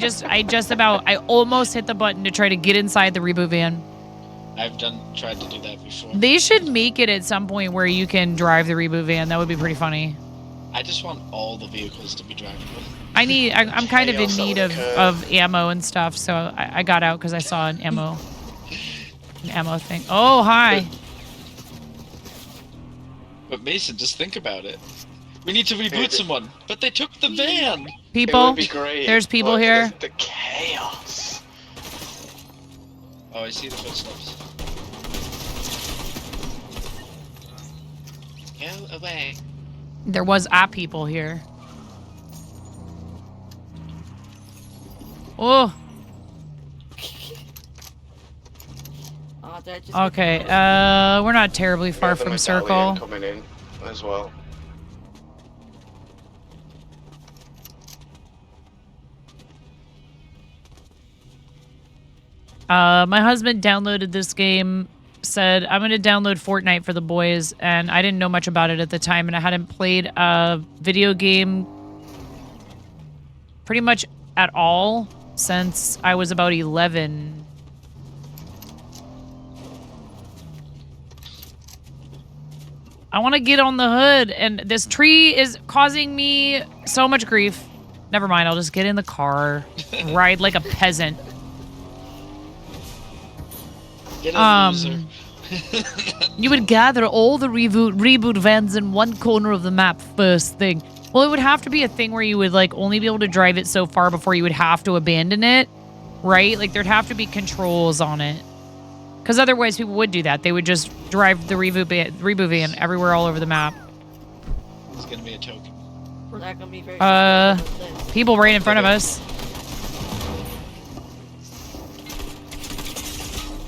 almost hit the button to try to get inside the reboot van. I've tried to do that before. They should make it at some point where you can drive the reboot van. That would be pretty funny. I just want all the vehicles to be drivable. I'm kind of in need of ammo and stuff, so I got out because I saw an ammo thing. Oh, hi. But Mason, just think about it. We need to reboot someone, but they took the van. People? It would be great, There's people but here. The chaos. Oh, I see the footsteps. Go away. There was people here. Oh. Okay, we're not terribly far from circle. Coming in as well. My husband downloaded this game, said, I'm going to download Fortnite for the boys, and I didn't know much about it at the time, and I hadn't played a video game pretty much at all since I was about 11. I want to get on the hood, and this tree is causing me so much grief. Never mind, I'll just get in the car, ride like a peasant. Get a loser. You would gather all the reboot vans in one corner of the map first thing. Well, it would have to be a thing where you would like only be able to drive it so far before you would have to abandon it, right? Like there'd have to be controls on it. Because otherwise people would do that. They would just drive the reboot van everywhere all over the map. It's gonna be a token. We're not gonna be very people right in front of us.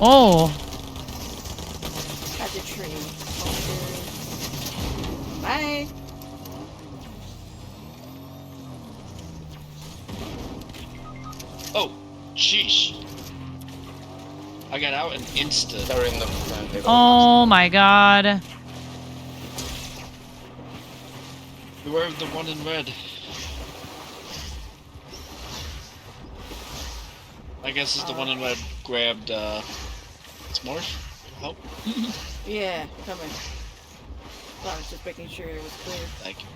Oh. At the tree. Bye. Oh, sheesh. I got out and insta. They're in the. Oh my god. Beware of the one in red. I guess it's the one in red grabbed, S'mores? Help? Yeah, coming. I was just making sure it was clear. Thank you.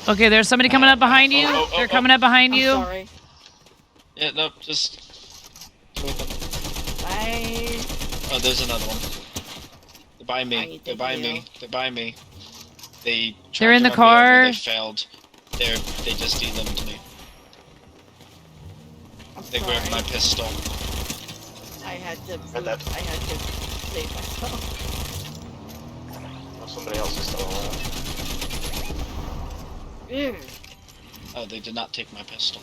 Okay, there's somebody coming up behind you. They're coming up behind you. Sorry. Yeah, no, just... Bye. Oh, there's another one. They're by me. They're by me. They're by me. They're in the car. They failed. They just eliminated me. They grabbed my pistol. I had to save myself. Oh, somebody else is still alive. Oh, they did not take my pistol.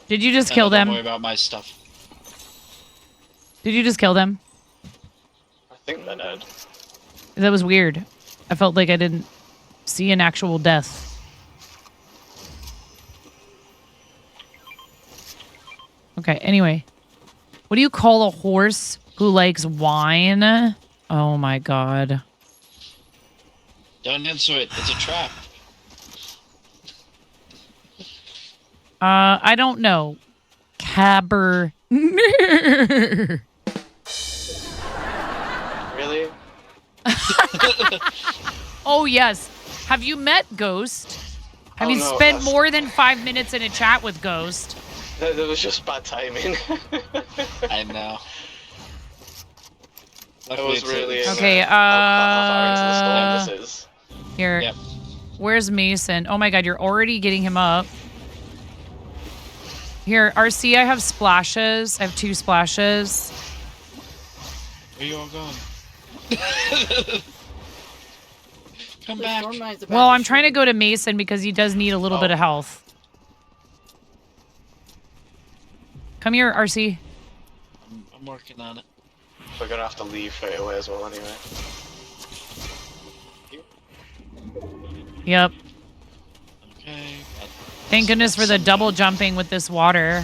Did you just kill them? Don't worry about my stuff. Did you just kill them? I think they're dead. That was weird. I felt like I didn't see an actual death. Okay, anyway. What do you call a horse who likes wine? Oh my god. Don't answer it. It's a trap. I don't know. Caber. Really? Oh, yes. Have you met Ghost? Have you no, spent more than 5 minutes in a chat with Ghost? That was just bad timing. I know. I was really okay, this is. Here. Yep. Where's Mason? Oh my god, you're already getting him up. Here, RC, I have splashes. I have 2 splashes. Where you all going? Come The back. storm line's about Well, to I'm trying to shoot. go to Mason because he does need a little bit of health. Come here, RC. I'm working on it. We're gonna have to leave straight away as well anyway. Yep. Okay. Thank goodness for the double jumping with this water.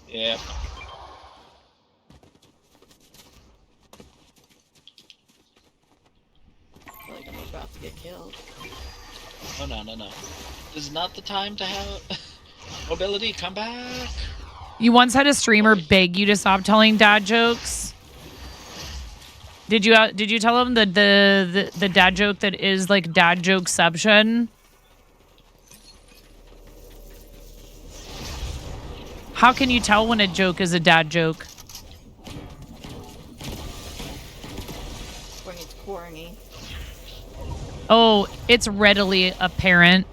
Yeah. I feel like I'm about to get killed. Oh no. This is not the time to have mobility. Come back. You once had a streamer beg you to stop telling dad jokes. Did you tell him the dad joke that is like dad jokeception? How can you tell when a joke is a dad joke? When it's corny. Oh, it's readily apparent.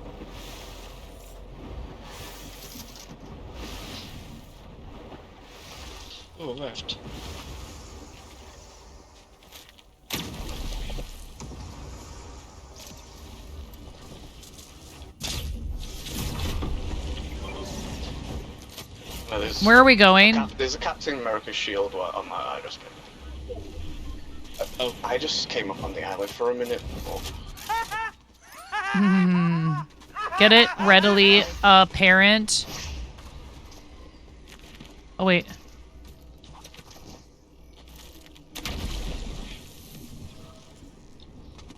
Oh, a rift. No, there's Where are we going? There's a Captain America shield on my I just I just came up on the island for a minute. Get it? Readily apparent. Oh, wait.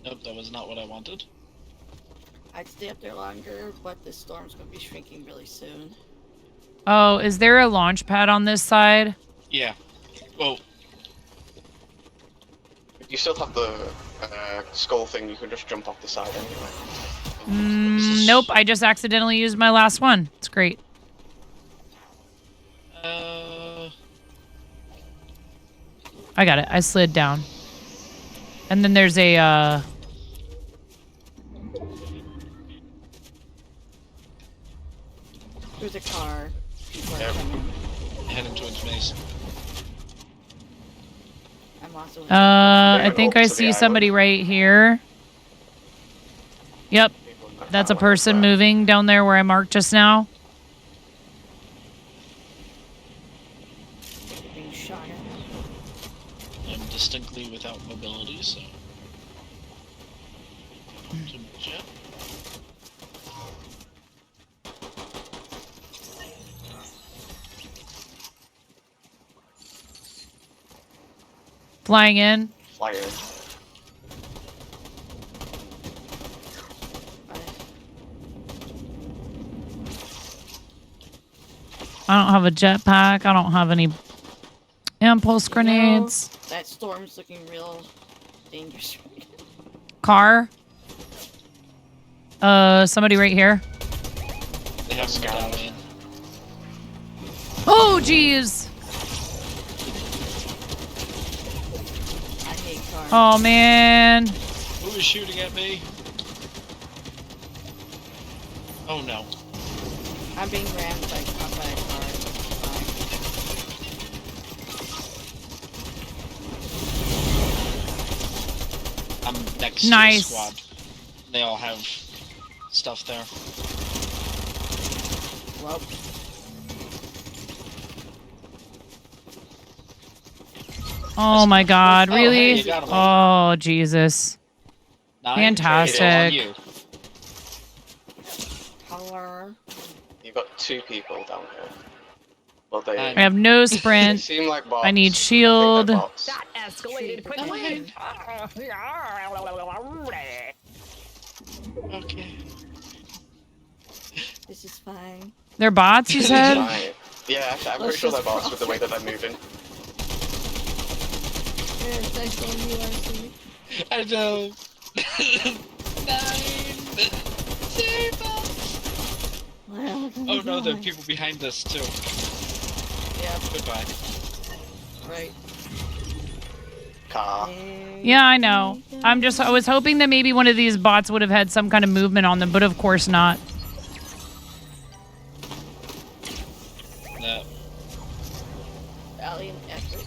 Nope, that was not what I wanted. I'd stay up there longer, but the storm's gonna be shrinking really soon. Oh, is there a launch pad on this side? Yeah. Well, You still have the skull thing, you can just jump off the side anyway. Nope, I just accidentally used my last one. It's great. I got it. I slid down. And then there's a, There's a car. People are Yep. coming. Heading towards Mason. I'm also. I think I see somebody right here. Yep. That's a person moving down there where I marked just now. Being shot at. I'm distinctly without mobility, so. Jet. Flying in. Fly in. I don't have a jetpack. I don't have any impulse grenades. No, that storm's looking real dangerous. Car. Somebody right here. They have a medallion. Oh, jeez. I hate cars. Oh, man. Who is shooting at me? Oh no. I'm being rammed by a car. I'm next Nice. to the squad. They all have stuff there. Well. Oh, my God. Oh, hey, Really? you got him. Oh, Jesus. Nine. Fantastic. You. Color. You've got two people down here. Well, they I have no they sprint. seem like bots. I need shield. They're bots. That escalated quickly. Okay. This is fine. They're bots, you said? Fine. Yeah, actually, I'm pretty sure they're bots with the way that they're moving. It's nice on you, RC. I know. 9. Save us. Well, Oh no, there are people behind us too. Yeah. Goodbye. Right. Car. Yeah, I know. I was hoping that maybe one of these bots would have had some kind of movement on them, but of course not. No. Alien effort.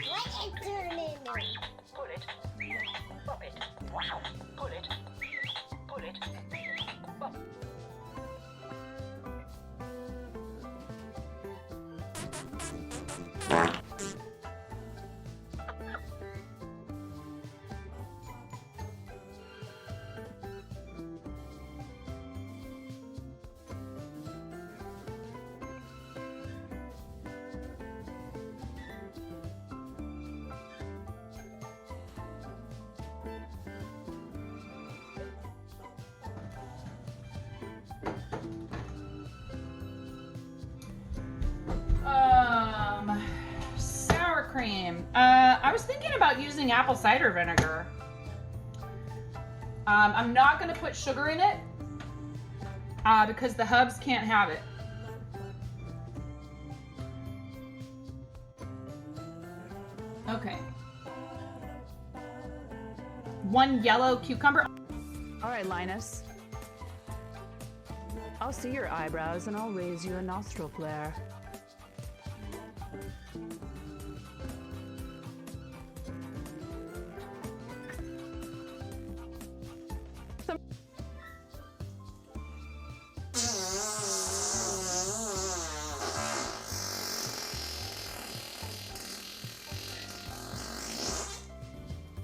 Pull it. Pop it. Pull it. Pull it. Pop. Sour cream. I was thinking about using apple cider vinegar. I'm not gonna put sugar in it because the hubs can't have it. Okay. 1 yellow cucumber. All right, Linus. I'll see your eyebrows and I'll raise you a nostril flare.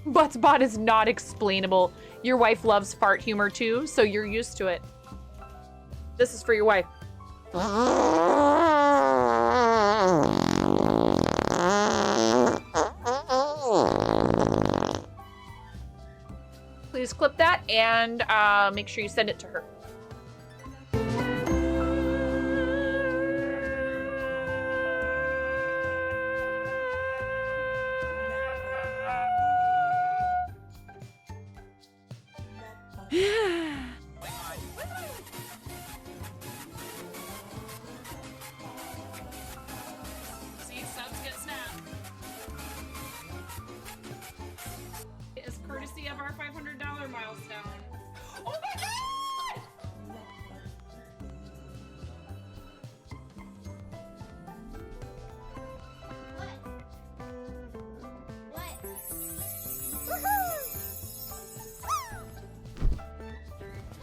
Buttsbot is not explainable. Your wife loves fart humor too, so you're used to it. This is for your wife. Please clip that and make sure you send it to her. See, subs get snapped. It's courtesy of our $500 milestone. Oh my god!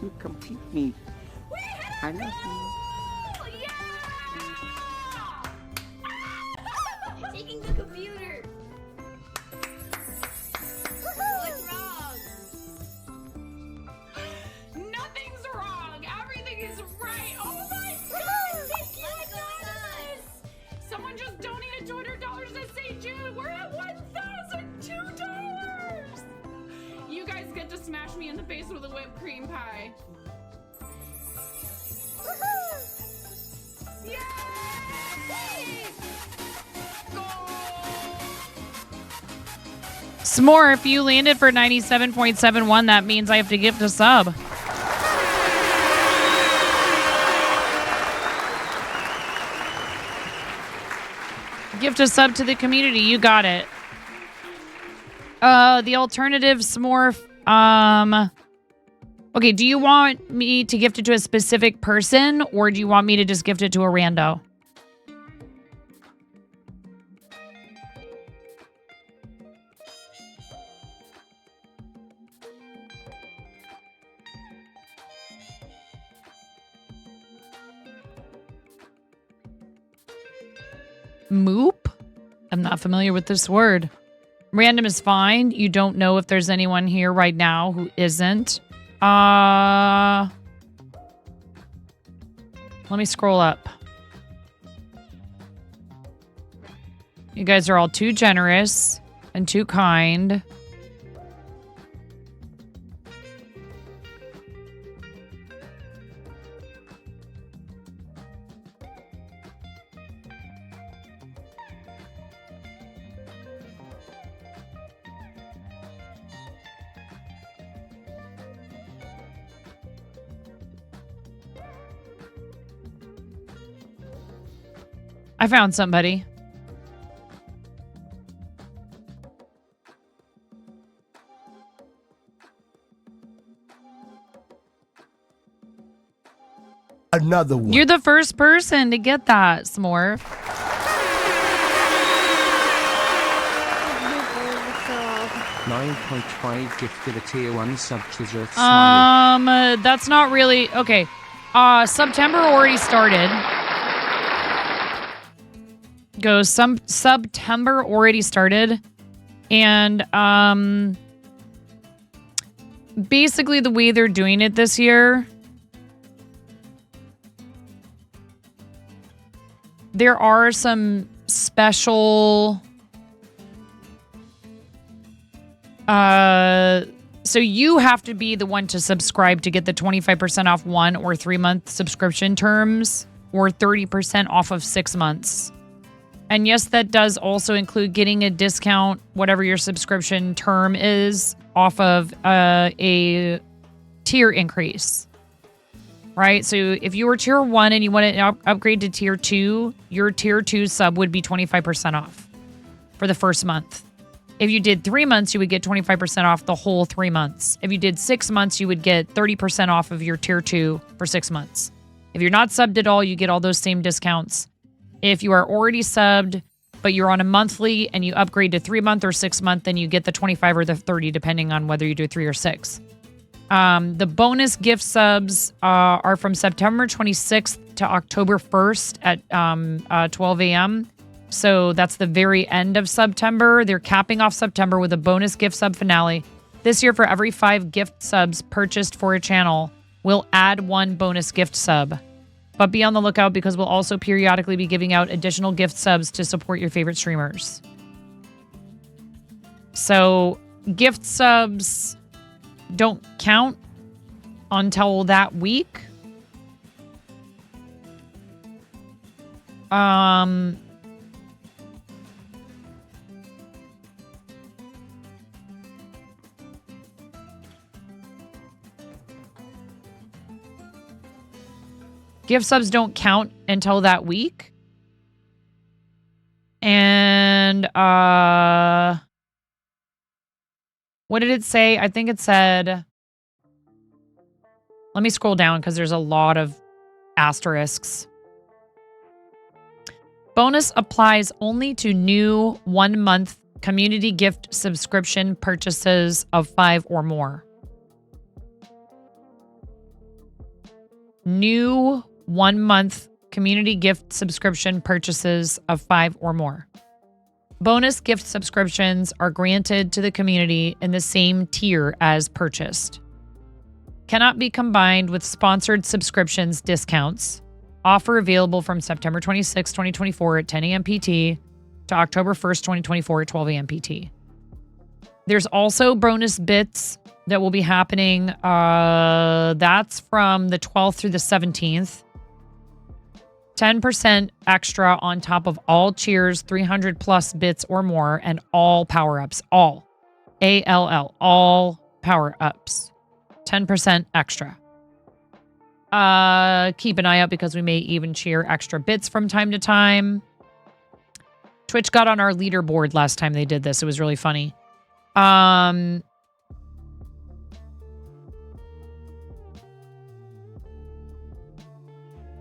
You complete me. I love you. Taking the computer. What's wrong? Nothing's wrong. Everything is right. Oh my god! Thank you, Adonis. Someone just donated $200 to St. Jude. We're at $1,002. You guys get to smash me in the face with a whipped cream pie. Yay! S'more, if you landed for 97.71, that means I have to gift a sub. Gift a sub to the community. You got it. The alternative, S'more. Okay, do you want me to gift it to a specific person, or do you want me to just gift it to a rando? Moop? I'm not familiar with this word. Random is fine. You don't know if there's anyone here right now who isn't. Let me scroll up. You guys are all too generous and too kind. I found somebody. Another one. You're the first person to get that, S'more. 9.5 gifted a tier 1 sub to Zerth Smiley. That's not really okay. September already started. Goes some September already started, and basically the way they're doing it this year, there are some special so you have to be the one to subscribe to get the 25% off 1 or 3 month subscription terms or 30% off of 6 months. And yes, that does also include getting a discount, whatever your subscription term is, off of a tier increase. Right? So if you were tier 1 and you want to upgrade to tier 2, your tier 2 sub would be 25% off for the first month. If you did 3 months, you would get 25% off the whole 3 months. If you did 6 months, you would get 30% off of your tier 2 for 6 months. If you're not subbed at all, you get all those same discounts. If you are already subbed, but you're on a monthly and you upgrade to 3 month or 6 month, then you get the 25 or the 30, depending on whether you do 3 or 6. The bonus gift subs are from September 26th to October 1st at 12 a.m. So that's the very end of September. They're capping off September with a bonus gift sub finale. This year, for every 5 gift subs purchased for a channel, we'll add 1 bonus gift sub. But be on the lookout because we'll also periodically be giving out additional gift subs to support your favorite streamers. So gift subs don't count until that week. Gift subs don't count until that week. And what did it say? I think it said, let me scroll down because there's a lot of asterisks. Bonus applies only to new 1-month community gift subscription purchases of 5 or more. New 1-month community gift subscription purchases of 5 or more. Bonus gift subscriptions are granted to the community in the same tier as purchased. Cannot be combined with sponsored subscriptions discounts. Offer available from September 26, 2024 at 10 a.m. PT to October 1st, 2024 at 12 a.m. PT. There's also bonus bits that will be happening. That's from the 12th through the 17th. 10% extra on top of all cheers, 300 plus bits or more, and all power-ups. All. A-L-L. All power-ups. 10% extra. Keep an eye out because we may even cheer extra bits from time to time. Twitch got on our leaderboard last time they did this. It was really funny.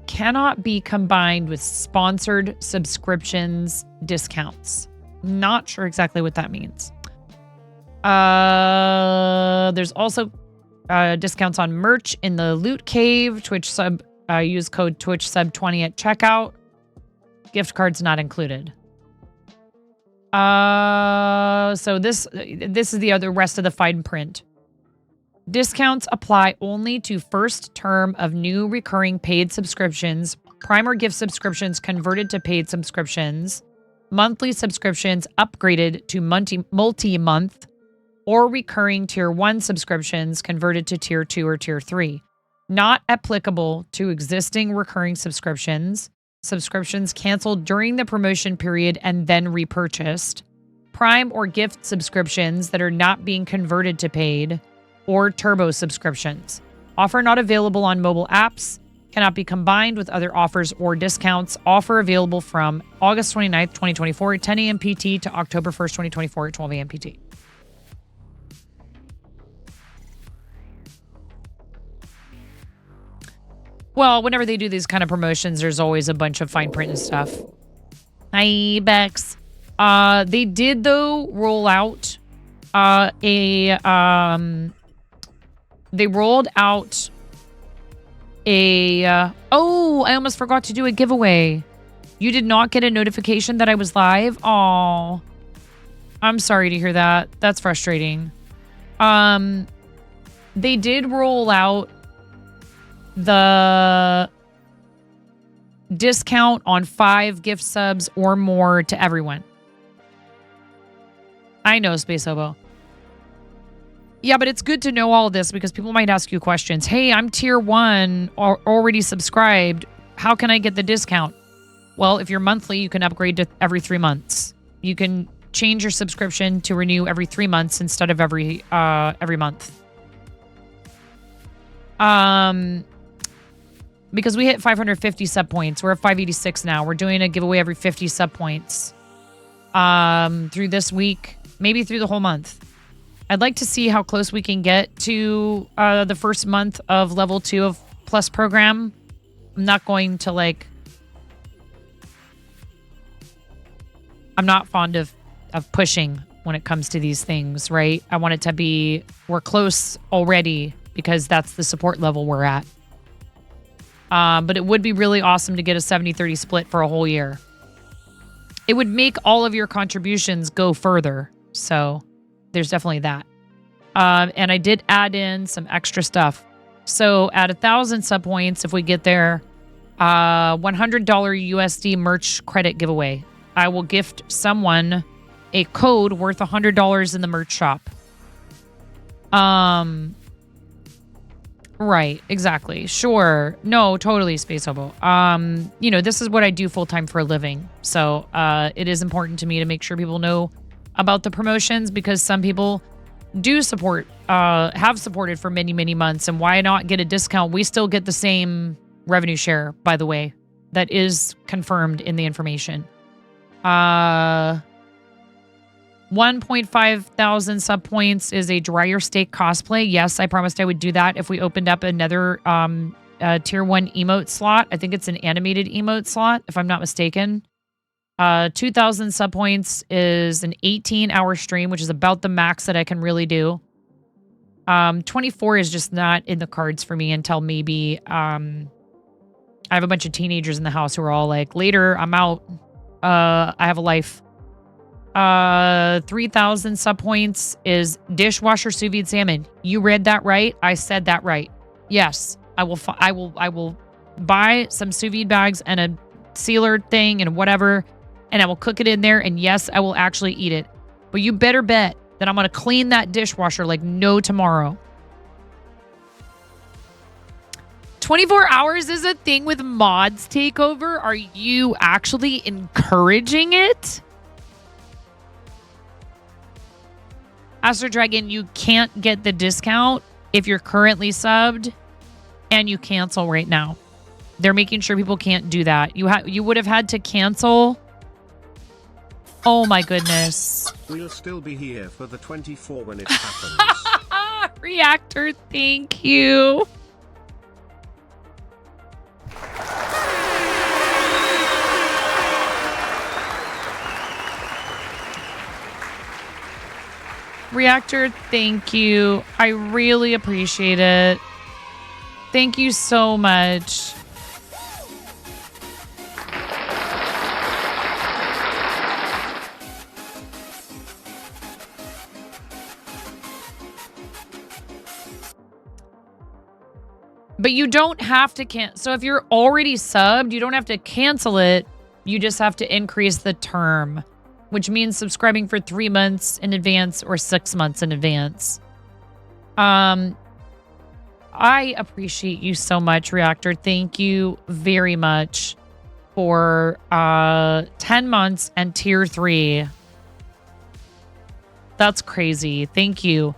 Cannot be combined with sponsored subscriptions discounts. Not sure exactly what that means. There's also discounts on merch in the Loot Cave. Twitch sub, use code Twitch sub 20 at checkout. Gift cards not included. So this is the rest of the fine print. Discounts apply only to first term of new recurring paid subscriptions, Prime or gift subscriptions converted to paid subscriptions, monthly subscriptions upgraded to multi-month, or recurring Tier 1 subscriptions converted to Tier 2 or Tier 3. Not applicable to existing recurring subscriptions, subscriptions canceled during the promotion period and then repurchased, Prime or gift subscriptions that are not being converted to paid, or turbo subscriptions. Offer not available on mobile apps, cannot be combined with other offers or discounts. Offer available from August 29th, 2024 at 10 a.m. PT to October 1st, 2024 at 12 a.m. PT. Well, whenever they do these kind of promotions, there's always a bunch of fine print and stuff. Hi, Bex. They did, though, roll out they rolled out oh, I almost forgot to do a giveaway. You did not get a notification that I was live? Oh, I'm sorry to hear that. That's frustrating. They did roll out the discount on 5 gift subs or more to everyone. I know, Space Hobo. Yeah, but it's good to know all of this because people might ask you questions. Hey, I'm tier 1 or already subscribed. How can I get the discount? Well, if you're monthly, you can upgrade to every 3 months. You can change your subscription to renew every 3 months instead of every month. Because we hit 550 sub points. We're at 586 now. We're doing a giveaway every 50 sub points. Through this week, maybe through the whole month. I'd like to see how close we can get to the first month of level 2 of Plus program. I'm not going to I'm not fond of pushing when it comes to these things, right? I want it to be, we're close already because that's the support level we're at. But it would be really awesome to get a 70-30 split for a whole year. It would make all of your contributions go further. So there's definitely that. And I did add in some extra stuff. So at 1,000 sub points, if we get there, $100 USD merch credit giveaway. I will gift someone a code worth $100 in the merch shop. Right, exactly. Sure. No, totally, Space Hobo. This is what I do full-time for a living. So it is important to me to make sure people know about the promotions because some people do support, have supported for many, many months. And why not get a discount? We still get the same revenue share, by the way. That is confirmed in the information. 1.5 thousand sub points is a dryer steak cosplay. Yes, I promised I would do that if we opened up another tier 1 emote slot. I think it's an animated emote slot, if I'm not mistaken. 2,000 sub points is an 18-hour stream, which is about the max that I can really do. 24 is just not in the cards for me until maybe I have a bunch of teenagers in the house who are all like, later, I'm out. I have a life. 3,000 sub points is dishwasher sous vide salmon. You read that right. I said that right. Yes, I will buy some sous vide bags and a sealer thing and whatever, and I will cook it in there. And yes, I will actually eat it. But you better bet that I'm going to clean that dishwasher like no tomorrow. 24 hours is a thing with mods takeover. Are you actually encouraging it? Astro Dragon, you can't get the discount if you're currently subbed and you cancel right now. They're making sure people can't do that. You would have had to cancel. Oh my goodness. We'll still be here for the 24 when it happens. Reactor, thank you. Reactor, thank you. I really appreciate it. Thank you so much. But you don't have to cancel. So if you're already subbed, you don't have to cancel it. You just have to increase the term, which means subscribing for 3 months in advance or 6 months in advance. I appreciate you so much, Reactor. Thank you very much for 10 months and tier 3. That's crazy. Thank you.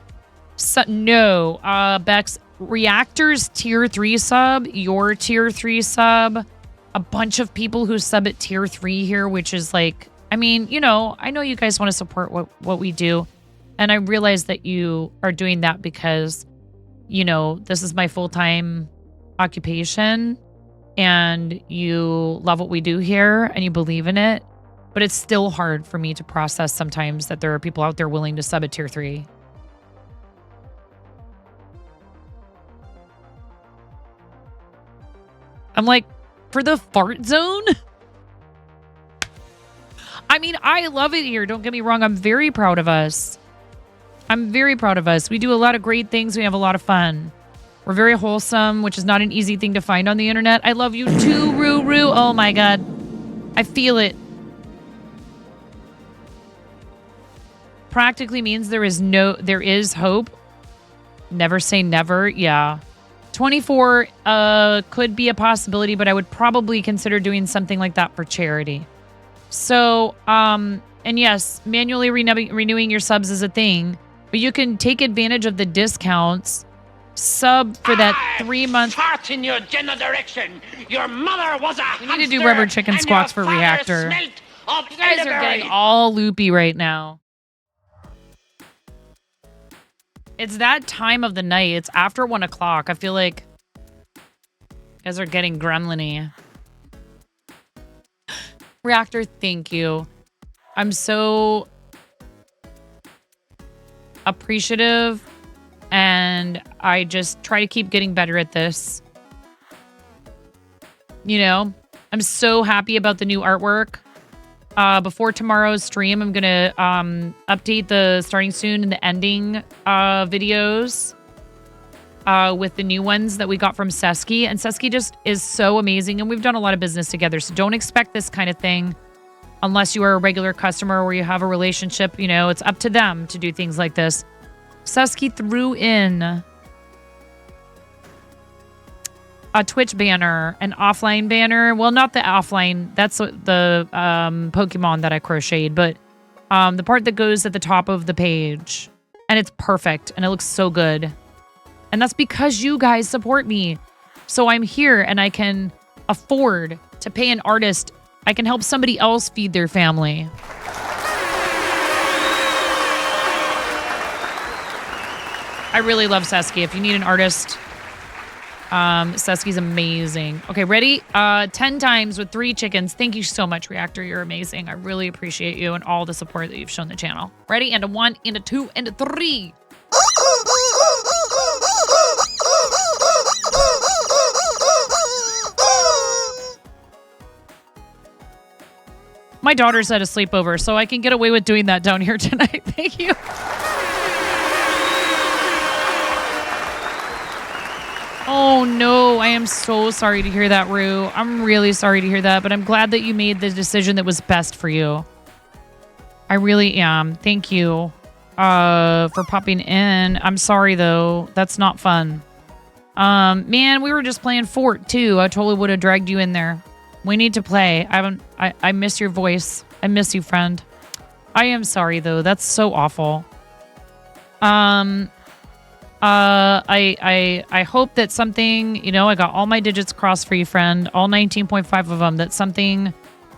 So, no, Bex, Reactor's tier 3 sub, your tier 3 sub, a bunch of people who sub at tier 3 here, which is like, I mean, I know you guys want to support what we do. And I realize that you are doing that because, this is my full-time occupation and you love what we do here and you believe in it. But it's still hard for me to process sometimes that there are people out there willing to sub at tier 3. I'm like, for the fart zone? I mean, I love it here. Don't get me wrong. I'm very proud of us. I'm very proud of us. We do a lot of great things. We have a lot of fun. We're very wholesome, which is not an easy thing to find on the internet. I love you too, Ruru. Oh my God. I feel it. Practically means there is hope. Never say never. Yeah. 24 could be a possibility, but I would probably consider doing something like that for charity. So, and yes, manually renewing your subs is a thing, but you can take advantage of the discounts. Sub for that 3-month. Fart in your general direction. Your mother was a We need to do rubber chicken squats for reactor. You guys are getting all loopy right now. It's that time of the night. It's after 1 o'clock. I feel like you guys are getting gremlin-y. Reactor, thank you. I'm so appreciative, and I just try to keep getting better at this. You know, I'm so happy about the new artwork. Before tomorrow's stream, I'm going to update the starting soon and the ending videos with the new ones that we got from Sesky. And Sesky just is so amazing, and we've done a lot of business together. So don't expect this kind of thing unless you are a regular customer or you have a relationship. You know, it's up to them to do things like this. Sesky threw in a Twitch banner, an offline banner. Well, not the offline. That's the Pokemon that I crocheted, but the part that goes at the top of the page. And it's perfect, and it looks so good. And that's because you guys support me. So I'm here, and I can afford to pay an artist. I can help somebody else feed their family. I really love Sesky. If you need an artist, Sesky's amazing. Okay, ready? 10 times with 3 chickens. Thank you so much, Reactor. You're amazing. I really appreciate you and all the support that you've shown the channel. Ready? And a 1, and a 2, and a 3. My daughter's at a sleepover, so I can get away with doing that down here tonight. Thank you. Oh no, I am so sorry to hear that, Rue. I'm really sorry to hear that, but I'm glad that you made the decision that was best for you. I really am. Thank you for popping in. I'm sorry though. That's not fun. Man, we were just playing Fort too. I totally would have dragged you in there. We need to play. I miss your voice. I miss you, friend. I am sorry though. That's so awful. I hope that something, you know, I got all my digits crossed for you, friend. All 19.5 of them. That something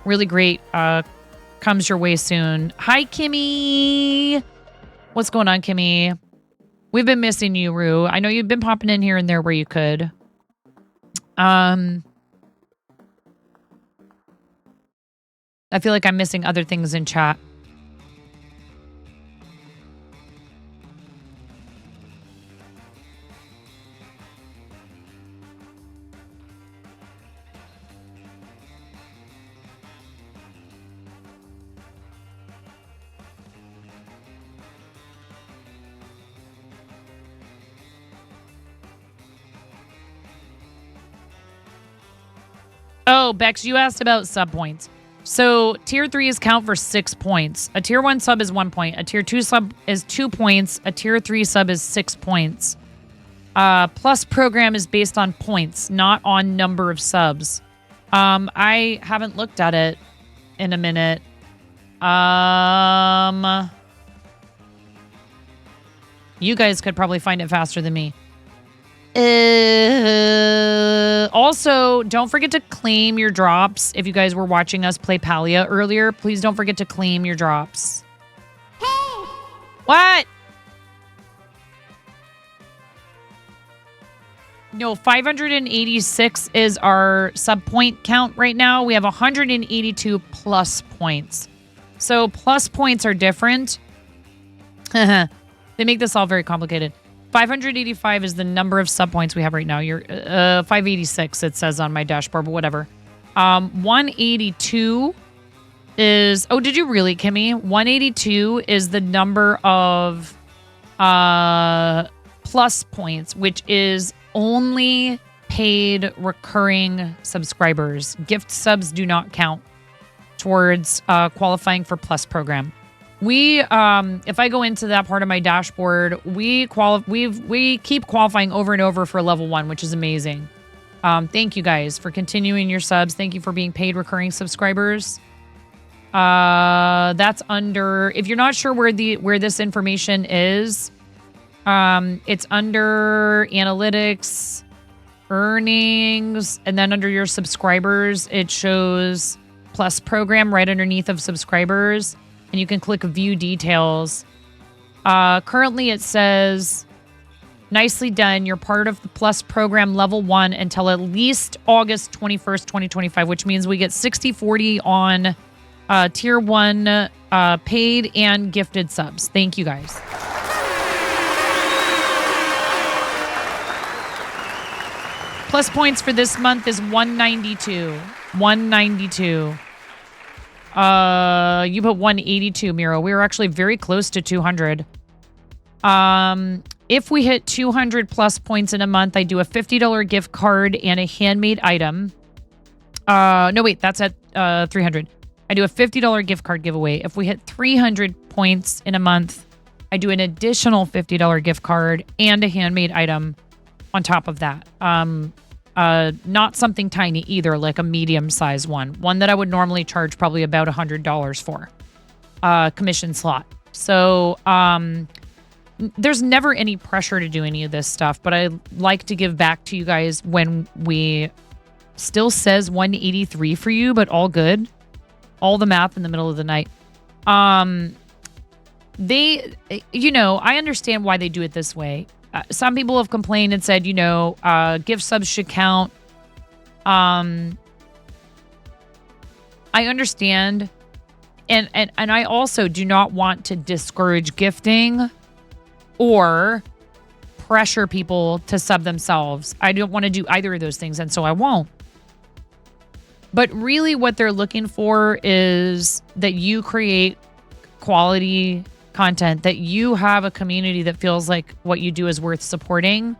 really great comes your way soon. Hi, Kimmy. What's going on, Kimmy? We've been missing you, Rue. I know you've been popping in here and there where you could. I feel like I'm missing other things in chat. Oh, Bex, you asked about sub points. So tier 3s count for 6 points. A tier 1 sub is 1 point. A tier 2 sub is 2 points. A tier 3 sub is 6 points. Plus program is based on points, not on number of subs. I haven't looked at it in a minute. You guys could probably find it faster than me. Also, don't forget to claim your drops. If you guys were watching us play Palia earlier, please don't forget to claim your drops. Hey! What? No, 586 is our sub point count right now. We have 182 plus points. So plus points are different. They make this all very complicated. 585 is the number of sub points we have right now. You're 586, it says on my dashboard, but whatever. 182 is... Oh, did you really, Kimmy? 182 is the number of plus points, which is only paid recurring subscribers. Gift subs do not count towards qualifying for plus program. We, if I go into that part of my dashboard, we keep qualifying over and over for level 1, which is amazing. Thank you guys for continuing your subs. Thank you for being paid recurring subscribers. That's under, if you're not sure where this information is, it's under analytics, earnings, and then under your subscribers, it shows plus program right underneath of subscribers. And you can click view details. Currently it says, nicely done. You're part of the plus program level 1 until at least August 21st, 2025, which means we get 60/40 on tier 1 paid and gifted subs. Thank you guys. Plus points for this month is 192. 192. You put 182, Miro. We were actually very close to 200. If we hit 200 plus points in a month, I do a $50 gift card and a handmade item. No, wait, that's at 300. I do a $50 gift card giveaway. If we hit 300 points in a month, I do an additional $50 gift card and a handmade item on top of that. Not something tiny either, like a medium-sized one that I would normally charge probably about $100 for, commission slot. So there's never any pressure to do any of this stuff, but I like to give back to you guys when we still says 183 for you, but all good. All the math in the middle of the night. They, I understand why they do it this way. Some people have complained and said, gift subs should count. I understand. And I also do not want to discourage gifting or pressure people to sub themselves. I don't want to do either of those things, and so I won't. But really what they're looking for is that you create quality content, that you have a community that feels like what you do is worth supporting,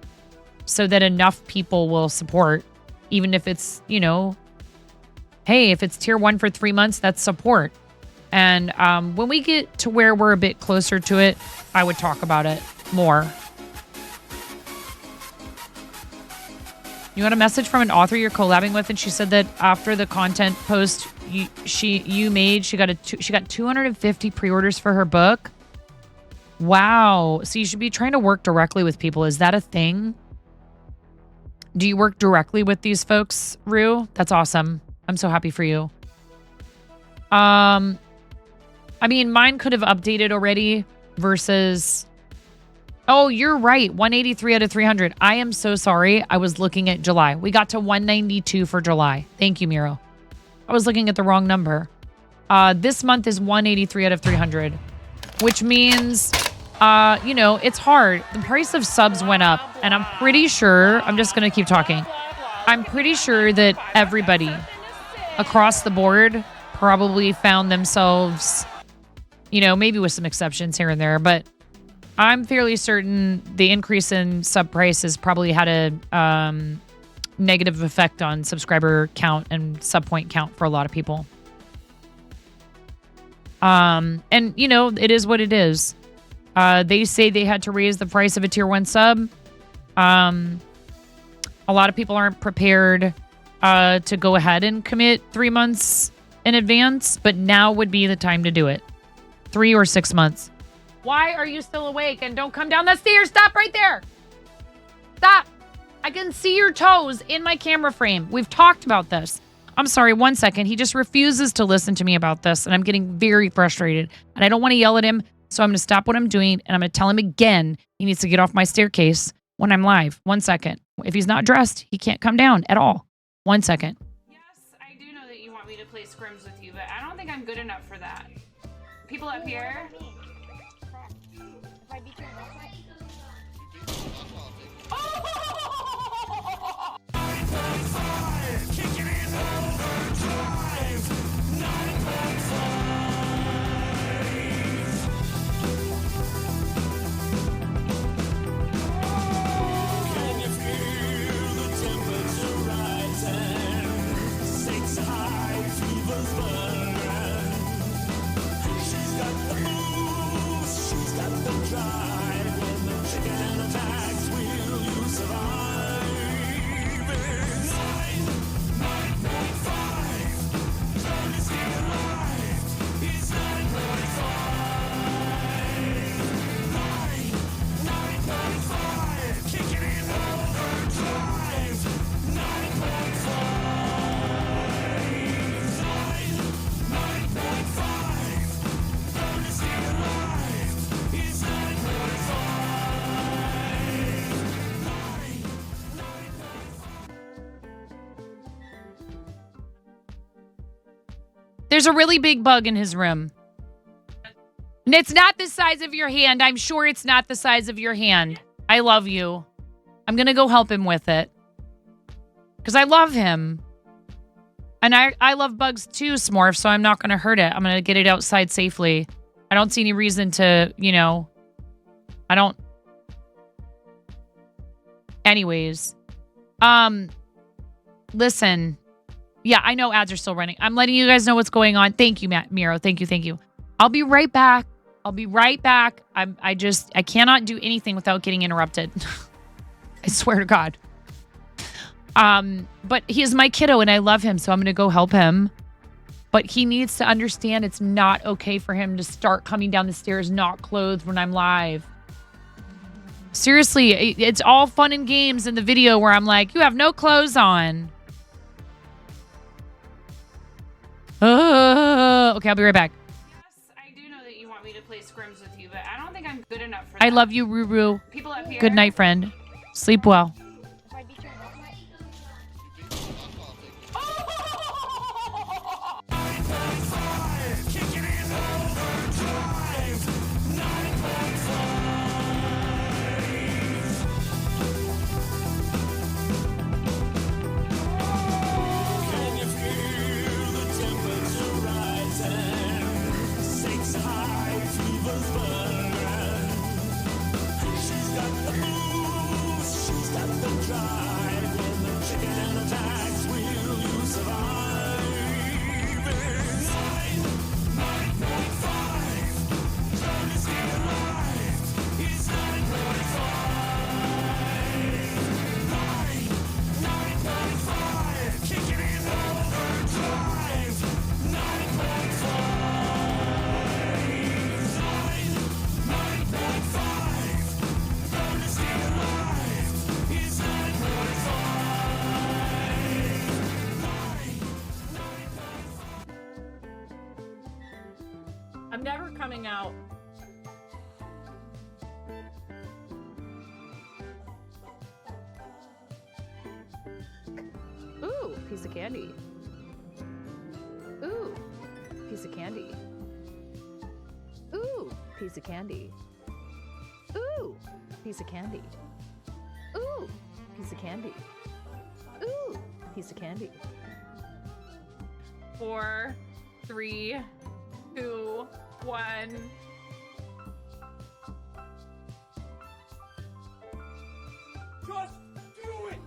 so that enough people will support, even if it's, hey, if it's tier 1 for 3 months, that's support. And when we get to where we're a bit closer to it, I would talk about it more. You got a message from an author you're collabing with, and she said that after the content post you made, she got 250 pre-orders for her book. Wow. So you should be trying to work directly with people. Is that a thing? Do you work directly with these folks, Rue? That's awesome. I'm so happy for you. I mean, mine could have updated already versus... Oh, you're right. 183 out of 300. I am so sorry. I was looking at July. We got to 192 for July. Thank you, Miro. I was looking at the wrong number. This month is 183 out of 300, which means, it's hard. The price of subs went up, and I'm pretty sure, I'm just going to keep talking. I'm pretty sure that everybody across the board probably found themselves, maybe with some exceptions here and there, but I'm fairly certain the increase in sub prices probably had a negative effect on subscriber count and sub point count for a lot of people. And it is what it is. They say they had to raise the price of a tier 1 sub. A lot of people aren't prepared to go ahead and commit 3 months in advance, but now would be the time to do it. 3 or 6 months. Why are you still awake? And don't come down the stairs. Stop right there. Stop. I can see your toes in my camera frame. We've talked about this. I'm sorry, 1 second. He just refuses to listen to me about this, and I'm getting very frustrated. And I don't want to yell at him, so I'm going to stop what I'm doing, and I'm going to tell him again he needs to get off my staircase when I'm live. 1 second. If he's not dressed, he can't come down at all. 1 second. Yes, I do know that you want me to play scrims with you, but I don't think I'm good enough for that. People up here. There's a really big bug in his room. And it's not the size of your hand. I'm sure it's not the size of your hand. I love you. I'm going to go help him with it. Because I love him. And I love bugs too, Smorf, so I'm not going to hurt it. I'm going to get it outside safely. I don't see any reason to, you know, I don't. Anyways. Listen. Yeah, I know ads are still running. I'm letting you guys know what's going on. Thank you, Miro. Thank you. I'll be right back. I cannot do anything without getting interrupted. I swear to God. But he is my kiddo and I love him, so I'm going to go help him. But he needs to understand it's not okay for him to start coming down the stairs not clothed when I'm live. Seriously, it's all fun and games in the video where I'm like, you have no clothes on. Okay, I'll be right back. Yes, I do know that you want me to play scrims with you, but I don't think I'm good enough for that. I love you, Ruru. People up here. Good night, friend. Sleep well. I'm never coming out. Ooh, piece of candy. Ooh, piece of candy. Ooh, piece of candy. Ooh, piece of candy. Ooh, piece of candy. Ooh, piece of candy. 4, 3, 2, 1. Just do it!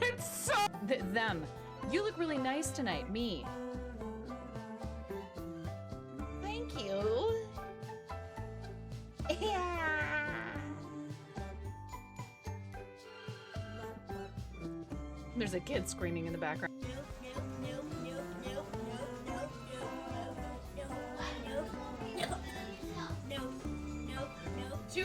It's so. Them. You look really nice tonight. Me. Thank you. Yeah. There's a kid screaming in the background. Two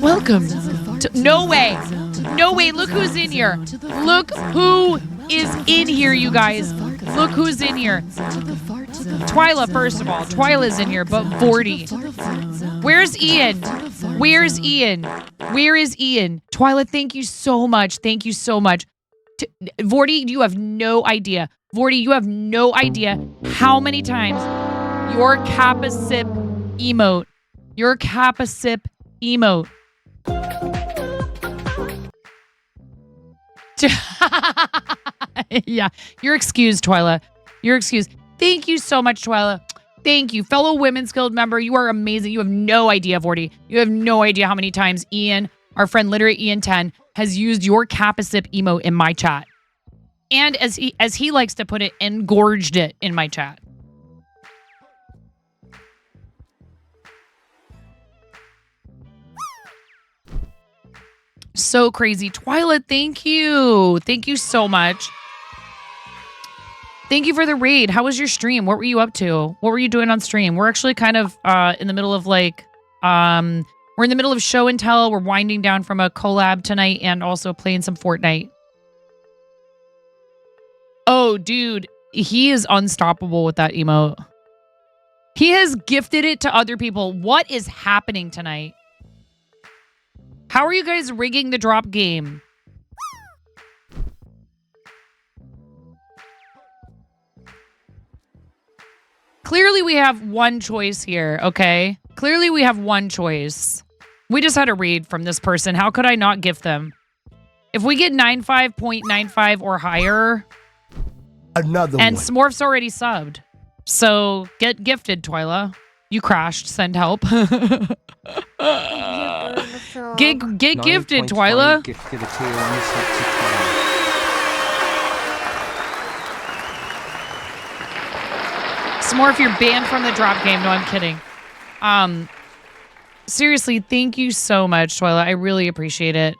Welcome to, no way. No way. Look who's in here. Look who is in here, you guys. Look who's in here. Twyla, first of all. Twyla's in here, but Vorty. Where's Ian? Where's Ian? Where is Ian? Twyla, thank you so much. Thank you so much. Vorty, you have no idea. Vorty, you have no idea how many times your Kappa Sip emote. Your Kappa Sip emote. Yeah, you're excused, Twyla. You're excused. Thank you so much, Twyla. Thank you. Fellow Women's Guild member, you are amazing. You have no idea, Vorty. You have no idea how many times Ian, our friend Literate Ian 10, has used your Kappa Sip emote in my chat. And as he likes to put it, engorged it in my chat. So crazy. Twyla, thank you. Thank you so much. Thank you for the raid. How was your stream? What were you up to? What were you doing on stream? We're actually kind of in the middle of like, we're in the middle of show and tell. We're winding down from a collab tonight and also playing some Fortnite. Oh, dude, he is unstoppable with that emote. He has gifted it to other people. What is happening tonight? How are you guys rigging the drop game? Clearly we have one choice here, okay? Clearly we have one choice. We just had a read from this person. How could I not gift them? If we get 95.95 or higher... Another and one. Smorf's already subbed. So get gifted, Twyla. You crashed. Send help. Get gifted, Twyla. Gifted a tier 1 sub to Twyla. Smorf, you're banned from the drop game. No, I'm kidding. Seriously, thank you so much, Twyla. I really appreciate it.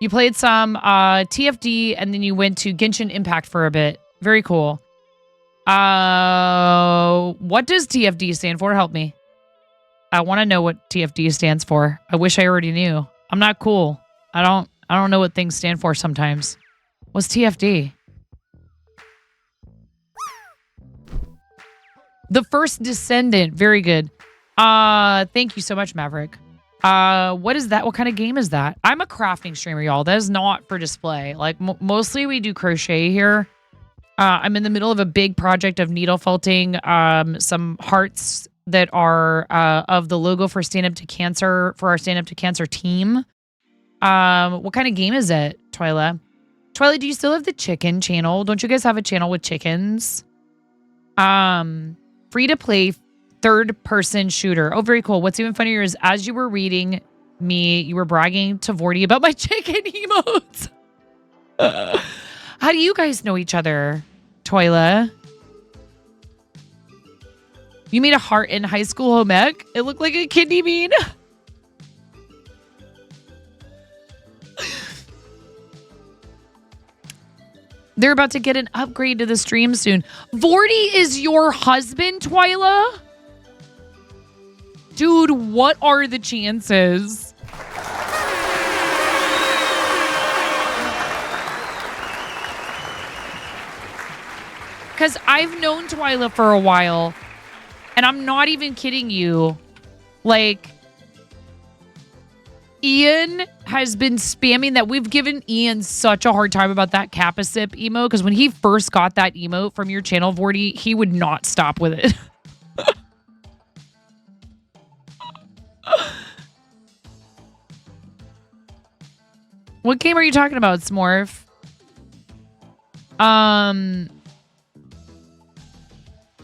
You played some TFD and then you went to Genshin Impact for a bit. Very cool. What does TFD stand for? Help me. I want to know what TFD stands for. I wish I already knew. I'm not cool. I don't know what things stand for sometimes. What's TFD? The First Descendant. Very good. Thank you so much, Maverick. What is that? What kind of game is that? I'm a crafting streamer, y'all. That is not for display. Like, mostly we do crochet here. I'm in the middle of a big project of needle felting some hearts that are of the logo for Stand Up to Cancer, for our Stand Up to Cancer team. What kind of game is it, Twyla? Twyla, do you still have the chicken channel? Don't you guys have a channel with chickens? Free to play third-person shooter. Oh, very cool. What's even funnier is as you were reading me, you were bragging to Vorty about my chicken emotes. How do you guys know each other, Twyla? You made a heart in high school home ec? It looked like a kidney bean. They're about to get an upgrade to the stream soon. Vorty is your husband, Twyla? Dude, what are the chances? Because I've known Twyla for a while, and I'm not even kidding you. Like, Ian has been spamming that. We've given Ian such a hard time about that Kappa Sip emote, because when he first got that emote from your channel, Vorty, he would not stop with it. What game are you talking about, Smorf?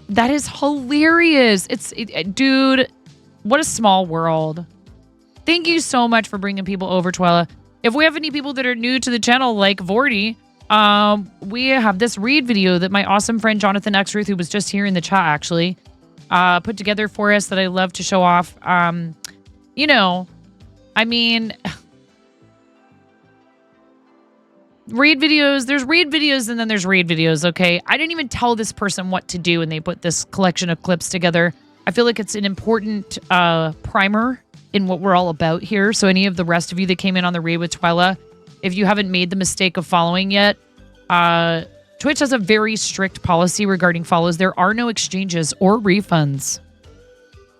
That is hilarious. Dude, what a small world. Thank you so much for bringing people over, Twyla. If we have any people that are new to the channel, like Vorty, we have this read video that my awesome friend Jonathan Exruth, who was just here in the chat, actually, put together for us that I love to show off. You know, I mean, read videos, there's read videos and then there's read videos, okay? I didn't even tell this person what to do and they put this collection of clips together. I feel like it's an important primer, in what we're all about here. So any of the rest of you that came in on the raid with Twyla, if you haven't made the mistake of following yet, Twitch has a very strict policy regarding follows. There are no exchanges or refunds.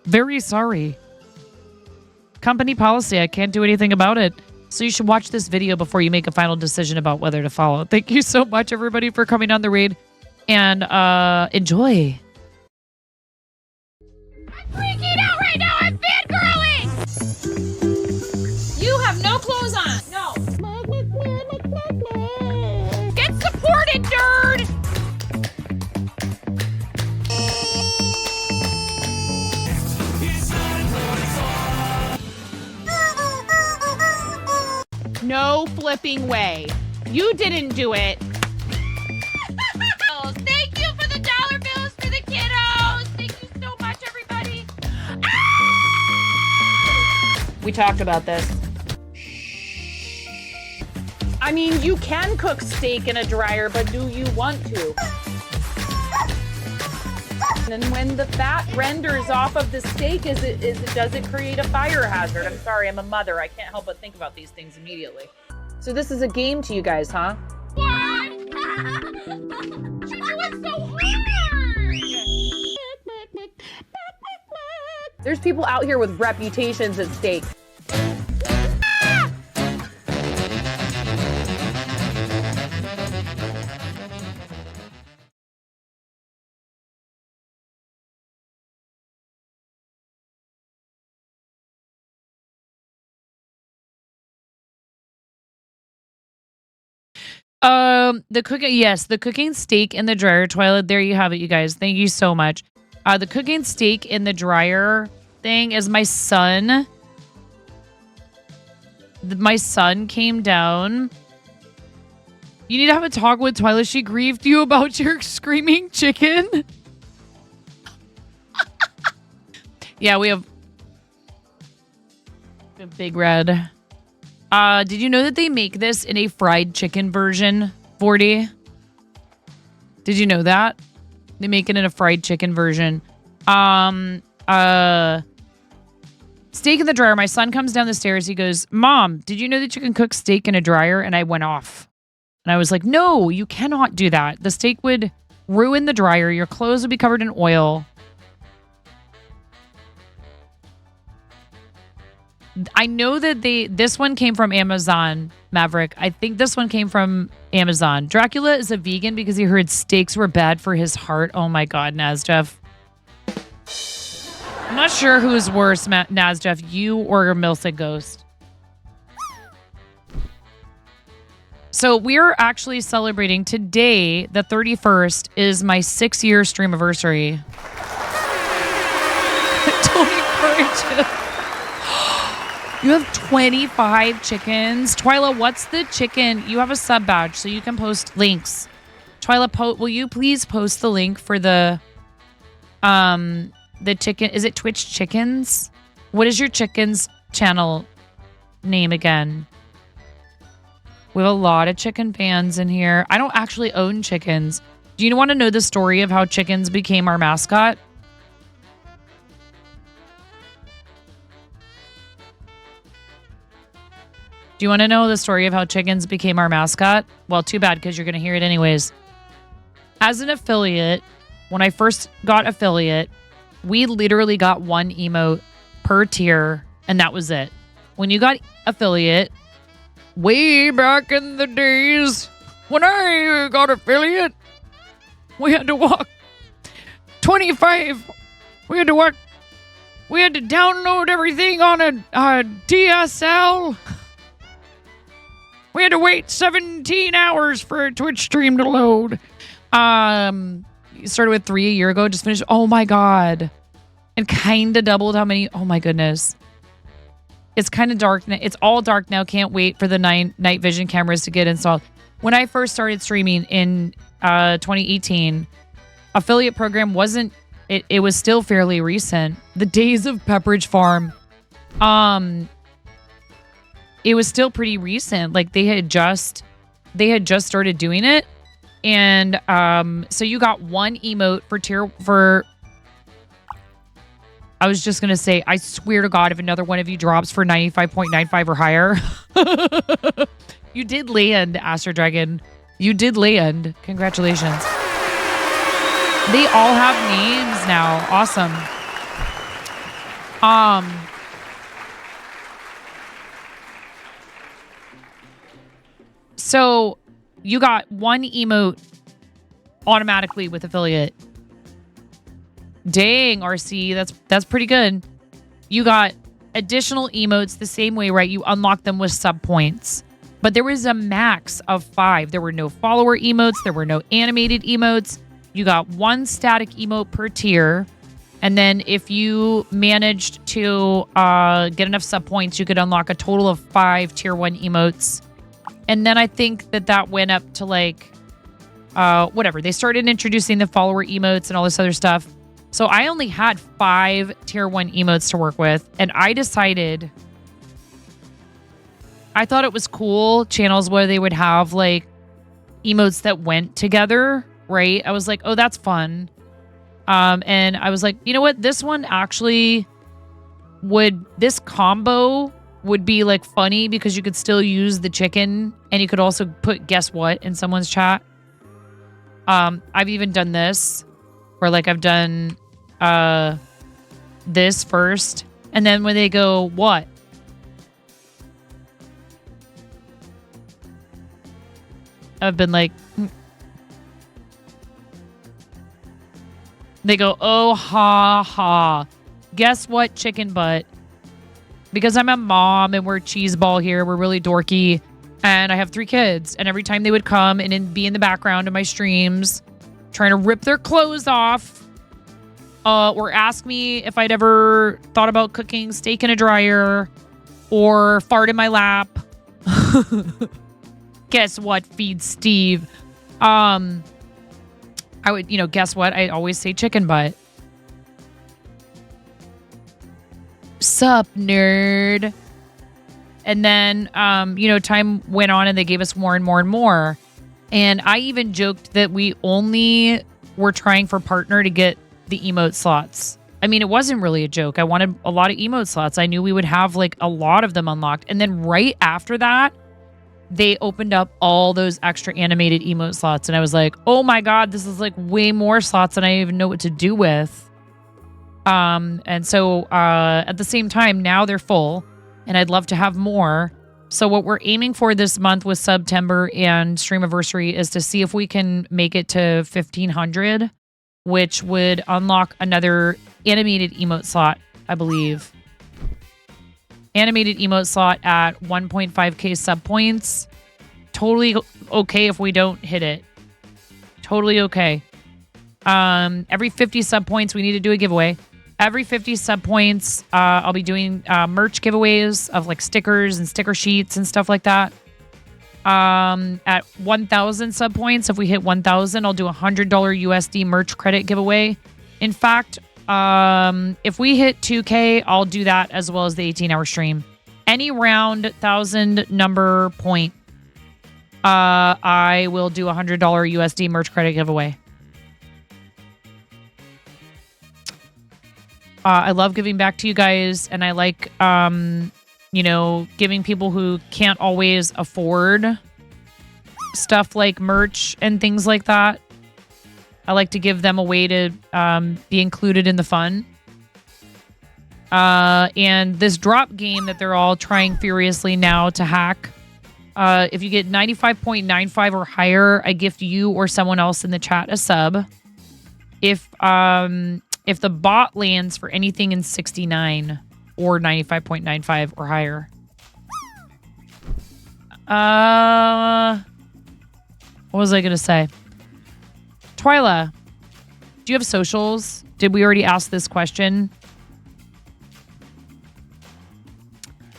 Very sorry. Company policy. I can't do anything about it. So you should watch this video before you make a final decision about whether to follow. Thank you so much, everybody, for coming on the raid. And enjoy. I'm freaking out right now. I'm fangirling. You have no clothes on. No. Get supported, nerd. No flipping way. You didn't do it. Thank you for the dollar bills for the kiddos. Thank you so much, everybody. We talked about this. I mean, you can cook steak in a dryer, but do you want to? And when the fat renders off of the steak, does it create a fire hazard? I'm sorry, I'm a mother. I can't help but think about these things immediately. So this is a game to you guys, huh? What? She went so hard. There's people out here with reputations at stake. The cooking steak in the dryer, Twilight. There you have it, you guys. Thank you so much. The cooking steak in the dryer thing is my son. My son came down. You need to have a talk with Twilight. She grieved you about your screaming chicken. Yeah, we have a big red. Did you know that they make this in a fried chicken version, 40? Did you know that? They make it in a fried chicken version. Steak in the dryer. My son comes down the stairs. He goes, Mom, did you know that you can cook steak in a dryer? And I went off. And I was like, no, you cannot do that. The steak would ruin the dryer. Your clothes would be covered in oil. I know that this one came from Amazon, Maverick. I think this one came from Amazon. Dracula is a vegan because he heard steaks were bad for his heart. Oh my God, Nazjeff. I'm not sure who's worse, Nazjeff, you or Milsa Ghost. So we're actually celebrating today, the 31st, is my 6-year stream anniversary. Don't encourage it. You have 25 chickens. Twyla, what's the chicken? You have a sub badge, so you can post links. Twyla, will you please post the link for the chicken? Is it Twitch Chickens? What is your chicken's channel name again? We have a lot of chicken fans in here. I don't actually own chickens. Do you want to know the story of how chickens became our mascot? Do you want to know the story of how chickens became our mascot? Well, too bad, because you're going to hear it anyways. As an affiliate, when I first got affiliate, we literally got one emote per tier, and that was it. When you got affiliate, way back in the days, when I got affiliate, we had to walk 25. We had to download everything on a DSL. We had to wait 17 hours for a Twitch stream to load. Started with 3 a year ago. Just finished. Oh my God. And kind of doubled how many. Oh my goodness. It's kind of dark. It's all dark now. Can't wait for the night vision cameras to get installed. When I first started streaming in 2018, affiliate program wasn't, it was still fairly recent. The days of Pepperidge Farm. It was still pretty recent. Like they had just started doing it. And so you got one emote for I was just going to say, I swear to God, if another one of you drops for 95.95 or higher, you did land, Astro Dragon. You did land. Congratulations. They all have names now. Awesome. So you got one emote automatically with affiliate. Dang, RC, that's pretty good. You got additional emotes the same way, right? You unlock them with sub points. But there was a max of 5. There were no follower emotes. There were no animated emotes. You got 1 static emote per tier. And then if you managed to get enough sub points, you could unlock a total of 5 tier 1 emotes. And then I think that went up to like, whatever. They started introducing the follower emotes and all this other stuff. So I only had 5 tier 1 emotes to work with. And I decided, I thought it was cool, channels where they would have like emotes that went together, right? I was like, oh, that's fun. And I was like, you know what? This one actually this combo would be like funny because you could still use the chicken and you could also put guess what in someone's chat. I've even done this where like I've done this first and then when they go what? I've been like, they go, oh, ha, ha. Guess what, chicken butt? Because I'm a mom and we're cheeseball here. We're really dorky. And I have 3 kids. And every time they would come and be in the background of my streams, trying to rip their clothes off, or ask me if I'd ever thought about cooking steak in a dryer, or fart in my lap. Guess what, feed Steve? I would, guess what? I always say chicken butt. Sup, nerd. And then, time went on and they gave us more and more and more. And I even joked that we only were trying for partner to get the emote slots. I mean, it wasn't really a joke. I wanted a lot of emote slots. I knew we would have like a lot of them unlocked. And then right after that, they opened up all those extra animated emote slots. And I was like, oh my God, this is like way more slots than I even know what to do with. And so at the same time, now they're full and I'd love to have more. So what we're aiming for this month with September and Streamiversary is to see if we can make it to 1,500, which would unlock another animated emote slot, I believe. Animated emote slot at 1.5k sub points. Totally okay if we don't hit it. Totally okay. Every 50 sub points, we need to do a giveaway. Every 50 sub points, I'll be doing merch giveaways of like stickers and sticker sheets and stuff like that. At 1,000 sub points, if we hit 1,000, I'll do a $100 USD merch credit giveaway. In fact, if we hit 2K, I'll do that as well as the 18-hour stream. Any round 1,000 number point, I will do a $100 USD merch credit giveaway. I love giving back to you guys, and I like, giving people who can't always afford stuff like merch and things like that. I like to give them a way to be included in the fun. And this drop game that they're all trying furiously now to hack, if you get 95.95 or higher, I gift you or someone else in the chat a sub. If the bot lands for anything in 69 or 95.95 or higher. What was I going to say? Twyla, do you have socials? Did we already ask this question?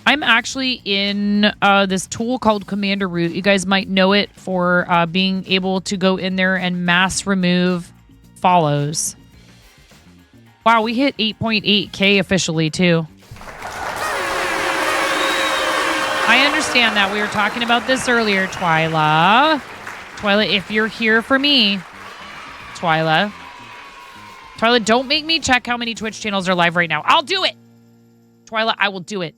I'm actually in this tool called Commander Root. You guys might know it for being able to go in there and mass remove follows. Wow, we hit 8.8K officially, too. I understand that. We were talking about this earlier, Twyla. Twyla, if you're here for me, Twyla, Twyla, don't make me check how many Twitch channels are live right now. I'll do it. Twyla, I will do it.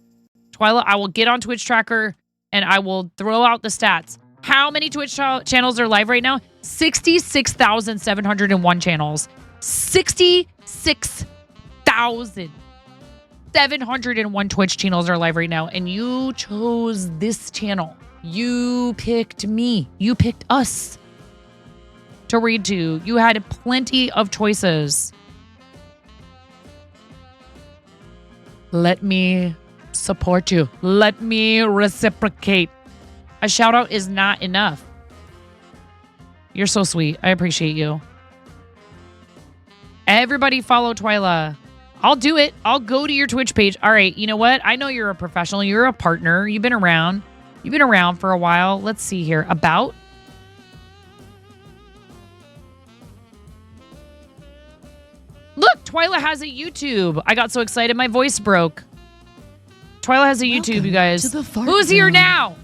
Twyla, I will get on Twitch Tracker and I will throw out the stats. How many Twitch channels are live right now? 66,701 channels. 66,701 Twitch channels are live right now. And you chose this channel. You picked me. You picked us to read to. You had plenty of choices. Let me support you. Let me reciprocate. A shout out is not enough. You're so sweet. I appreciate you. Everybody follow Twyla. I'll do it. I'll go to your Twitch page. All right. You know what? I know you're a professional. You're a partner. You've been around. You've been around for a while. Let's see here. About. Look, Twyla has a YouTube. I got so excited my voice broke. Twyla has a YouTube, you guys. Who's here now?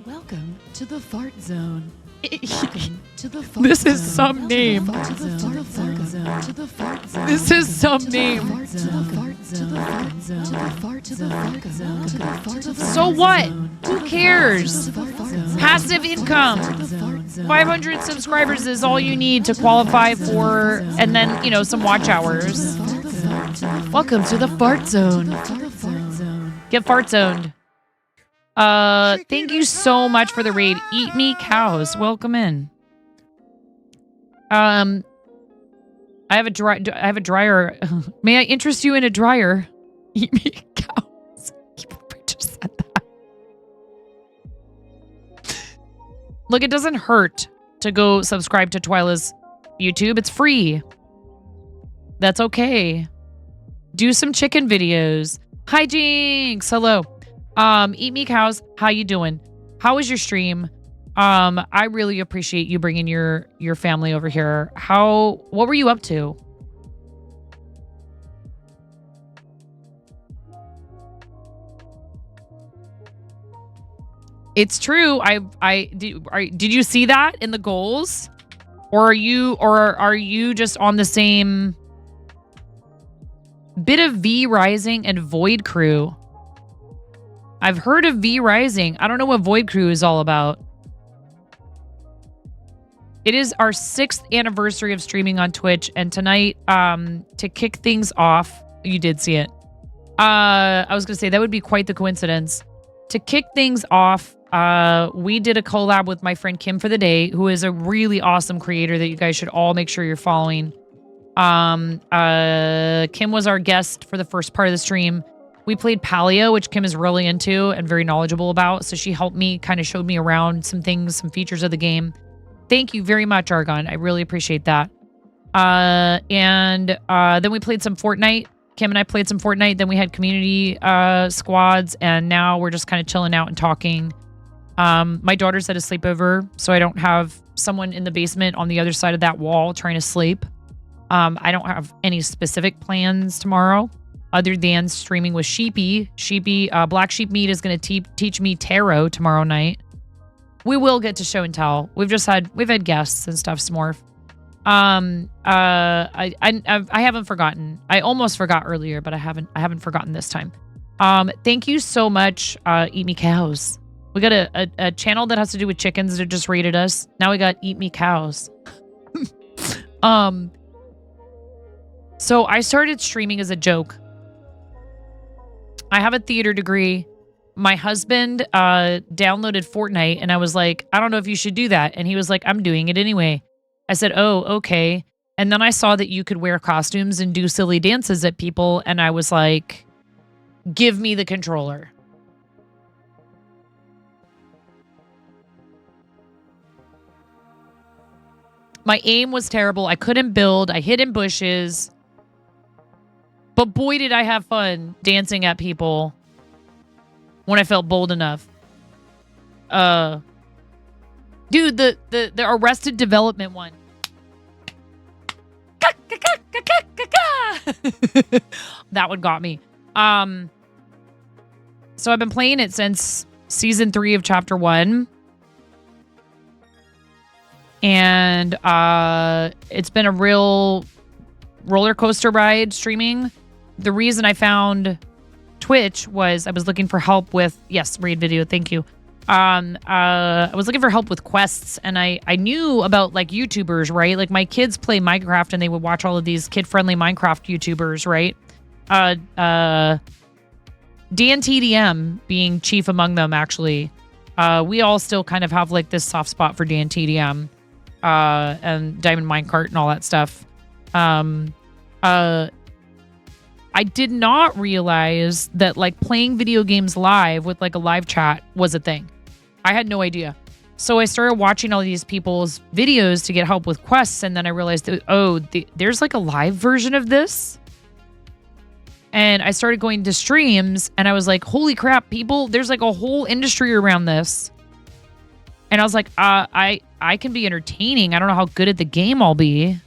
Welcome to the fart zone. Welcome to the fart This is zone. some name. This is some name. So what? Who cares? Passive income. 500 subscribers is all you need to qualify for, and then, you know, some watch hours. Welcome to the fart zone. Get fart zoned. Thank you so much for the raid. Eat Me Cows. Welcome in. I have a dryer. May I interest you in a dryer? Eat Me Cows. Just said that. Look, it doesn't hurt to go subscribe to Twyla's YouTube. It's free. That's okay. Do some chicken videos. Hi, Jinx. Hello. Eat Me Cows, how you doing? How was your stream? I really appreciate you bringing your family over here. What were you up to? It's true. Did you see that in the goals? Or are you just on the same bit of V Rising and Void Crew? I've heard of V Rising. I don't know what Void Crew is all about. It is our 6th anniversary of streaming on Twitch, and tonight, to kick things off, you did see it. I was gonna say that would be quite the coincidence. To kick things off, we did a collab with my friend Kim for the Day, who is a really awesome creator that you guys should all make sure you're following. Kim was our guest for the first part of the stream. We played Palia, which Kim is really into and very knowledgeable about. So she helped me, kind of showed me around some things, some features of the game. Thank you very much, Argon. I really appreciate that. And then we played some Fortnite. Kim and I played some Fortnite. Then we had community squads. And now we're just kind of chilling out and talking. My daughter's at a sleepover, so I don't have someone in the basement on the other side of that wall trying to sleep. I don't have any specific plans tomorrow, other than streaming with Sheepy. Black Sheep Meat is going to teach me tarot tomorrow night. We will get to show and tell. We've had guests and stuff, Smorf. I haven't forgotten. I almost forgot earlier, but I haven't forgotten this time. Thank you so much, Eat Me Cows. We got a channel that has to do with chickens that just rated us. Now we got Eat Me Cows. So I started streaming as a joke. I have a theater degree. My husband downloaded Fortnite, and I was like, I don't know if you should do that. And he was like, I'm doing it anyway. I said, oh, okay. And then I saw that you could wear costumes and do silly dances at people, and I was like, give me the controller. My aim was terrible. I couldn't build. I hid in bushes. But boy, did I have fun dancing at people when I felt bold enough. Dude, the Arrested Development one. That one got me. So I've been playing it since season 3 of chapter 1. And it's been a real roller coaster ride streaming. The reason I found Twitch was I was looking for help with, yes, raid video, thank you. I was looking for help with quests, and I knew about like YouTubers, right? Like my kids play Minecraft and they would watch all of these kid-friendly Minecraft YouTubers, right? DNTDM being chief among them, actually. We all still kind of have like this soft spot for DNTDM and Diamond Minecart and all that stuff. I did not realize that like playing video games live with like a live chat was a thing. I had no idea. So I started watching all these people's videos to get help with quests, and then I realized that, there's like a live version of this. And I started going to streams, and I was like, holy crap, people, there's like a whole industry around this. And I was like, I can be entertaining. I don't know how good at the game I'll be.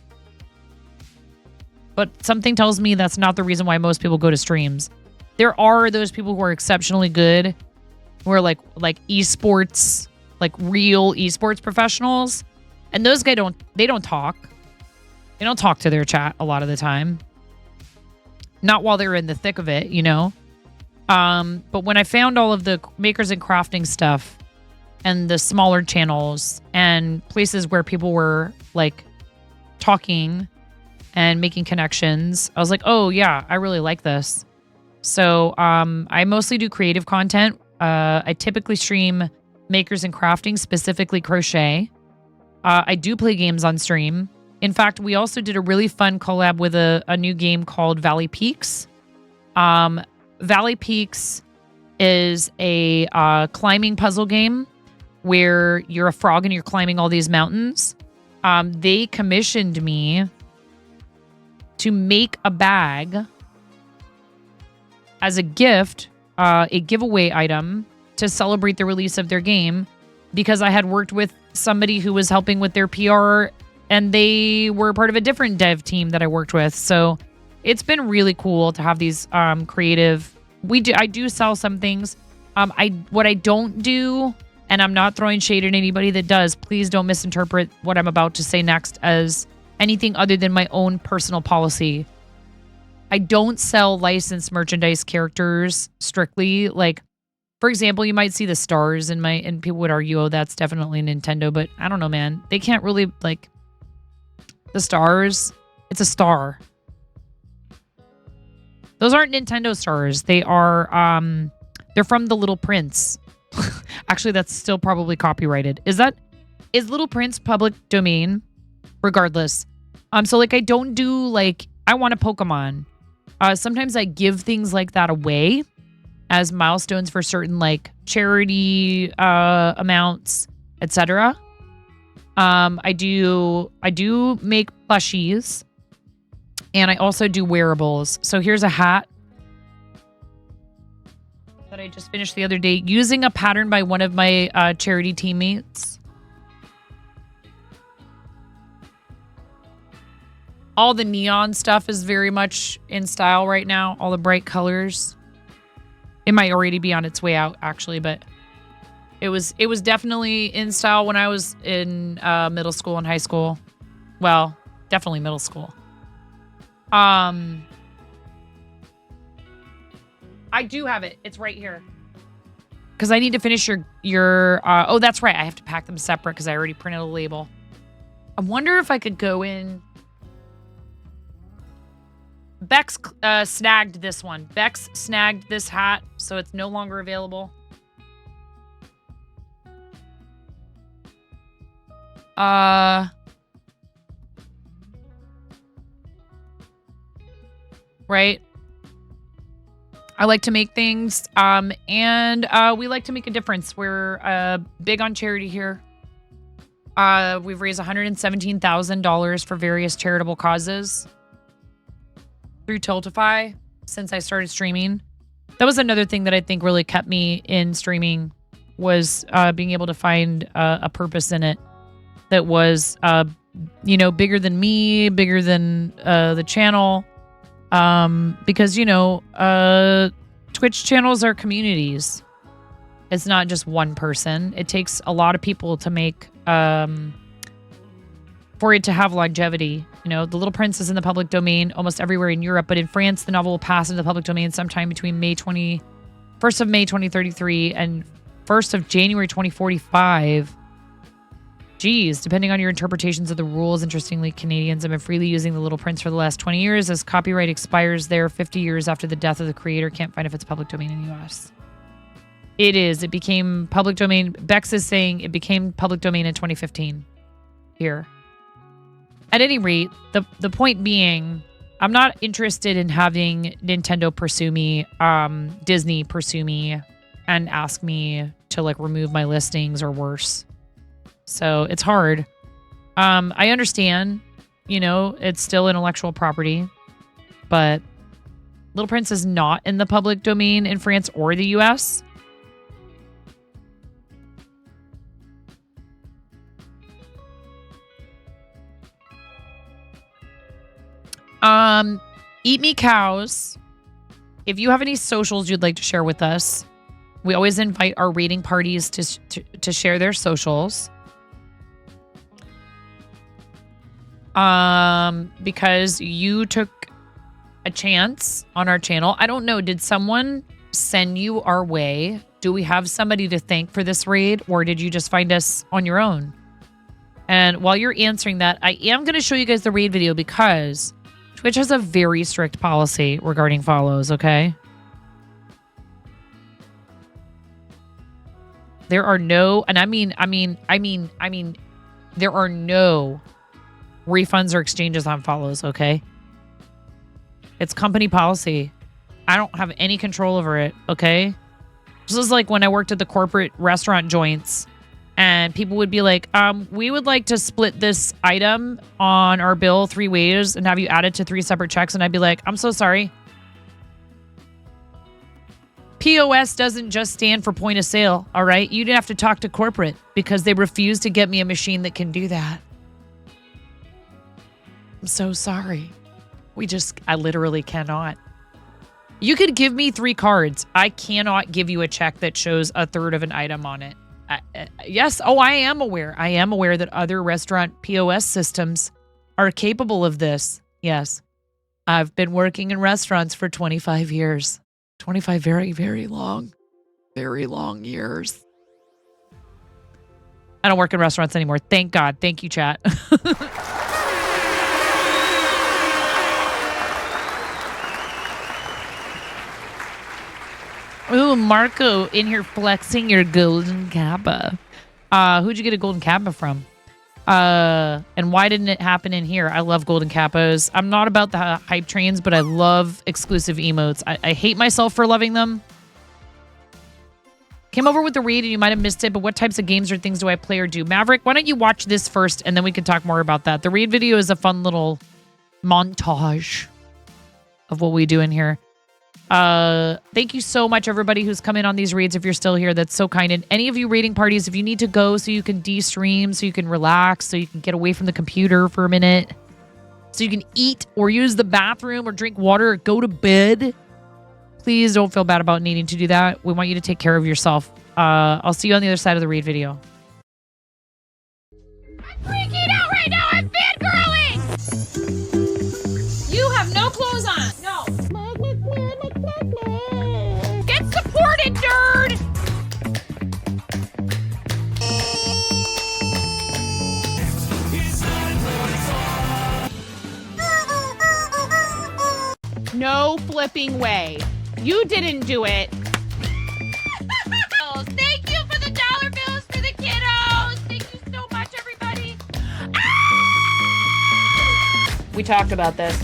But something tells me that's not the reason why most people go to streams. There are those people who are exceptionally good, who are like esports, like real esports professionals. And those guys they don't talk. They don't talk to their chat a lot of the time. Not while they're in the thick of it, you know? But when I found all of the makers and crafting stuff and the smaller channels and places where people were like talking and making connections, I was like, oh yeah, I really like this. So I mostly do creative content. I typically stream makers and crafting, specifically crochet. I do play games on stream. In fact, we also did a really fun collab with a new game called Valley Peaks. Valley Peaks is a climbing puzzle game where you're a frog and you're climbing all these mountains. They commissioned me to make a bag as a gift, a giveaway item to celebrate the release of their game, because I had worked with somebody who was helping with their PR, and they were part of a different dev team that I worked with. So it's been really cool to have these creative. I do sell some things. What I don't do, and I'm not throwing shade at anybody that does, please don't misinterpret what I'm about to say next as anything other than my own personal policy. I don't sell licensed merchandise characters strictly. Like, for example, you might see the stars and people would argue, oh, that's definitely Nintendo, but I don't know, man. They can't really, like, the stars, it's a star. Those aren't Nintendo stars. They are, they're from The Little Prince. Actually, that's still probably copyrighted. Is Little Prince public domain? Regardless. So like I don't do like, I want a Pokemon. Sometimes I give things like that away as milestones for certain like charity amounts, etc. I do make plushies, and I also do wearables. So here's a hat that I just finished the other day using a pattern by one of my charity teammates. All the neon stuff is very much in style right now. All the bright colors. It might already be on its way out, actually, but it was definitely in style when I was in middle school and high school. Well, definitely middle school. I do have it. It's right here. Because I need to finish your oh, that's right. I have to pack them separate because I already printed a label. I wonder if I could go in. Bex snagged this one. Bex snagged this hat, so it's no longer available. Right. I like to make things, and we like to make a difference. We're big on charity here. We've raised $117,000 for various charitable causes through Tiltify since I started streaming. That was another thing that I think really kept me in streaming, was being able to find a purpose in it that was, bigger than me, bigger than the channel. Because, Twitch channels are communities. It's not just one person. It takes a lot of people to make for it to have longevity. You know, The Little Prince is in the public domain almost everywhere in Europe, but in France, the novel will pass into the public domain sometime between 1st of May 2033 and 1st of January 2045. Geez, depending on your interpretations of the rules. Interestingly, Canadians have been freely using The Little Prince for the last 20 years. As copyright expires there 50 years after the death of the creator, can't find if it's public domain in the U.S. It is. It became public domain. Bex is saying it became public domain in 2015 here. At any rate, the point being, I'm not interested in having Nintendo pursue me, Disney pursue me, and ask me to like remove my listings or worse. So it's hard. I understand, you know, it's still intellectual property, but Little Prince is not in the public domain in France or the US. Eat Me Cows. If you have any socials you'd like to share with us, we always invite our rating parties to share their socials. Because you took a chance on our channel. I don't know. Did someone send you our way? Do we have somebody to thank for this raid, or did you just find us on your own? And while you're answering that, I am going to show you guys the raid video because Twitch has a very strict policy regarding follows, okay? There are no, and I mean, there are no refunds or exchanges on follows, okay? It's company policy. I don't have any control over it, okay? This is like when I worked at the corporate restaurant joints and people would be like, we would like to split this item on our bill 3 ways and have you add it to 3 separate checks. And I'd be like, I'm so sorry. POS doesn't just stand for point of sale, all right? You'd have to talk to corporate because they refuse to get me a machine that can do that. I'm so sorry. I literally cannot. You could give me 3 cards. I cannot give you a check that shows a third of an item on it. Yes. Oh, I am aware. I am aware that other restaurant POS systems are capable of this. Yes. I've been working in restaurants for 25 years. 25 very, very long years. I don't work in restaurants anymore. Thank God. Thank you, chat. Ooh, Marco in here flexing your golden kappa. Who'd you get a golden kappa from? And why didn't it happen in here? I love golden kappas. I'm not about the hype trains, but I love exclusive emotes. I hate myself for loving them. Came over with the raid and you might have missed it, but what types of games or things do I play or do? Maverick, why don't you watch this first and then we can talk more about that. The raid video is a fun little montage of what we do in here. Thank you so much, everybody who's come in on these raids. If you're still here, that's so kind. And any of you raiding parties, if you need to go so you can de-stream, so you can relax, so you can get away from the computer for a minute, so you can eat or use the bathroom or drink water or go to bed, please don't feel bad about needing to do that. We want you to take care of yourself. I'll see you on the other side of the raid video. I'm freaking out right now. I'm fangirling. You have no clothes on. No. Get supported, nerd! No flipping way. You didn't do it. Thank you for the dollar bills for the kiddos. Thank you so much, everybody. Ah! We talked about this.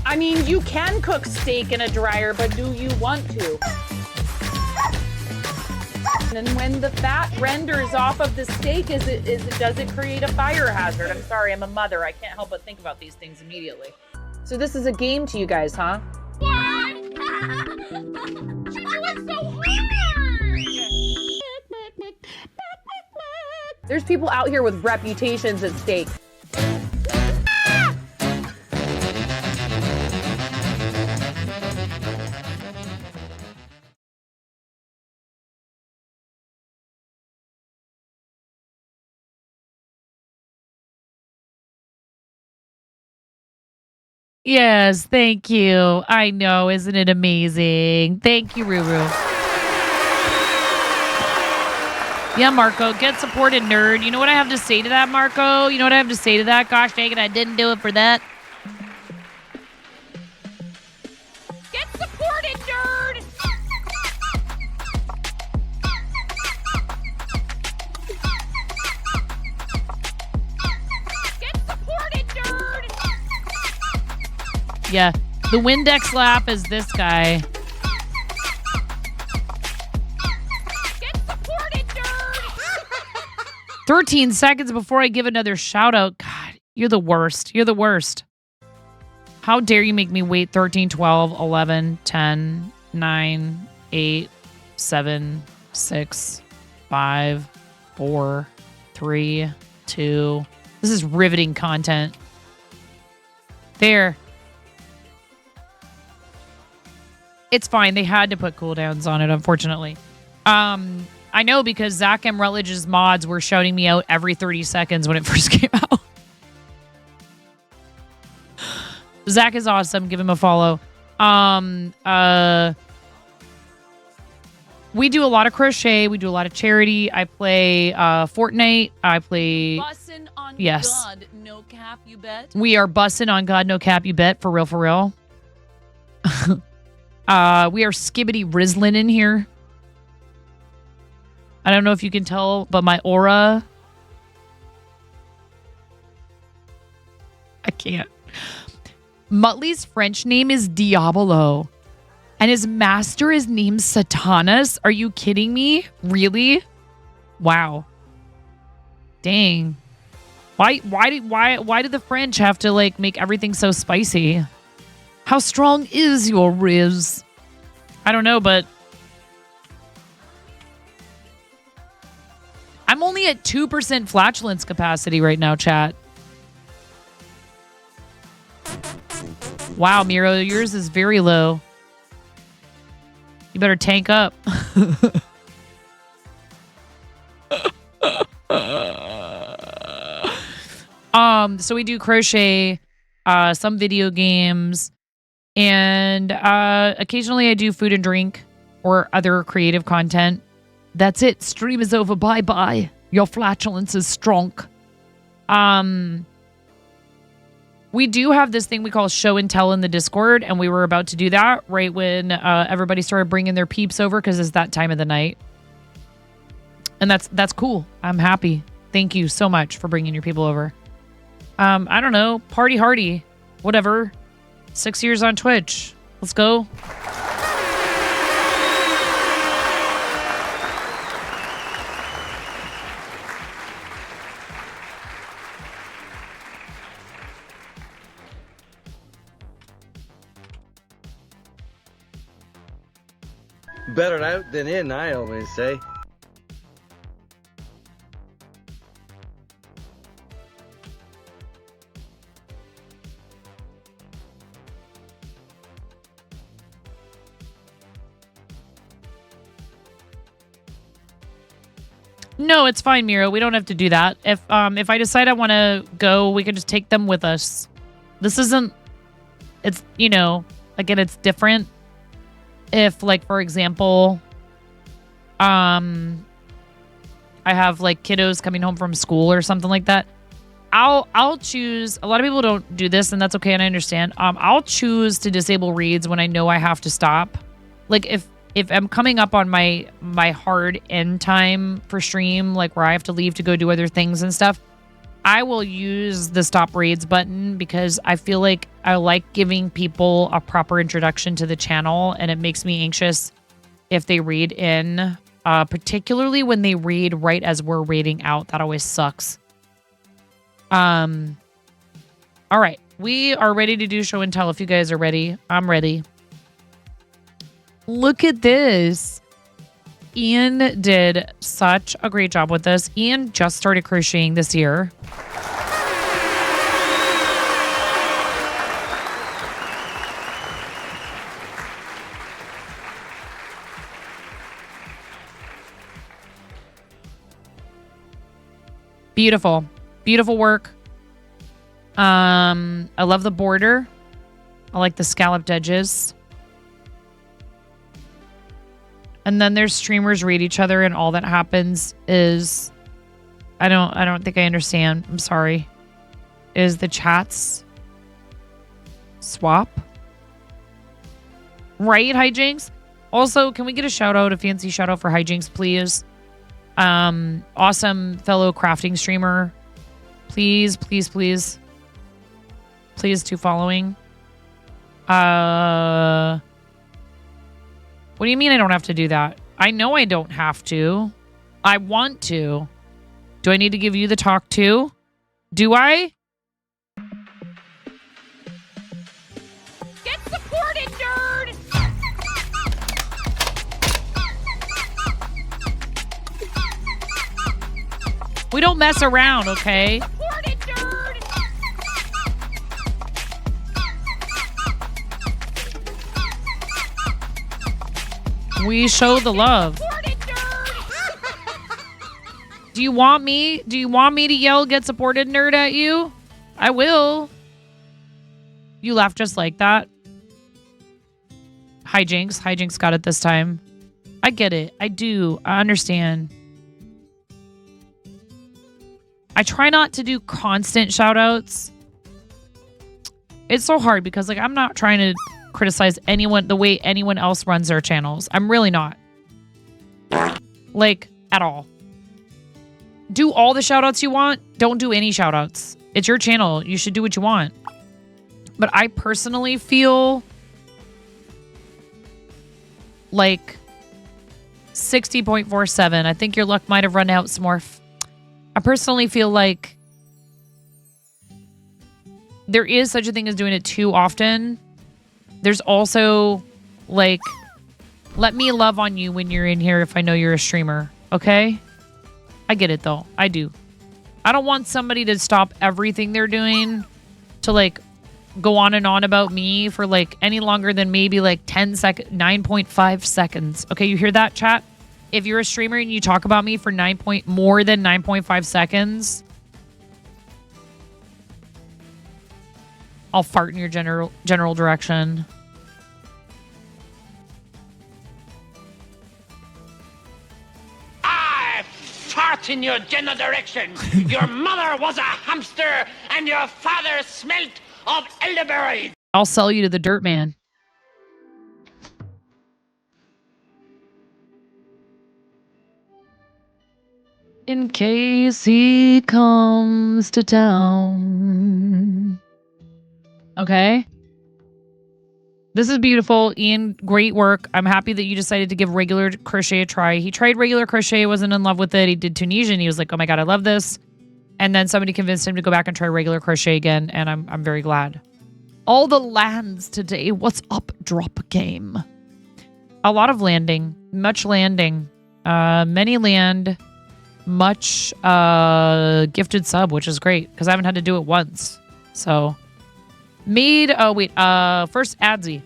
I mean, you can cook steak in a dryer, but do you want to? And when the fat renders off of the steak, does it create a fire hazard? I'm sorry, I'm a mother. I can't help but think about these things immediately. So this is a game to you guys, huh? What? She went so hard! There's people out here with reputations at stake. Yes, thank you. I know, isn't it amazing? Thank you, Ruru. Yeah, Marco, get supported, nerd. You know what I have to say to that, Marco? You know what I have to say to that? Gosh dang it, I didn't do it for that. Get supported, nerd! Get supported, nerd! Yeah, the Windex lap is this guy. 13 seconds before I give another shout out. God, you're the worst. You're the worst. How dare you make me wait 13, 12, 11, 10, 9, 8, 7, 6, 5, 4, 3, 2. This is riveting content. There. It's fine. They had to put cooldowns on it, unfortunately. I know because Zach M. Rutledge's mods were shouting me out every 30 seconds when it first came out. Zach is awesome. Give him a follow. We do a lot of crochet. We do a lot of charity. I play Fortnite. I play... Bussin' on yes. God, no cap, you bet. We are bussing on God, no cap, you bet. For real, for real. We are skibbity rizzling in here. I don't know if you can tell, but my aura... I can't. Muttley's French name is Diabolo. And his master is named Satanas. Are you kidding me? Really? Wow. Dang. Why did the French have to like make everything so spicy? How strong is your riz? I don't know, but I'm only at 2% flatulence capacity right now, chat. Wow, Miro, yours is very low. You better tank up. So we do crochet, some video games, and occasionally I do food and drink or other creative content. That's it. Stream is over. Bye-bye. Your flatulence is strong. We do have this thing we call show and tell in the Discord, and we were about to do that right when everybody started bringing their peeps over because it's that time of the night. And that's cool. I'm happy. Thank you so much for bringing your people over. I don't know. Party hardy. Whatever. 6 years on Twitch. Let's go. Better out than in, I always say. No, it's fine, Miro. We don't have to do that. If I decide I want to go, we can just take them with us. This isn't... It's, you know, again, it's different. If, like, for example, I have, like, kiddos coming home from school or something like that, I'll choose... A lot of people don't do this, and that's okay, and I understand. I'll choose to disable reads when I know I have to stop. Like, if I'm coming up on my hard end time for stream, like where I have to leave to go do other things and stuff, I will use the stop raids button because I feel like I like giving people a proper introduction to the channel, and it makes me anxious if they raid in, particularly when they raid right as we're raiding out. That always sucks. All right, we are ready to do show and tell. If you guys are ready, I'm ready. Look at this. Ian did such a great job with this. Ian just started crocheting this year. Beautiful. Beautiful work. I love the border. I like the scalloped edges. And then there's streamers read each other, and all that happens is I don't think I understand. I'm sorry. Is the chats swap? Right, Hijinks? Also, can we get a shout out, a fancy shout out for Hijinks, please? Awesome fellow crafting streamer. Please, please, please. Please do following. What do you mean I don't have to do that? I know I don't have to. I want to. Do I need to give you the talk too? Do I? Get supported, nerd! We don't mess around, okay? Supported, nerd! We show the love. Do you want me? Do you want me to yell "get supported, nerd" at you? I will. You laugh just like that. Hijinks. Hijinks got it this time. I get it. I do. I understand. I try not to do constant shout outs. It's so hard because like I'm not trying to criticize anyone the way anyone else runs their channels. I'm really not. Like, at all. Do all the shout outs you want. Don't do any shout outs. It's your channel. You should do what you want. But I personally feel like 60.47. I think your luck might have run out some more. I personally feel like there is such a thing as doing it too often. There's also, like, let me love on you when you're in here if I know you're a streamer, okay? I get it, though. I do. I don't want somebody to stop everything they're doing to, like, go on and on about me for, like, any longer than maybe, like, 10 seconds, 9.5 seconds. Okay, you hear that, chat? If you're a streamer and you talk about me for more than 9.5 seconds, I'll fart in your general direction. I fart in your general direction. Your mother was a hamster, and your father smelt of elderberries. I'll sell you to the dirt man. In case he comes to town. Okay. This is beautiful. Ian, great work. I'm happy that you decided to give regular crochet a try. He tried regular crochet, wasn't in love with it. He did Tunisian. He was like, oh my God, I love this. And then somebody convinced him to go back and try regular crochet again. And I'm very glad. All the lands today. What's up, drop game? A lot of landing. Much landing. Many land. Much gifted sub, which is great. Because I haven't had to do it once. So... first Adzi.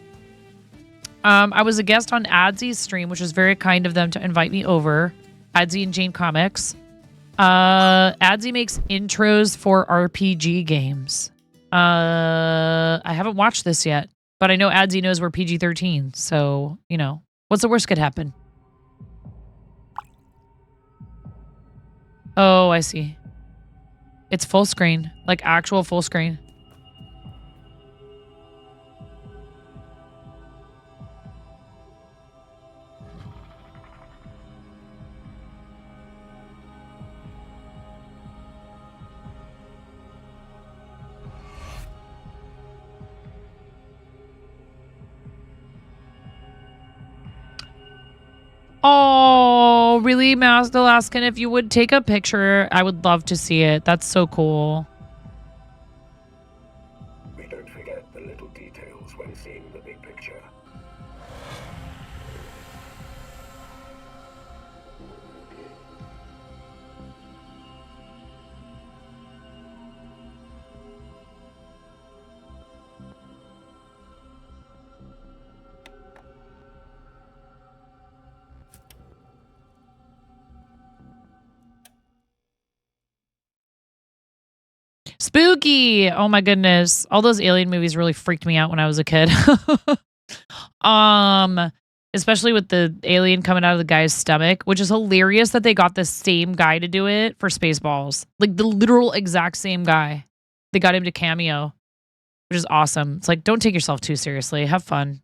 I was a guest on Adzi's stream, which was very kind of them to invite me over. Adzi and Jane Comics. Adzi makes intros for RPG games. I haven't watched this yet, but I know Adzi knows we're PG-13, so, you know, what's the worst could happen? Oh, I see. It's full screen, like actual full screen. Oh, really, Master Alaskan? If you would take a picture, I would love to see it. That's so cool. We don't forget the little details when seeing the big picture. Spooky. Oh my goodness. All those alien movies really freaked me out when I was a kid. Especially with the alien coming out of the guy's stomach, which is hilarious that they got the same guy to do it for Spaceballs. Like the literal exact same guy. They got him to cameo, which is awesome. It's like, don't take yourself too seriously. Have fun.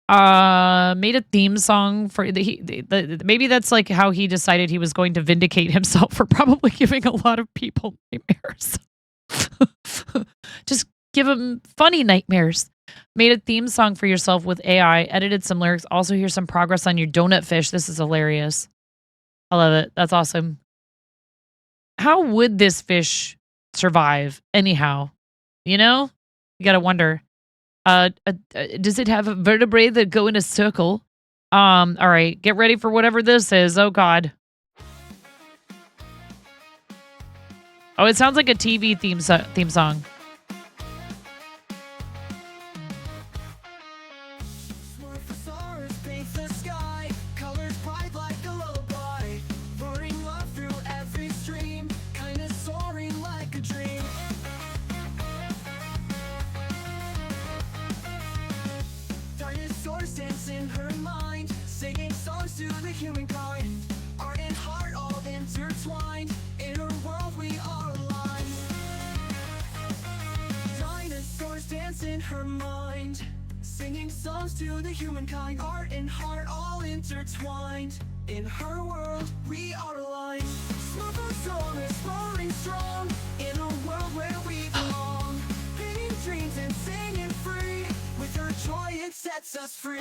Made a theme song for maybe that's like how he decided he was going to vindicate himself for probably giving a lot of people nightmares. Just give them funny nightmares. Made a theme song for yourself with AI, edited some lyrics. Also, here's some progress on your donut fish. This is hilarious. I love it. That's awesome. How would this fish survive anyhow? You know, you got to wonder. Does it have a vertebrae that go in a circle? All right, get ready for whatever this is. Oh God. Oh, it sounds like a TV theme song. In her mind, singing songs to the humankind, art and heart all intertwined. In her world, we are aligned. Smooth song is roaring strong in a world where we belong. Painting dreams and singing free. With her joy, it sets us free.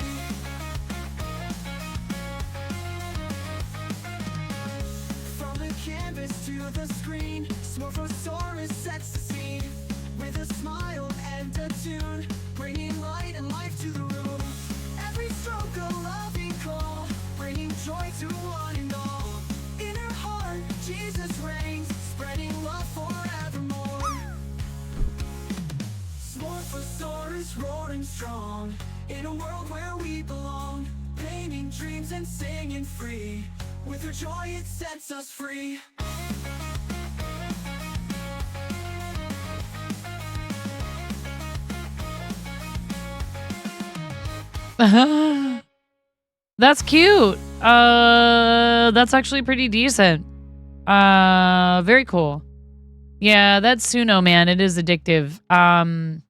From the canvas to the screen, Smurfosaurus sets the scene. With a smile and a tune, bringing light and life to the room. Every stroke a loving call, bringing joy to one and all. In her heart, Jesus reigns, spreading love forevermore. Smorphosaurus roaring strong, in a world where we belong. Painting dreams and singing free. With her joy, it sets us free. That's cute. That's actually pretty decent. Very cool. Yeah, that's Suno, man. It is addictive. Not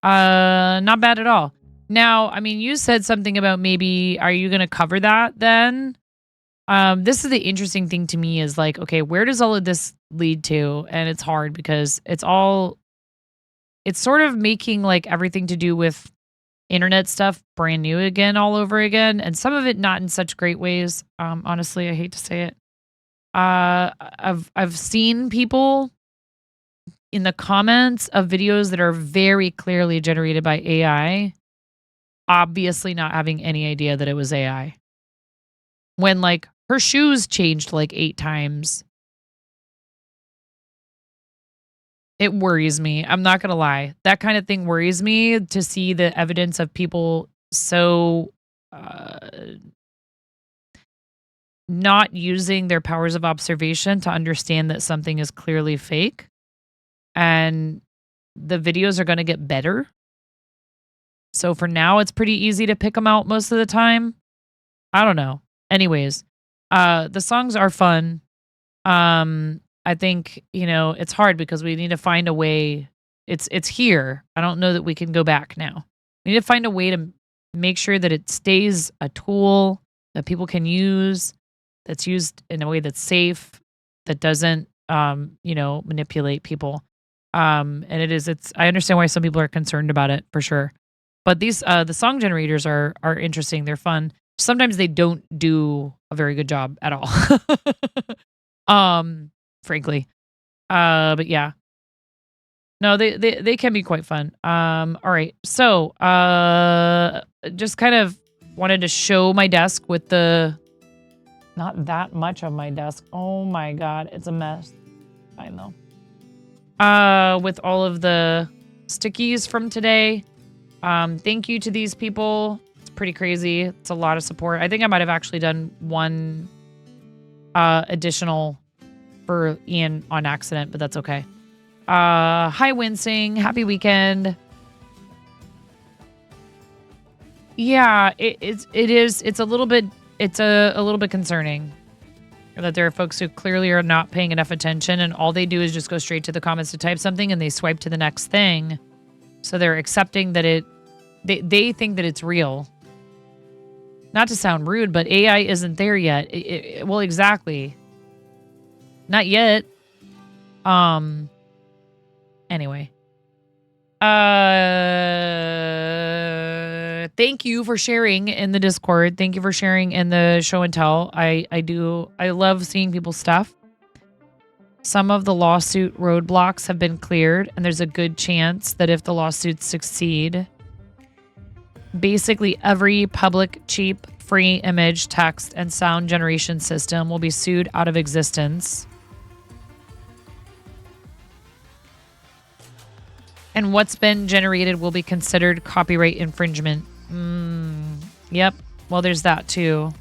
bad at all. Now, I mean, you said something about maybe, are you going to cover that then? This is the interesting thing to me is like, okay, where does all of this lead to? And it's hard because it's sort of making like everything to do with internet stuff brand new again, all over again. And some of it not in such great ways. Honestly, I hate to say it. I've seen people in the comments of videos that are very clearly generated by AI, obviously not having any idea that it was AI. When like her shoes changed like 8 times. It worries me. I'm not going to lie. That kind of thing worries me to see the evidence of people so not using their powers of observation to understand that something is clearly fake. And the videos are going to get better. So for now, it's pretty easy to pick them out most of the time. I don't know. Anyways, the songs are fun. I think, you know, it's hard because we need to find a way. It's here. I don't know that we can go back now. We need to find a way to make sure that it stays a tool that people can use, that's used in a way that's safe, that doesn't, manipulate people. And I understand why some people are concerned about it for sure. But these, the song generators are interesting. They're fun. Sometimes they don't do a very good job at all. Frankly. But yeah. No, they can be quite fun. All right. So, just kind of wanted to show my desk with not that much of my desk. Oh my God. It's a mess. I know. With all of the stickies from today. Thank you to these people. It's pretty crazy. It's a lot of support. I think I might have actually done one additional for Ian on accident, but that's okay. Hi, Wincing. Happy weekend. Yeah, it's a little bit concerning that there are folks who clearly are not paying enough attention, and all they do is just go straight to the comments to type something, and they swipe to the next thing. So they're accepting that they think that it's real. Not to sound rude, but AI isn't there yet. Well, exactly. Not yet. Anyway. Thank you for sharing in the Discord. Thank you for sharing in the show and tell. I love seeing people's stuff. Some of the lawsuit roadblocks have been cleared, and there's a good chance that if the lawsuits succeed, basically every public, cheap, free image, text, and sound generation system will be sued out of existence. And what's been generated will be considered copyright infringement. Yep. Well, there's that too.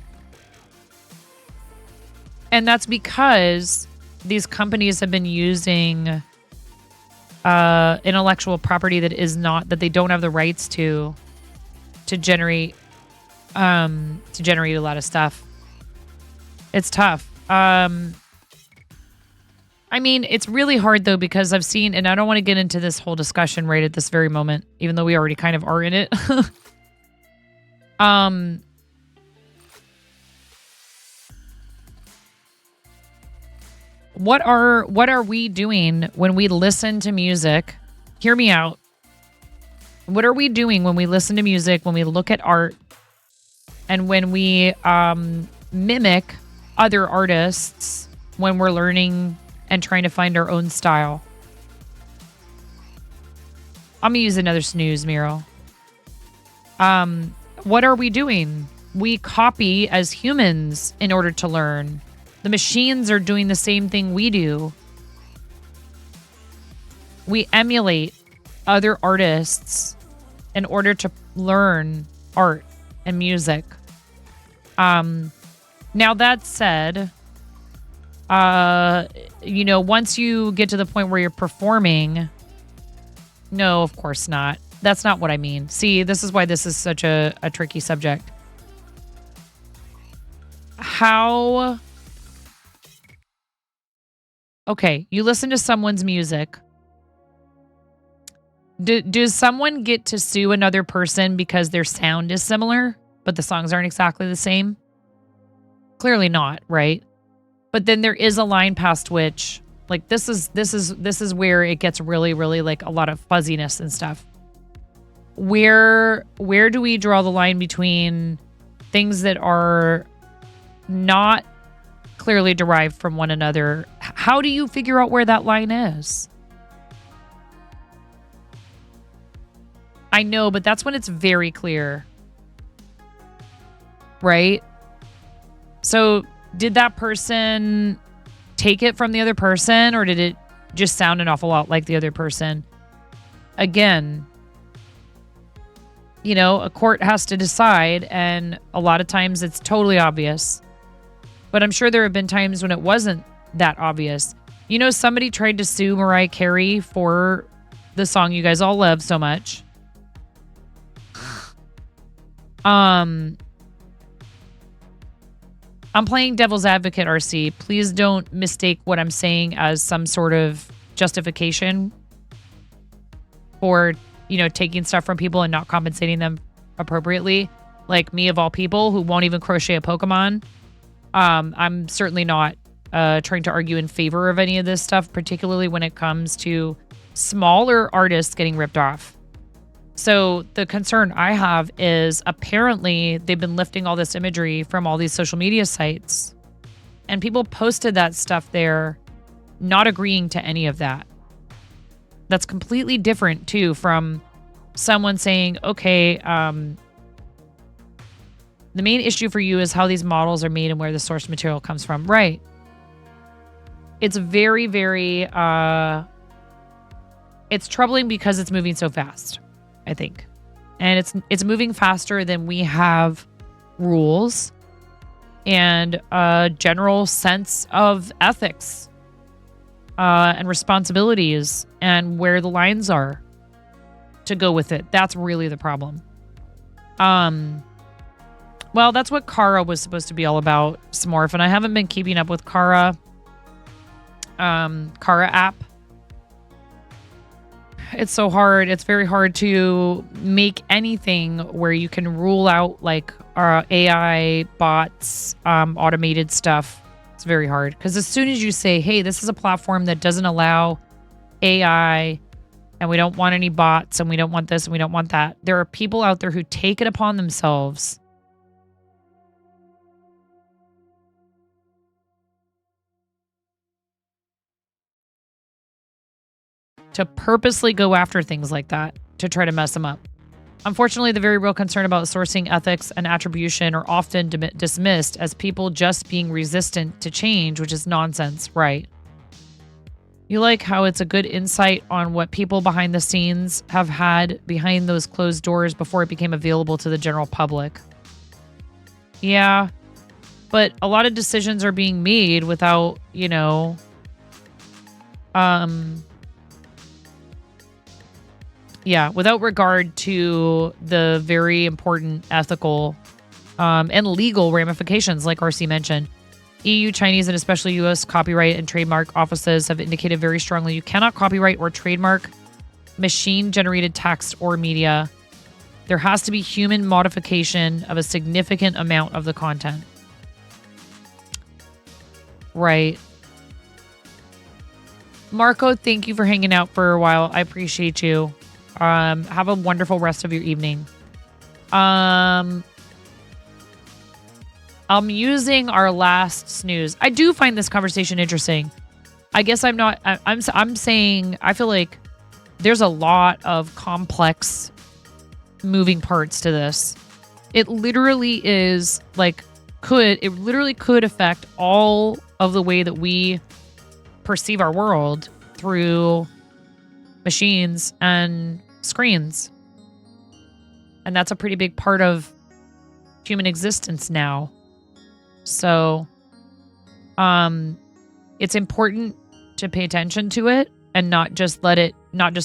And that's because these companies have been using intellectual property that they don't have the rights to generate a lot of stuff. It's tough. I mean, it's really hard though, because I've seen, and I don't want to get into this whole discussion right at this very moment, even though we already kind of are in it. What are we doing when we listen to music? Hear me out. What are we doing when we listen to music, when we look at art, and when we mimic other artists, when we're learning and trying to find our own style? I'm gonna use another snooze, Miro. What are we doing? We copy as humans in order to learn. The machines are doing the same thing we do. We emulate other artists in order to learn art and music. Now that said, once you get to the point where you're performing, no, of course not. That's not what I mean. See, this is why this is such a tricky subject. Okay, you listen to someone's music. Does someone get to sue another person because their sound is similar, but the songs aren't exactly the same? Clearly not, right? But then there is a line past which, like, this is where it gets really, really like a lot of fuzziness and stuff. Where do we draw the line between things that are not clearly derived from one another? How do you figure out where that line is? I know, but that's when it's very clear. Right? So did that person take it from the other person, or did it just sound an awful lot like the other person? Again, a court has to decide, and a lot of times it's totally obvious. But I'm sure there have been times when it wasn't that obvious. Somebody tried to sue Mariah Carey for the song you guys all love so much. I'm playing devil's advocate, RC. Please don't mistake what I'm saying as some sort of justification for, taking stuff from people and not compensating them appropriately. Like me, of all people, who won't even crochet a Pokemon. I'm certainly not trying to argue in favor of any of this stuff, particularly when it comes to smaller artists getting ripped off. So the concern I have is, apparently they've been lifting all this imagery from all these social media sites, and people posted that stuff there, not agreeing to any of that. That's completely different too from someone saying, okay, the main issue for you is how these models are made and where the source material comes from. Right. It's very, very, it's troubling because it's moving so fast, I think. And it's moving faster than we have rules and a general sense of ethics. and responsibilities and where the lines are to go with it. That's really the problem. Well, that's what Kara was supposed to be all about, Smorf, and I haven't been keeping up with Kara app. It's so hard. It's very hard to make anything where you can rule out like AI bots, automated stuff. It's very hard because as soon as you say, hey, this is a platform that doesn't allow AI and we don't want any bots and we don't want this and we don't want that, there are people out there who take it upon themselves to purposely go after things like that to try to mess them up. Unfortunately, the very real concern about sourcing ethics and attribution are often dismissed as people just being resistant to change, which is nonsense, right? You like how it's a good insight on what people behind the scenes have had behind those closed doors before it became available to the general public. Yeah, but a lot of decisions are being made without, without regard to the very important ethical and legal ramifications, like RC mentioned. EU, Chinese, and especially U.S. copyright and trademark offices have indicated very strongly you cannot copyright or trademark machine-generated text or media. There has to be human modification of a significant amount of the content. Right. Marco, thank you for hanging out for a while. I appreciate you. Have a wonderful rest of your evening. I'm using our last snooze. I do find this conversation interesting. I guess I'm not. I'm saying I feel like there's a lot of complex moving parts to this. It literally is like it literally could affect all of the way that we perceive our world through machines and screens. And that's a pretty big part of human existence now. So, it's important to pay attention to it and not just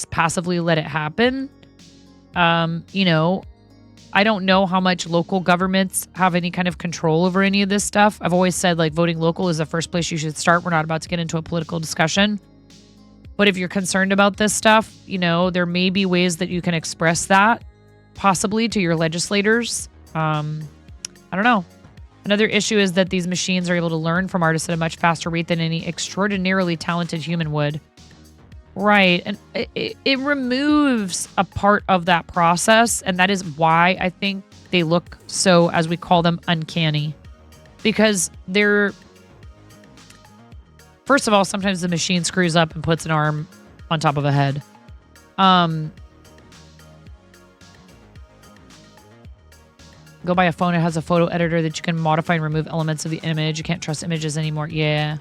passively let it happen. I don't know how much local governments have any kind of control over any of this stuff. I've always said like voting local is the first place you should start. We're not about to get into a political discussion. But if you're concerned about this stuff, there may be ways that you can express that possibly to your legislators. I don't know. Another issue is that these machines are able to learn from artists at a much faster rate than any extraordinarily talented human would. Right. And it removes a part of that process. And that is why I think they look so, as we call them, uncanny. Because they're... First of all, sometimes the machine screws up and puts an arm on top of a head. Go buy a phone. It has a photo editor that you can modify and remove elements of the image. You can't trust images anymore. Yeah.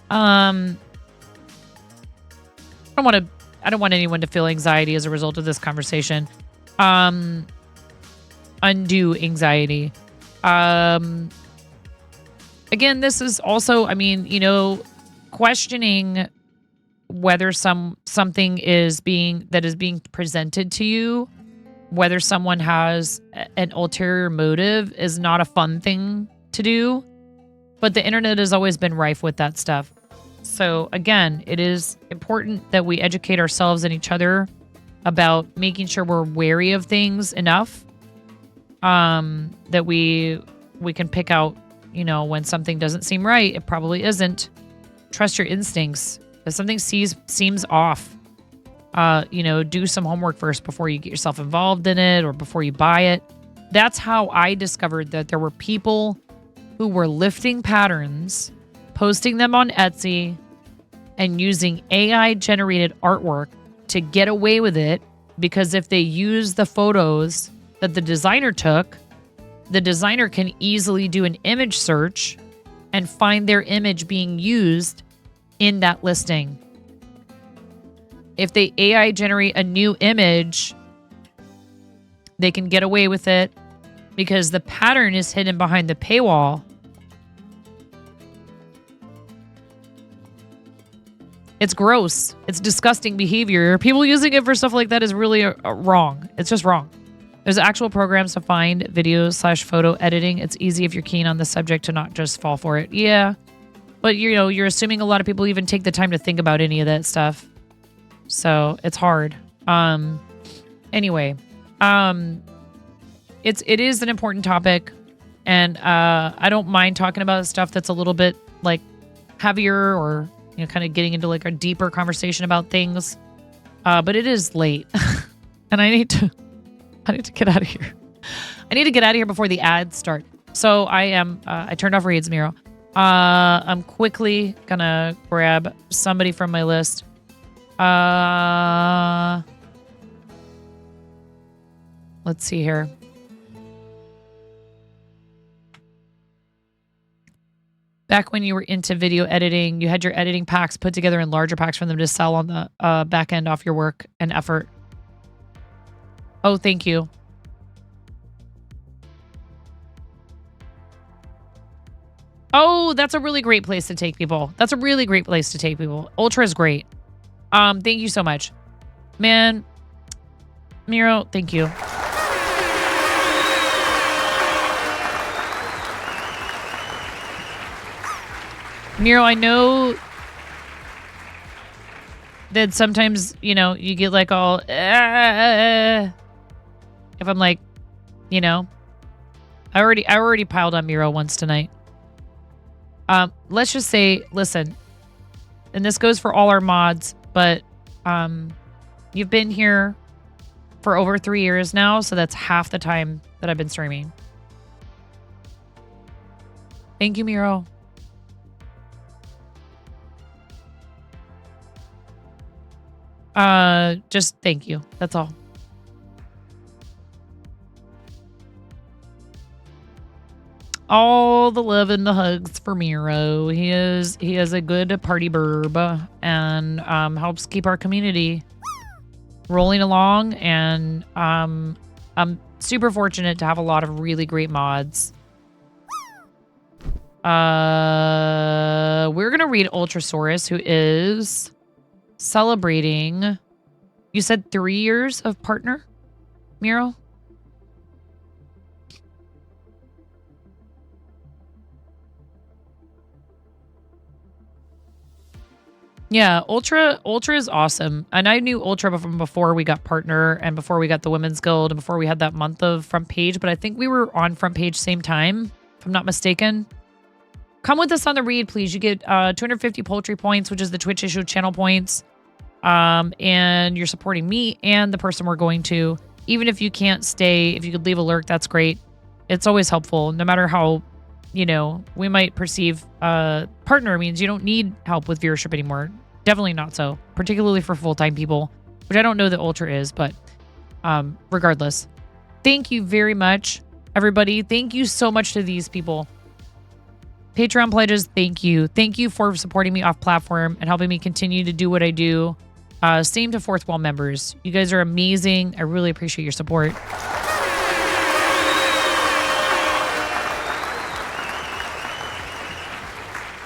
I don't want anyone to feel anxiety as a result of this conversation. Undue anxiety. Again, this is also, questioning whether something is being presented to you, whether someone has an ulterior motive, is not a fun thing to do. But the internet has always been rife with that stuff. So again, it is important that we educate ourselves and each other about making sure we're wary of things enough that we can pick out, when something doesn't seem right. It probably isn't. Trust your instincts. If something seems off, do some homework first before you get yourself involved in it or before you buy it. That's how I discovered that there were people who were lifting patterns, posting them on Etsy, and using AI-generated artwork to get away with it, because if they use the photos that the designer took, the designer can easily do an image search and find their image being used in that listing. If they AI generate a new image, they can get away with it because the pattern is hidden behind the paywall. It's gross. It's disgusting behavior. People using it for stuff like that is really wrong. It's just wrong. There's actual programs to find video/photo editing. It's easy if you're keen on the subject to not just fall for it. Yeah. But, you know, you're assuming a lot of people even take the time to think about any of that stuff. So it's hard. Anyway, it is an important topic. And I don't mind talking about stuff that's a little bit like heavier or, you know, kind of getting into like a deeper conversation about things. But it is late and I need to get out of here. I need to get out of here before the ads start. So I turned off Reed's Miro. I'm quickly gonna grab somebody from my list. Let's see here. Back when you were into video editing, you had your editing packs put together in larger packs for them to sell on the back end off your work and effort. Oh, thank you. Oh, that's a really great place to take people. That's a really great place to take people. Ultra is great. Thank you so much. Man, Miro, thank you. Miro, I know that sometimes, you know, you get like all, if I'm like, you know, I already piled on Miro once tonight. Let's just say, listen, and this goes for all our mods, but you've been here for over 3 years now, so that's half the time that I've been streaming. Thank you, Miro. Just thank you. That's all. All the love and the hugs for Miro. He is a good party burb and helps keep our community rolling along. And I'm super fortunate to have a lot of really great mods. We're gonna read Ultrasaurus, who is celebrating. You said 3 years of partner, Miro? Yeah, Ultra is awesome. And I knew Ultra from before we got partner and before we got the Women's Guild and before we had that month of front page, but I think we were on front page same time, if I'm not mistaken. Come with us on the read, please. You get 250 poultry points, which is the Twitch issue channel points. And you're supporting me and the person we're going to. Even if you can't stay, if you could leave a lurk, that's great. It's always helpful, no matter how, you know, we might perceive partner means you don't need help with viewership anymore. Definitely not so, particularly for full-time people, which I don't know that Ultra is, but regardless. Thank you very much, everybody. Thank you so much to these people. Patreon pledges, thank you. Thank you for supporting me off platform and helping me continue to do what I do. Same to Fourth Wall members. You guys are amazing. I really appreciate your support.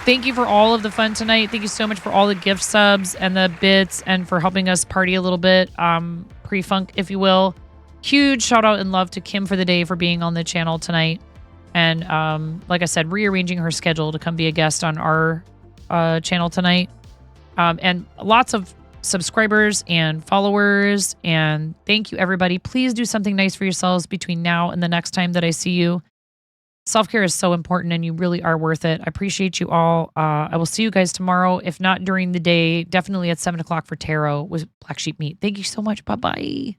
Thank you for all of the fun tonight. Thank you so much for all the gift subs and the bits and for helping us party a little bit, pre-funk, if you will. Huge shout out and love to Kim for the day for being on the channel tonight. And like I said, rearranging her schedule to come be a guest on our channel tonight. And lots of subscribers and followers. And thank you, everybody. Please do something nice for yourselves between now and the next time that I see you. Self-care is so important and you really are worth it. I appreciate you all. I will see you guys tomorrow. If not during the day, definitely at 7 o'clock for tarot with Black Sheep Meat. Thank you so much. Bye-bye.